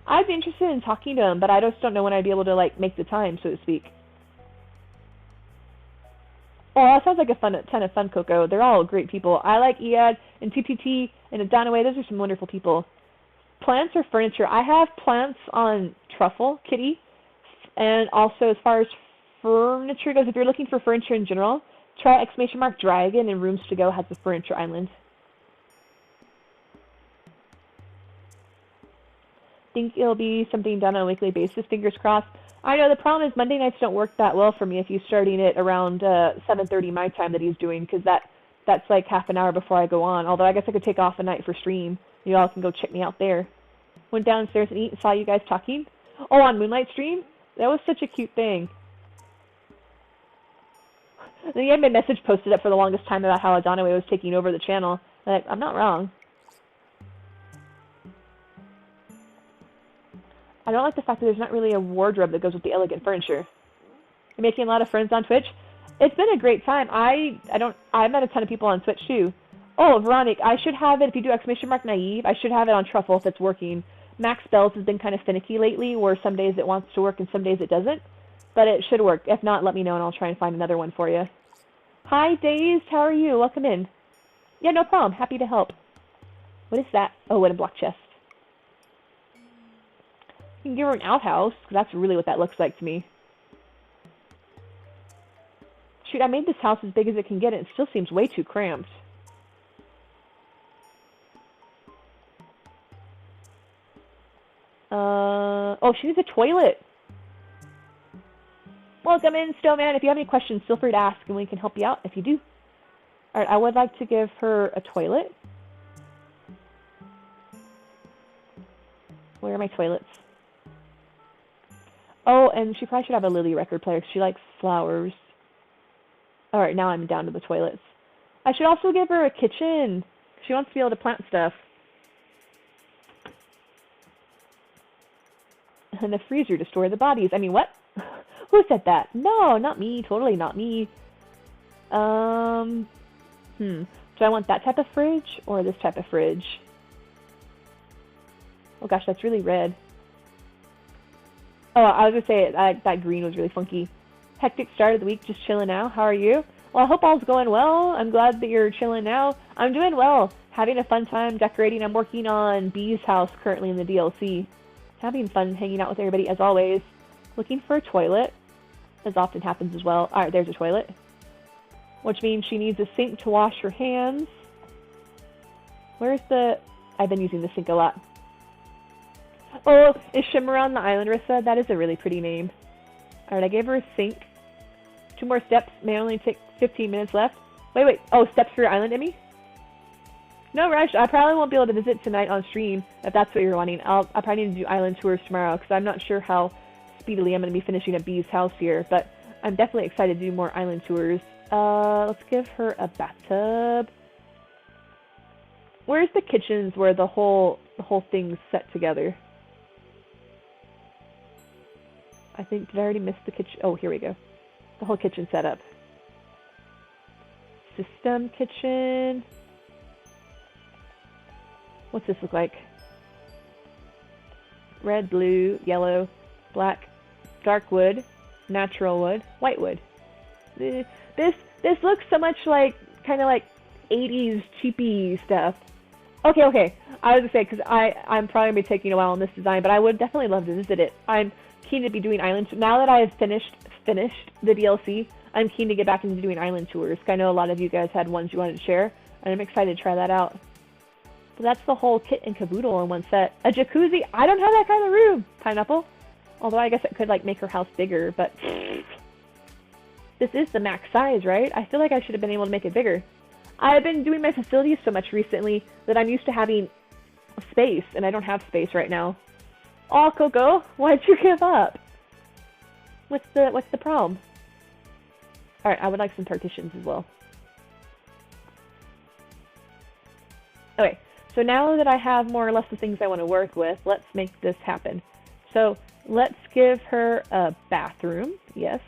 I'd be interested in talking to him, but I just don't know when I'd be able to, like, make the time, so to speak. Oh, that sounds like a ton of fun, Coco. They're all great people. I like Iad and TTT and Adonaway. Those are some wonderful people. Plants or furniture? I have plants on Truffle, Kitty. And also, as far as furniture goes, if you're looking for furniture in general, try ! Dragon and Rooms to Go has the furniture island. Think it'll be something done on a weekly basis, fingers crossed. I know the problem is Monday nights don't work that well for me if he's starting it around 7:30 my time that he's doing, because that's like half an hour before I go on. Although I guess I could take off a night for stream. You all can go check me out there. Went downstairs and saw you guys talking. Oh, on Moonlight Stream? That was such a cute thing. Then you had my message posted up for the longest time about how Adonaway was taking over the channel. Like, I'm not wrong. I don't like the fact that there's not really a wardrobe that goes with the elegant furniture. You're making a lot of friends on Twitch? It's been a great time. I met a ton of people on Twitch too. Oh, Veronique, I should have it, if you do ! naive, I should have it on Truffle if it's working. Max Bells has been kind of finicky lately, where some days it wants to work and some days it doesn't. But it should work. If not, let me know and I'll try and find another one for you. Hi, Dazed. How are you? Welcome in. Yeah, no problem. Happy to help. What is that? Oh, what a block chest. You can give her an outhouse, 'cause that's really what that looks like to me. Shoot, I made this house as big as it can get, and it still seems way too cramped. Oh, she needs a toilet. Welcome in, Snowman. If you have any questions, feel free to ask, and we can help you out if you do. Alright, I would like to give her a toilet. Where are my toilets? Oh, and she probably should have a Lily record player, 'cause she likes flowers. Alright, now I'm down to the toilets. I should also give her a kitchen. She wants to be able to plant stuff. And a freezer to store the bodies. I mean, what? Who said that? No, not me. Totally not me. Do I want that type of fridge or this type of fridge? Oh gosh, that's really red. Oh, I was gonna say that green was really funky. Hectic start of the week, just chilling now. How are you? Well, I hope all's going well. I'm glad that you're chilling now. I'm doing well. Having a fun time decorating. I'm working on Bee's house currently in the DLC. Having fun hanging out with everybody as always. Looking for a toilet, as often happens as well. Alright, there's a toilet. Which means she needs a sink to wash her hands. Where's the... I've been using the sink a lot. Oh, is Shimmer on the island, Rissa? That is a really pretty name. Alright, I gave her a sink. 2 more steps. May only take 15 minutes left. Wait. Oh, steps for your island, Emmy? No rush. I probably won't be able to visit tonight on stream, if that's what you're wanting. I probably need to do island tours tomorrow, because I'm not sure how speedily I'm going to be finishing up Bee's house here, but I'm definitely excited to do more island tours. Let's give her a bathtub. Where's the kitchens where the whole thing's set together? I think, did I already miss the kitchen? Oh, here we go. The whole kitchen setup. System kitchen. What's this look like? Red, blue, yellow, black, dark wood, natural wood, white wood. This looks so much like, kind of like 80s cheapy stuff. Okay. I was gonna say, because I'm probably gonna be taking a while on this design, but I would definitely love to visit it. I'm keen to be doing islands. Now that I have finished the DLC, I'm keen to get back into doing island tours. I know a lot of you guys had ones you wanted to share, and I'm excited to try that out. But that's the whole kit and caboodle in one set. A jacuzzi? I don't have that kind of room, Pineapple. Although I guess it could like make her house bigger, but this is the max size, right? I feel like I should have been able to make it bigger. I've been doing my facilities so much recently that I'm used to having space, and I don't have space right now. Oh, Coco, why'd you give up? What's the problem? Alright, I would like some partitions as well. Okay, so now that I have more or less the things I want to work with, let's make this happen. So, let's give her a bathroom. Yes,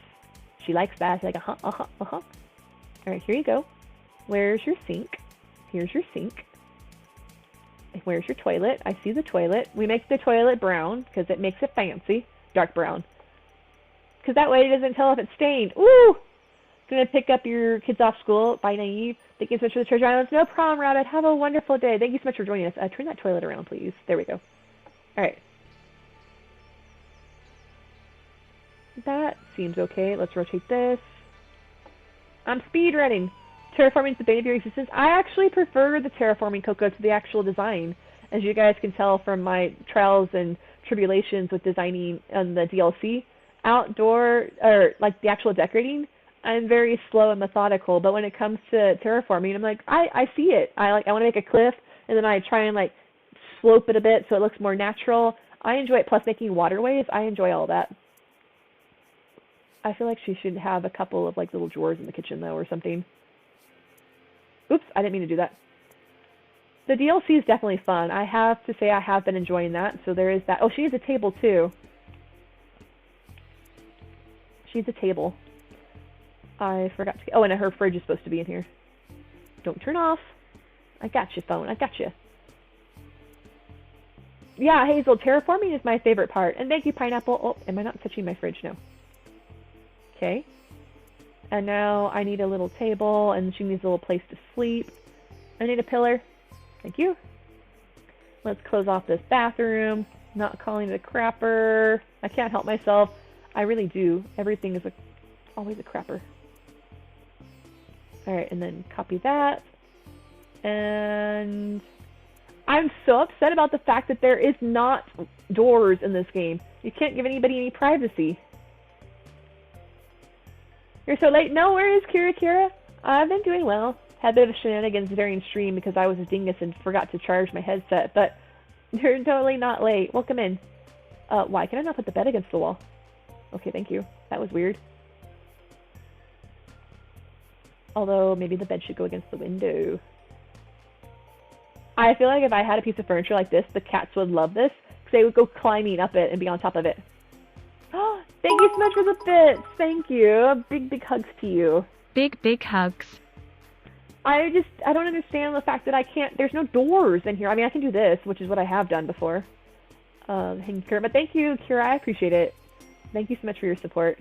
she likes baths. Like, Alright, here you go. Where's your sink? Here's your sink. Where's your toilet? I see the toilet. We make the toilet brown, because it makes it fancy. Dark brown. Because that way it doesn't tell if it's stained. Ooh! Gonna pick up your kids off school. Bye, Naive. Thank you so much for the Treasure Islands. No problem, Rabbit. Have a wonderful day. Thank you so much for joining us. Turn that toilet around, please. There we go. Alright. That seems okay. Let's rotate this. I'm speedrunning. Terraforming is the bane of your existence. I actually prefer the terraforming, Coco, to the actual design. As you guys can tell from my trials and tribulations with designing on the DLC. Outdoor, or like the actual decorating, I'm very slow and methodical, but when it comes to terraforming, I'm like, I see it. I want to make a cliff, and then I try and like slope it a bit so it looks more natural. I enjoy it, plus making waterways. I enjoy all that. I feel like she should have a couple of like little drawers in the kitchen though, or something. Oops, I didn't mean to do that. The DLC is definitely fun. I have to say I have been enjoying that, so there is that. Oh, she has a table too. She has a table. I forgot to... Oh, and her fridge is supposed to be in here. Don't turn off. I got you, phone. I got you. Yeah, Hazel, terraforming is my favorite part. And thank you, Pineapple. Oh, am I not touching my fridge? No. Okay. And now I need a little table, and she needs a little place to sleep. I need a pillar. Thank you. Let's close off this bathroom. Not calling it a crapper. I can't help myself. I really do. Everything is always a crapper. Alright, and then copy that. And I'm so upset about the fact that there is not doors in this game. You can't give anybody any privacy. You're so late. No worries, Kira. I've been doing well. Had a bit of shenanigans during stream because I was a dingus and forgot to charge my headset, but you're totally not late. Welcome in. Why can I not put the bed against the wall? Okay, thank you. That was weird. Although, maybe the bed should go against the window. I feel like if I had a piece of furniture like this, the cats would love this, because they would go climbing up it and be on top of it. Oh, thank you so much for the bits! Thank you! Big hugs to you. Big hugs. I don't understand the fact that I can't, there's no doors in here. I mean, I can do this, which is what I have done before. But thank you, Kira, I appreciate it. Thank you so much for your support.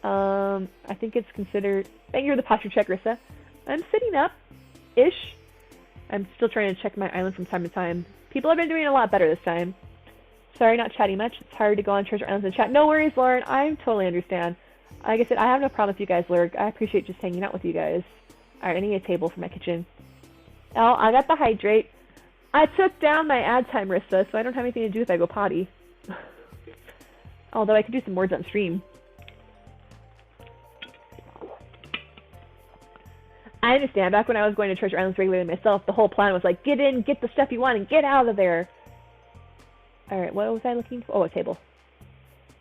I think it's considered, thank you for the posture check, Rissa. I'm sitting up-ish. I'm still trying to check my island from time to time. People have been doing a lot better this time. Sorry, not chatting much. It's hard to go on Treasure Islands and chat. No worries, Lauren. I totally understand. Like I said, I have no problem with you guys, Lurg. I appreciate just hanging out with you guys. Alright, I need a table for my kitchen. Oh, I got the hydrate. I took down my ad time, Rissa, so I don't have anything to do if I go potty. Although I could do some words on stream. I understand. Back when I was going to Treasure Islands regularly myself, the whole plan was like, get in, get the stuff you want, and get out of there. Alright, what was I looking for? Oh, a table.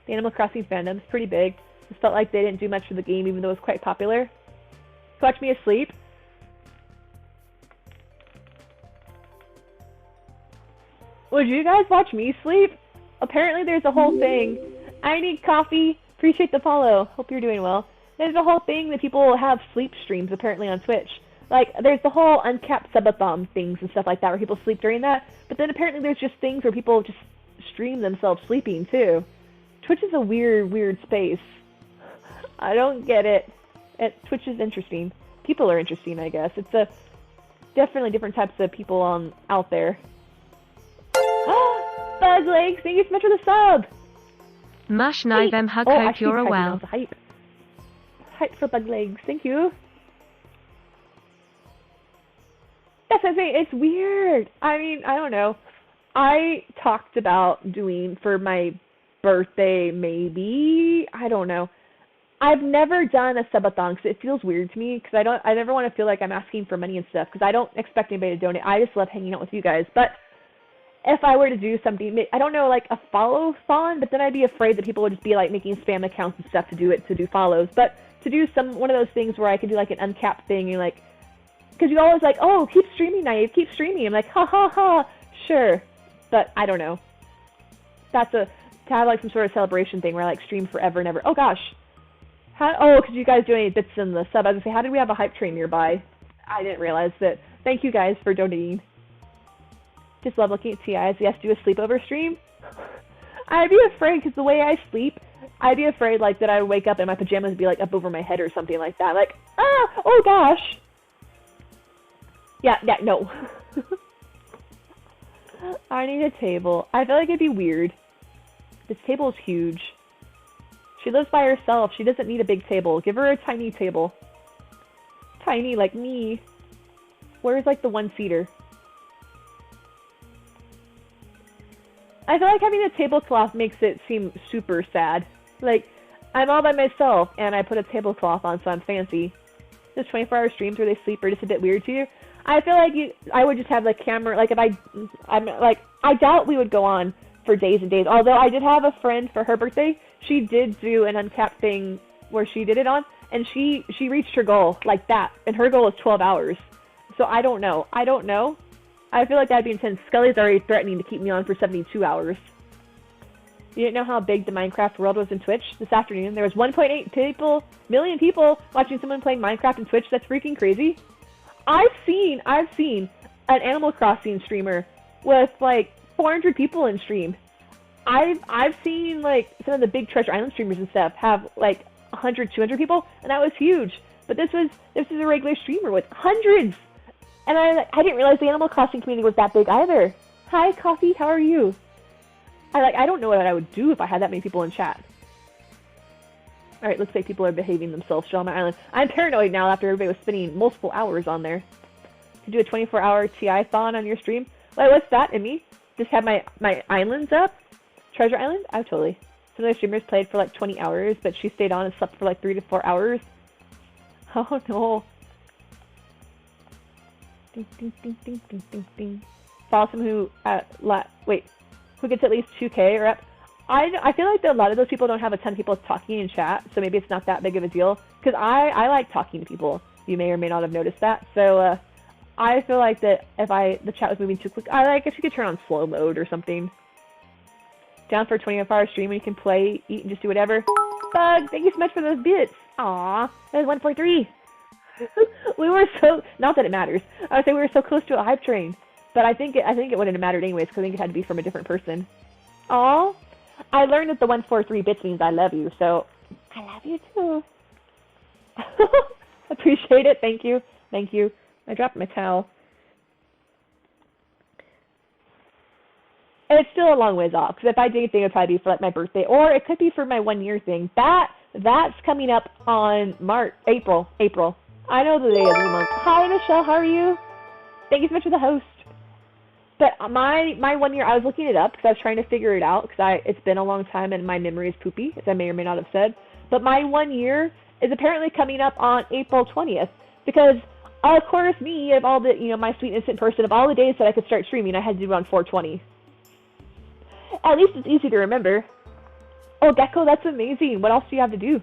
The Animal Crossing fandom's pretty big. Just felt like they didn't do much for the game, even though it was quite popular. Watch me asleep. Would you guys watch me sleep? Apparently there's a whole thing. I need coffee. Appreciate the follow. Hope you're doing well. There's a whole thing that people have sleep streams apparently on Twitch. Like, there's the whole uncapped subathon things and stuff like that where people sleep during that. But then apparently there's just things where people just stream themselves sleeping too. Twitch is a weird space. I don't get it. Twitch is interesting. People are interesting, I guess. It's definitely different types of people out there. Bug Legs, thank you so much for the sub! Mush Nivem hug hope you're a well. Hype for Bug Legs, thank you. Yes, I say it's weird. I mean, I don't know. I talked about doing for my birthday, maybe. I don't know. I've never done a subathon because it feels weird to me because I never want to feel like I'm asking for money and stuff because I don't expect anybody to donate. I just love hanging out with you guys. But if I were to do something, I don't know, like a follow-thon, but then I'd be afraid that people would just be like making spam accounts and stuff to do follows. But to do one of those things where I could do like an uncapped thing and like, because you always like, oh, keep streaming, Naive, keep streaming. I'm like, ha ha ha, sure. But I don't know. To have like some sort of celebration thing where I like stream forever and ever. Oh gosh. Because you guys do any bits in the sub. I was going to say, how did we have a hype train nearby? I didn't realize that. Thank you guys for donating. Just love looking at TIs. Yes, do a sleepover stream. I'd be afraid, because the way I sleep, I'd be afraid like that I would wake up and my pajamas would be like up over my head or something like that. Like, oh gosh. Yeah, no. I need a table. I feel like it'd be weird. This table is huge. She lives by herself. She doesn't need a big table. Give her a tiny table. Tiny like me. Where's like the one-seater? I feel like having a tablecloth makes it seem super sad. Like, I'm all by myself and I put a tablecloth on so I'm fancy. Those 24-hour streams where they sleep are just a bit weird to you. I feel like I would just have the camera, like if I doubt we would go on for days and days. Although I did have a friend for her birthday, she did do an uncapped thing where she did it on, and she reached her goal like that, and her goal is 12 hours. So I don't know. I feel like that'd be intense. Scully's already threatening to keep me on for 72 hours. You didn't know how big the Minecraft world was in Twitch? This afternoon, there was 1.8 million people watching someone playing Minecraft in Twitch. That's freaking crazy. I've seen an Animal Crossing streamer with like 400 people in stream. I've seen like some of the big Treasure Island streamers and stuff have like 100, 200 people, and that was huge. But this is a regular streamer with hundreds. And I didn't realize the Animal Crossing community was that big either. Hi, Coffee. How are you? I don't know what I would do if I had that many people in chat. All right, looks like people are behaving themselves still on my island. I'm paranoid now after everybody was spending multiple hours on there. To do a 24-hour TI-thon on your stream? Wait, what's that, Emmy? Just have my islands up? Treasure Island? Oh, totally. Some of the streamers played for like 20 hours, but she stayed on and slept for like 3 to 4 hours. Oh no. Ding, ding, ding, ding, ding, ding, ding. Follow someone who, who gets at least 2K or up. I feel like that a lot of those people don't have a ton of people talking in chat, so maybe it's not that big of a deal. Because I like talking to people. You may or may not have noticed that. So, I feel like that if the chat was moving too quick, if you could turn on slow mode or something. Down for a 24-hour stream where you can play, eat, and just do whatever. Bug, thank you so much for those bits. Aw, that was 143. We were so, not that it matters. I would say we were so close to a hype train. But I think it wouldn't have mattered anyways, because I think it had to be from a different person. Aw, I learned that the 143 bits means I love you, so I love you too. Appreciate it, thank you. Thank you. I dropped my towel. It's still a long ways off, because if I did anything, it would probably be for like my birthday, or it could be for my 1 year thing. That's coming up on April. I know the day of the month. Hi, Michelle, how are you? Thank you so much for the host. But my 1 year, I was looking it up because I was trying to figure it out, because it's been a long time and my memory is poopy, as I may or may not have said. But my 1 year is apparently coming up on April 20th, because of course me, of all the, my sweet innocent person, of all the days that I could start streaming, I had to do it on 420. At least it's easy to remember. Oh, Gecko, that's amazing. What else do you have to do?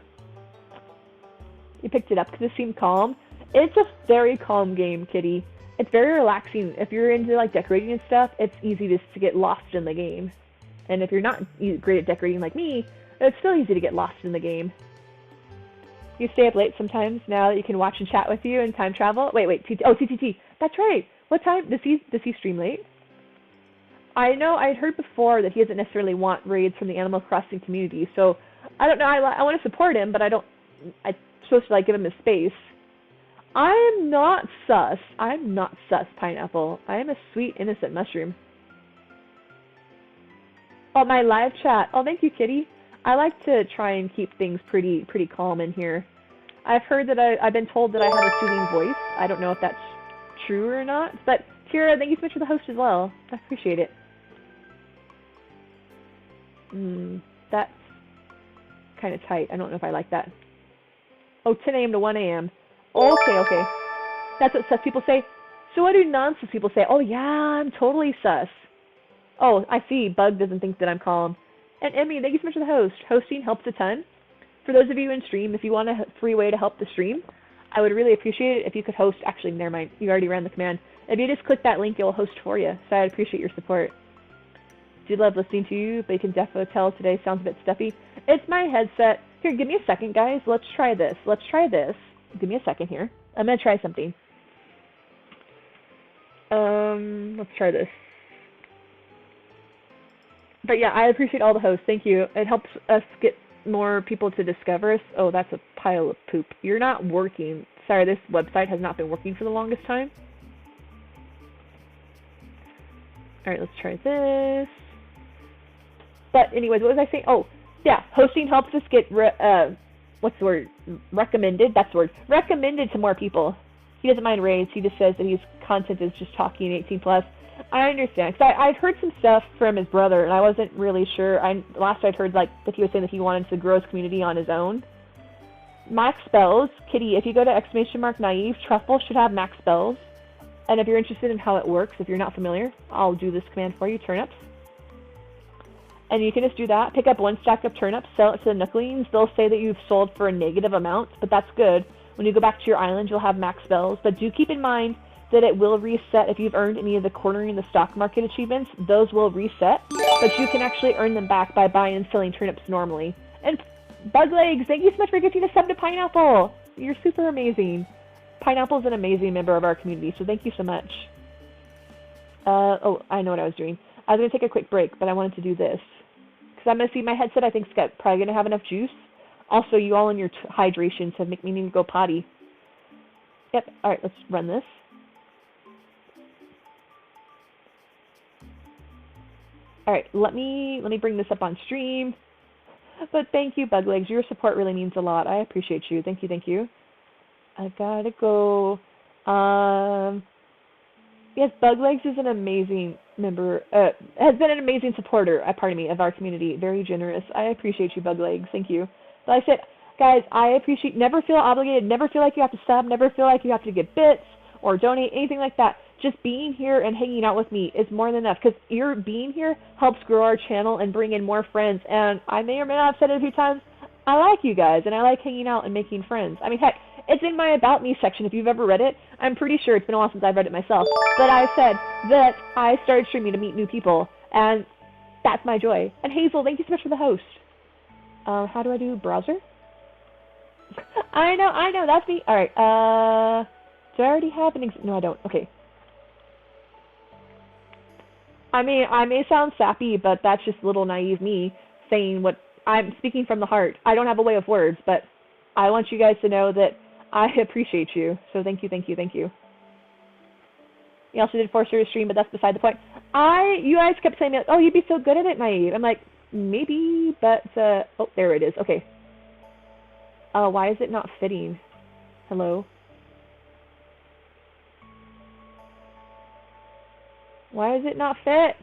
You picked it up because it seemed calm. It's a very calm game, Kitty. It's very relaxing. If you're into like decorating and stuff, it's easy to get lost in the game. And if you're not great at decorating like me, it's still easy to get lost in the game. You stay up late sometimes now that you can watch and chat with you and time travel. Wait, TTT. That's right. What time does he stream late? I know I'd heard before that he doesn't necessarily want raids from the Animal Crossing community, so I don't know. I want to support him, but I'm supposed to like give him his space. I'm not sus, Pineapple. I am a sweet, innocent mushroom. Oh, my live chat. Oh, thank you, Kitty. I like to try and keep things pretty calm in here. I've heard that I've been told that I have a soothing voice. I don't know if that's true or not, but Kira, thank you so much for the host as well. I appreciate it. That's kind of tight. I don't know if I like that. Oh, 10 a.m. to 1 a.m. Okay. That's what sus people say. So what do non-sus people say? Oh, yeah, I'm totally sus. Oh, I see. Bug doesn't think that I'm calm. And Emmy, thank you so much for the host. Hosting helps a ton. For those of you in stream, if you want a free way to help the stream, I would really appreciate it if you could host. Actually, never mind. You already ran the command. If you just click that link, it will host for you. So I'd appreciate your support. Do love listening to you, but you can definitely tell today sounds a bit stuffy. It's my headset. Here, give me a second, guys. Let's try this. Give me a second here. I'm going to try something. Let's try this. But yeah, I appreciate all the hosts. Thank you. It helps us get more people to discover us. Oh, that's a pile of poop. You're not working. Sorry, this website has not been working for the longest time. Alright, let's try this. But anyways, what was I saying? Oh, yeah, hosting helps us get, what's the word? Recommended? That's the word. Recommended to more people. He doesn't mind raids. He just says that his content is just talking 18+. I understand. Because I've heard some stuff from his brother, and I wasn't really sure. Last I'd heard, like, that he was saying that he wanted to grow his community on his own. Max spells. Kitty, if you go to !naive, Truffle should have max spells. And if you're interested in how it works, if you're not familiar, I'll do this command for you, turnips. And you can just do that. Pick up 1 stack of turnips, sell it to the Nooklings. They'll say that you've sold for a negative amount, but that's good. When you go back to your island, you'll have max spells. But do keep in mind that it will reset if you've earned any of the cornering the stock market achievements. Those will reset, but you can actually earn them back by buying and selling turnips normally. And Buglegs, thank you so much for gifting a sub to Pineapple. You're super amazing. Pineapple's an amazing member of our community, so thank you so much. Oh, I know what I was doing. I was going to take a quick break, but I wanted to do this. Because I'm going to see my headset, I think, is probably going to have enough juice. Also, you all in your hydrations have made me need to go potty. Yep, alright, let's run this. All right, let me bring this up on stream. But thank you, Buglegs. Your support really means a lot. I appreciate you. Thank you, thank you. I gotta go. Yes, Buglegs is an amazing member, has been an amazing supporter, pardon me, of our community. Very generous. I appreciate you, Buglegs. Thank you. But like I said, guys, I appreciate, never feel obligated, never feel like you have to sub, never feel like you have to give bits or donate, anything like that. Just being here and hanging out with me is more than enough, because your being here helps grow our channel and bring in more friends. And I may or may not have said it a few times, I like you guys, and I like hanging out and making friends. I mean, heck, it's in my About Me section if you've ever read it. I'm pretty sure it's been a while since I've read it myself. But I said that I started streaming to meet new people, and that's my joy. And Hazel, thank you so much for the host. How do I do browser? I know, that's me. Alright, do I already have an no, I don't. Okay. I mean, I may sound sappy, but that's just little naive me saying what I'm speaking from the heart. I don't have a way of words, but I want you guys to know that I appreciate you. So thank you, thank you, thank you. You also did force her to stream, but that's beside the point. You guys kept saying, oh, you'd be so good at it, naive. I'm like, maybe, but, oh, there it is. Okay. Why is it not fitting? Hello? Why is it not fit?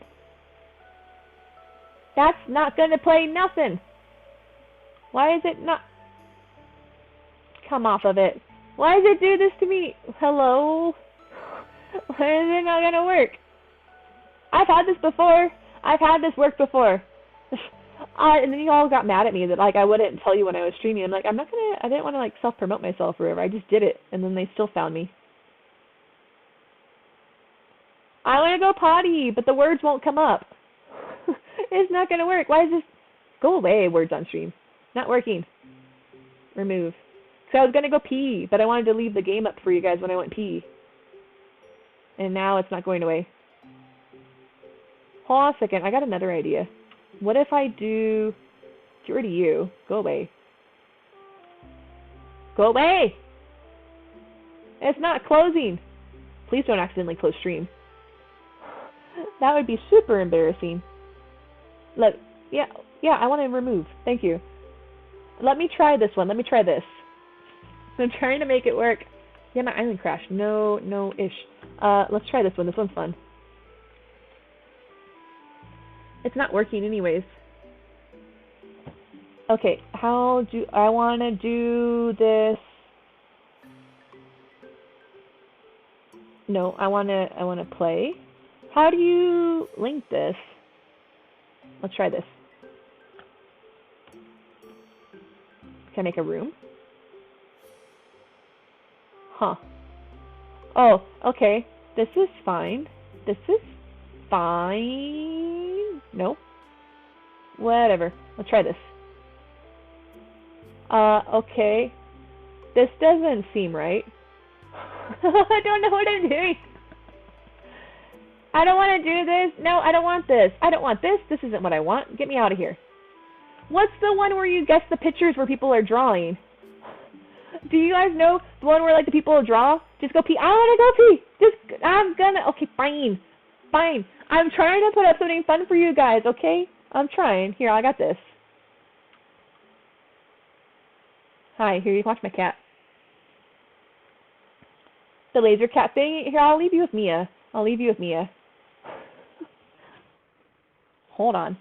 That's not gonna play nothing. Why is it not? Come off of it. Why does it do this to me? Hello? Why is it not gonna work? I've had this before. I've had this work before. And then you all got mad at me that, like, I wouldn't tell you when I was streaming. I'm like, I didn't want to, like, self-promote myself or whatever. I just did it, and then they still found me. I want to go potty, but the words won't come up. It's not going to work. Why is this? Go away, words on stream. Not working. Remove. So I was going to go pee, but I wanted to leave the game up for you guys when I went pee. And now it's not going away. Hold on a second. I got another idea. What if I do... Get rid of you. Go away. Go away! It's not closing. Please don't accidentally close stream. That would be super embarrassing. Look, yeah, I want to remove. Thank you. Let me try this one. Let me try this. I'm trying to make it work. Yeah, my island crashed. No-ish. Let's try this one. This one's fun. It's not working anyways. Okay, how do I want to do this? No, I want to play. How do you link this? Let's try this. Can I make a room? Huh. Oh, okay. This is fine. This is fine. No. Whatever. Let's try this. Okay. This doesn't seem right. I don't know what I'm doing. I don't want to do this. No, I don't want this. I don't want this. This isn't what I want. Get me out of here. What's the one where you guess the pictures where people are drawing? Do you guys know the one where, like, the people draw? Just go pee. I want to go pee. I'm gonna. Okay, fine. Fine. I'm trying to put up something fun for you guys, okay? I'm trying. Here, I got this. Hi, here, you can watch my cat. The laser cat thing. Here, I'll leave you with Mia. Hold on.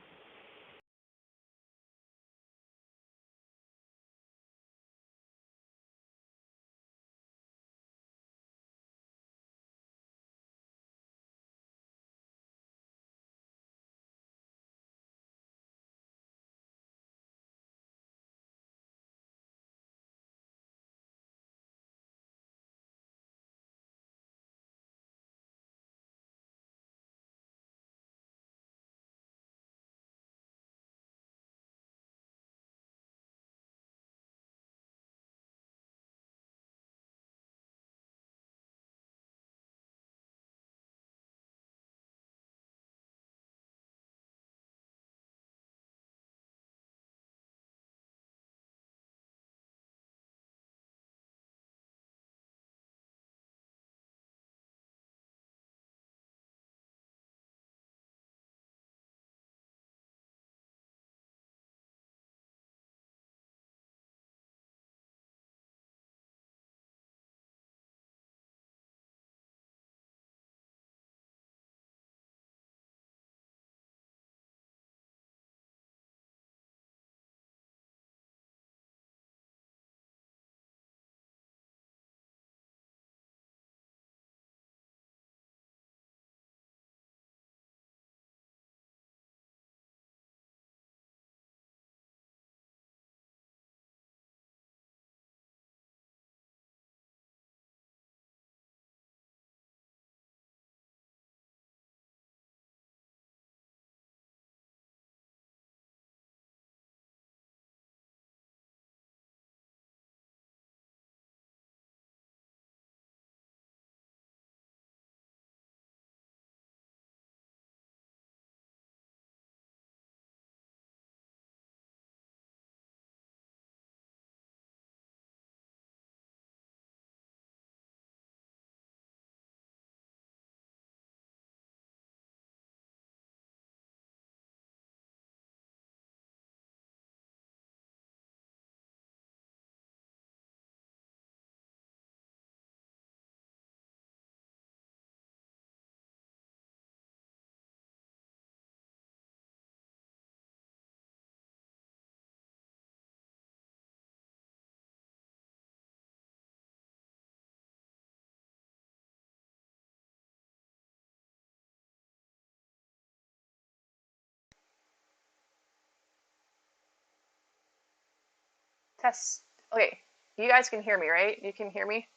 Test. Okay, you guys can hear me, right? You can hear me?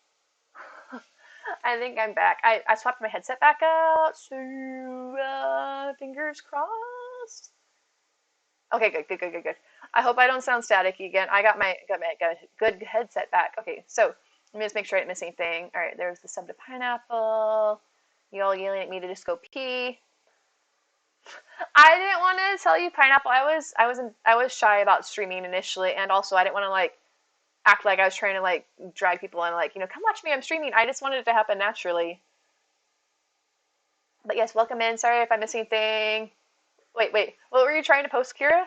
I think I'm back. I swapped my headset back out, so fingers crossed. Okay, good. I hope I don't sound staticky again. I got a good headset back. Okay, so let me just make sure I didn't miss anything. All right, there's the sub to Pineapple. You all yelling at me to just go pee. I didn't want to tell you, Pineapple. I was shy about streaming initially, and also I didn't want to like act like I was trying to like drag people in, like, come watch me, I'm streaming. I just wanted it to happen naturally. But yes, welcome in. Sorry if I missed anything. Wait. What were you trying to post, Kira?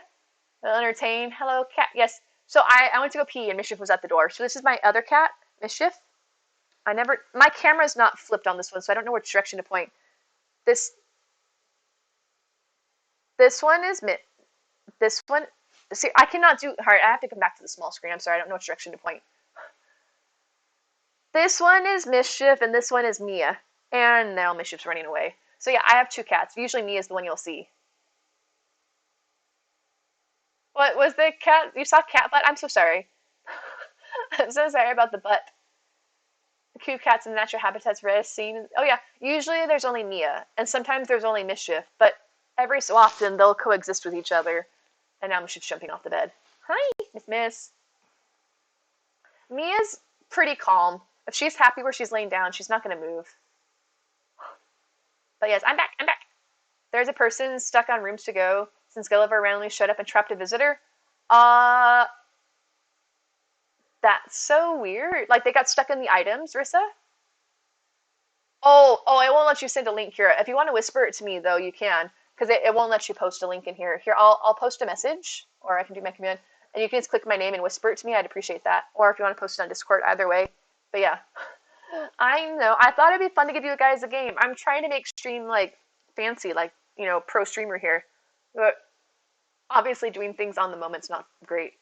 Entertain. Hello, cat. Yes. So I went to go pee and Mischief was at the door. So this is my other cat, Mischief. My camera's not flipped on this one, so I don't know which direction to point. This one is this one. See, I cannot do. Alright, I have to come back to the small screen. I'm sorry, I don't know which direction to point. This one is Mischief, and this one is Mia. And now Mischief's running away. So yeah, I have two cats. Usually Mia's the one you'll see. What was the cat? You saw cat butt? I'm so sorry. I'm so sorry about the butt. Cute cats in natural habitats rarely seen. Oh yeah, usually there's only Mia, and sometimes there's only Mischief, but every so often they'll coexist with each other. And now Mischief's jumping off the bed. Hi, Miss. Mia's pretty calm. If she's happy where she's laying down, she's not going to move. But yes, I'm back. There's a person stuck on Rooms to Go since Gulliver randomly showed up and trapped a visitor. That's so weird. Like, they got stuck in the items, Rissa? Oh, I won't let you send a link here. If you want to whisper it to me, though, you can. Because it won't let you post a link in here. Here, I'll post a message, or I can do my command. And you can just click my name and whisper it to me. I'd appreciate that. Or if you want to post it on Discord, either way. But yeah. I know. I thought it'd be fun to give you guys a game. I'm trying to make stream, like, fancy, like, pro streamer here. But obviously doing things on the moment's not great.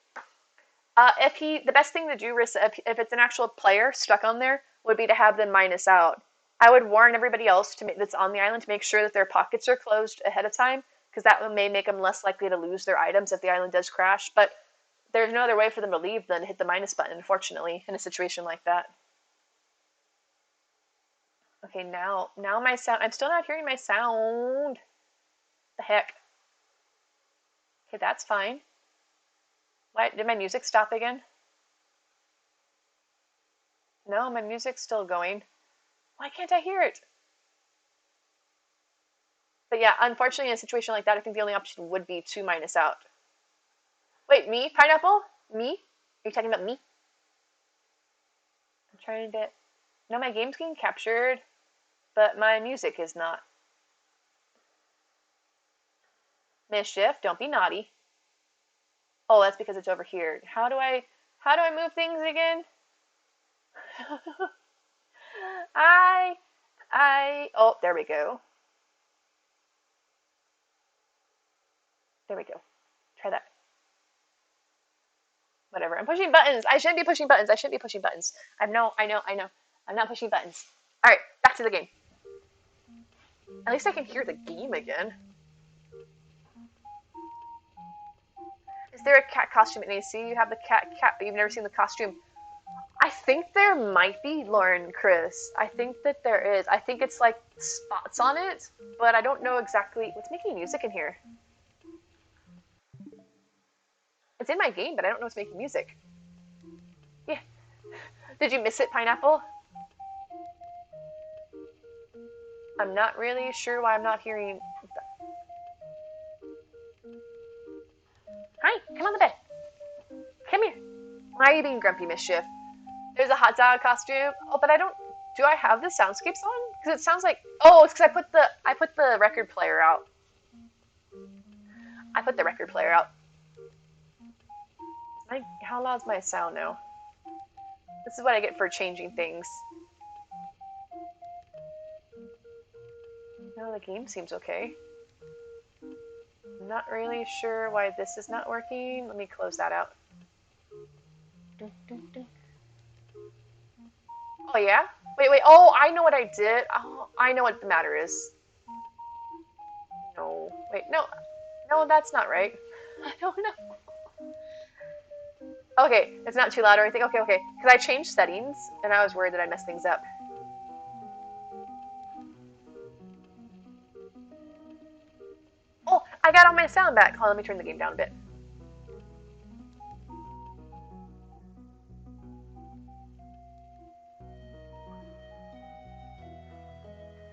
The best thing to do, Rissa, if it's an actual player stuck on there, would be to have them minus out. I would warn everybody else that's on the island to make sure that their pockets are closed ahead of time, because that may make them less likely to lose their items if the island does crash. But there's no other way for them to leave than to hit the minus button, unfortunately, in a situation like that. Okay, now my sound. I'm still not hearing my sound. The heck? Okay, that's fine. Why did my music stop again? No, my music's still going. Why can't I hear it? But yeah, unfortunately, in a situation like that, I think the only option would be to minus out. Wait, me? Pineapple? Me? Are you talking about me? I'm trying to... No, my game's getting captured, but my music is not. Mischief, don't be naughty. Oh, that's because it's over here. How do I move things again? Oh, there we go. There we go. Try that. Whatever. I'm pushing buttons. I shouldn't be pushing buttons. I know. I'm not pushing buttons. All right, back to the game. At least I can hear the game again. Is there a cat costume in AC? You have the cat, but you've never seen the costume. I think there might be, Lauren, Chris. I think that there is. I think it's like spots on it, but I don't know exactly. What's making music in here? It's in my game, but I don't know what's making music. Yeah. Did you miss it, Pineapple? I'm not really sure why I'm not hearing... Hi, come on the bed. Come here. Why are you being grumpy, Mischief? There's a hot dog costume. Oh, but I don't... Do I have the soundscapes on? Because it sounds like... Oh, it's because I put the record player out. How loud's my sound now? This is what I get for changing things. No, the game seems okay. I'm not really sure why this is not working. Let me close that out. Oh, yeah? Wait. Oh, I know what I did. Oh, I know what the matter is. No. Wait, no. No, that's not right. I don't know. Okay, it's not too loud or anything. Okay, okay. Because I changed settings, and I was worried that I'd mess things up. Oh, I got all my sound back. Hold on, let me turn the game down a bit.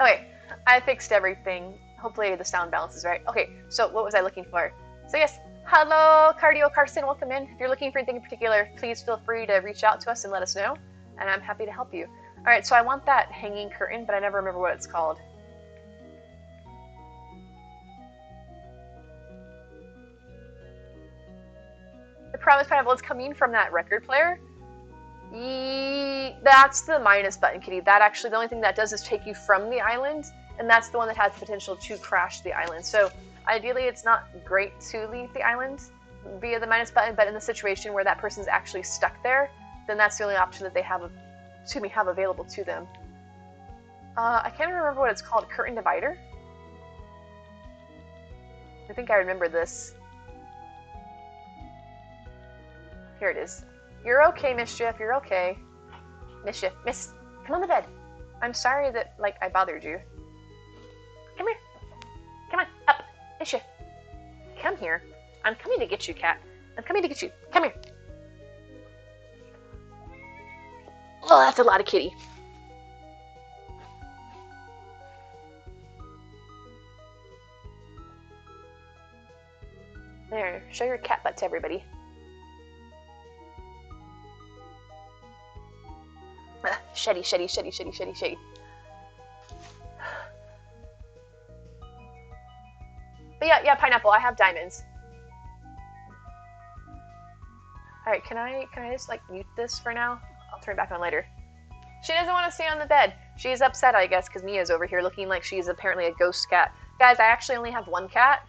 Okay, I fixed everything. Hopefully the sound balance is right. Okay, so what was I looking for? So yes, hello, Cardio Carson, welcome in. If you're looking for anything in particular, please feel free to reach out to us and let us know, and I'm happy to help you. All right, so I want that hanging curtain, but I never remember what it's called. The problem is, Pineapple, it's coming from that record player. That's the minus button, Kitty. That actually, the only thing that does is take you from the island, and that's the one that has the potential to crash the island. So ideally, it's not great to leave the island via the minus button, but in the situation where that person's actually stuck there, then that's the only option that they have, have available to them. I can't remember what it's called. Curtain divider? I think I remember this. Here it is. You're okay, Mischief. You're okay. Mischief. Miss, come on the bed. I'm sorry that, like, I bothered you. Come here. Come on, up. Mischief. Come here. I'm coming to get you, cat. I'm coming to get you. Come here. Oh, that's a lot of kitty. There, show your cat butt to everybody. Sheddy, sheddy, sheddy, sheddy, sheddy, sheddy. But yeah, Pineapple, I have diamonds. Alright, can I just, like, mute this for now? I'll turn it back on later. She doesn't want to stay on the bed. She's upset, I guess, because Mia's over here looking like she's apparently a ghost cat. Guys, I actually only have one cat.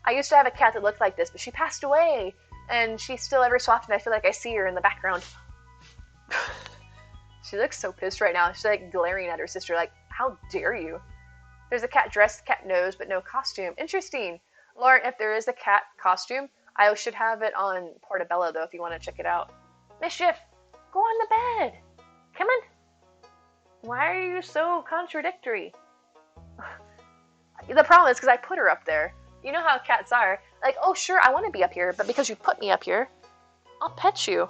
I used to have a cat that looked like this, but she passed away. And she's still every so often, I feel like I see her in the background. She looks so pissed right now. She's like glaring at her sister like, how dare you? There's a cat dress, cat nose, but no costume. Interesting. Lauren, if there is a cat costume, I should have it on Portobello though if you want to check it out. Mischief, go on the bed. Come on. Why are you so contradictory? The problem is because I put her up there. You know how cats are. Like, oh sure, I want to be up here, but because you put me up here, I'll pet you.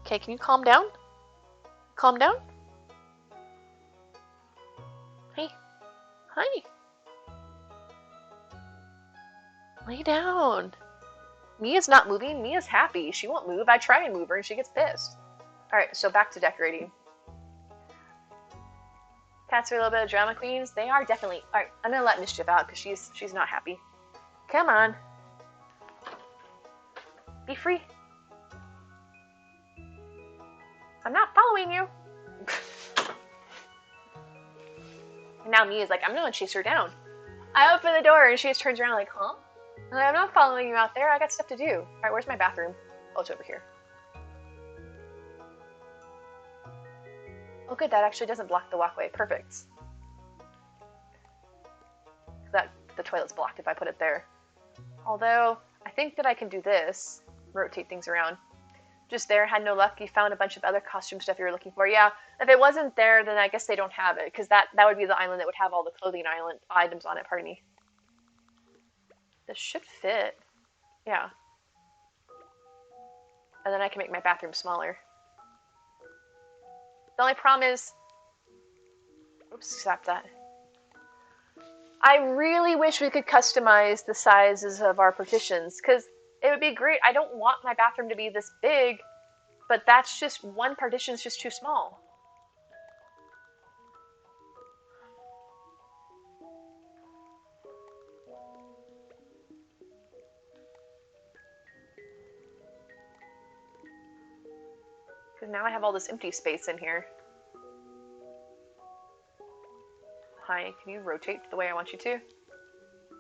Okay, can you calm down? Calm down? Hey. Hi. Lay down. Mia's not moving. Mia's happy. She won't move. I try and move her and she gets pissed. Alright, so back to decorating. Cats are a little bit of drama queens. They are definitely. Alright, I'm gonna let Mischief out because she's not happy. Come on. Be free. I'm not following you. And now Mia's like, I'm gonna chase her down. I open the door and she just turns around like, huh? I'm like, I'm not following you out there. I got stuff to do. Alright, where's my bathroom? Oh, it's over here. Oh good, that actually doesn't block the walkway. Perfect. The toilet's blocked if I put it there. Although, I think that I can do this. Rotate things around. Just there, had no luck. You found a bunch of other costume stuff you were looking for. Yeah, if it wasn't there, then I guess they don't have it, because that would be the island that would have all the clothing island items on it, pardon me. This should fit. Yeah. And then I can make my bathroom smaller. The only problem is... Oops, stop that. I really wish we could customize the sizes of our partitions, because it would be great. I don't want my bathroom to be this big, but that's just, one partition's just too small. Because now I have all this empty space in here. Hi, can you rotate the way I want you to?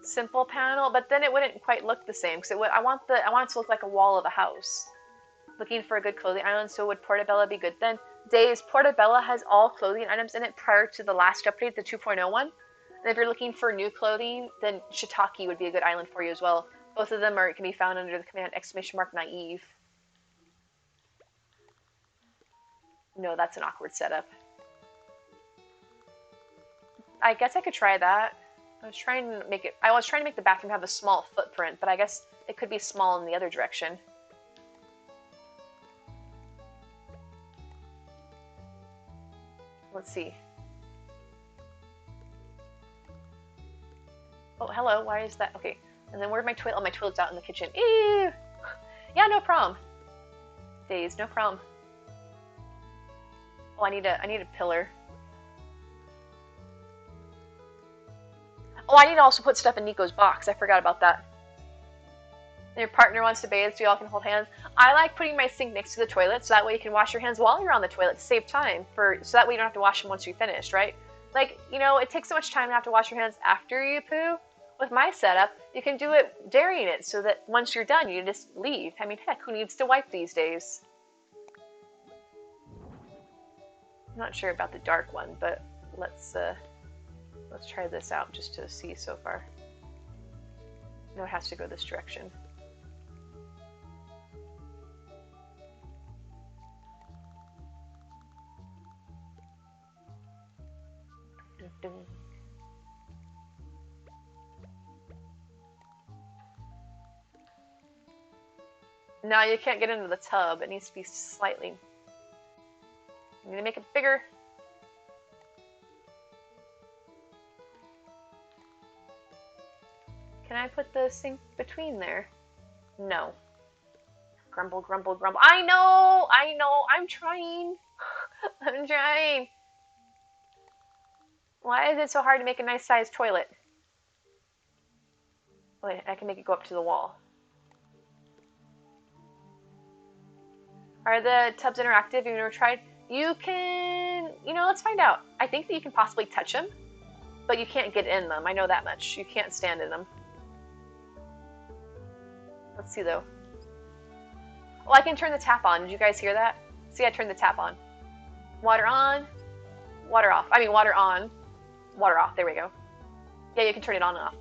Simple panel, but then it wouldn't quite look the same because I want it to look like a wall of a house. Looking for a good clothing island, so would Portobello be good then? Days, Portobello has all clothing items in it prior to the last update, the 2.0 one. And if you're looking for new clothing, then Shiitake would be a good island for you as well. Both of them can be found under the command !naive. No, that's an awkward setup. I guess I could try that. I was trying to make the bathroom have a small footprint, but I guess it could be small in the other direction. Let's see. Oh, hello. Why is that? Okay. And then where'd my toilet? Oh, my toilet's out in the kitchen. Ew! Yeah, no problem. Days, no problem. Oh, I need a pillar. Oh, I need to also put stuff in Nico's box. I forgot about that. And your partner wants to bathe so y'all can hold hands. I like putting my sink next to the toilet so that way you can wash your hands while you're on the toilet to save time. So that way you don't have to wash them once you're finished, right? Like, you know, it takes so much time to have to wash your hands after you poo. With my setup, you can do it during it so that once you're done, you just leave. I mean, heck, who needs to wipe these days? I'm not sure about the dark one, but let's try this out just to see so far. No, it has to go this direction. Dun, dun. No, you can't get into the tub. It needs to be slightly. I'm gonna make it bigger. Can I put the sink between there? No. Grumble, grumble, grumble. I know! I'm trying. I'm trying. Why is it so hard to make a nice sized toilet? Wait, I can make it go up to the wall. Are the tubs interactive? You've never tried? You can, let's find out. I think that you can possibly touch them, but you can't get in them. I know that much. You can't stand in them. Let's see though. Oh, I can turn the tap on. Did you guys hear that? See, I turned the tap on. Water on, water off. I mean, water on, water off. There we go. Yeah, you can turn it on and off.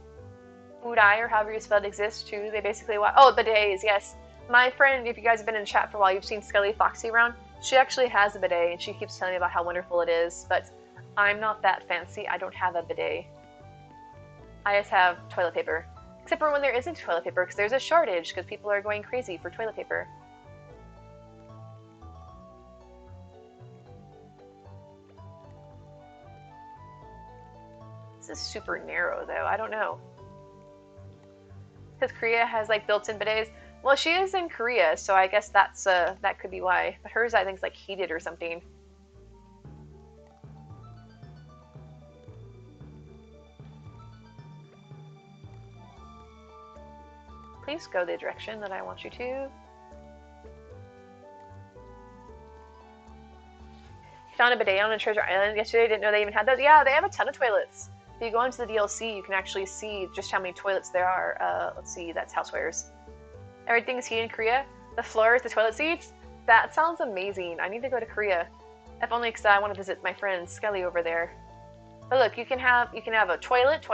Udai, or however you spell it, exists too. They basically, oh, bidets, yes. My friend, if you guys have been in chat for a while, you've seen Skelly Foxy around. She actually has a bidet, and she keeps telling me about how wonderful it is, but I'm not that fancy. I don't have a bidet. I just have toilet paper. Except for when there isn't toilet paper, because there's a shortage, because people are going crazy for toilet paper. This is super narrow, though. I don't know. Because Korea has, like, built-in bidets. Well, she is in Korea, so I guess that's that could be why. But hers, I think, is like heated or something. Please go the direction that I want you to. Found a bidet on a treasure island yesterday. Didn't know they even had those. Yeah, they have a ton of toilets. If you go into the DLC, you can actually see just how many toilets there are. Let's see, that's housewares. Everything's heated in Korea. The floors, the toilet seats. That sounds amazing. I need to go to Korea. If only because I want to visit my friend Skelly over there. But look, you can have a toilet.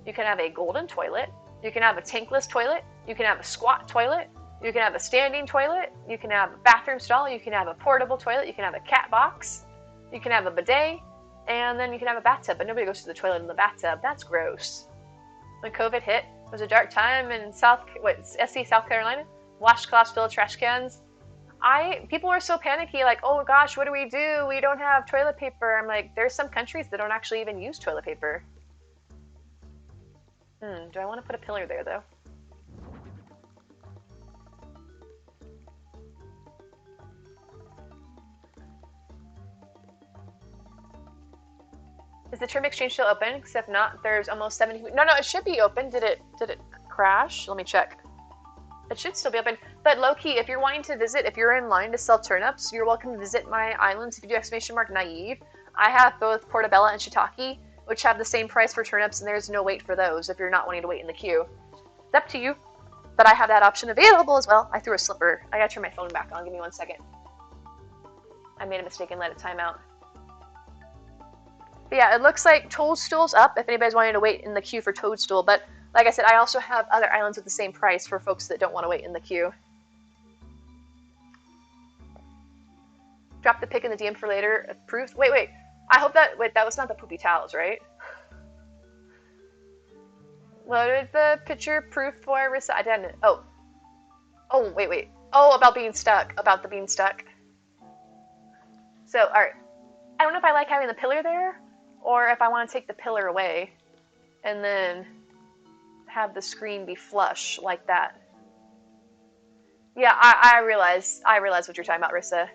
You can have a golden toilet. You can have a tankless toilet. You can have a squat toilet. You can have a standing toilet. You can have a bathroom stall. You can have a portable toilet. You can have a cat box. You can have a bidet. And then you can have a bathtub. But nobody goes to the toilet in the bathtub. That's gross. When COVID hit, it was a dark time in SC, South Carolina. Washcloths filled trash cans. People were so panicky, like, oh gosh, what do? We don't have toilet paper. I'm like, there's some countries that don't actually even use toilet paper. Do I want to put a pillar there, though? Is the trim exchange still open? Because if not, there's almost 70. No, it should be open. Did it crash? Let me check. It should still be open. But low-key, if you're wanting to visit, if you're in line to sell turnips, you're welcome to visit my islands. If you do !naive, I have both Portobello and Shiitake, which have the same price for turnips, and there's no wait for those if you're not wanting to wait in the queue. It's up to you, but I have that option available as well. I threw a slipper. I gotta turn my phone back on. Give me 1 second. I made a mistake and let it time out. But yeah, it looks like Toadstool's up if anybody's wanting to wait in the queue for Toadstool, but Like I said, I also have other islands with the same price for folks that don't want to wait in the queue. Drop the pic in the DM for later. Approved. Wait. I hope that, that was not the poopy towels, right? Loaded the picture proof for Rissa. I didn't. Oh, wait. Oh, about being stuck. About the being stuck. So, alright. I don't know if I like having the pillar there, or if I want to take the pillar away, and then have the screen be flush like that. Yeah, I realize what you're talking about, Rissa.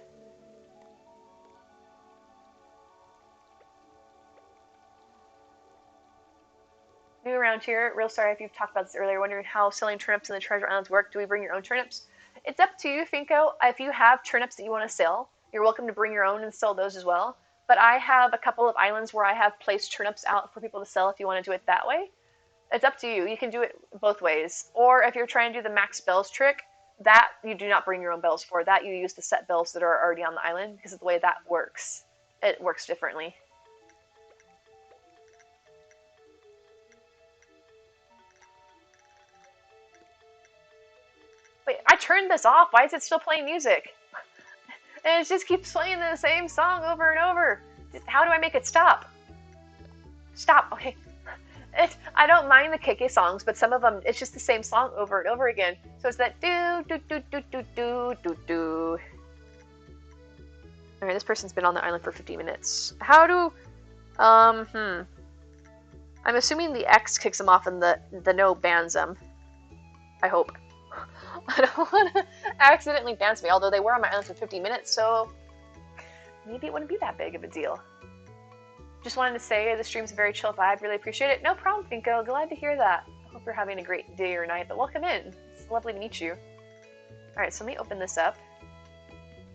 New around here, real sorry if you've talked about this earlier, wondering how selling turnips in the treasure islands work. Do we bring your own turnips? It's up to you, Finko. If you have turnips that you want to sell, you're welcome to bring your own and sell those as well. But I have a couple of islands where I have placed turnips out for people to sell if you want to do it that way. It's up to you. You can do it both ways. Or if you're trying to do the max bells trick, that you do not bring your own bells for. That you use the set bells that are already on the island, because of the way that works. It works differently. Wait, I turned this off. Why is it still playing music? And it just keeps playing the same song over and over. How do I make it stop? Stop. Okay. I don't mind the KK songs, but some of them, it's just the same song over and over again. So it's that do. Alright, this person's been on the island for 50 minutes. How do... I'm assuming the X kicks them off and the no bans them. I hope. I don't want to accidentally ban me, although they were on my island for 50 minutes, so maybe it wouldn't be that big of a deal. Just wanted to say the stream's a very chill vibe. Really appreciate it. No problem, Finko. Glad to hear that. I hope you're having a great day or night, but welcome in. It's lovely to meet you. Alright, so let me open this up.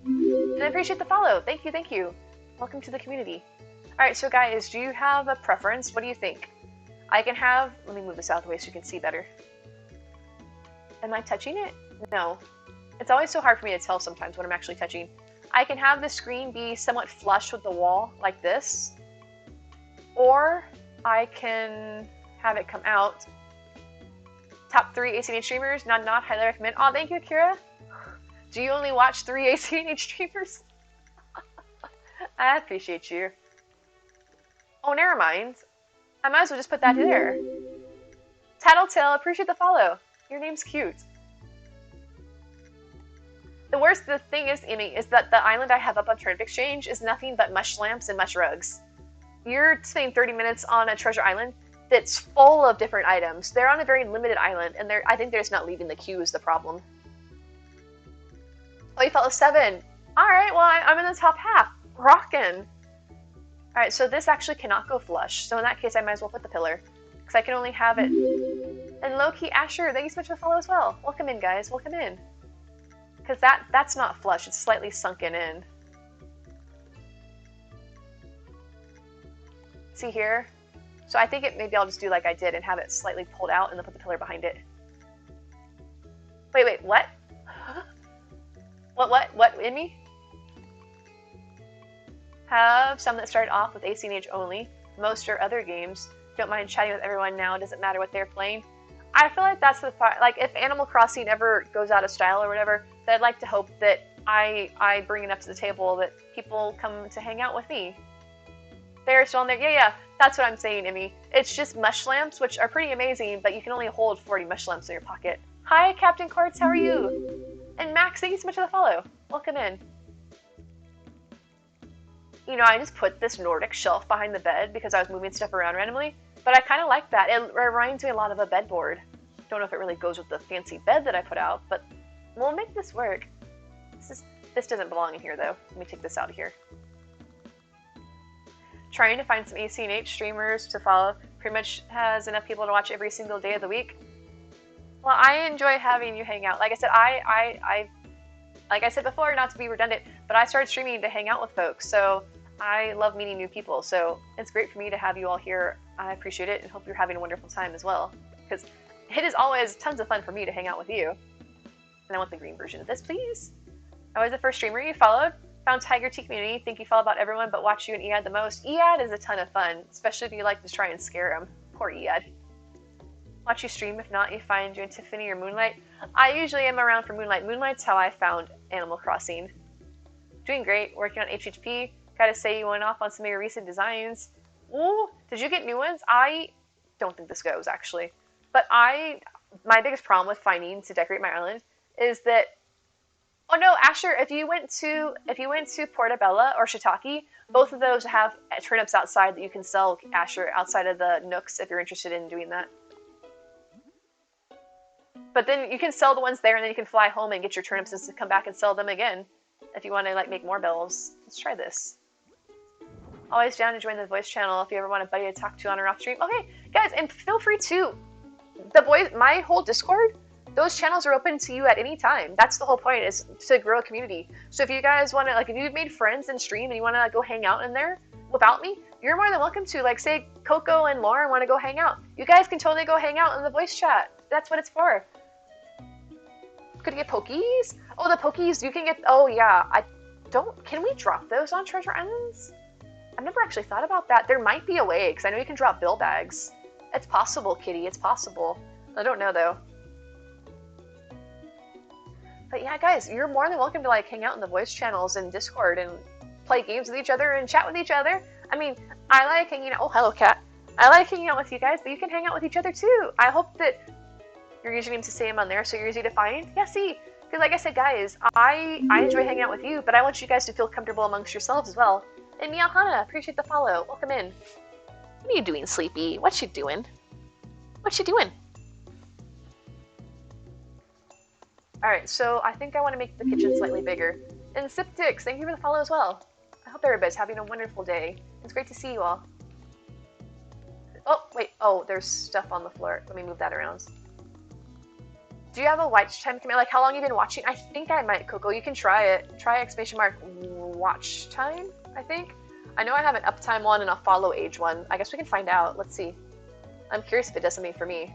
And I appreciate the follow. Thank you. Welcome to the community. Alright, so guys, do you have a preference? What do you think? I can have... Let me move this out of the way so you can see better. Am I touching it? No. It's always so hard for me to tell sometimes when I'm actually touching. I can have the screen be somewhat flush with the wall, like this. Or I can have it come out. Top 3 ACNH streamers, not highly recommend. Oh, thank you, Akira. Do you only watch 3 ACNH streamers? I appreciate you. Oh, never mind. I might as well just put that there. Tattletale, appreciate the follow. Your name's cute. The thing is, Amy, is that the island I have up on Turnip Exchange is nothing but mush lamps and mush rugs. You're spending 30 minutes on a treasure island that's full of different items. They're on a very limited island, and I think they're just not leaving the queue is the problem. Oh, you fell a 7. Alright, well, I'm in the top half. Rockin'. Alright, so this actually cannot go flush. So in that case, I might as well put the pillar. Because I can only have it... And Loki Asher, thank you so much for the follow as well. Welcome in, guys. Welcome in. Because that's not flush. It's slightly sunken in. See here? So I think maybe I'll just do like I did and have it slightly pulled out and then put the pillar behind it. Wait, what? What in me? Have some that started off with ACNH only. Most are other games. Don't mind chatting with everyone now. It doesn't matter what they're playing. I feel like that's the part. Like if Animal Crossing ever goes out of style or whatever, then I'd like to hope that I bring it up to the table that people come to hang out with me. They're still in there. Yeah, that's what I'm saying, Emmy. It's just mush lamps, which are pretty amazing, but you can only hold 40 mush lamps in your pocket. Hi, Captain Quartz, how are you? And Max, thank you so much for the follow. Welcome in. You know, I just put this Nordic shelf behind the bed because I was moving stuff around randomly, but I kind of like that. It reminds me a lot of a bedboard. Don't know if it really goes with the fancy bed that I put out, but we'll make this work. This doesn't belong in here, though. Let me take this out of here. Trying to find some ACNH streamers to follow. Pretty much has enough people to watch every single day of the week. Well, I enjoy having you hang out. Like I said, like I said before, not to be redundant, but I started streaming to hang out with folks, so I love meeting new people. So it's great for me to have you all here. I appreciate it and hope you're having a wonderful time as well, because it is always tons of fun for me to hang out with you. And I want the green version of this, please. I was the first streamer you followed. Found Tiger Tea Community. Think you follow about everyone, but watch you and Ead the most. Ead is a ton of fun, especially if you like to try and scare him. Poor Ead. Watch you stream. If not, you find you in Tiffany or Moonlight. I usually am around for Moonlight. Moonlight's how I found Animal Crossing. Doing great. Working on HHP. Gotta say you went off on some of your recent designs. Ooh, did you get new ones? I don't think this goes, actually. But my biggest problem with finding to decorate my island is that, oh no, Asher, if you went to Portobello or Shiitake, both of those have turnips outside that you can sell, Asher, outside of the nooks if you're interested in doing that. But then you can sell the ones there, and then you can fly home and get your turnips and come back and sell them again if you want to like make more bells. Let's try this. Always down to join the voice channel if you ever want a buddy to talk to on or off stream. Okay, guys, and feel free to. My whole Discord, those channels are open to you at any time. That's the whole point, is to grow a community. So if you guys want to, like, if you've made friends in stream and you want to like go hang out in there without me, you're more than welcome to. Like, say Coco and Lauren want to go hang out. You guys can totally go hang out in the voice chat. That's what it's for. Could you get Pokies? Oh, the Pokies, you can get, oh yeah. Can we drop those on Treasure Islands? I've never actually thought about that. There might be a way, because I know you can drop bill bags. It's possible, Kitty, it's possible. I don't know, though. But yeah, guys, you're more than welcome to like hang out in the voice channels and Discord and play games with each other and chat with each other. I mean, I like hanging out, oh, hello, cat. I like hanging out with you guys, but you can hang out with each other too. I hope that your username's the same on there, so you're easy to find. Yeah, see, because like I said, guys, I enjoy hanging out with you, but I want you guys to feel comfortable amongst yourselves as well. And Miyahana, appreciate the follow. Welcome in. What are you doing, Sleepy? What you doing? What you doing? Alright, so I think I want to make the kitchen slightly bigger. And Siptix, thank you for the follow as well. I hope everybody's having a wonderful day. It's great to see you all. Oh, wait. Oh, there's stuff on the floor. Let me move that around. Do you have a watch time command? Like, how long you been watching? I think I might, Coco. You can try it. Try ! Watch time, I think. I know I have an uptime one and a follow age one. I guess we can find out. Let's see. I'm curious if it does something for me.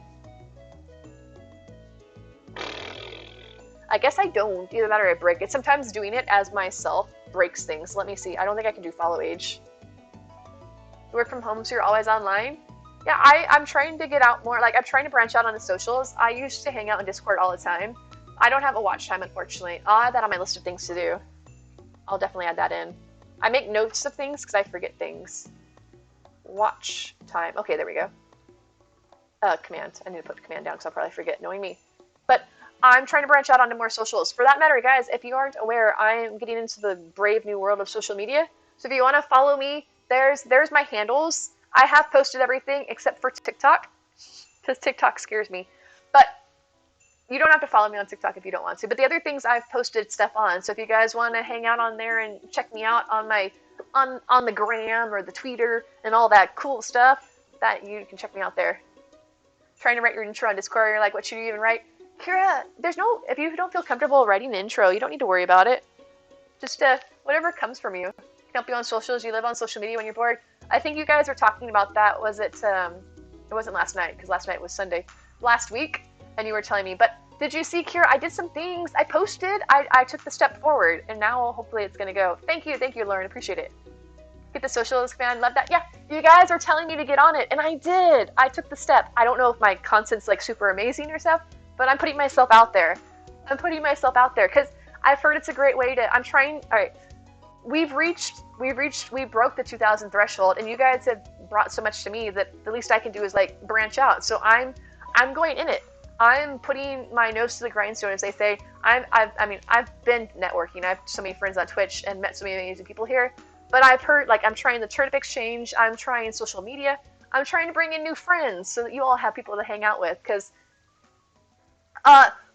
I guess I don't. Either that or I break it. Sometimes doing it as myself breaks things. Let me see. I don't think I can do follow age. You work from home, so you're always online? Yeah, I'm trying to get out more. Like, I'm trying to branch out on the socials. I used to hang out in Discord all the time. I don't have a watch time, unfortunately. I'll add that on my list of things to do. I'll definitely add that in. I make notes of things because I forget things. Watch time. Okay, there we go. Command. I need to put command down because I'll probably forget, knowing me. But I'm trying to branch out onto more socials. For that matter, guys, if you aren't aware, I am getting into the brave new world of social media. So if you want to follow me, there's my handles. I have posted everything except for TikTok, because TikTok scares me. But you don't have to follow me on TikTok if you don't want to. But the other things I've posted stuff on. So if you guys want to hang out on there and check me out on my on the gram or the Tweeter and all that cool stuff, that you can check me out there. Trying to write your intro on Discord, you're like, what should you even write? Kira, if you don't feel comfortable writing an intro, you don't need to worry about it. Just whatever comes from you. Can help you on socials. You live on social media when you're bored. I think you guys were talking about that. Was it? It wasn't last night, because last night was Sunday. Last week, and you were telling me. But did you see, Kira? I did some things. I posted. I took the step forward, and now hopefully it's gonna go. Thank you, Lauren. Appreciate it. Get the socials fan. Love that. Yeah, you guys are telling me to get on it, and I did. I took the step. I don't know if my content's like super amazing or stuff, but I'm putting myself out there. Because I've heard it's a great way to. I'm trying. All right. We broke the 2,000 threshold, and you guys have brought so much to me that the least I can do is like branch out. So I'm going in it. I'm putting my nose to the grindstone, as they say. I've been networking. I have so many friends on Twitch and met so many amazing people here. But I've heard, like, I'm trying the turnip exchange. I'm trying social media. I'm trying to bring in new friends so that you all have people to hang out with, because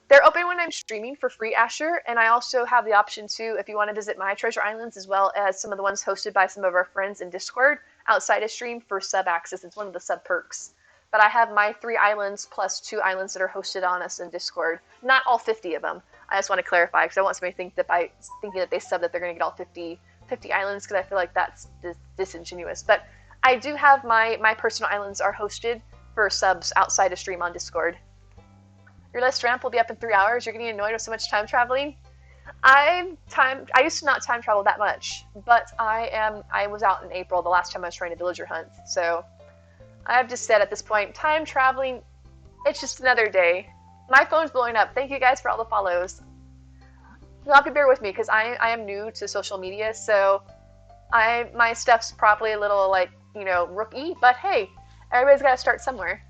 they're open when I'm streaming for free, Asher, and I also have the option to, if you want to visit my treasure islands, as well as some of the ones hosted by some of our friends in Discord outside of stream for sub access. It's one of the sub perks. But I have my 3 islands plus 2 islands that are hosted on us in Discord. Not all 50 of them. I just want to clarify, because I want somebody to think that by thinking that they sub that they're going to get all 50 islands, because I feel like that's disingenuous. But I do have my personal islands are hosted for subs outside of stream on Discord. Your list ramp will be up in 3 hours. You're getting annoyed with so much time traveling. I used to not time travel that much, but I was out in April the last time I was trying to villager hunt. So I've just said at this point, time traveling, It's just another day. My phone's blowing up. Thank you guys for all the follows. You'll have to bear with me because I am new to social media, so my stuff's probably a little like, you know, rookie, but hey, everybody's got to start somewhere.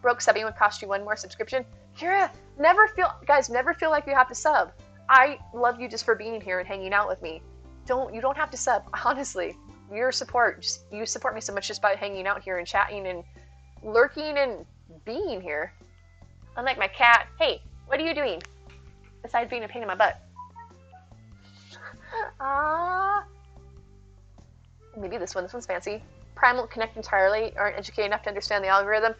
Broke subbing would cost you one more subscription. Kira, never feel like you have to sub. I love you just for being here and hanging out with me. You don't have to sub, honestly. Your support, you support me so much just by hanging out here and chatting and lurking and being here. Unlike my cat, hey, what are you doing? Besides being a pain in my butt. Maybe this one's fancy. Prime won't connect entirely, aren't educated enough to understand the algorithm.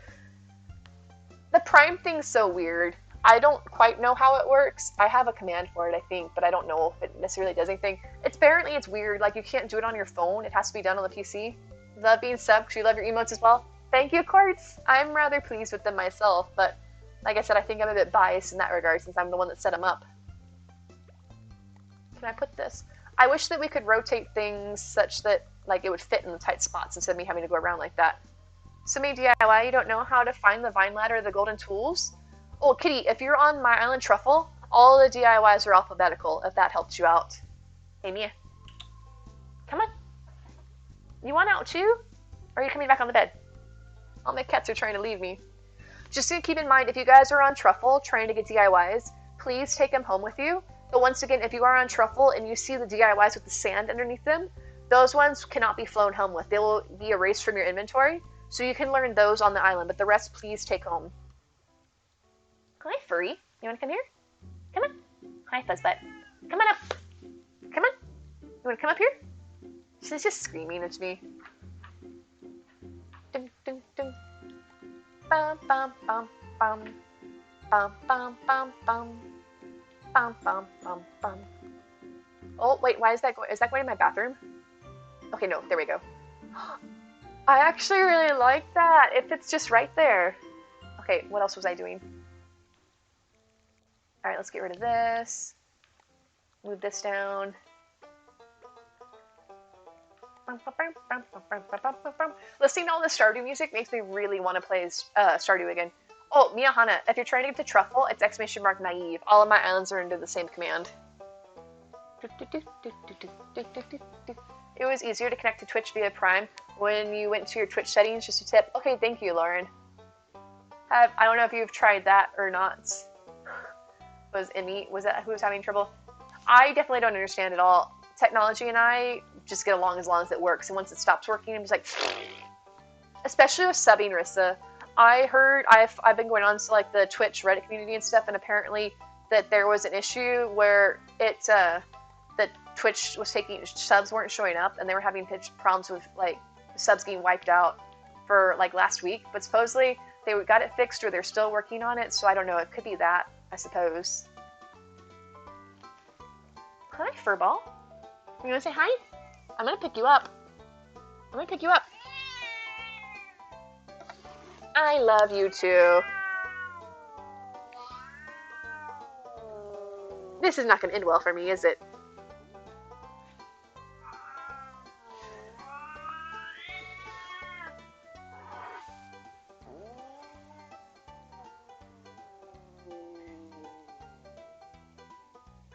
The Prime thing's so weird. I don't quite know how it works. I have a command for it, I think, but I don't know if it necessarily does anything. Apparently it's weird, like you can't do it on your phone. It has to be done on the PC. Love being subbed, because you love your emotes as well. Thank you, Quartz. I'm rather pleased with them myself, but like I said, I think I'm a bit biased in that regard since I'm the one that set them up. Can I put this? I wish that we could rotate things such that like it would fit in the tight spots instead of me having to go around like that. So maybe DIY, you don't know how to find the vine ladder or the golden tools? Oh, Kitty, if you're on My Island Truffle, all the DIYs are alphabetical, if that helps you out. Hey, Mia. Come on. You want out too? Or are you coming back on the bed? All my cats are trying to leave me. Just to keep in mind, if you guys are on Truffle trying to get DIYs, please take them home with you. But once again, if you are on Truffle and you see the DIYs with the sand underneath them, those ones cannot be flown home with. They will be erased from your inventory, so you can learn those on the island, but the rest please take home. Hi, Furry. You want to come here? Come on. Hi, Fuzzbutt. Come on up. Come on. You want to come up here? She's just screaming at me. Dun, dun, dun. Bum, bum, bum, bum. Bum, bum, bum, bum. Bum, bum, bum, bum. Oh, wait, why is that going? Is that going in my bathroom? Okay, no, there we go. I actually really like that. If it's just right there. Okay, what else was I doing? Alright, let's get rid of this. Move this down. Listening to all the Stardew music makes me really want to play Stardew again. Oh, Miyahana, if you're trying to get to Truffle, it's !naive. All of my islands are under the same command. It was easier to connect to Twitch via Prime when you went to your Twitch settings, just a tip. Okay, thank you, Lauren. I don't know if you've tried that or not. Was that who was having trouble? I definitely don't understand it all. Technology and I just get along as long as it works, and once it stops working, I'm just like, especially with subbing, Rissa. I heard I've been going on to like the Twitch Reddit community and stuff, and apparently that there was an issue where that Twitch was taking subs weren't showing up, and they were having problems with like subs getting wiped out for like last week. But supposedly they got it fixed, or they're still working on it. So I don't know. It could be that, I suppose. Hi, Furball. You want to say hi? I'm gonna pick you up. I'm gonna pick you up. I love you too. This is not gonna end well for me, is it?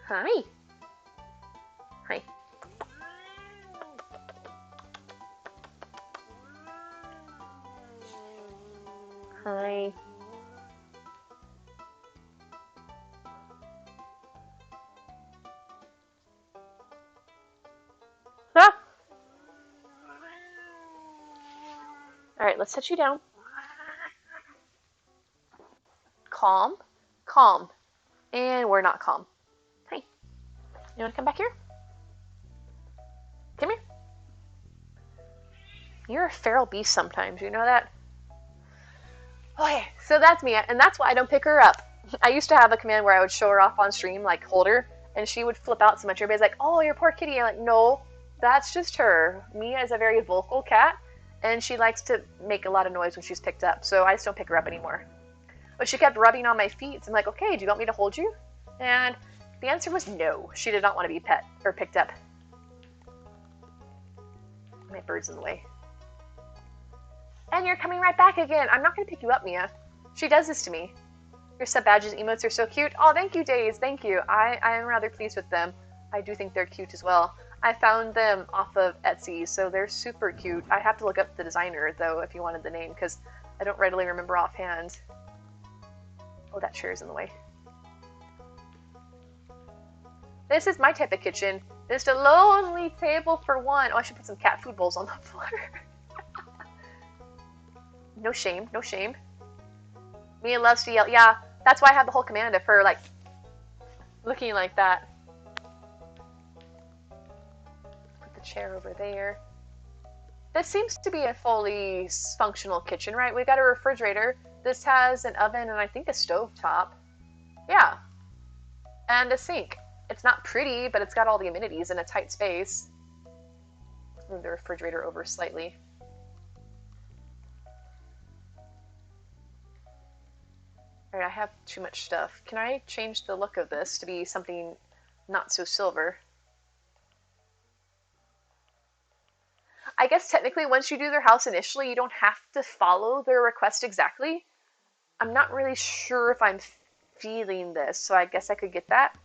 Hi. Hi. Hi. Ah! Alright, let's set you down. Calm. Calm. And we're not calm. Hi. You want to come back here? Come here. You're a feral beast sometimes, you know that? Okay, so that's Mia, and that's why I don't pick her up. I used to have a command where I would show her off on stream, like hold her, and she would flip out so much. Everybody's like, oh, your poor kitty. I'm like, no, that's just her. Mia is a very vocal cat, and she likes to make a lot of noise when she's picked up, so I just don't pick her up anymore. But she kept rubbing on my feet, so I'm like, okay, do you want me to hold you? And the answer was no. She did not want to be picked up. My bird's in the way. And you're coming right back again. I'm not going to pick you up, Mia. She does this to me. Your sub badges emotes are so cute. Oh, thank you, Days. Thank you. I am rather pleased with them. I do think they're cute as well. I found them off of Etsy, so they're super cute. I have to look up the designer, though, if you wanted the name, because I don't readily remember offhand. Oh, that chair's in the way. This is my type of kitchen. Just a lonely table for one. Oh, I should put some cat food bowls on the floor. No shame, no shame. Mia loves to yell. Yeah, that's why I have the whole command of her, like, looking like that. Put the chair over there. This seems to be a fully functional kitchen, right? We got a refrigerator. This has an oven and I think a stove top. Yeah. And a sink. It's not pretty, but it's got all the amenities in a tight space. Let's move the refrigerator over slightly. Alright, I have too much stuff. Can I change the look of this to be something not so silver? I guess technically once you do their house initially, you don't have to follow their request exactly. I'm not really sure if I'm feeling this, so I guess I could get that.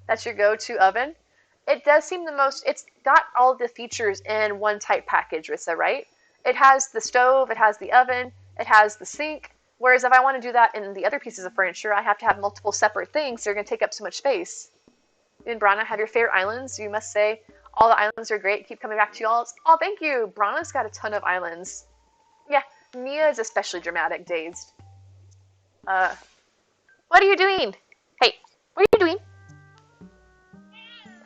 That's your go-to oven. It does seem the most, it's got all the features in one type package, Rissa, right? It has the stove, it has the oven, it has the sink, whereas if I want to do that in the other pieces of furniture, I have to have multiple separate things, so they're going to take up so much space. You and Brana have your favorite islands. You must say, all the islands are great. Keep coming back to y'all. Oh, thank you. Brana's got a ton of islands. Yeah, Mia is especially dramatic, dazed. What are you doing? Hey, what are you doing?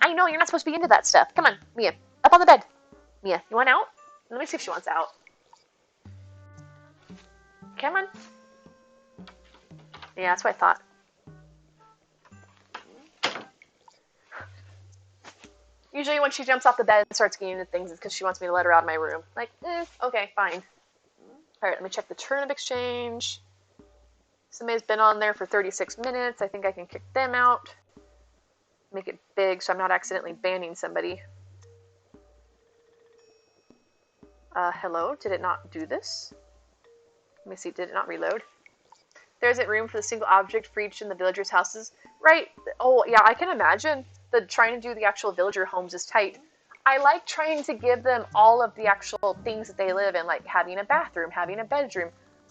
I know, you're not supposed to be into that stuff. Come on, Mia. Up on the bed. Mia, you want out? Let me see if she wants out. Come on. Yeah, that's what I thought. Usually when she jumps off the bed and starts getting into things, it's because she wants me to let her out of my room. Like, okay, fine. Alright, let me check the turnip exchange. Somebody's been on there for 36 minutes. I think I can kick them out. Make it big so I'm not accidentally banning somebody. Hello? Did it not do this? Let me see, did it not reload? There isn't room for the single object for each in the villagers' houses. Right. Oh, yeah, I can imagine. Trying to do the actual villager homes is tight. I like trying to give them all of the actual things that they live in, like having a bathroom, having a bedroom.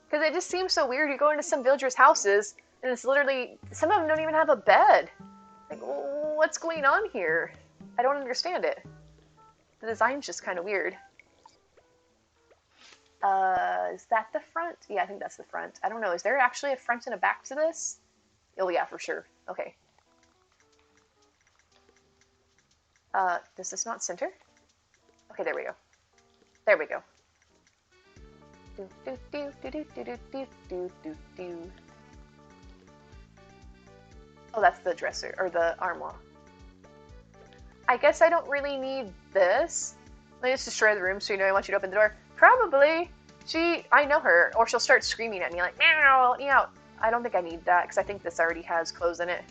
Because it just seems so weird. You go into some villagers' houses, and it's literally, some of them don't even have a bed. Like, what's going on here? I don't understand it. The design's just kind of weird. Is that the front? Yeah, I think that's the front. I don't know. Is there actually a front and a back to this? Oh, yeah, for sure. Okay. Does this not center? Okay, there we go. There we go. Oh, that's the dresser, or the armoire. I guess I don't really need this. Let me just destroy the room so you know I want you to open the door. Probably. I know her, or she'll start screaming at me like, meow, let me out. I don't think I need that, because I think this already has clothes in it.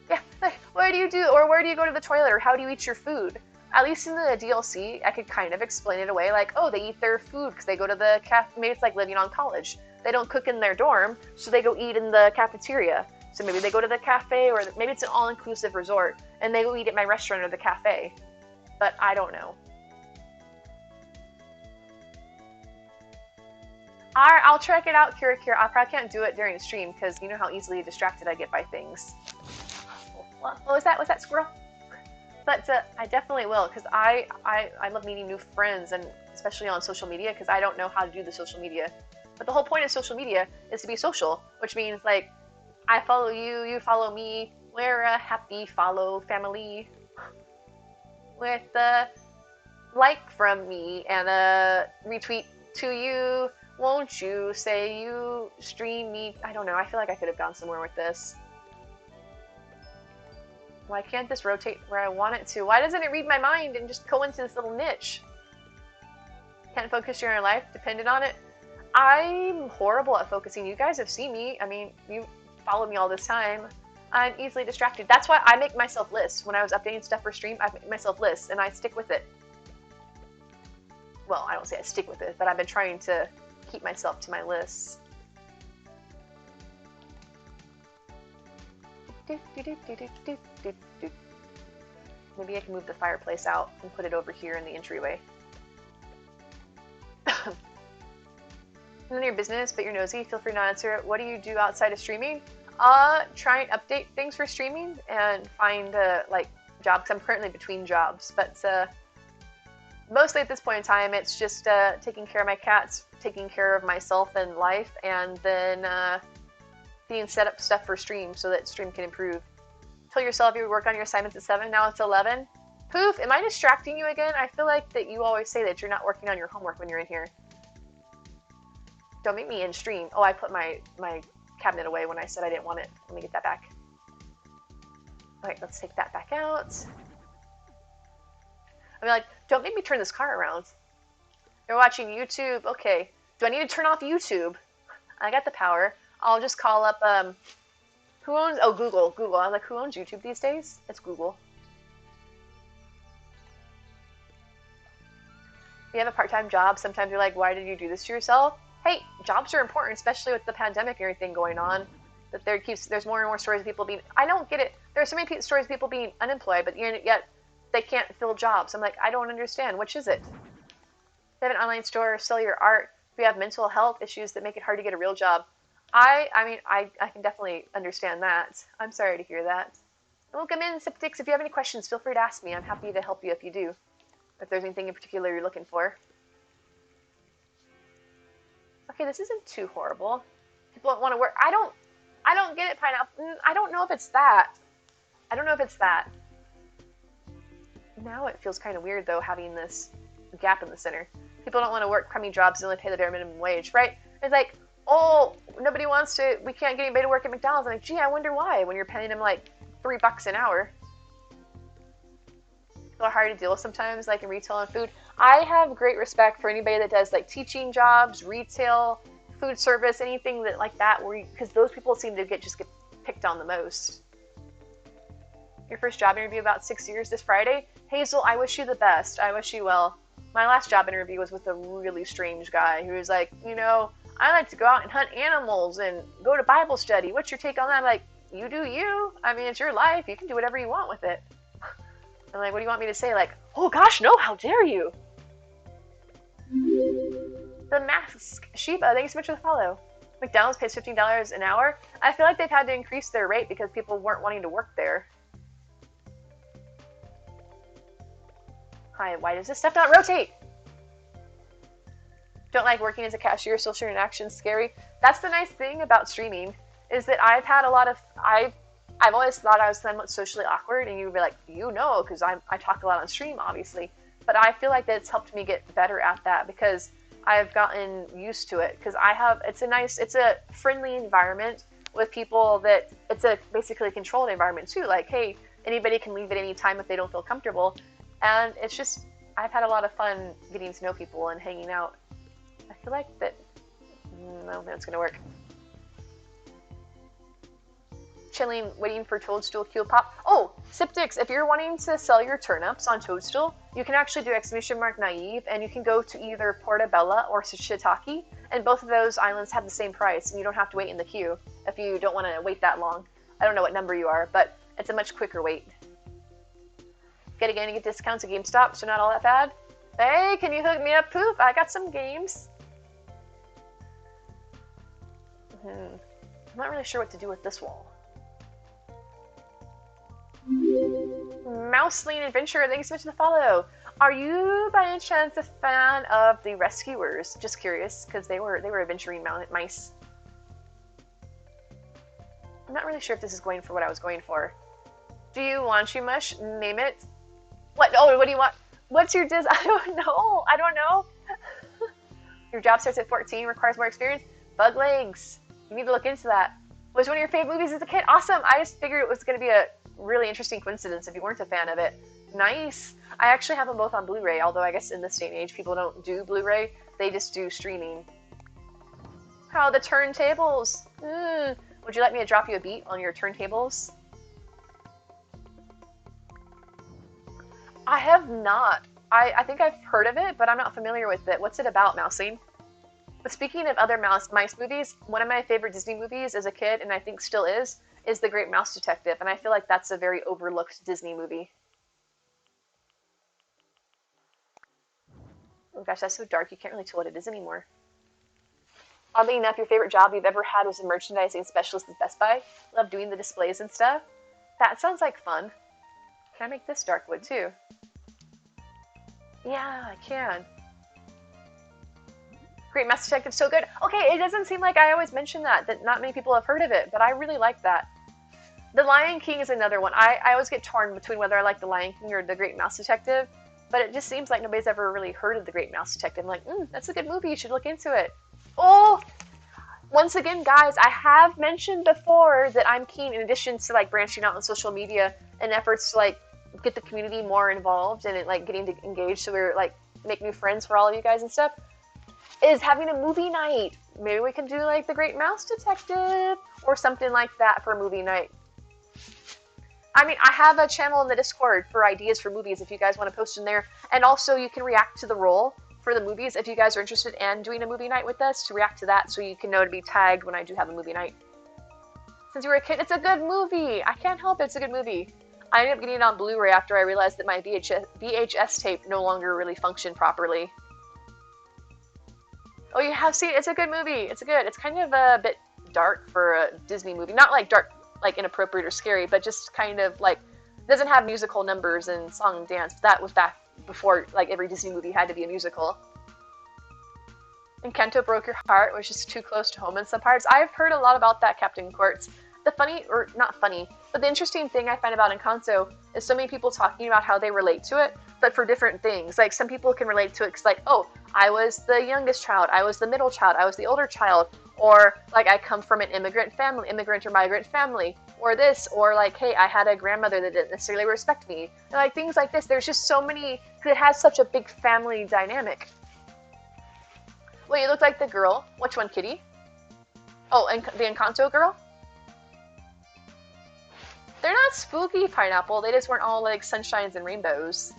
Yeah, like, what do you do? Or where do you go to the toilet? Or how do you eat your food? At least in the DLC, I could kind of explain it away. Like, oh, they eat their food because they go to the maybe it's like living on college. They don't cook in their dorm, so they go eat in the cafeteria. So maybe they go to the cafe, or maybe it's an all-inclusive resort, and they go eat at my restaurant or the cafe. But I don't know. Alright, I'll check it out, Kira. I probably can't do it during stream, because you know how easily distracted I get by things. What was that? Was that squirrel? But I definitely will, because I love meeting new friends, and especially on social media, because I don't know how to do the social media. But the whole point of social media is to be social, which means, like, I follow you, you follow me, we're a happy follow family. With a like from me and a retweet to you. Won't you say you stream me? I don't know, I feel like I could have gone somewhere with this. Why can't this rotate where I want it to? Why doesn't it read my mind and just go into this little niche? Can't focus your life dependent on it? I'm horrible at focusing. You guys have seen me. I mean, you followed me all this time. I'm easily distracted. That's why I make myself lists. When I was updating stuff for stream, I make myself lists, and I stick with it. well, I don't say I stick with it, but I've been trying to keep myself to my lists. Maybe I can move the fireplace out and put it over here in the entryway. None of your business, but you're nosy. Feel free to answer it. What do you do outside of streaming? Try and update things for streaming and find like jobs. I'm currently between jobs, but mostly at this point in time, it's just taking care of my cats, taking care of myself and life, and then being set up stuff for stream so that stream can improve. Tell yourself you would work on your assignments at 7, now it's 11. Poof, am I distracting you again? I feel like that you always say that you're not working on your homework when you're in here. Don't make me in stream. Oh, I put my cabinet away when I said I didn't want it. Let me get that back. Alright, let's take that back out. I mean, like, don't make me turn this car around. You're watching YouTube. Okay. Do I need to turn off YouTube? I got the power. I'll just call up, who owns, oh, Google. Google. I'm like, who owns YouTube these days? It's Google. You have a part-time job. Sometimes you're like, why did you do this to yourself? Hey, jobs are important, especially with the pandemic and everything going on. That there's more and more stories of people being, I don't get it. There are so many stories of people being unemployed, but yet they can't fill jobs. I'm like, I don't understand. Which is it? They have an online store, sell your art. We have mental health issues that make it hard to get a real job. I mean, I can definitely understand that. I'm sorry to hear that. Welcome in, Septix. If you have any questions, feel free to ask me. I'm happy to help you if you do. If there's anything in particular you're looking for. Okay, this isn't too horrible. People don't want to work. I don't get it, Pineapple. I don't know if it's that. I don't know if it's that. Now it feels kind of weird, though, having this gap in the center. People don't want to work crummy jobs and only pay the bare minimum wage, right? It's like, oh, nobody wants to, we can't get anybody to work at McDonald's. I'm like, gee, I wonder why, when you're paying them like $3 an hour. People are hard to deal with sometimes, like in retail and food. I have great respect for anybody that does like teaching jobs, retail, food service, anything that like that, because those people seem to just get picked on the most. Your first job interview about 6 years this Friday. Hazel, I wish you the best. I wish you well. My last job interview was with a really strange guy who was like, you know, I like to go out and hunt animals and go to Bible study. What's your take on that? I'm like, you do you. I mean, it's your life. You can do whatever you want with it. I'm like, what do you want me to say? Like, oh gosh, no, how dare you? The Mask Sheba, thanks so much for the follow. McDonald's pays $15 an hour. I feel like they've had to increase their rate because people weren't wanting to work there. Hi, why does this stuff not rotate? Don't like working as a cashier, social interaction's scary. That's the nice thing about streaming, is that I've had a lot of, I've always thought I was somewhat socially awkward, and you'd be like, you know, because I talk a lot on stream, obviously. But I feel like that's helped me get better at that because I've gotten used to it. Because it's a friendly environment with people that, it's a basically a controlled environment too. Like, hey, anybody can leave at any time if they don't feel comfortable. And it's just, I've had a lot of fun getting to know people and hanging out. I feel like that, no, that's gonna work. Chilling, waiting for Toadstool Q pop. Oh, Siptix, if you're wanting to sell your turnips on Toadstool, you can actually do !naive, and you can go to either Portobello or Shiitake, and both of those islands have the same price, and you don't have to wait in the queue if you don't want to wait that long. I don't know what number you are, but it's a much quicker wait. Get get discounts at GameStop, so not all that bad. Hey, can you hook me up, Poof? I got some games. I'm not really sure what to do with this wall. Mouseling Adventure, thanks so much for the follow. Are you by any chance a fan of the Rescuers? Just curious, because they were adventuring mice. I'm not really sure if this is going for what I was going for. Do you want you mush? Name it. What? Oh, what do you want? What's your I don't know. I don't know. Your job starts at 14, requires more experience. Bug legs. You need to look into that. Was one of your favorite movies as a kid? Awesome. I just figured it was going to be a really interesting coincidence if you weren't a fan of it. Nice. I actually have them both on Blu-ray, although I guess in this day and age people don't do Blu-ray. They just do streaming. How the turntables. Would you like me to drop you a beat on your turntables? I have not. I think I've heard of it, but I'm not familiar with it. What's it about, Mousing? But speaking of other mice movies, one of my favorite Disney movies as a kid, and I think still is The Great Mouse Detective, and I feel like that's a very overlooked Disney movie. Oh gosh, that's so dark, you can't really tell what it is anymore. Oddly enough, your favorite job you've ever had was a merchandising specialist at Best Buy. Love doing the displays and stuff. That sounds like fun. Can I make this dark wood too? Yeah, I can. Great Mouse Detective, so good. Okay, it doesn't seem like I always mention that not many people have heard of it, but I really like that. The Lion King is another one. I always get torn between whether I like The Lion King or The Great Mouse Detective, but it just seems like nobody's ever really heard of The Great Mouse Detective. I'm like, that's a good movie, you should look into it. Oh, once again, guys, I have mentioned before that I'm keen, in addition to like branching out on social media and efforts to like get the community more involved and like getting to engage so we're like make new friends for all of you guys and stuff, is having a movie night. Maybe we can do like The Great Mouse Detective or something like that for a movie night. I mean, I have a channel in the Discord for ideas for movies if you guys want to post in there. And also you can react to the role for the movies if you guys are interested in doing a movie night with us, to react to that so you can know to be tagged when I do have a movie night. Since you were a kid, it's a good movie. I can't help it, it's a good movie. I ended up getting it on Blu-ray after I realized that my VHS tape no longer really functioned properly. Oh, you have seen it? It's a good movie. It's good. It's kind of a bit dark for a Disney movie. Not like dark, like inappropriate or scary, but just kind of like, doesn't have musical numbers and song and dance. That was back before like every Disney movie had to be a musical. Encanto broke your heart, was just too close to home in some parts. I've heard a lot about that, Captain Quartz. The funny, or not funny, but the interesting thing I find about Encanto is so many people talking about how they relate to it, but for different things. Like some people can relate to it because like, oh, I was the youngest child, I was the middle child, I was the older child, or like I come from an immigrant or migrant family, or this, or like, hey, I had a grandmother that didn't necessarily respect me. And like things like this, there's just so many, because it has such a big family dynamic. Well, you look like the girl. Which one, Kitty? Oh, and the Encanto girl? They're not spooky, Pineapple. They just weren't all like sunshines and rainbows.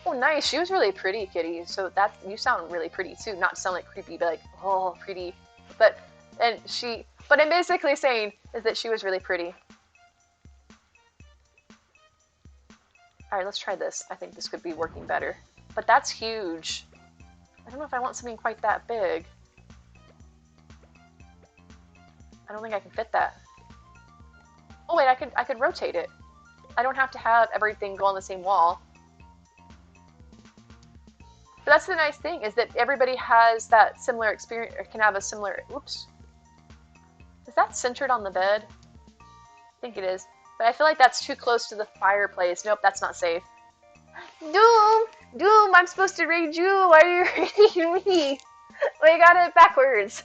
Oh, nice. She was really pretty, Kitty. So that you sound really pretty too. Not to sound like creepy, but like, oh, pretty. But I'm basically saying is that she was really pretty. All right, let's try this. I think this could be working better. But that's huge. I don't know if I want something quite that big. I don't think I can fit that. Oh wait, I could rotate it. I don't have to have everything go on the same wall. But that's the nice thing, is that everybody has that similar experience, or can have a similar, oops. Is that centered on the bed? I think it is. But I feel like that's too close to the fireplace. Nope, that's not safe. Doom! Doom, I'm supposed to read you. Why are you reading me? Well, you got it backwards.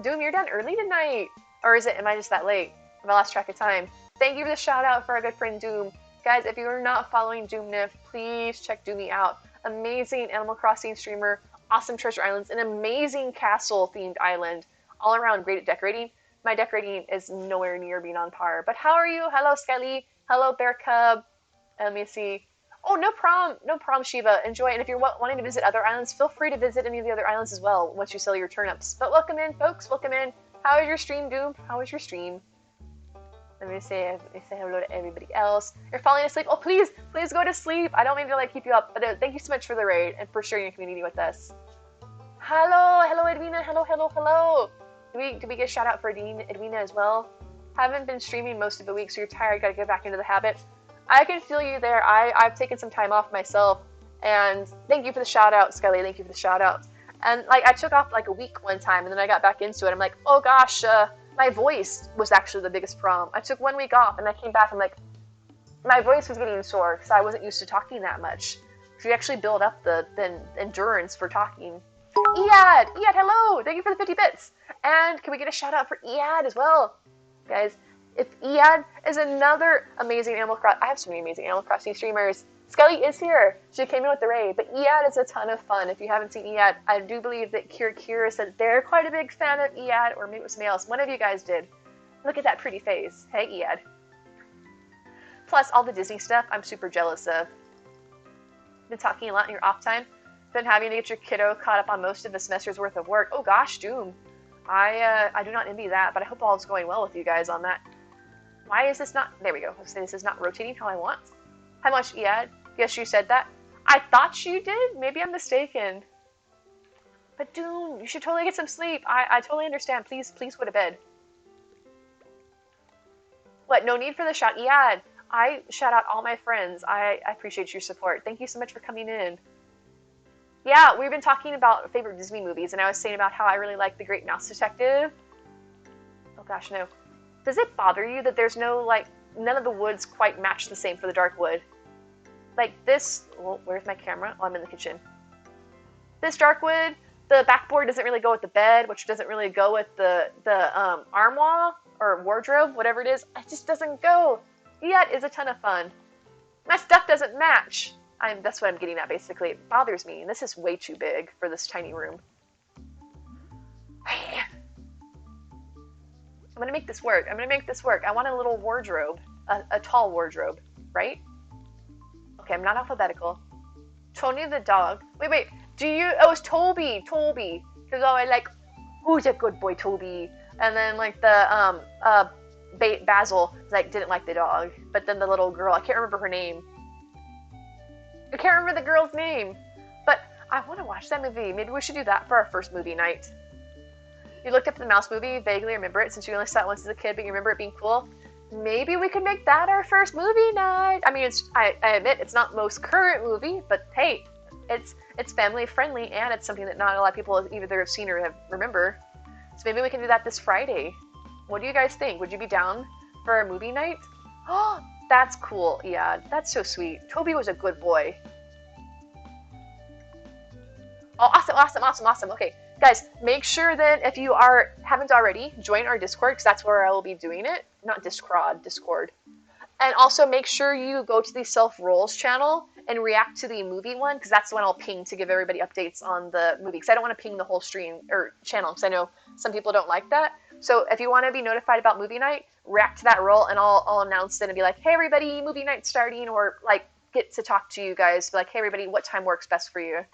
Doom, you're done early tonight. Or am I just that late? Have I lost track of time? Thank you for the shout out for our good friend Doom. Guys, if you are not following Doomnif, please check Doomy out. Amazing Animal Crossing streamer, awesome treasure islands, an amazing castle themed island, all around great at decorating. My decorating is nowhere near being on par. But how are you? Hello, Skelly. Hello, Bear Cub. Let me see. Oh, no problem, Shiva. Enjoy. And if you're wanting to visit other islands, feel free to visit any of the other islands as well once you sell your turnips. But welcome in, folks. Welcome in. How is your stream, Doom? How was your stream? Let me say hello to everybody else. You're falling asleep. Oh, please go to sleep. I don't mean to like keep you up, but thank you so much for the raid and for sharing your community with us. Hello, Edwina. Hello. Do we get a shout out for Edwina as well? Haven't been streaming most of the week, so you're tired. Gotta get back into the habit. I can feel you there. I've taken some time off myself, and thank you for the shout out, Skelly. Thank you for the shout out. And like I took off like a week one time, and then I got back into it. I'm like, oh gosh, my voice was actually the biggest problem. I took 1 week off, and I came back. I'm like, my voice was getting sore because I wasn't used to talking that much. So you actually build up the endurance for talking. Ead, hello! Thank you for the 50 bits. And can we get a shout out for Ead as well, guys? If Ead is another amazing Animal Crossing, I have so many amazing Animal Crossing streamers. Skelly is here. She came in with the raid, but Ead is a ton of fun. If you haven't seen Ead, I do believe that Kira said they're quite a big fan of Ead, or maybe it was somebody else. One of you guys did. Look at that pretty face. Hey, Ead. Plus, all the Disney stuff I'm super jealous of. Been talking a lot in your off time. Been having to get your kiddo caught up on most of the semester's worth of work. Oh gosh, Doom. I do not envy that, but I hope all is going well with you guys on that. Why is this not... There we go. Let's say this is not rotating how I want. How much, Iad? Yes, you said that. I thought you did. Maybe I'm mistaken. But Doom, you should totally get some sleep. I totally understand. Please go to bed. What? No need for the shout? Iad, I shout out all my friends. I appreciate your support. Thank you so much for coming in. Yeah, we've been talking about favorite Disney movies, and I was saying about how I really like The Great Mouse Detective. Oh gosh, no. Does it bother you that there's no, like, none of the woods quite match the same for the dark wood? Like this, well, where's my camera? Oh, I'm in the kitchen. This dark wood, the backboard doesn't really go with the bed, which doesn't really go with the armoire or wardrobe, whatever it is. It just doesn't go. Yeah, it is a ton of fun. My stuff doesn't match. That's what I'm getting at, basically. It bothers me, and this is way too big for this tiny room. I'm gonna make this work. I'm gonna make this work. I want a little wardrobe. A tall wardrobe, right? Okay, I'm not alphabetical. Tony the dog. Wait. Do you... Oh, it's Toby. Toby. Because, oh, I like... Who's a good boy, Toby? And then, like, the, Basil, like, didn't like the dog. But then the little girl, I can't remember her name. I can't remember the girl's name. But I want to watch that movie. Maybe we should do that for our first movie night. You looked up the Mouse movie, vaguely remember it, since you only saw it once as a kid, but you remember it being cool. Maybe we could make that our first movie night. I mean, I admit it's not most current movie, but hey, it's family friendly, and it's something that not a lot of people either have seen or remember. So maybe we can do that this Friday. What do you guys think? Would you be down for a movie night? Oh, that's cool. Yeah, that's so sweet. Toby was a good boy. Oh, awesome. Okay, guys, make sure that if you haven't already, join our Discord, because that's where I will be doing it. Not Discord. And also make sure you go to the Self Rolls channel and react to the movie one, because that's the one I'll ping to give everybody updates on the movie, because I don't want to ping the whole stream or channel, because I know some people don't like that. So if you want to be notified about movie night, react to that roll, and I'll announce it and be like, hey everybody, movie night's starting, or like get to talk to you guys, be like, hey everybody, what time works best for you?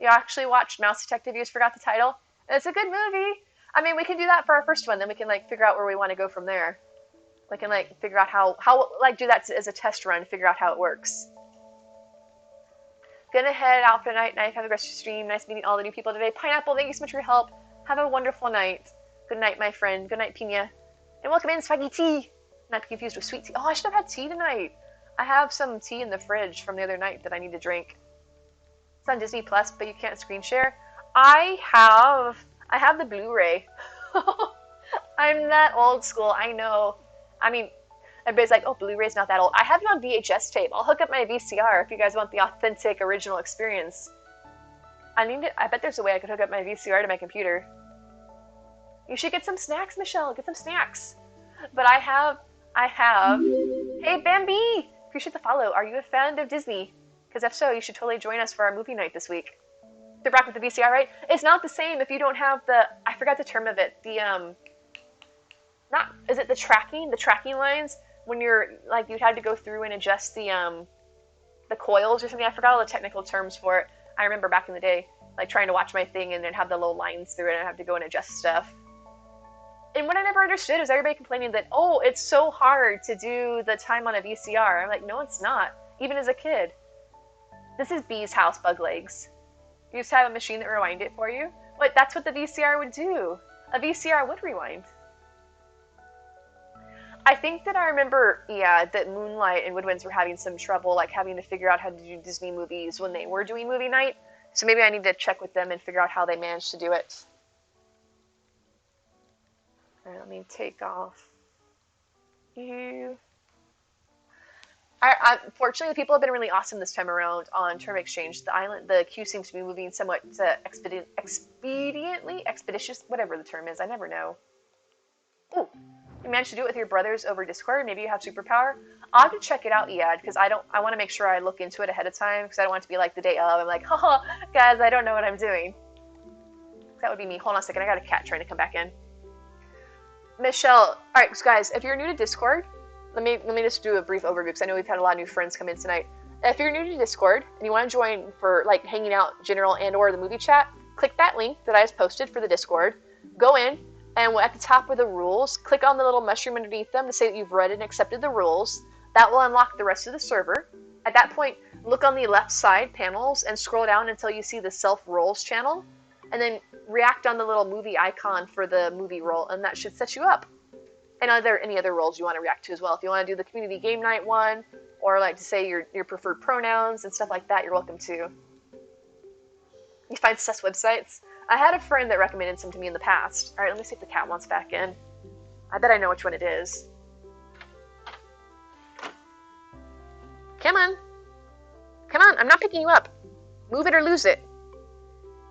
You actually watched Mouse Detective, you just forgot the title? It's a good movie. I mean, we can do that for our first one, then we can like figure out where we want to go from there. We can like figure out how like do that as a test run, figure out how it works. Gonna head out for the night. Have a great stream. Nice meeting all the new people today. Pineapple, thank you so much for your help. Have a wonderful night. Good night, my friend. Good night, Pina. And welcome in, Swaggy Tea. Not be confused with sweet tea. Oh, I should have had tea tonight. I have some tea in the fridge from the other night that I need to drink. It's on Disney Plus, but you can't screen share. I have the Blu-ray. I'm that old school, I know. I mean, everybody's like, oh, Blu-ray's not that old. I have it on VHS tape. I'll hook up my VCR if you guys want the authentic, original experience. I bet there's a way I could hook up my VCR to my computer. You should get some snacks, Michelle. Get some snacks. But I have... Hey, Bambi! Appreciate the follow. Are you a fan of Disney? Because if so, you should totally join us for our movie night this week. They're back with the VCR, right? It's not the same if you don't have the... I forgot the term of it. Is it the tracking? The tracking lines? When you're, like, you'd had to go through and adjust the coils or something. I forgot all the technical terms for it. I remember back in the day, like, trying to watch my thing and then have the little lines through it and I have to go and adjust stuff. And what I never understood is everybody complaining that, oh, it's so hard to do the time on a VCR. I'm like, no, it's not. Even as a kid. This is Bee's house, Bug Legs. You just have a machine that rewind it for you? But that's what the VCR would do. A VCR would rewind. I think that I remember, yeah, that Moonlight and Woodwinds were having some trouble, like having to figure out how to do Disney movies when they were doing movie night. So maybe I need to check with them and figure out how they managed to do it. Alright, let me take off you. Fortunately, the people have been really awesome this time around on Term Exchange. The queue seems to be moving somewhat expeditious, whatever the term is. I never know. Ooh. You managed to do it with your brothers over Discord. Maybe you have superpower. I'll have to check it out, Iad, because I want to make sure I look into it ahead of time, because I don't want it to be like the day of. I'm like, haha, guys, I don't know what I'm doing. That would be me. Hold on a second. I got a cat trying to come back in. Michelle. Alright, so guys, if you're new to Discord, let me just do a brief overview, because I know we've had a lot of new friends come in tonight. If you're new to Discord and you want to join for like hanging out general and or the movie chat, click that link that I just posted for the Discord. Go in, and at the top of the rules, click on the little mushroom underneath them to say that you've read and accepted the rules. That will unlock the rest of the server. At that point, look on the left side panels and scroll down until you see the self roles channel, and then react on the little movie icon for the movie role, and that should set you up. And any other roles you want to react to as well. If you want to do the community game night one, or like to say your preferred pronouns and stuff like that, you're welcome to. You find sus websites. I had a friend that recommended some to me in the past. Alright, let me see if the cat wants back in. I bet I know which one it is. Come on. Come on, I'm not picking you up. Move it or lose it.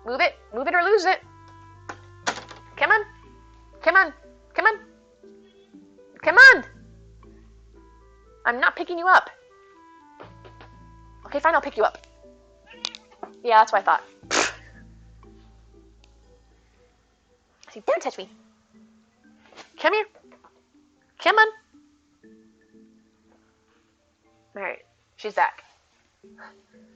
Move it or lose it. Come on. Come on. Come on. Come on! I'm not picking you up. Okay, fine, I'll pick you up. Yeah, that's what I thought. See, don't touch me. Come here. Come on. Alright, she's back.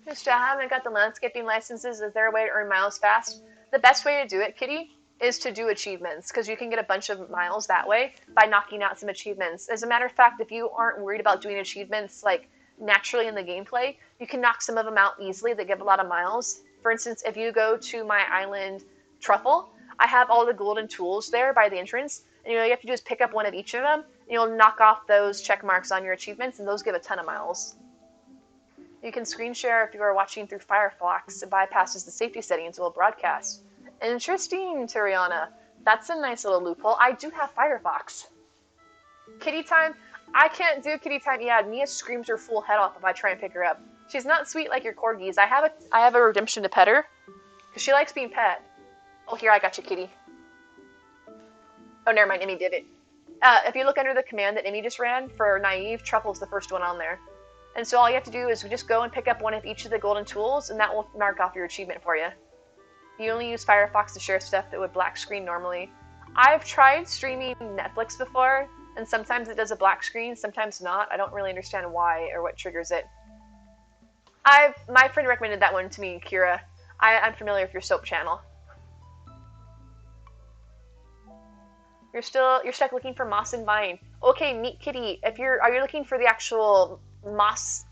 Just haven't got the landscaping licenses. Is there a way to earn miles fast? The best way to do it, Kitty, is to do achievements, because you can get a bunch of miles that way by knocking out some achievements. As a matter of fact, if you aren't worried about doing achievements like naturally in the gameplay, you can knock some of them out easily that give a lot of miles. For instance, if you go to my island truffle, I have all the golden tools there by the entrance, and all you have to do is pick up one of each of them, and you'll knock off those check marks on your achievements, and those give a ton of miles. You can screen share if you are watching through Firefox. It bypasses the safety settings while broadcast. Interesting, Turiana. That's a nice little loophole. I do have Firefox. Kitty time? I can't do kitty time. Yeah, Mia screams her full head off if I try and pick her up. She's not sweet like your corgis. I have a redemption to pet her, because she likes being pet. Oh, here, I got you, kitty. Oh, never mind, Emmy did it. If you look under the command that Emmy just ran for Naive, Truffle's the first one on there. And so all you have to do is just go and pick up one of each of the golden tools, and that will mark off your achievement for you. You only use Firefox to share stuff that would black screen normally. I've tried streaming Netflix before, and sometimes it does a black screen, sometimes not. I don't really understand why or what triggers it. My friend recommended that one to me, Kira. I'm familiar with your soap channel. You're stuck looking for moss and vine. Okay, Meat Kitty, are you looking for the actual moss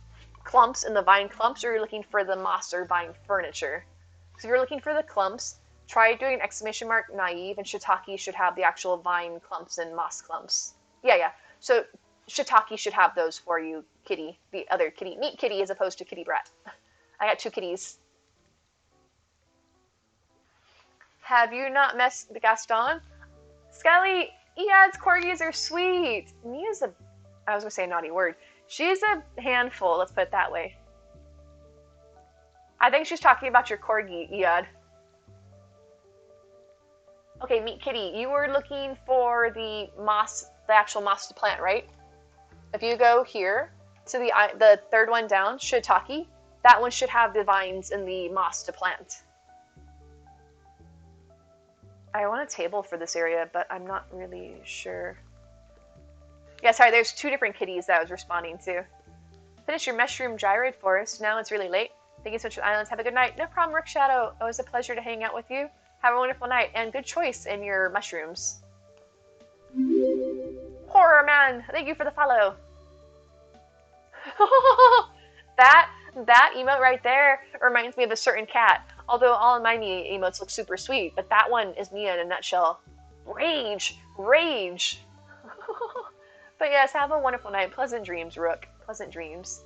clumps and the vine clumps, or are you looking for the moss or vine furniture? So if you're looking for the clumps, try doing ! Naive, and Shiitake should have the actual vine clumps and moss clumps. Yeah. So Shiitake should have those for you, Kitty. The other kitty. Meat Kitty as opposed to Kitty Brat. I got two kitties. Have you not met Gaston? Skelly, Ead's corgis are sweet. Mia's I was going to say a naughty word. She's a handful, let's put it that way. I think she's talking about your corgi, Ead. Okay, Meat Kitty, you were looking for the actual moss to plant, right? If you go here to the third one down, Shiitake, that one should have the vines and the moss to plant. I want a table for this area, but I'm not really sure. Yeah, sorry, there's two different kitties that I was responding to. Finish your mushroom gyroid forest. Now it's really late. Thank you so much for the islands. Have a good night. No problem, Rick Shadow. It was a pleasure to hang out with you. Have a wonderful night, and good choice in your mushrooms. Horror Man, thank you for the follow. that emote right there reminds me of a certain cat. Although all of my Mia emotes look super sweet, but that one is Mia in a nutshell. Rage! Rage! But yes, have a wonderful night. Pleasant dreams, Rook. Pleasant dreams.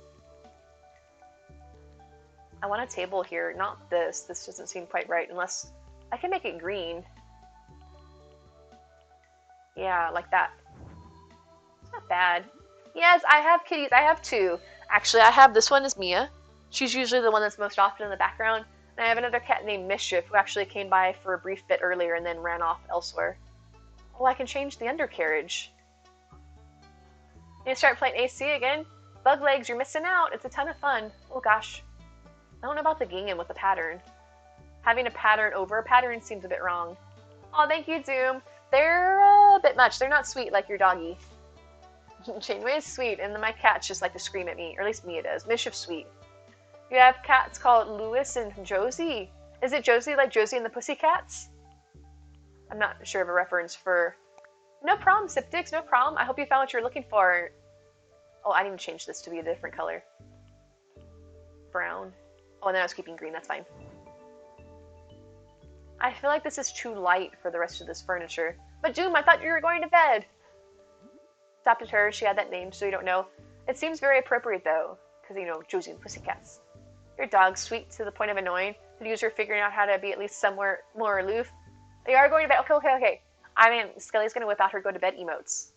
I want a table here, not this. This doesn't seem quite right, unless I can make it green. Yeah, like that. It's not bad. Yes, I have kitties. I have two. Actually, I have this one is Mia. She's usually the one that's most often in the background. And I have another cat named Mischief, who actually came by for a brief bit earlier and then ran off elsewhere. Oh, I can change the undercarriage. You start playing AC again? Bug legs, you're missing out. It's a ton of fun. Oh gosh. I don't know about the gingham with the pattern. Having a pattern over a pattern seems a bit wrong. Oh, thank you, Doom. They're a bit much. They're not sweet like your doggy. Janeway is sweet, and then my cats just like to scream at me. Or at least Mia does. Mischief's sweet. You have cats called Louis and Josie. Is it Josie like Josie and the Pussycats? I'm not sure of a reference for... No problem, Siptix, no problem. I hope you found what you're looking for. Oh, I need to change this to be a different color. Brown. Oh, and then I was keeping green, that's fine. I feel like this is too light for the rest of this furniture. But Doom, I thought you were going to bed. Adopted her, she had that name, so you don't know. It seems very appropriate though, because you know, Josie and Pussycats. Your dog's sweet to the point of annoying. The user figuring out how to be at least somewhere more aloof. They are going to bed. Okay. I mean, Skelly's going to whip out her go to bed emotes.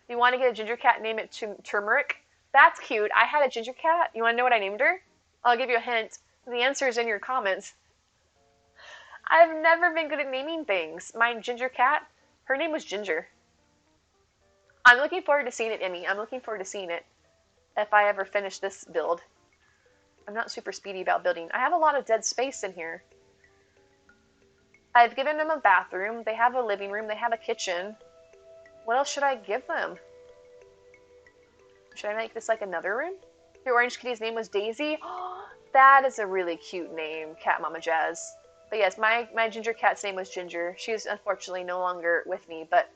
You want to get a ginger cat, name it Turmeric? That's cute. I had a ginger cat. You want to know what I named her? I'll give you a hint. The answer is in your comments. I've never been good at naming things. My ginger cat, her name was Ginger. I'm looking forward to seeing it, Emmy. I'm looking forward to seeing it if I ever finish this build. I'm not super speedy about building. I have a lot of dead space in here. I've given them a bathroom. They have a living room. They have a kitchen. What else should I give them? Should I make this like another room? Your orange kitty's name was Daisy. Oh, that is a really cute name, Cat Mama Jazz. But yes, my ginger cat's name was Ginger. She's unfortunately no longer with me, but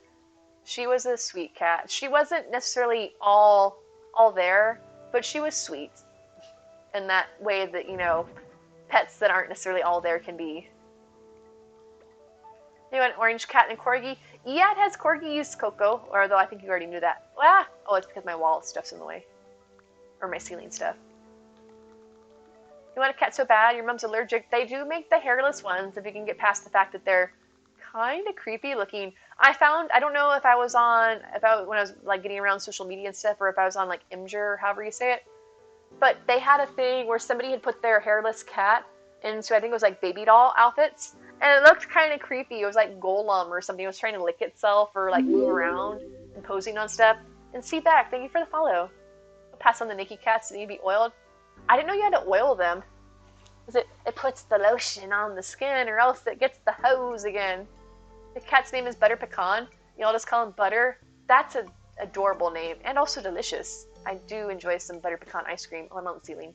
she was a sweet cat. She wasn't necessarily all there, but she was sweet. In that way that, you know, pets that aren't necessarily all there can be. You want an orange cat and a corgi? Yeah, it has corgis, Coco, although I think you already knew that. Ah! Oh, it's because my wall stuff's in the way. Or my ceiling stuff. You want a cat so bad, your mom's allergic. They do make the hairless ones if you can get past the fact that they're kind of creepy looking. I don't know if I was when I was like getting around social media and stuff, or if I was on like Imgur or however you say it. But they had a thing where somebody had put their hairless cat into, I think it was like baby doll outfits. And it looked kind of creepy. It was like Golem or something. It was trying to lick itself or like move around and posing on stuff. And see back, thank you for the follow. I'll pass on the Nikki cats that need to be oiled. I didn't know you had to oil them. Because it puts the lotion on the skin or else it gets the hose again. The cat's name is Butter Pecan. You all just call him Butter. That's an adorable name and also delicious. I do enjoy some Butter Pecan ice cream. Oh, I'm on the ceiling.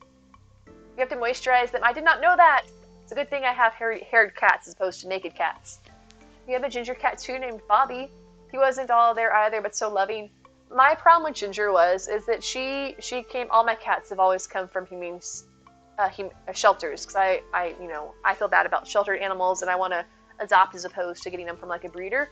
You have to moisturize them. I did not know that. It's a good thing I have haired cats as opposed to naked cats. You have a ginger cat too named Bobby. He wasn't all there either, but so loving. My problem with Ginger is that she came. All my cats have always come from humane shelters because I feel bad about sheltered animals and I want to adopt as opposed to getting them from like a breeder.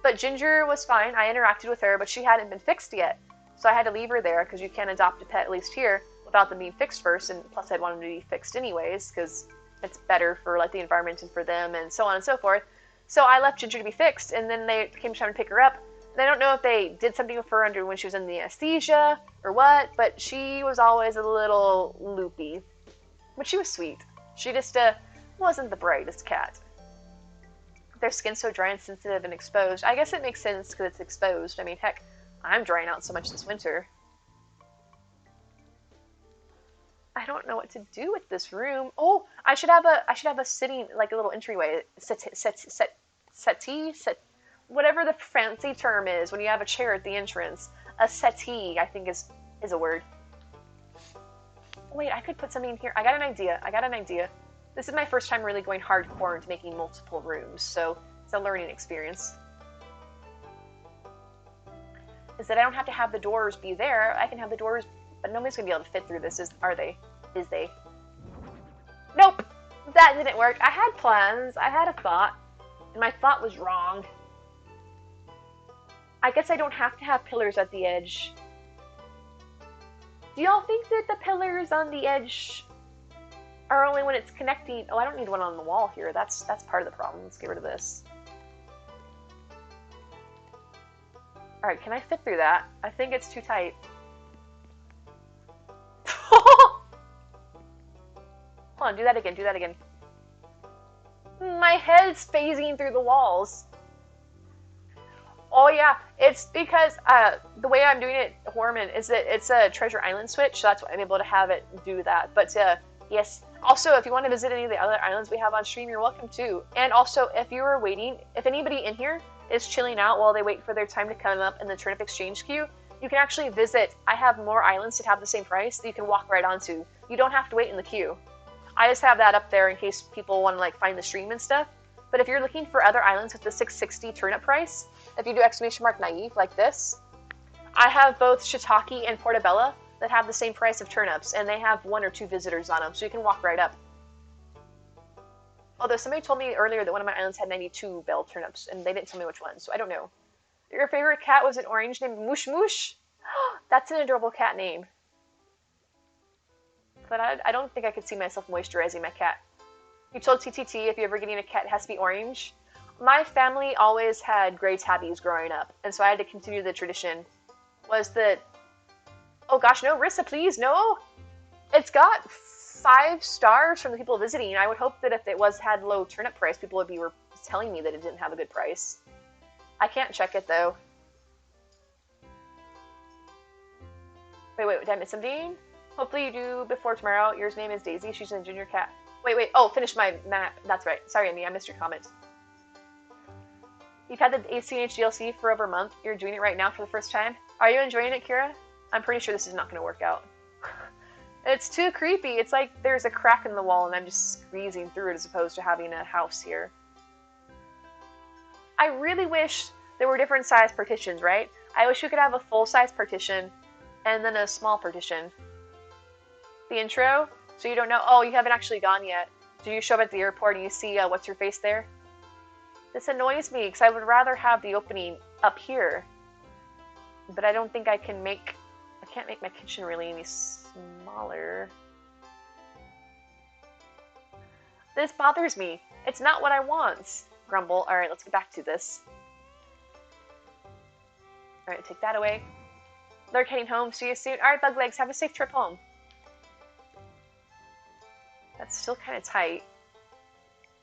But Ginger was fine. I interacted with her, but she hadn't been fixed yet, so I had to leave her there because you can't adopt a pet, at least here, without them being fixed first. And plus, I'd want them to be fixed anyways because it's better for like the environment and for them and so on and so forth. So I left Ginger to be fixed, and then they came trying to pick her up. And I don't know if they did something with her when she was in the anesthesia or what, but she was always a little loopy. But she was sweet. She just wasn't the brightest cat. Their skin's so dry and sensitive and exposed. I guess it makes sense because it's exposed. I mean, heck, I'm drying out so much this winter. I don't know what to do with this room. Oh, I should have a sitting, like a little entryway. Settee, whatever the fancy term is when you have a chair at the entrance. A settee, I think is a word. Wait, I could put something in here. I got an idea. This is my first time really going hardcore into making multiple rooms, so it's a learning experience. Is that I don't have to have the doors be there. I can have the doors, but nobody's gonna be able to fit through this. Are they? Nope! That didn't work. I had plans. I had a thought. And my thought was wrong. I guess I don't have to have pillars at the edge. Do y'all think that the pillars on the edge are only when it's connecting? Oh, I don't need one on the wall here. That's part of the problem. Let's get rid of this. Alright, can I fit through that? I think it's too tight. Hold on, do that again. My head's phasing through the walls. Oh yeah, it's because the way I'm doing it, Horman, is that it's a Treasure Island switch, so that's why I'm able to have it do that. But yes, also if you want to visit any of the other islands we have on stream, you're welcome to. And also, if you are waiting, if anybody in here is chilling out while they wait for their time to come up in the turnip exchange queue, you can actually visit. I have more islands that have the same price that you can walk right onto. you don't have to wait in the queue. I just have that up there in case people want to like find the stream and stuff. But if you're looking for other islands with the 660 turnip price, if you do !naive like this, I have both Shiitake and Portobello that have the same price of turnips, and they have 1 or 2 visitors on them, so you can walk right up. Although somebody told me earlier that one of my islands had 92 bell turnips, and they didn't tell me which one, so I don't know. Your favorite cat was an orange named Moosh Moosh? That's an adorable cat name. But I don't think I could see myself moisturizing my cat. You told TTT if you're ever getting a cat, it has to be orange. My family always had gray tabbies growing up, and so I had to continue the tradition. Was that... Oh gosh, no, Rissa, please, no! It's got 5 stars from the people visiting. I would hope that if it had low turnip price, people would be telling me that it didn't have a good price. I can't check it, though. Wait, did I miss something? Hopefully you do before tomorrow. Yours name is Daisy. She's a junior cat. Wait. Oh, finish my map. That's right. Sorry, Andy. I missed your comment. You've had the ACNH DLC for over a month. You're doing it right now for the first time. Are you enjoying it, Kira? I'm pretty sure this is not going to work out. It's too creepy. It's like there's a crack in the wall and I'm just squeezing through it as opposed to having a house here. I really wish there were different size partitions, right? I wish you could have a full-size partition and then a small partition. The intro, so you don't know. Oh, you haven't actually gone yet. Do you show up at the airport and you see what's your face there? This annoys me because I would rather have the opening up here. But I don't think I can't make my kitchen really any smaller. This bothers me. It's not what I want. Grumble. Alright, let's get back to this. Alright, take that away. They're heading home. See you soon. Alright, Bug Legs, have a safe trip home. That's still kind of tight.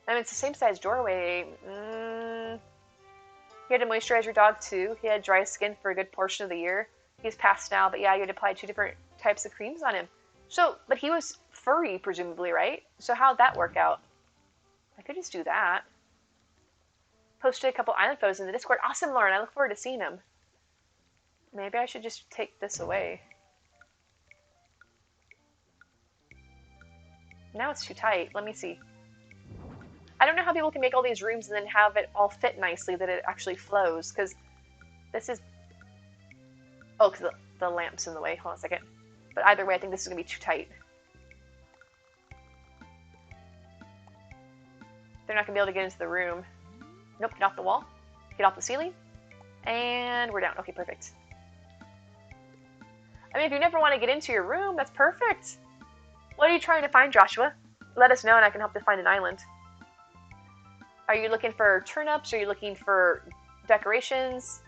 I mean, it's the same size doorway. You had to moisturize your dog too. He had dry skin for a good portion of the year. He's passed now, but yeah, you had to apply 2 different types of creams on him. So, but he was furry, presumably, right? So how'd that work out? I could just do that. Posted a couple island photos in the Discord. Awesome, Lauren. I look forward to seeing them. Maybe I should just take this away. Now it's too tight. Let me see. I don't know how people can make all these rooms and then have it all fit nicely that it actually flows, because this is... Oh, because the lamp's in the way. Hold on a second. But either way, I think this is going to be too tight. They're not going to be able to get into the room. Nope, get off the wall. Get off the ceiling. And we're down. Okay, perfect. I mean, if you never want to get into your room, that's perfect. What are you trying to find, Joshua? Let us know and I can help to find an island. Are you looking for turnips? Are you looking for decorations?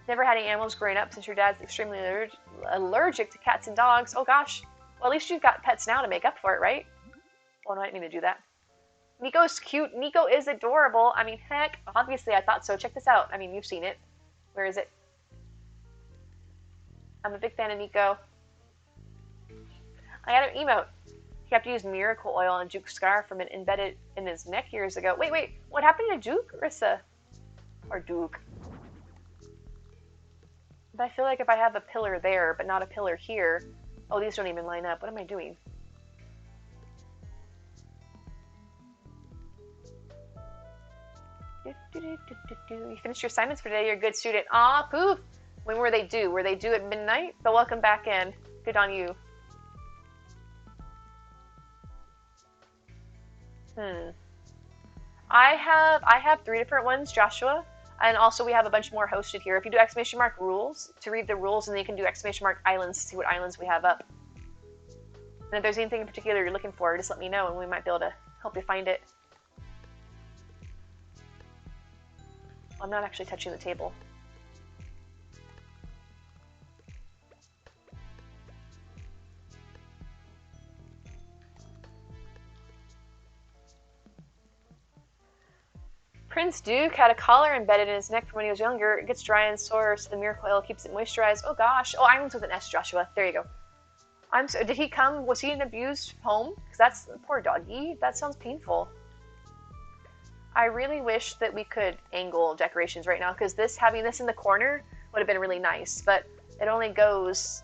Never had any animals growing up since your dad's extremely allergic to cats and dogs. Oh gosh. Well, at least you've got pets now to make up for it, right? Well, no, I didn't mean to do that. Nico's cute. Nico is adorable. I mean, heck, obviously I thought so. Check this out. I mean, you've seen it. Where is it? I'm a big fan of Nico. I got an emote. He had to use miracle oil on Duke's scarf from it embedded in his neck years ago. Wait. What happened to Duke, Rissa? Or Duke? But I feel like if I have a pillar there, but not a pillar here... Oh, these don't even line up. What am I doing? You finished your assignments for today. You're a good student. Aw, poof! When were they due? Were they due at midnight? But welcome back in. Good on you. I have 3 different ones, Joshua. And also we have a bunch more hosted here. If you do ! rules to read the rules, and then you can do ! islands to see what islands we have up. And if there's anything in particular you're looking for, just let me know and we might be able to help you find it. I'm not actually touching the table. Prince Duke had a collar embedded in his neck from when he was younger. It gets dry and sore, so the miracle oil keeps it moisturized. Oh gosh. Oh, Islands with an S, Joshua. There you go. I'm so, did he come? Was he in an abused home? Because that's poor doggy. That sounds painful. I really wish that we could angle decorations right now, because having this in the corner would have been really nice, but it only goes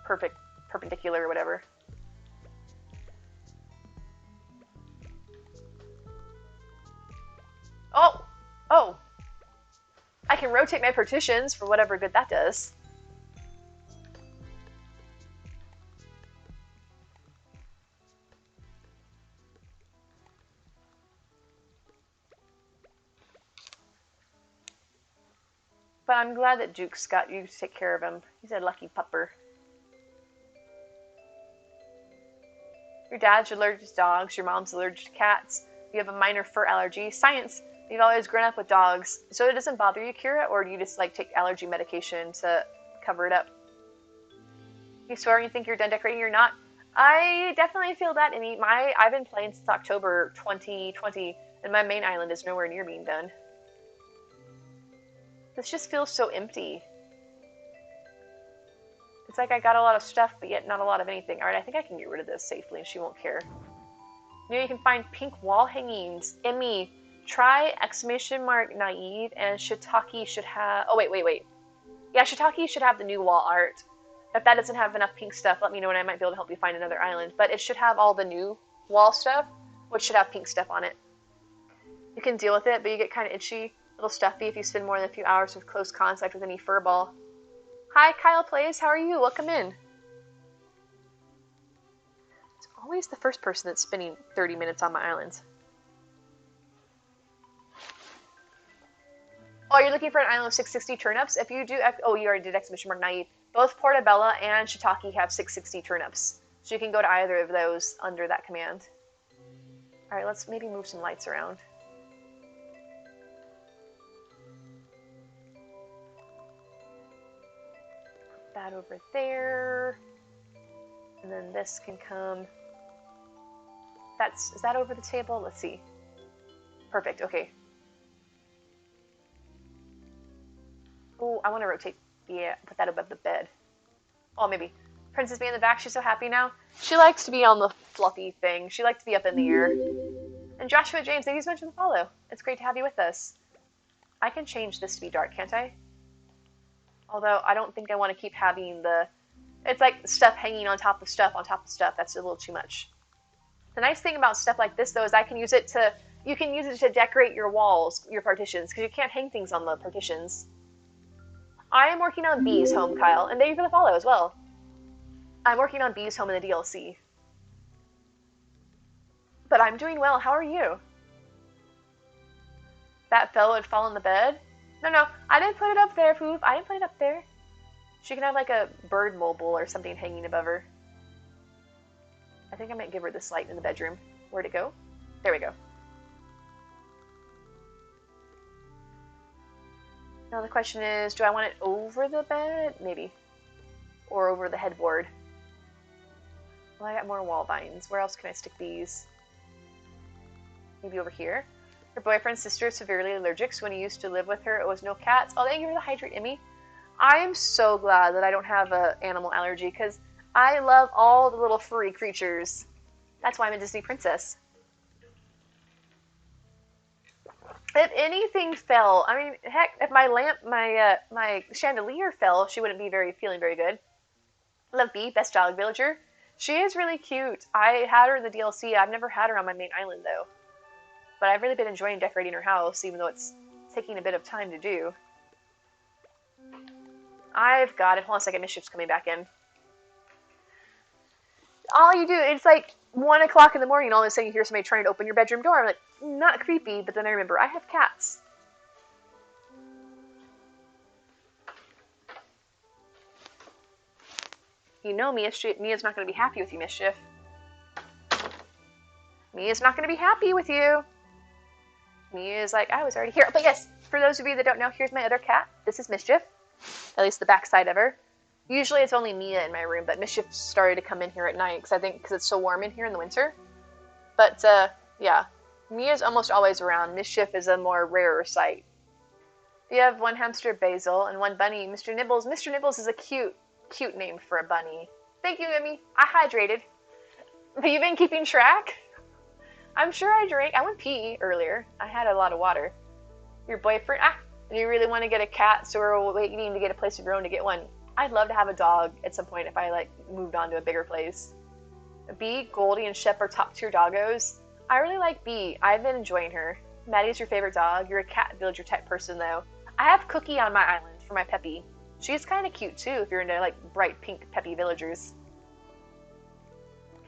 perfect perpendicular or whatever. Oh! Oh! I can rotate my partitions for whatever good that does. But I'm glad that Duke's got you to take care of him. He's a lucky pupper. Your dad's allergic to dogs, your mom's allergic to cats, you have a minor fur allergy. Science! You've always grown up with dogs. So it doesn't bother you, Kira, or do you just like take allergy medication to cover it up? You swear you think you're done decorating, you're not? I definitely feel that. I've been playing since October 2020, and my main island is nowhere near being done. This just feels so empty. It's like I got a lot of stuff, but yet not a lot of anything. Alright, I think I can get rid of this safely and she won't care. Now you can find pink wall hangings. Emmy, try ! Naive, and Shiitake should have... Oh, wait. Yeah, Shiitake should have the new wall art. If that doesn't have enough pink stuff, let me know and I might be able to help you find another island. But it should have all the new wall stuff, which should have pink stuff on it. You can deal with it, but you get kind of itchy. A little stuffy if you spend more than a few hours with close contact with any fur ball. Hi, Kyle Plays. How are you? Welcome in. It's always the first person that's spending 30 minutes on my islands. Oh, you're looking for an island with 660 turnips? If you do... Oh, you already did exclamation mark naive. Both Portobello and Shiitake have 660 turnips. So you can go to either of those under that command. Alright, let's maybe move some lights around. That over there, and then this can come. Is that over the table? Let's see. Perfect. Okay. Oh, I want to rotate. Yeah, put that above the bed. Oh, maybe. Princess Bee in the back. She's so happy now. She likes to be on the fluffy thing. She likes to be up in the air. And Joshua James, thank you so much for the follow. It's great to have you with us. I can change this to be dark, can't I? Although, I don't think I want to keep having it's like stuff hanging on top of stuff on top of stuff. That's a little too much. The nice thing about stuff like this, though, is you can use it to decorate your walls, your partitions, because you can't hang things on the partitions. I am working on Bee's Home, Kyle, and thank you for the follow as well. I'm working on Bee's Home in the DLC. But I'm doing well. How are you? That fellow would fall in the bed? No, I didn't put it up there, Poof. I didn't put it up there. She can have like a bird mobile or something hanging above her. I think I might give her this light in the bedroom. Where'd it go? There we go. Now the question is, do I want it over the bed? Maybe. Or over the headboard. Well, I got more wall vines. Where else can I stick these? Maybe over here. Her boyfriend's sister is severely allergic, so when he used to live with her, it was no cats. Oh, thank you for the hydrate, Emmy. I am so glad that I don't have an animal allergy, because I love all the little furry creatures. That's why I'm a Disney princess. If anything fell, I mean, heck, if my lamp, my chandelier fell, she wouldn't be feeling very good. Love Bee, best dog villager. She is really cute. I had her in the DLC. I've never had her on my main island, though. But I've really been enjoying decorating her house, even though it's taking a bit of time to do. I've got it. Hold on a second. Mischief's coming back in. All you do, it's like 1 o'clock in the morning, and all of a sudden you hear somebody trying to open your bedroom door. I'm like, not creepy, but then I remember I have cats. You know Mia's not going to be happy with you, Mischief. Mia's not going to be happy with you. Mia's like, I was already here. But yes, for those of you that don't know, here's my other cat. This is Mischief. At least the backside of her. Usually it's only Mia in my room, but Mischief started to come in here at night because it's so warm in here in the winter. But, yeah. Mia's almost always around. Mischief is a more rarer sight. We have one hamster, Basil, and one bunny, Mr. Nibbles. Mr. Nibbles is a cute name for a bunny. Thank you, Emmy. I hydrated. Have you been keeping track? I'm sure I drank. I went pee earlier. I had a lot of water. Your boyfriend? You really want to get a cat, so we're waiting to get a place of your own to get one. I'd love to have a dog at some point if I like moved on to a bigger place. Bee, Goldie, and Shep are top tier doggos. I really like Bee. I've been enjoying her. Maddie's your favorite dog. You're a cat villager type person though. I have Cookie on my island for my Peppy. She's kind of cute too if you're into like bright pink Peppy villagers.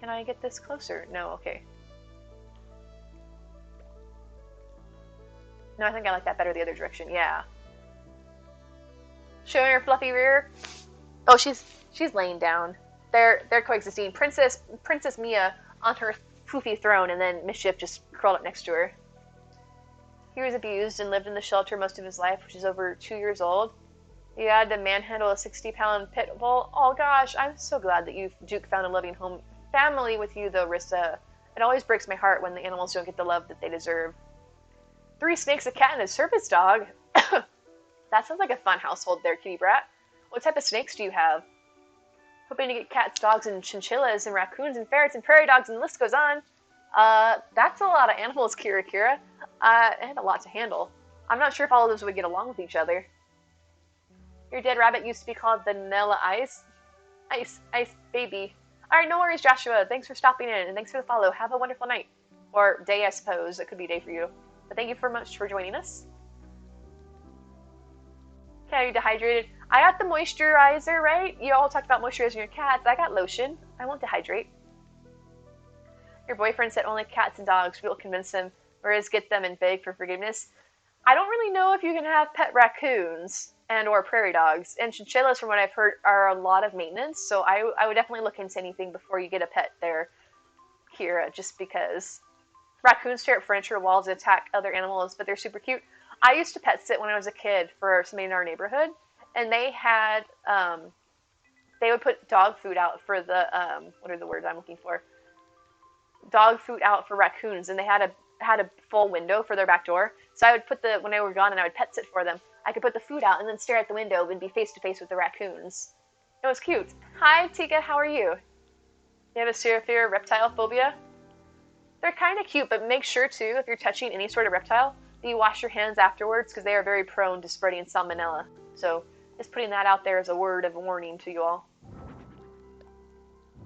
Can I get this closer? No, okay. No, I think I like that better the other direction. Yeah. Showing her fluffy rear. Oh, she's laying down. They're coexisting. Princess Mia on her poofy throne, and then Mischief just curled up next to her. He was abused and lived in the shelter most of his life, which is over 2 years old. He had to manhandle a 60-pound pit bull. Oh gosh, I'm so glad that Duke found a loving home family with you though, Rissa. It always breaks my heart when the animals don't get the love that they deserve. 3 snakes, a cat, and a service dog. That sounds like a fun household there, kitty brat. What type of snakes do you have? Hoping to get cats, dogs, and chinchillas, and raccoons, and ferrets, and prairie dogs, and the list goes on. That's a lot of animals, Kira. And a lot to handle. I'm not sure if all of those would get along with each other. Your dead rabbit used to be called Vanilla Ice. Ice baby. Alright, no worries, Joshua. Thanks for stopping in, and thanks for the follow. Have a wonderful night. Or day, I suppose. It could be day for you. But thank you so much for joining us. Okay, are you dehydrated? I got the moisturizer, right? You all talked about moisturizing your cats. I got lotion. I won't dehydrate. Your boyfriend said only cats and dogs will convince him, whereas get them and beg for forgiveness. I don't really know if you can have pet raccoons and or prairie dogs. And chinchillas, from what I've heard, are a lot of maintenance. So I would definitely look into anything before you get a pet there, Kira, just because. Raccoons tear up furniture, walls, and attack other animals, but they're super cute. I used to pet sit when I was a kid for somebody in our neighborhood, and they had, they would put dog food out for the, what are the words I'm looking for? Dog food out for raccoons, and they had a full window for their back door. So I would put when they were gone and I would pet sit for them, I could put the food out and then stare at the window and be face to face with the raccoons. It was cute. Hi, Tika, how are you? You have a serious reptile phobia? They're kind of cute, but make sure too, if you're touching any sort of reptile, that you wash your hands afterwards because they are very prone to spreading salmonella. So just putting that out there as a word of warning to you all.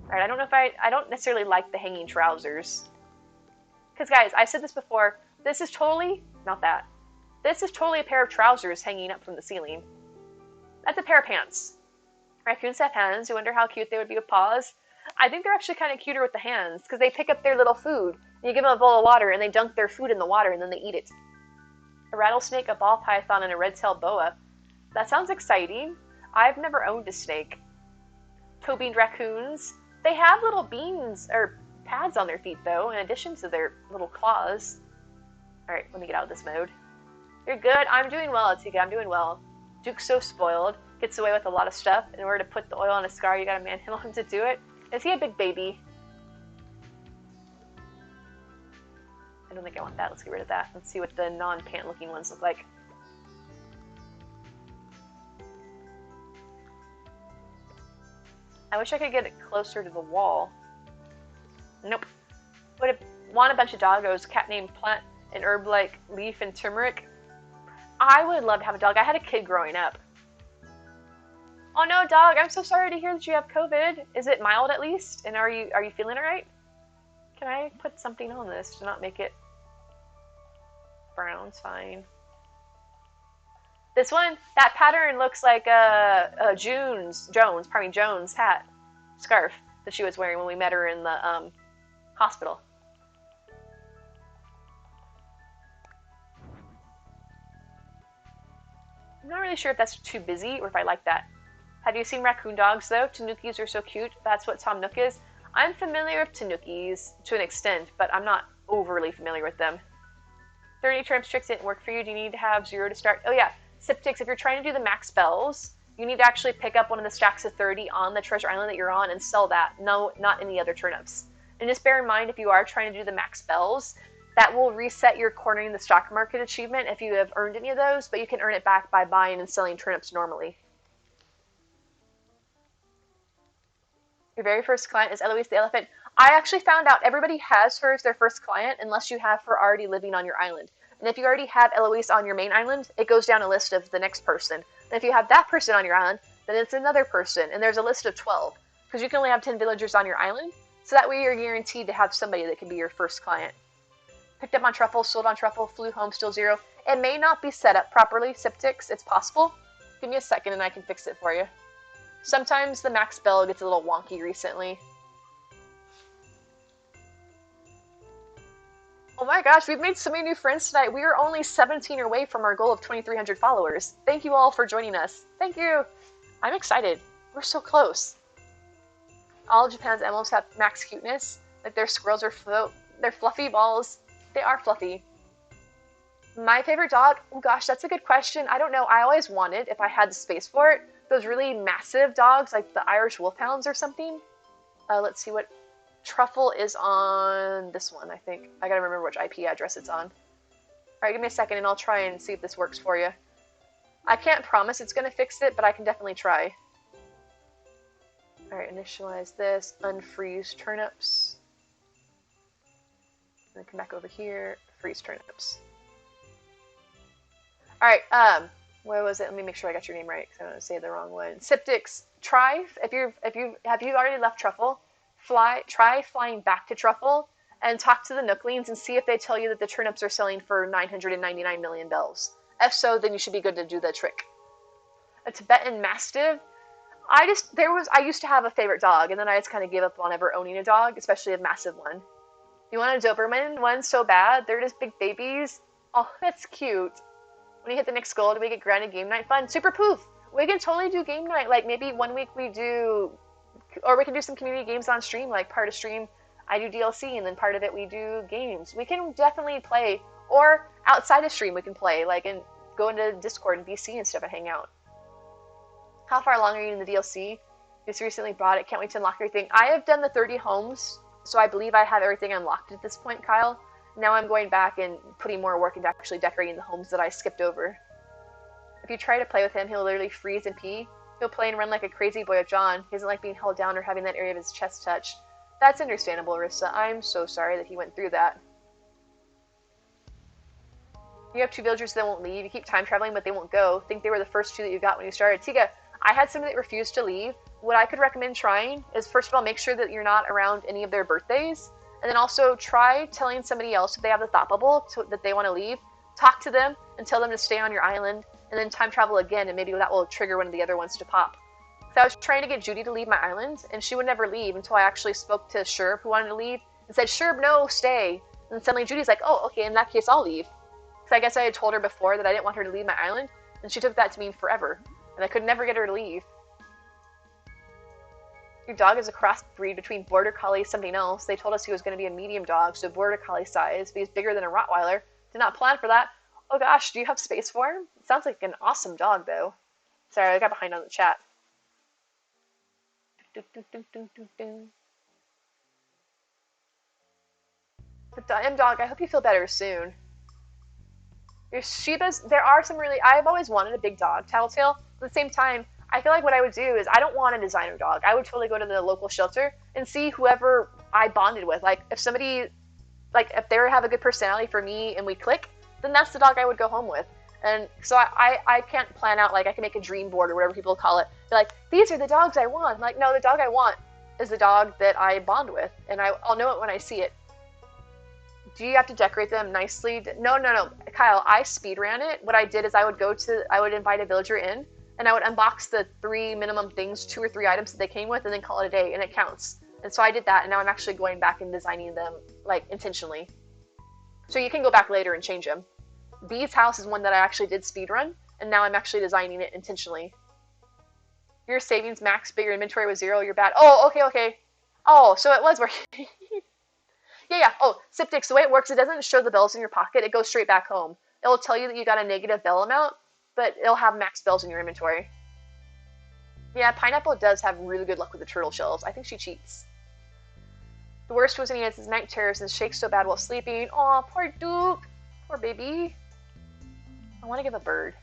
Alright, I don't know if I don't necessarily like the hanging trousers. Because guys, I said this before, this is totally, not that. This is totally a pair of trousers hanging up from the ceiling. That's a pair of pants. Raccoons have hands. You wonder how cute they would be with paws. I think they're actually kind of cuter with the hands because they pick up their little food. And you give them a bowl of water and they dunk their food in the water and then they eat it. A rattlesnake, a ball python, and a red-tailed boa. That sounds exciting. I've never owned a snake. Toe-beaned raccoons. They have little beans or pads on their feet though, in addition to their little claws. Alright, let me get out of this mode. You're good. I'm doing well, Atika. I'm doing well. Duke's so spoiled. Gets away with a lot of stuff. In order to put the oil on a scar, you gotta manhandle him to do it. Is he a big baby? I don't think I want that. Let's get rid of that. Let's see what the non-pant looking ones look like. I wish I could get it closer to the wall. Nope. Would want a bunch of doggos, cat named Plant, an herb like Leaf and Turmeric. I would love to have a dog. I had a kid growing up. Oh no, dog, I'm so sorry to hear that you have COVID. Is it mild at least? And are you feeling alright? Can I put something on this to not make it brown? It's fine. This one, that pattern looks like Jones hat, scarf that she was wearing when we met her in the hospital. I'm not really sure if that's too busy or if I like that. Have you seen raccoon dogs though? Tanukis are so cute. That's what Tom Nook is. I'm familiar with Tanukis to an extent, but I'm not overly familiar with them. 30 tramps tricks didn't work for you. Do you need to have 0 to start? Oh yeah, Siptix, if you're trying to do the max spells, you need to actually pick up one of the stacks of 30 on the treasure island that you're on and sell that. No, not any other turnips. And just bear in mind, if you are trying to do the max spells, that will reset your cornering the stock market achievement if you have earned any of those, but you can earn it back by buying and selling turnips normally. Your very first client is Eloise the elephant. I actually found out everybody has her as their first client unless you have her already living on your island. And if you already have Eloise on your main island, it goes down a list of the next person. And if you have that person on your island, then it's another person, and there's a list of 12, because you can only have 10 villagers on your island, so that way you're guaranteed to have somebody that can be your first client. Picked up on truffle, sold on truffle, flew home, still 0. It may not be set up properly, Siptix, it's possible. Give me a second and I can fix it for you. Sometimes the max bell gets a little wonky recently. Oh my gosh, we've made so many new friends tonight. We are only 17 away from our goal of 2,300 followers. Thank you all for joining us. Thank you. I'm excited. We're so close. All of Japan's animals have max cuteness. Like their squirrels are they're fluffy balls. They are fluffy. My favorite dog? Oh gosh, that's a good question. I don't know. I always wanted, if I had the space for it, those really massive dogs like the Irish Wolfhounds or something. Let's see what Truffle is on this one, I think. I gotta remember which IP address it's on. Alright, give me a second and I'll try and see if this works for you. I can't promise it's gonna fix it, but I can definitely try. Alright, initialize this, unfreeze turnips. And then come back over here, freeze turnips. Alright, where was it? Let me make sure I got your name right, because I don't want to say the wrong one. Siptix, try, have you already left Truffle? Try flying back to Truffle and talk to the Nooklings and see if they tell you that the turnips are selling for 999 million bells. If so, then you should be good to do the trick. A Tibetan Mastiff. I used to have a favorite dog, and then I just kind of gave up on ever owning a dog, especially a massive one. You want a Doberman one so bad? They're just big babies. Oh, that's cute. When you hit the next goal, do we get granted game night fun? Super poof! We can totally do game night. Like maybe one week we do, or we can do some community games on stream. Like part of stream, I do DLC, and then part of it we do games. We can definitely play, or outside of stream we can play, like and go into Discord and VC and stuff and hang out. How far along are you in the DLC? Just recently bought it. Can't wait to unlock everything. I have done the 30 homes, so I believe I have everything unlocked at this point, Kyle. Now I'm going back and putting more work into actually decorating the homes that I skipped over. If you try to play with him, he'll literally freeze and pee. He'll play and run like a crazy boy of John. He doesn't like being held down or having that area of his chest touched. That's understandable, Rissa. I'm so sorry that he went through that. You have 2 villagers that won't leave. You keep time traveling, but they won't go. Think they were the first 2 that you got when you started. Tika, I had somebody that refused to leave. What I could recommend trying is, first of all, make sure that you're not around any of their birthdays. And then also try telling somebody else if they have the thought bubble that they want to leave. Talk to them and tell them to stay on your island. And then time travel again, and maybe that will trigger one of the other ones to pop. So I was trying to get Judy to leave my island, and she would never leave until I actually spoke to Sherb, who wanted to leave, and said, Sherb, no, stay. And then suddenly Judy's like, oh, okay, in that case, I'll leave. Because I guess I had told her before that I didn't want her to leave my island, and she took that to mean forever. And I could never get her to leave. Your dog is a crossbreed between Border Collie and something else. They told us he was going to be a medium dog, so Border Collie size, but he's bigger than a Rottweiler. Did not plan for that. Oh gosh, do you have space for him? It sounds like an awesome dog, though. Sorry, I got behind on the chat. The M-Dog, I hope you feel better soon. Your Shibas, there are some really... I've always wanted a big dog, Tattletale. At the same time, I feel like what I would do is I don't want a designer dog. I would totally go to the local shelter and see whoever I bonded with. Like, if somebody... Like, if they have a good personality for me and we click, then that's the dog I would go home with. And so I can't plan out, like, I can make a dream board or whatever people call it. They're like, these are the dogs I want. I'm like, no, the dog I want is the dog that I bond with. And I'll know it when I see it. Do you have to decorate them nicely? No. Kyle, I speed ran it. What I did is I would invite a villager in, and I would unbox the 3 minimum things, 2 or 3 items that they came with, and then call it a day, and it counts. And so I did that, and now I'm actually going back and designing them, like, intentionally. So you can go back later and change them. Bee's house is one that I actually did speedrun, and now I'm actually designing it intentionally. Your savings max, but your inventory was 0, you're bad. Oh, okay. Oh, so it was working. Yeah. Oh, Siptix, the way it works, it doesn't show the bells in your pocket. It goes straight back home. It'll tell you that you got a negative bell amount, but it'll have max bells in your inventory. Yeah, Pineapple does have really good luck with the turtle shells. I think she cheats. The worst was when he has his night terrors and shakes so bad while sleeping. Aw, poor Duke. Poor baby. I want to give a bird.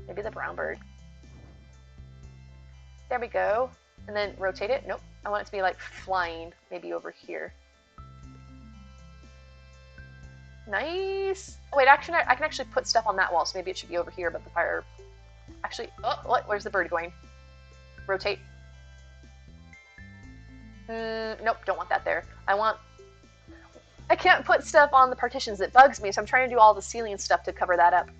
Maybe the brown bird. There we go. And then rotate it. Nope. I want it to be like flying, maybe over here. Nice. Oh, wait, actually, I can actually put stuff on that wall, so maybe it should be over here, but the fire Actually, oh, what? Where's the bird going? Rotate. Nope, don't want that there. I can't put stuff on the partitions. It bugs me, so I'm trying to do all the ceiling stuff to cover that up.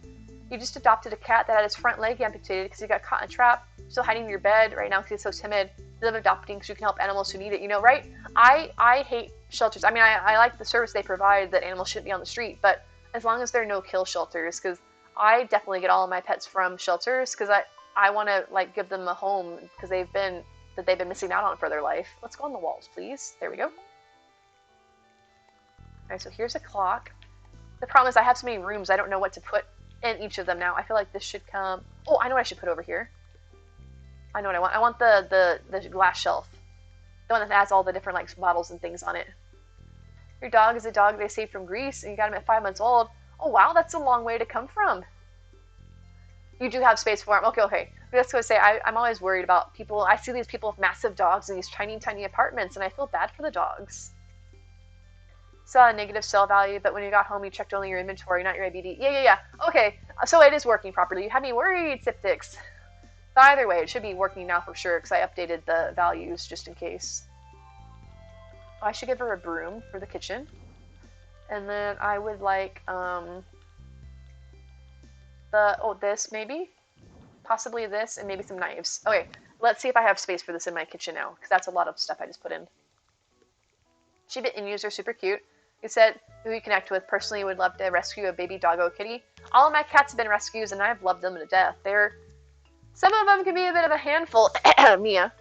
You just adopted a cat that had his front leg amputated because he got caught in a trap. Still hiding in your bed right now because he's so timid. You love adopting because you can help animals who need it. You know, right? I hate shelters. I mean, I like the service they provide that animals shouldn't be on the street, but as long as they're no-kill shelters, because I definitely get all of my pets from shelters because I want to like give them a home because they've been missing out on for their life. Let's go on the walls, please. There we go. Alright, so here's a clock. The problem is I have so many rooms, I don't know what to put in each of them now. I feel like this should come... Oh, I know what I should put over here. I know what I want. I want the glass shelf. The one that has all the different like bottles and things on it. Your dog is a dog they saved from Greece, and you got him at 5 months old. Oh wow, that's a long way to come from. You do have space for him. Okay. That's what I say. I'm always worried about people. I see these people with massive dogs in these tiny, tiny apartments, and I feel bad for the dogs. Saw a negative sell value, but when you got home, you checked only your inventory, not your IBD. Yeah. Okay, so it is working properly. You had me worried, Siptix. But either way, it should be working now for sure, because I updated the values just in case. I should give her a broom for the kitchen. And then I would like, this maybe? Possibly this, and maybe some knives. Okay, let's see if I have space for this in my kitchen now, because that's a lot of stuff I just put in. Shibit and user super cute. You said who you connect with. Personally, would love to rescue a baby doggo kitty. All of my cats have been rescues, and I've loved them to death. Some of them can be a bit of a handful, Mia,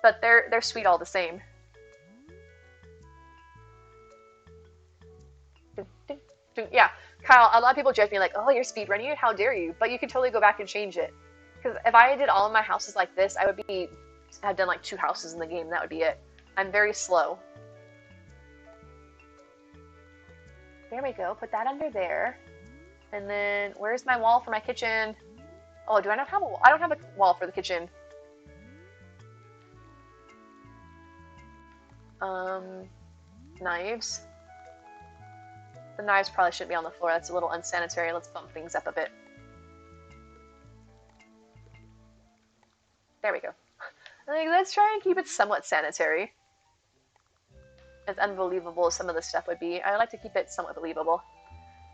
but they're sweet all the same. Yeah, Kyle, a lot of people judge me like, oh, you're speedrunning it, how dare you? But you can totally go back and change it. Because if I did all of my houses like this, I've done like 2 houses in the game, that would be it. I'm very slow. There we go, put that under there. And then, where's my wall for my kitchen? Oh, do I not have a wall? I don't have a wall for the kitchen. Knives. The knives probably shouldn't be on the floor. That's a little unsanitary. Let's bump things up a bit. There we go. Let's try and keep it somewhat sanitary. As unbelievable as some of this stuff would be, I like to keep it somewhat believable.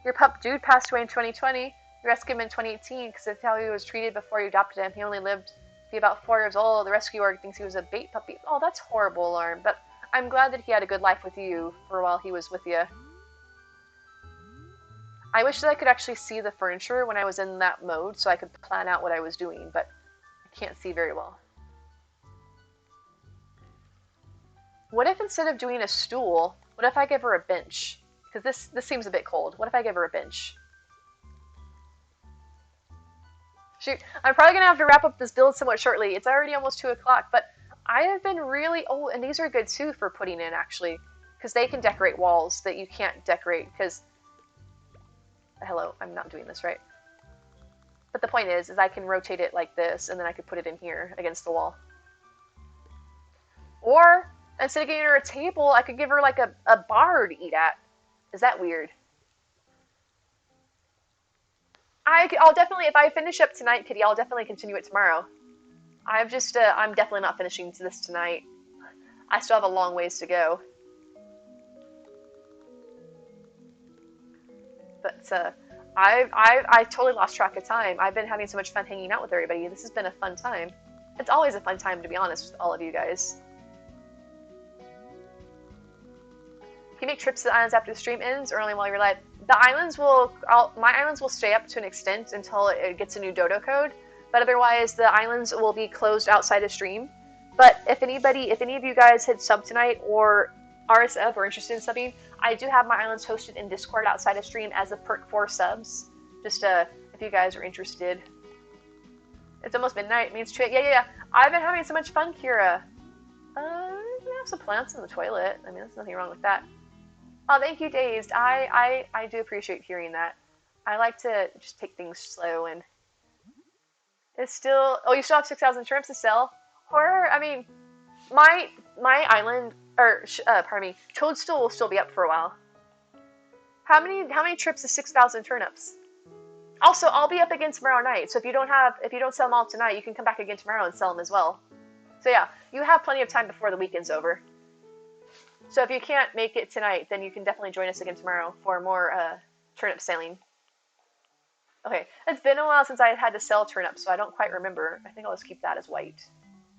Your pup dude passed away in 2020. You rescued him in 2018 because that's how he was treated before you adopted him. He only lived to be about 4 years old. The rescuer thinks he was a bait puppy. Oh, that's horrible, Alarm. But I'm glad that he had a good life with you for a while he was with you. I wish that I could actually see the furniture when I was in that mode so I could plan out what I was doing, but I can't see very well. What if instead of doing a stool, what if I give her a bench? Because this seems a bit cold. What if I give her a bench? Shoot, I'm probably going to have to wrap up this build somewhat shortly. It's already almost 2 o'clock, but I have been really... Oh, and these are good too for putting in, actually. Because they can decorate walls that you can't decorate, because... Hello, I'm not doing this right. But the point is I can rotate it like this, and then I could put it in here against the wall. Or... instead of giving her a table, I could give her like a bar to eat at. Is that weird? I'll definitely, if I finish up tonight, Kitty, I'll definitely continue it tomorrow. I'm definitely not finishing this tonight. I still have a long ways to go. But I totally lost track of time. I've been having so much fun hanging out with everybody. This has been a fun time. It's always a fun time, to be honest, with all of you guys. Can you make trips to the islands after the stream ends or only while you're live? The islands my islands will stay up to an extent until it gets a new dodo code, but otherwise the islands will be closed outside of stream. But if any of you guys hit sub tonight or RSF or interested in subbing, I do have my islands hosted in Discord outside of stream as a perk for subs. Just if you guys are interested. It's almost midnight. It means yeah. I've been having so much fun, Kira. You can have some plants in the toilet. I mean, there's nothing wrong with that. Oh, thank you, Dazed. I do appreciate hearing that. I like to just take things slow, and it's still... Oh, you still have 6,000 shrimps to sell? Horror? I mean, my island, or, pardon me, Toadstool will still be up for a while. How many trips is 6,000 turnips? Also, I'll be up again tomorrow night. So if you don't sell them all tonight, you can come back again tomorrow and sell them as well. So yeah, you have plenty of time before the weekend's over. So if you can't make it tonight, then you can definitely join us again tomorrow for more turnip selling. Okay, it's been a while since I had to sell turnips, so I don't quite remember. I think I'll just keep that as white.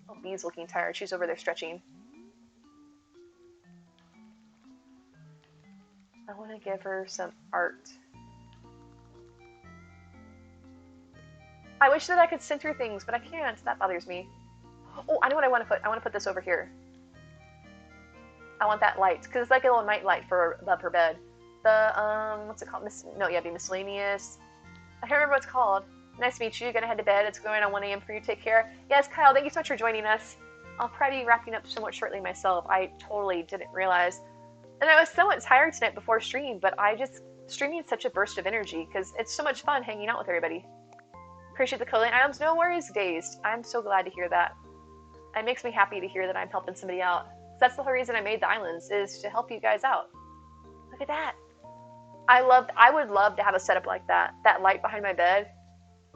Oh, Bee's looking tired. She's over there stretching. I want to give her some art. I wish that I could center things, but I can't. That bothers me. Oh, I know what I want to put. I want to put this over here. I want that light, because it's like a little night light for above her bed. The, what's it called? It'd be miscellaneous. I can't remember what it's called. Nice to meet you. You're going to head to bed. It's going on 1 a.m. for you. Take care. Yes, Kyle, thank you so much for joining us. I'll probably be wrapping up somewhat shortly myself. I totally didn't realize. And I was somewhat tired tonight before stream, but streaming is such a burst of energy, because it's so much fun hanging out with everybody. Appreciate the coding items. No worries, Dazed. I'm so glad to hear that. It makes me happy to hear that I'm helping somebody out. That's the whole reason I made the islands, is to help you guys out. Look at that. I would love to have a setup like that. That light behind my bed.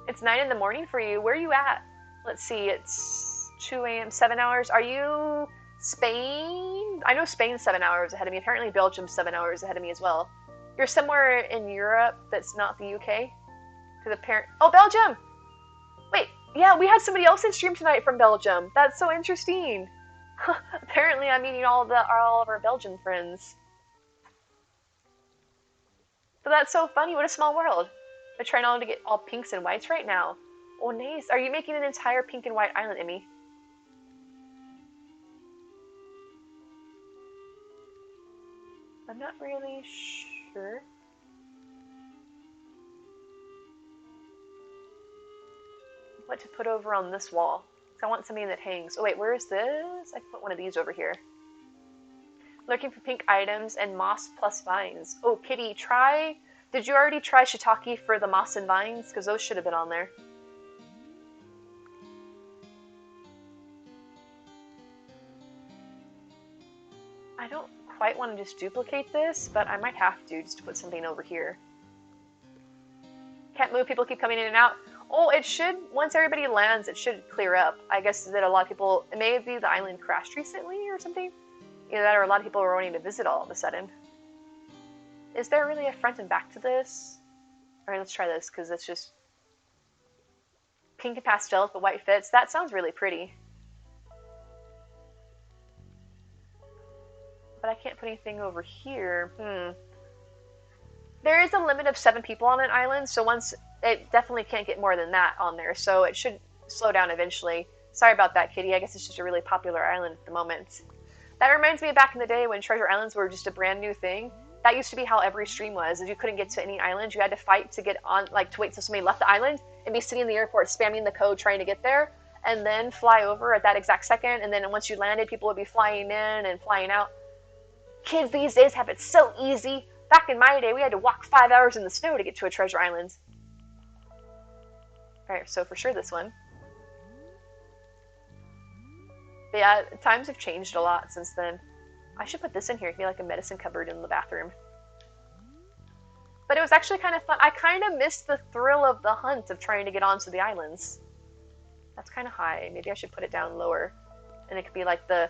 It's 9 in the morning for you. Where are you at? Let's see, it's 2 a.m., 7 hours. Are you Spain? I know Spain's 7 hours ahead of me. Apparently Belgium's 7 hours ahead of me as well. You're somewhere in Europe that's not the UK? Oh, Belgium! Wait, yeah, we had somebody else in stream tonight from Belgium. That's so interesting. Apparently I'm meeting all of our Belgian friends. But that's so funny. What a small world. I'm trying all to get all pinks and whites right now. Oh, nice. Are you making an entire pink and white island, Emmy? I'm not really sure. What to put over on this wall. I want something that hangs. Oh wait, where is this? I can put one of these over here. Looking for pink items and moss plus vines. Oh, Kitty, did you already try shiitake for the moss and vines? Because those should have been on there. I don't quite want to just duplicate this, but I might have to just to put something over here. Can't move, people keep coming in and out. Oh, it should, once everybody lands, it should clear up. I guess that a lot of people, maybe the island crashed recently or something. Either that or a lot of people were wanting to visit all of a sudden. Is there really a front and back to this? Alright, let's try this, because it's just pink and pastels, but white fits. That sounds really pretty. But I can't put anything over here. There is a limit of 7 people on an island, so it definitely can't get more than that on there, so it should slow down eventually. Sorry about that, Kitty. I guess it's just a really popular island at the moment. That reminds me of back in the day when treasure islands were just a brand new thing. That used to be how every stream was. If you couldn't get to any island, you had to fight to get on, like to wait till somebody left the island and be sitting in the airport spamming the code trying to get there, and then fly over at that exact second, and then once you landed, people would be flying in and flying out. Kids these days have it so easy. Back in my day, we had to walk 5 hours in the snow to get to a treasure island. Alright, so for sure this one. But yeah, times have changed a lot since then. I should put this in here. It'd be like a medicine cupboard in the bathroom. But it was actually kind of fun. I kind of missed the thrill of the hunt of trying to get onto the islands. That's kind of high. Maybe I should put it down lower. And it could be like the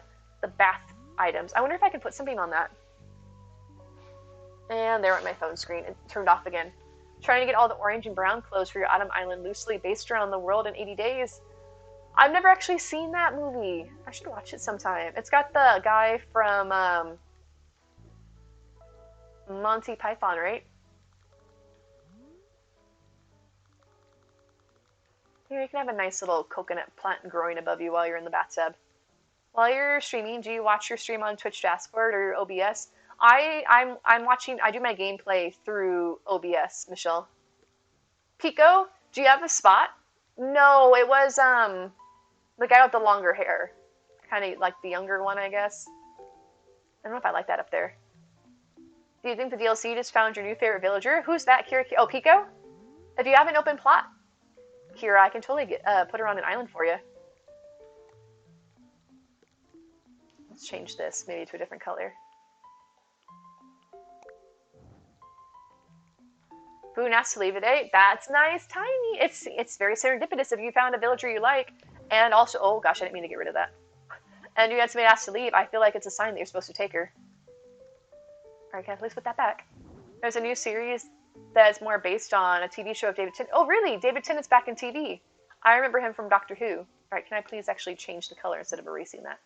bath items. I wonder if I can put something on that. And there went my phone screen. It turned off again. Trying to get all the orange and brown clothes for your autumn island loosely based around the world in 80 days. I've never actually seen that movie. I should watch it sometime. It's got the guy from Monty Python, right? Here, you can have a nice little coconut plant growing above you while you're in the bathtub. While you're streaming, do you watch your stream on Twitch Dashboard or OBS? I do my gameplay through OBS, Michelle. Pico, do you have a spot? No, it was the guy with the longer hair. Kind of like the younger one, I guess. I don't know if I like that up there. Do you think the DLC just found your new favorite villager? Who's that, Kira? Oh, Pico? If you have an open plot, Kira, I can totally put her on an island for you. Let's change this maybe to a different color. Boone asked to leave today. That's nice, Tiny. It's very serendipitous if you found a villager you like. And also, oh gosh, I didn't mean to get rid of that. And you had somebody ask to leave. I feel like it's a sign that you're supposed to take her. Alright, can I please put that back? There's a new series that's more based on a TV show of David Tennant. Oh, really? David Tennant's back in TV. I remember him from Doctor Who. Alright, can I please actually change the color instead of erasing that?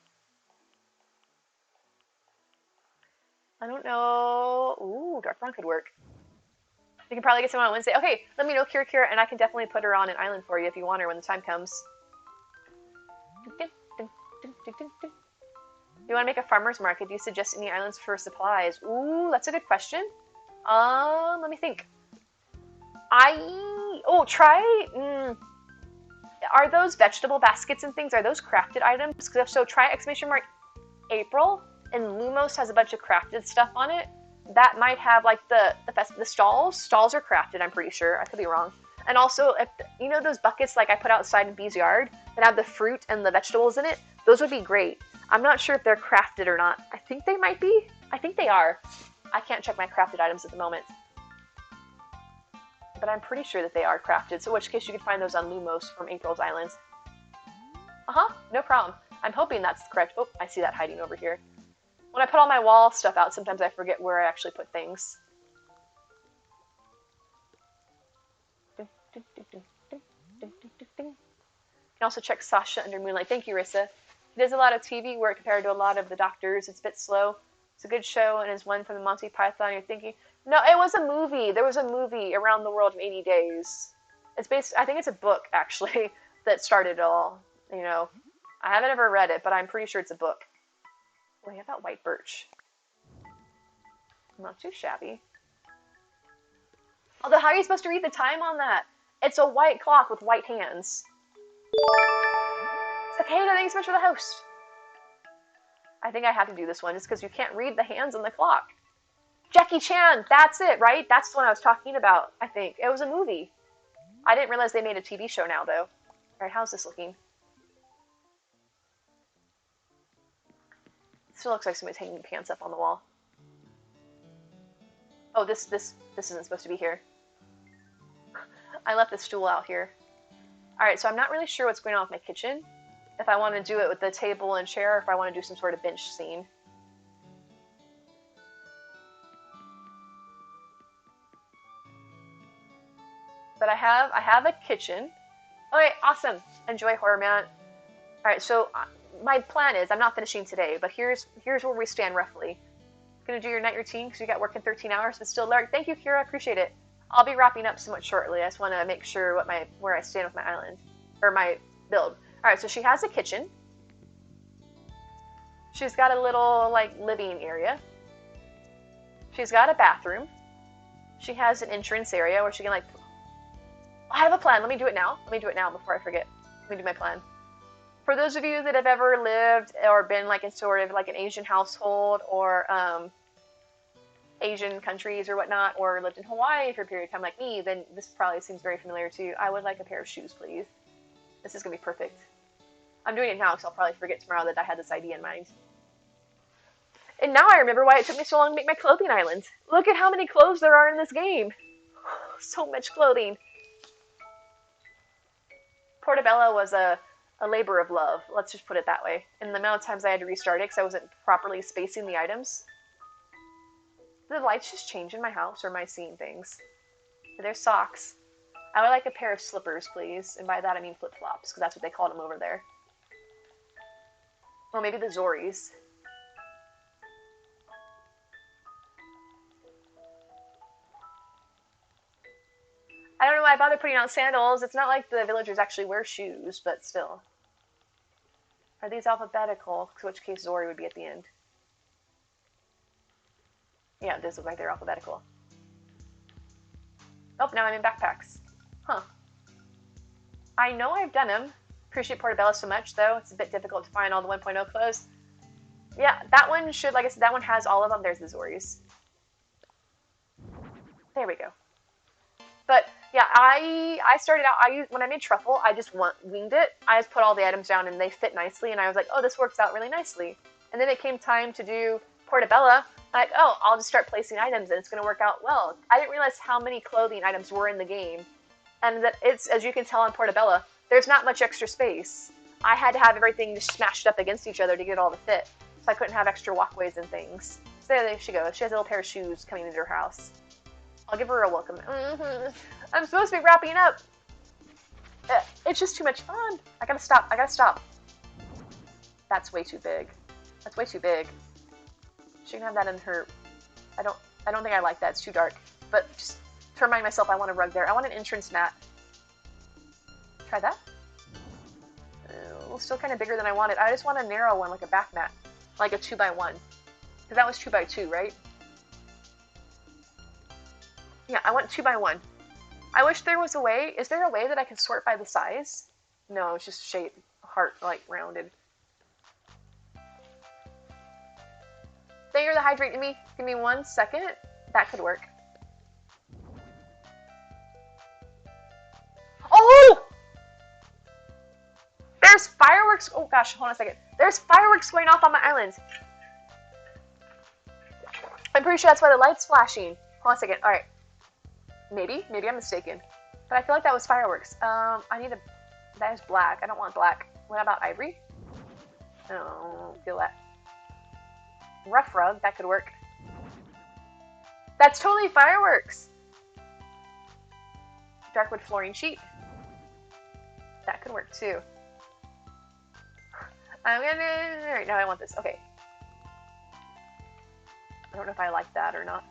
I don't know. Ooh, dark brown could work. You can probably get someone on Wednesday. Okay, let me know, Kira, and I can definitely put her on an island for you if you want her when the time comes. You want to make a farmer's market? Do you suggest any islands for supplies? Ooh, that's a good question. Let me think. Are those vegetable baskets and things, are those crafted items? Because if so, try exclamation mark April, and Lumos has a bunch of crafted stuff on it. That might have like the stalls. Stalls are crafted, I'm pretty sure. I could be wrong. And also, if you know those buckets like I put outside in Bee's yard that have the fruit and the vegetables in it, those would be great. I'm not sure if they're crafted or not. I think they might be. I think they are. I can't check my crafted items at the moment. But I'm pretty sure that they are crafted, so in which case you can find those on Lumos from April's Islands. No problem. I'm hoping that's correct. Oh, I see that hiding over here. When I put all my wall stuff out, sometimes I forget where I actually put things. You can also check Sasha under Moonlight. Thank you, Rissa. He does a lot of TV work compared to a lot of the doctors. It's a bit slow. It's a good show and is one from the Monty Python. You're thinking, no, it was a movie. There was a movie Around the World in 80 Days. It's based, I think it's a book, actually, that started it all. You know, I haven't ever read it, but I'm pretty sure it's a book. Oh, yeah, that white birch. Not too shabby. Although, how are you supposed to read the time on that? It's a white clock with white hands. Cicada, thanks so much for the host. I think I have to do this one just because you can't read the hands on the clock. Jackie Chan, that's it, right? That's the one I was talking about, I think. It was a movie. I didn't realize they made a TV show now, though. Alright, how's this looking? It still looks like somebody's hanging pants up on the wall. Oh, this isn't supposed to be here. I left the stool out here. Alright, so I'm not really sure what's going on with my kitchen. If I want to do it with the table and chair, or if I want to do some sort of bench scene. But I have a kitchen. Okay, awesome. Enjoy Horror Man. Alright, so my plan is, I'm not finishing today, but here's where we stand roughly. Gonna do your night routine because you got work in 13 hours, but still alert. Thank you, Kira. Appreciate it. I'll be wrapping up somewhat shortly. I just want to make sure where I stand with my island or my build. All right, so she has a kitchen. She's got a little like living area. She's got a bathroom. She has an entrance area where she can like. I have a plan. Let me do it now. Let me do it now before I forget. Let me do my plan. For those of you that have ever lived or been like in sort of like an Asian household or Asian countries or whatnot, or lived in Hawaii for a period of time like me, then this probably seems very familiar to you. I would like a pair of shoes, please. This is going to be perfect. I'm doing it now because I'll probably forget tomorrow that I had this idea in mind. And now I remember why it took me so long to make my clothing island. Look at how many clothes there are in this game. So much clothing. Portobello was a labor of love. Let's just put it that way. And the amount of times I had to restart it because I wasn't properly spacing the items. The lights just change in my house, or am I seeing things? There's socks. I would like a pair of slippers, please. And by that I mean flip-flops, because that's what they called them over there. Well, maybe the Zoris. I don't know why I bother putting on sandals. It's not like the villagers actually wear shoes, but still. Are these alphabetical? In which case Zori would be at the end. Yeah, it does look like they're alphabetical. Oh, now I'm in backpacks. Huh. I know I've done them. Appreciate Portobello so much, though. It's a bit difficult to find all the 1.0 clothes. Yeah, that one should, like I said, that one has all of them. There's the Zoris. There we go. But, yeah, I started out, when I made truffle, I just winged it. I just put all the items down and they fit nicely, and I was like, oh, this works out really nicely. And then it came time to do Portobello, Like, oh, I'll just start placing items and it's going to work out well. I didn't realize how many clothing items were in the game. And that it's, as you can tell on Portobello, there's not much extra space. I had to have everything just smashed up against each other to get all to fit. So I couldn't have extra walkways and things. So there she goes. She has a little pair of shoes coming into her house. I'll give her a welcome. I'm supposed to be wrapping up. It's just too much fun. I gotta stop. I gotta stop. That's way too big. That's way too big. She can have that in her... I don't think I like that. It's too dark. But just to remind myself I want a rug there. I want an entrance mat. Try that. Still kind of bigger than I wanted. I just want a narrow one, like a back mat. Like a 2x1. Because that was 2x2, right? Yeah, I want 2x1. I wish there was a way. Is there a way that I can sort by the size? No, it's just shape, heart, like rounded. Thank you for the hydrating me. Give me 1 second. That could work. Oh! There's fireworks. Oh gosh, hold on a second. There's fireworks going off on my island. I'm pretty sure that's why the light's flashing. Hold on a second. All right. Maybe I'm mistaken. But I feel like that was fireworks. I need a... That is black. I don't want black. What about ivory? I don't feel that. Rough rug. That could work. That's totally fireworks. Darkwood flooring sheet. That could work too. I'm gonna... Alright, now I want this. Okay. I don't know if I like that or not.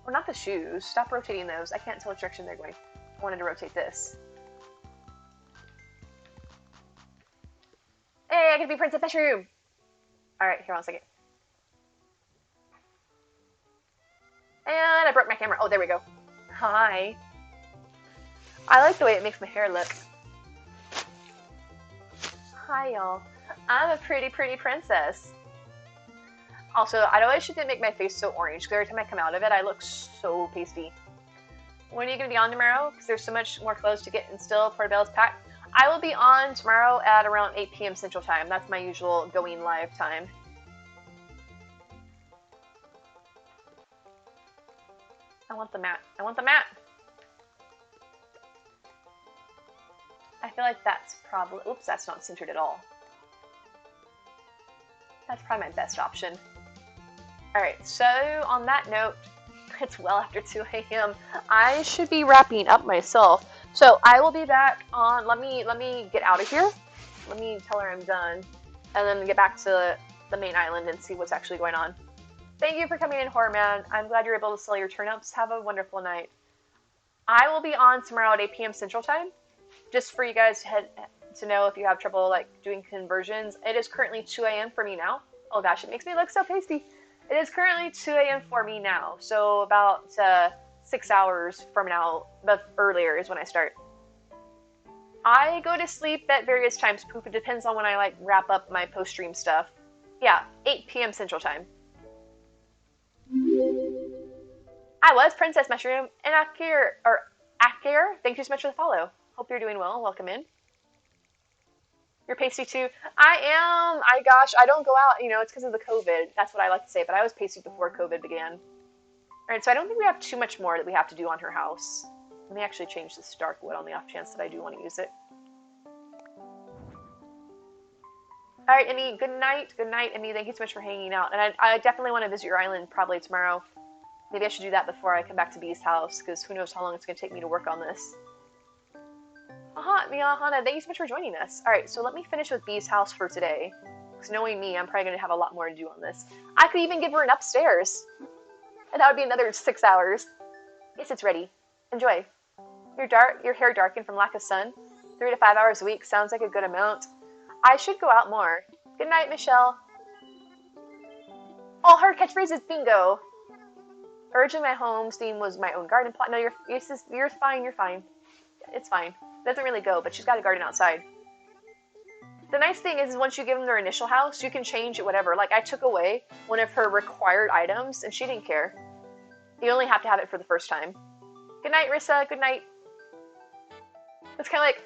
Or not the shoes. Stop rotating those. I can't tell which direction they're going. I wanted to rotate this. Hey, I can be Princess Mushroom! Alright, here, 1 second. And I broke my camera. Oh, there we go. Hi. I like the way it makes my hair look. Hi, y'all. I'm a pretty, pretty princess. Also, I know I shouldn't make my face so orange, because every time I come out of it, I look so pasty. When are you going to be on tomorrow? Because there's so much more clothes to get and still Portobello's packed. I will be on tomorrow at around 8 p.m. Central Time. That's my usual going live time. I want the mat. I want the mat! I feel like that's probably... Oops, that's not centered at all. That's probably my best option. Alright, so on that note, it's well after 2 a.m. I should be wrapping up myself. So I will be back on... Let me get out of here. Let me tell her I'm done. And then get back to the main island and see what's actually going on. Thank you for coming in, Horror Man. I'm glad you're able to sell your turnips. Have a wonderful night. I will be on tomorrow at 8 p.m. Central Time. Just for you guys to know if you have trouble like doing conversions. It is currently 2 a.m. for me now. Oh gosh, it makes me look so pasty. It is currently 2 a.m. for me now. So about 6 hours from now, but earlier is when I start. I go to sleep at various times. Poop, it depends on when I like wrap up my post-stream stuff. Yeah, 8 p.m. Central Time. I was Princess Mushroom and Akir, thank you so much for the follow. Hope you're doing well. Welcome in. You're pasty too. I am. Gosh, I don't go out. You know, it's because of the COVID. That's what I like to say. But I was pasty before COVID began. All right, so I don't think we have too much more that we have to do on her house. Let me actually change this dark wood on the off chance that I do want to use it. All right, Emmy. Good night. Good night, Emmy. Thank you so much for hanging out. And I definitely want to visit your island probably tomorrow. Maybe I should do that before I come back to Bee's house because who knows how long it's going to take me to work on this. Miyahana, thank you so much for joining us. Alright, so let me finish with Bee's house for today. Because knowing me, I'm probably going to have a lot more to do on this. I could even give her an upstairs. And that would be another 6 hours. Yes, it's ready. Enjoy. Your hair darkened from lack of sun. 3 to 5 hours a week sounds like a good amount. I should go out more. Good night, Michelle. Oh, her catchphrase is bingo. Originally, my home theme was my own garden plot. No, you're fine. You're fine. It's fine. Doesn't really go, but she's got a garden outside. The nice thing is once you give them their initial house, you can change it whatever. Like, I took away one of her required items, and she didn't care. You only have to have it for the first time. Good night, Rissa. Good night. It's kind of like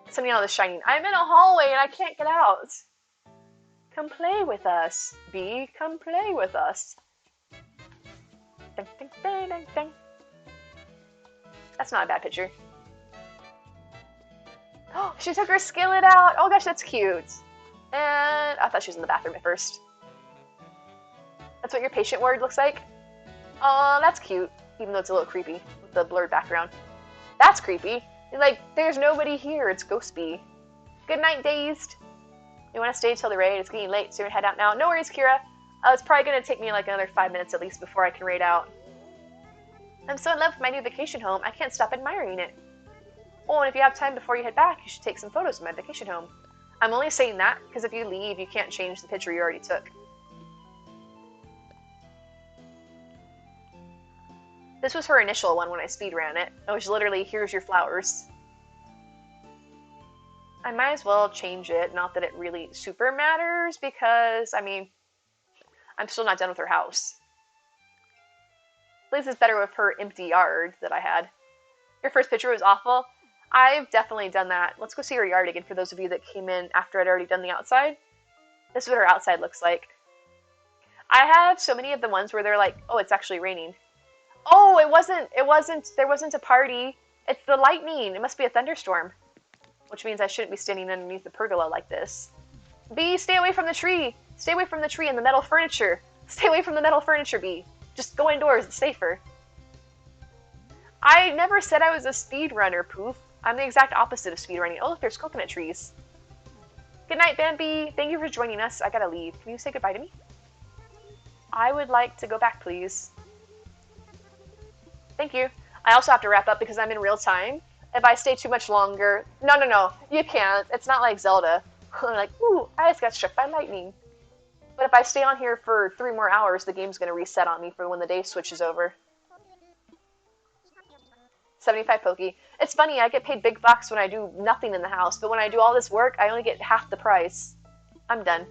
something out of The Shining. I'm in a hallway, and I can't get out. Come play with us. Bee, come play with us. Ding, ding, ding, ding, ding. That's not a bad picture. Oh, she took her skillet out. Oh gosh, that's cute. And I thought she was in the bathroom at first. That's what your patient ward looks like? Oh, that's cute. Even though it's a little creepy with the blurred background. That's creepy. Like, there's nobody here. It's Ghost Bee. Good night, Dazed. You want to stay till the raid? It's getting late, so you're gonna head out now. No worries, Kira. It's probably gonna take me like another 5 minutes at least before I can raid out. I'm so in love with my new vacation home, I can't stop admiring it. Oh, and if you have time before you head back, you should take some photos of my vacation home. I'm only saying that because if you leave, you can't change the picture you already took. This was her initial one when I speedran it. It was literally, here's your flowers. I might as well change it, not that it really super matters, because, I mean, I'm still not done with her house. At least it's better with her empty yard that I had. Your first picture was awful. I've definitely done that. Let's go see her yard again for those of you that came in after I'd already done the outside. This is what her outside looks like. I have so many of the ones where they're like, oh, it's actually raining. Oh, there wasn't a party. It's the lightning. It must be a thunderstorm. Which means I shouldn't be standing underneath the pergola like this. Bee, stay away from the tree! Stay away from the tree and the metal furniture! Stay away from the metal furniture, Bee! Just go indoors, it's safer. I never said I was a speedrunner, Poof. I'm the exact opposite of speedrunning. Oh, look, there's coconut trees. Good night, Bambi. Thank you for joining us. I gotta leave. Can you say goodbye to me? I would like to go back, please. Thank you. I also have to wrap up because I'm in real time. If I stay too much longer... No, you can't. It's not like Zelda. I'm like, ooh, I just got struck by lightning. But if I stay on here for 3 more hours, the game's going to reset on me for when the day switches over. 75 Pokey. It's funny, I get paid big bucks when I do nothing in the house, but when I do all this work, I only get half the price. I'm done.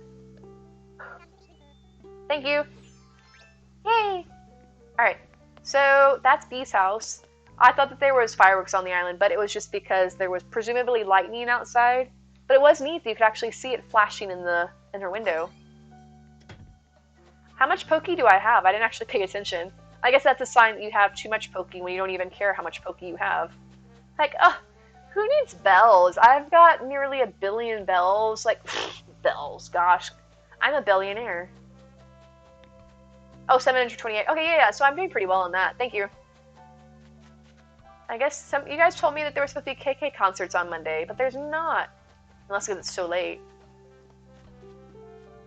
Thank you. Yay! Alright, so that's Bee's house. I thought that there was fireworks on the island, but it was just because there was presumably lightning outside. But it was neat that you could actually see it flashing in her window. How much Pokey do I have? I didn't actually pay attention. I guess that's a sign that you have too much Pokey when you don't even care how much Pokey you have. Like, who needs bells? I've got nearly 1 billion bells. Like, bells, gosh. I'm a billionaire. Oh, 728. Okay, yeah, so I'm doing pretty well on that. Thank you. I guess you guys told me that there were supposed to be KK concerts on Monday, but there's not. Unless it's so late.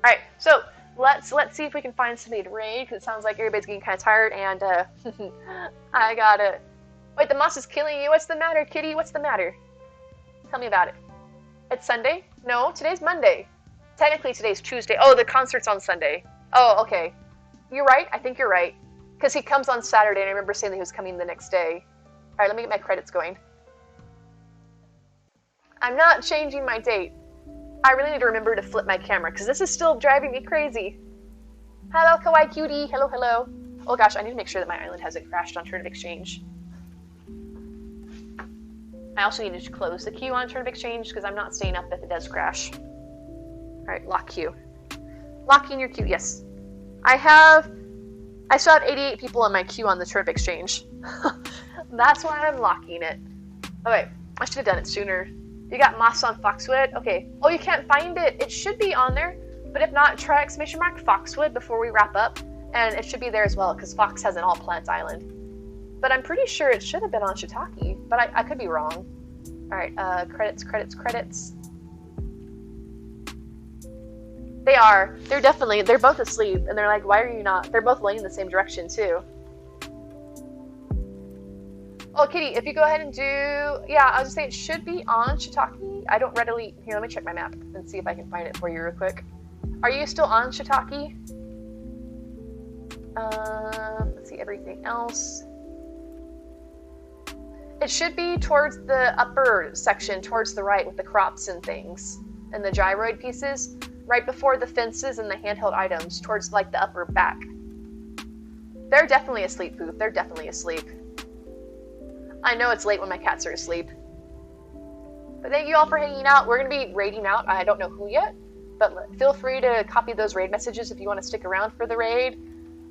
Alright, so let's see if we can find somebody to raid, because it sounds like everybody's getting kind of tired, and I gotta... Wait, the moss is killing you. What's the matter, kitty? What's the matter? Tell me about it. It's Sunday? No, today's Monday. Technically, today's Tuesday. Oh, the concert's on Sunday. Oh, okay. You're right. I think you're right. Because he comes on Saturday, and I remember saying that he was coming the next day. Alright, let me get my credits going. I'm not changing my date. I really need to remember to flip my camera, because this is still driving me crazy. Hello, kawaii cutie. Hello, hello. Oh gosh, I need to make sure that my island hasn't crashed on Turn of Exchange. I also need to close the queue on Turn of Exchange, because I'm not staying up if it does crash. Alright, lock queue. Locking your queue, yes. I still have 88 people in my queue on the Turn of Exchange. That's why I'm locking it. Oh wait, I should have done it sooner. You got moss on Foxwood? Okay. Oh, you can't find it. It should be on there. But if not, try exclamation mark Foxwood before we wrap up. And it should be there as well, because Fox has an all plants island. But I'm pretty sure it should have been on Shiitake. But I could be wrong. Alright, credits. They are. They're both asleep. And they're like, why are you not? They're both laying in the same direction, too. Oh, Kitty, if you go ahead and do... Yeah, I was just saying it should be on Shiitake. I don't readily... Here, let me check my map and see if I can find it for you real quick. Are you still on Shiitake? Let's see, everything else. It should be towards the upper section, towards the right with the crops and things. And the gyroid pieces. Right before the fences and the handheld items, towards like the upper back. They're definitely asleep, Poof. They're definitely asleep. I know it's late when my cats are asleep. But thank you all for hanging out. We're going to be raiding out. I don't know who yet. but feel free to copy those raid messages if you want to stick around for the raid.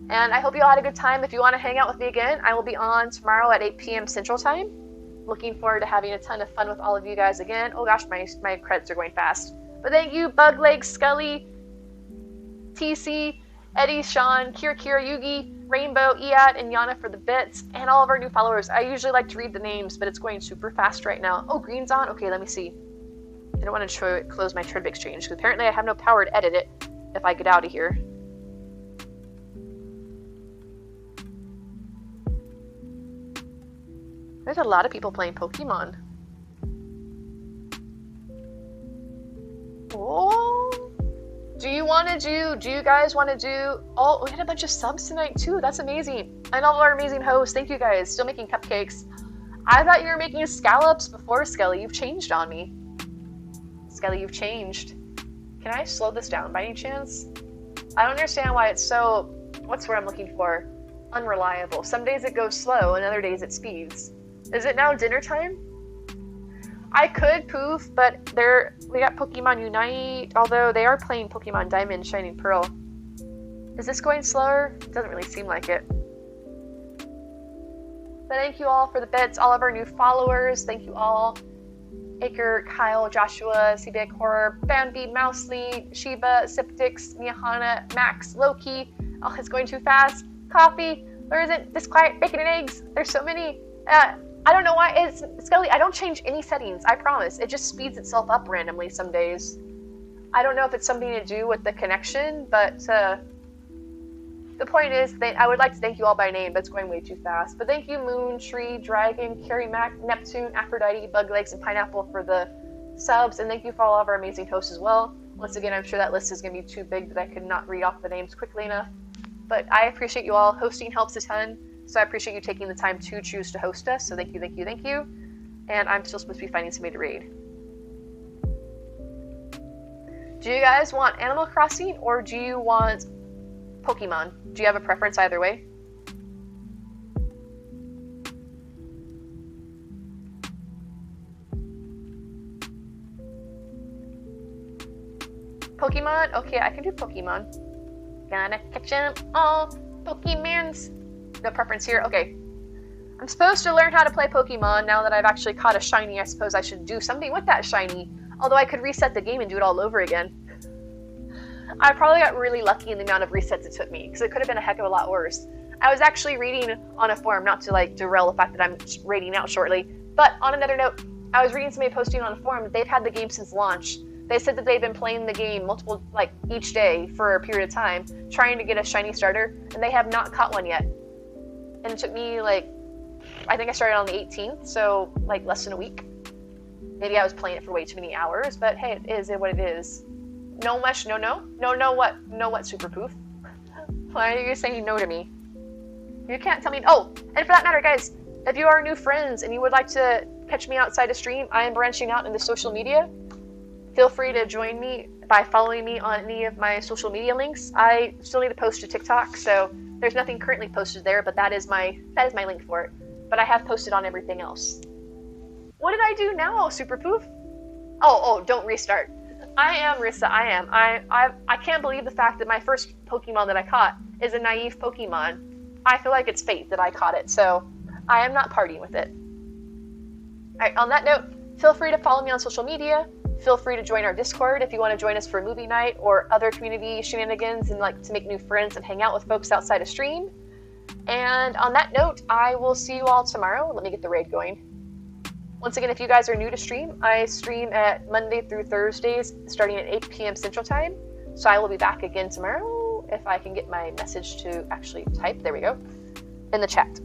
And I hope you all had a good time. If you want to hang out with me again, I will be on tomorrow at 8 p.m. Central Time. Looking forward to having a ton of fun with all of you guys again. Oh gosh, my credits are going fast. But thank you, Bugleg, Scully, TC, Eddie, Sean, Kira, Yugi, Rainbow, Iad, and Yana for the bits, and all of our new followers. I usually like to read the names, but it's going super fast right now. Oh, green's on? Okay, let me see. I don't want to close my Trib Exchange, because apparently I have no power to edit it if I get out of here. There's a lot of people playing Pokemon. Oh, do you guys want to do, oh, we had a bunch of subs tonight too. That's amazing. And all of our amazing hosts. Thank you guys. Still making cupcakes. I thought you were making scallops before, Skelly. You've changed on me. Skelly, you've changed. Can I slow this down by any chance? I don't understand why it's so, what's the word I'm looking for? Unreliable. Some days it goes slow and other days it speeds. Is it now dinner time? I could poof, but we got Pokemon Unite, although they are playing Pokemon Diamond, Shining Pearl. Is this going slower? It doesn't really seem like it. But thank you all for the bits, all of our new followers. Thank you all. Aker, Kyle, Joshua, CBX Horror, Bambi, Mousely, Sheba, Siptix, Miyahana, Max, Loki. Oh, it's going too fast. Coffee, where is it? Disquiet, Bacon and Eggs. There's so many. I don't know why. It's Skelly, I don't change any settings, I promise. It just speeds itself up randomly some days. I don't know if it's something to do with the connection, but the point is that I would like to thank you all by name, but it's going way too fast. But thank you, Moon, Tree, Dragon, Carrie Mac, Neptune, Aphrodite, Buglegs, and Pineapple for the subs, and thank you for all of our amazing hosts as well. Once again, I'm sure that list is going to be too big that I could not read off the names quickly enough. But I appreciate you all. Hosting helps a ton. So I appreciate you taking the time to choose to host us. So thank you, thank you, thank you. And I'm still supposed to be finding somebody to raid. Do you guys want Animal Crossing or do you want Pokemon? Do you have a preference either way? Pokemon? Okay, I can do Pokemon. Gonna catch 'em all, Pokemons. No preference here. Okay. I'm supposed to learn how to play Pokemon now that I've actually caught a shiny. I suppose I should do something with that shiny. Although I could reset the game and do it all over again. I probably got really lucky in the amount of resets it took me, because it could have been a heck of a lot worse. I was actually reading on a forum, not to like derail the fact that I'm raiding out shortly, but on another note, I was reading somebody posting on a forum that they've had the game since launch. They said that they've been playing the game each day for a period of time, trying to get a shiny starter, and they have not caught one yet. And it took me I think I started on the 18th, so less than a week. Maybe I was playing it for way too many hours, but hey, it is what it is. No much, no what, Super Poof? Why are you saying no to me? You can't tell me, oh, and for that matter, guys, if you are new friends and you would like to catch me outside a stream, I am branching out into social media. Feel free to join me by following me on any of my social media links. I still need to post to TikTok, so there's nothing currently posted there, but that is my link for it. But I have posted on everything else. What did I do now, Super Poof? Oh, don't restart. I am Rissa, I am. I can't believe the fact that my first Pokemon that I caught is a naive Pokemon. I feel like it's fate that I caught it, so I am not partying with it. Alright, on that note, feel free to follow me on social media. Feel free to join our Discord if you want to join us for movie night or other community shenanigans and to make new friends and hang out with folks outside of stream. And on that note, I will see you all tomorrow. Let me get the raid going. Once again, if you guys are new to stream, I stream at Monday through Thursdays starting at 8 p.m. Central Time. So I will be back again tomorrow if I can get my message to actually type. There we go. In the chat.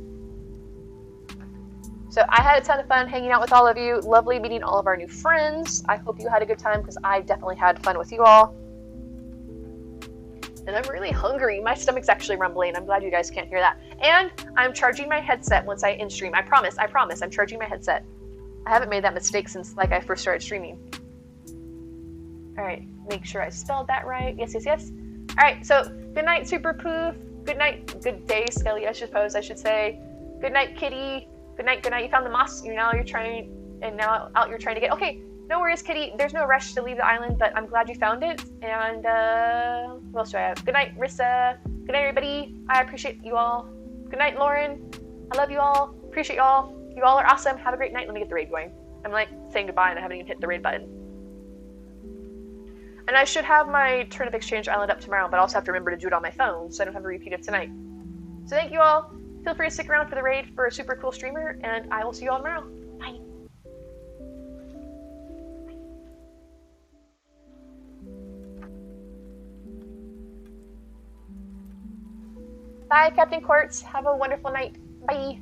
So I had a ton of fun hanging out with all of you. Lovely meeting all of our new friends. I hope you had a good time because I definitely had fun with you all. And I'm really hungry. My stomach's actually rumbling. I'm glad you guys can't hear that. And I'm charging my headset once I end stream. I promise. I'm charging my headset. I haven't made that mistake since I first started streaming. Alright, make sure I spelled that right. Yes. Alright, so good night, Super Poof. Good night, good day, Skelly, I suppose I should say. Good night, Kitty. Good night. You found the moss. Now you're trying to get. Okay, No worries, Kitty. There's no rush to leave the island, but I'm glad you found it. And, what else do I have? Good night, Rissa. Good night, everybody. I appreciate you all. Good night, Lauren. I love you all. Appreciate you all. You all are awesome. Have a great night. Let me get the raid going. I'm like saying goodbye and I haven't even hit the raid button. And I should have my Turnip Exchange Island up tomorrow, but I also have to remember to do it on my phone, so I don't have a repeat of tonight. So thank you all. Feel free to stick around for the raid for a super cool streamer, and I will see you all tomorrow. Bye. Bye, Captain Quartz. Have a wonderful night. Bye.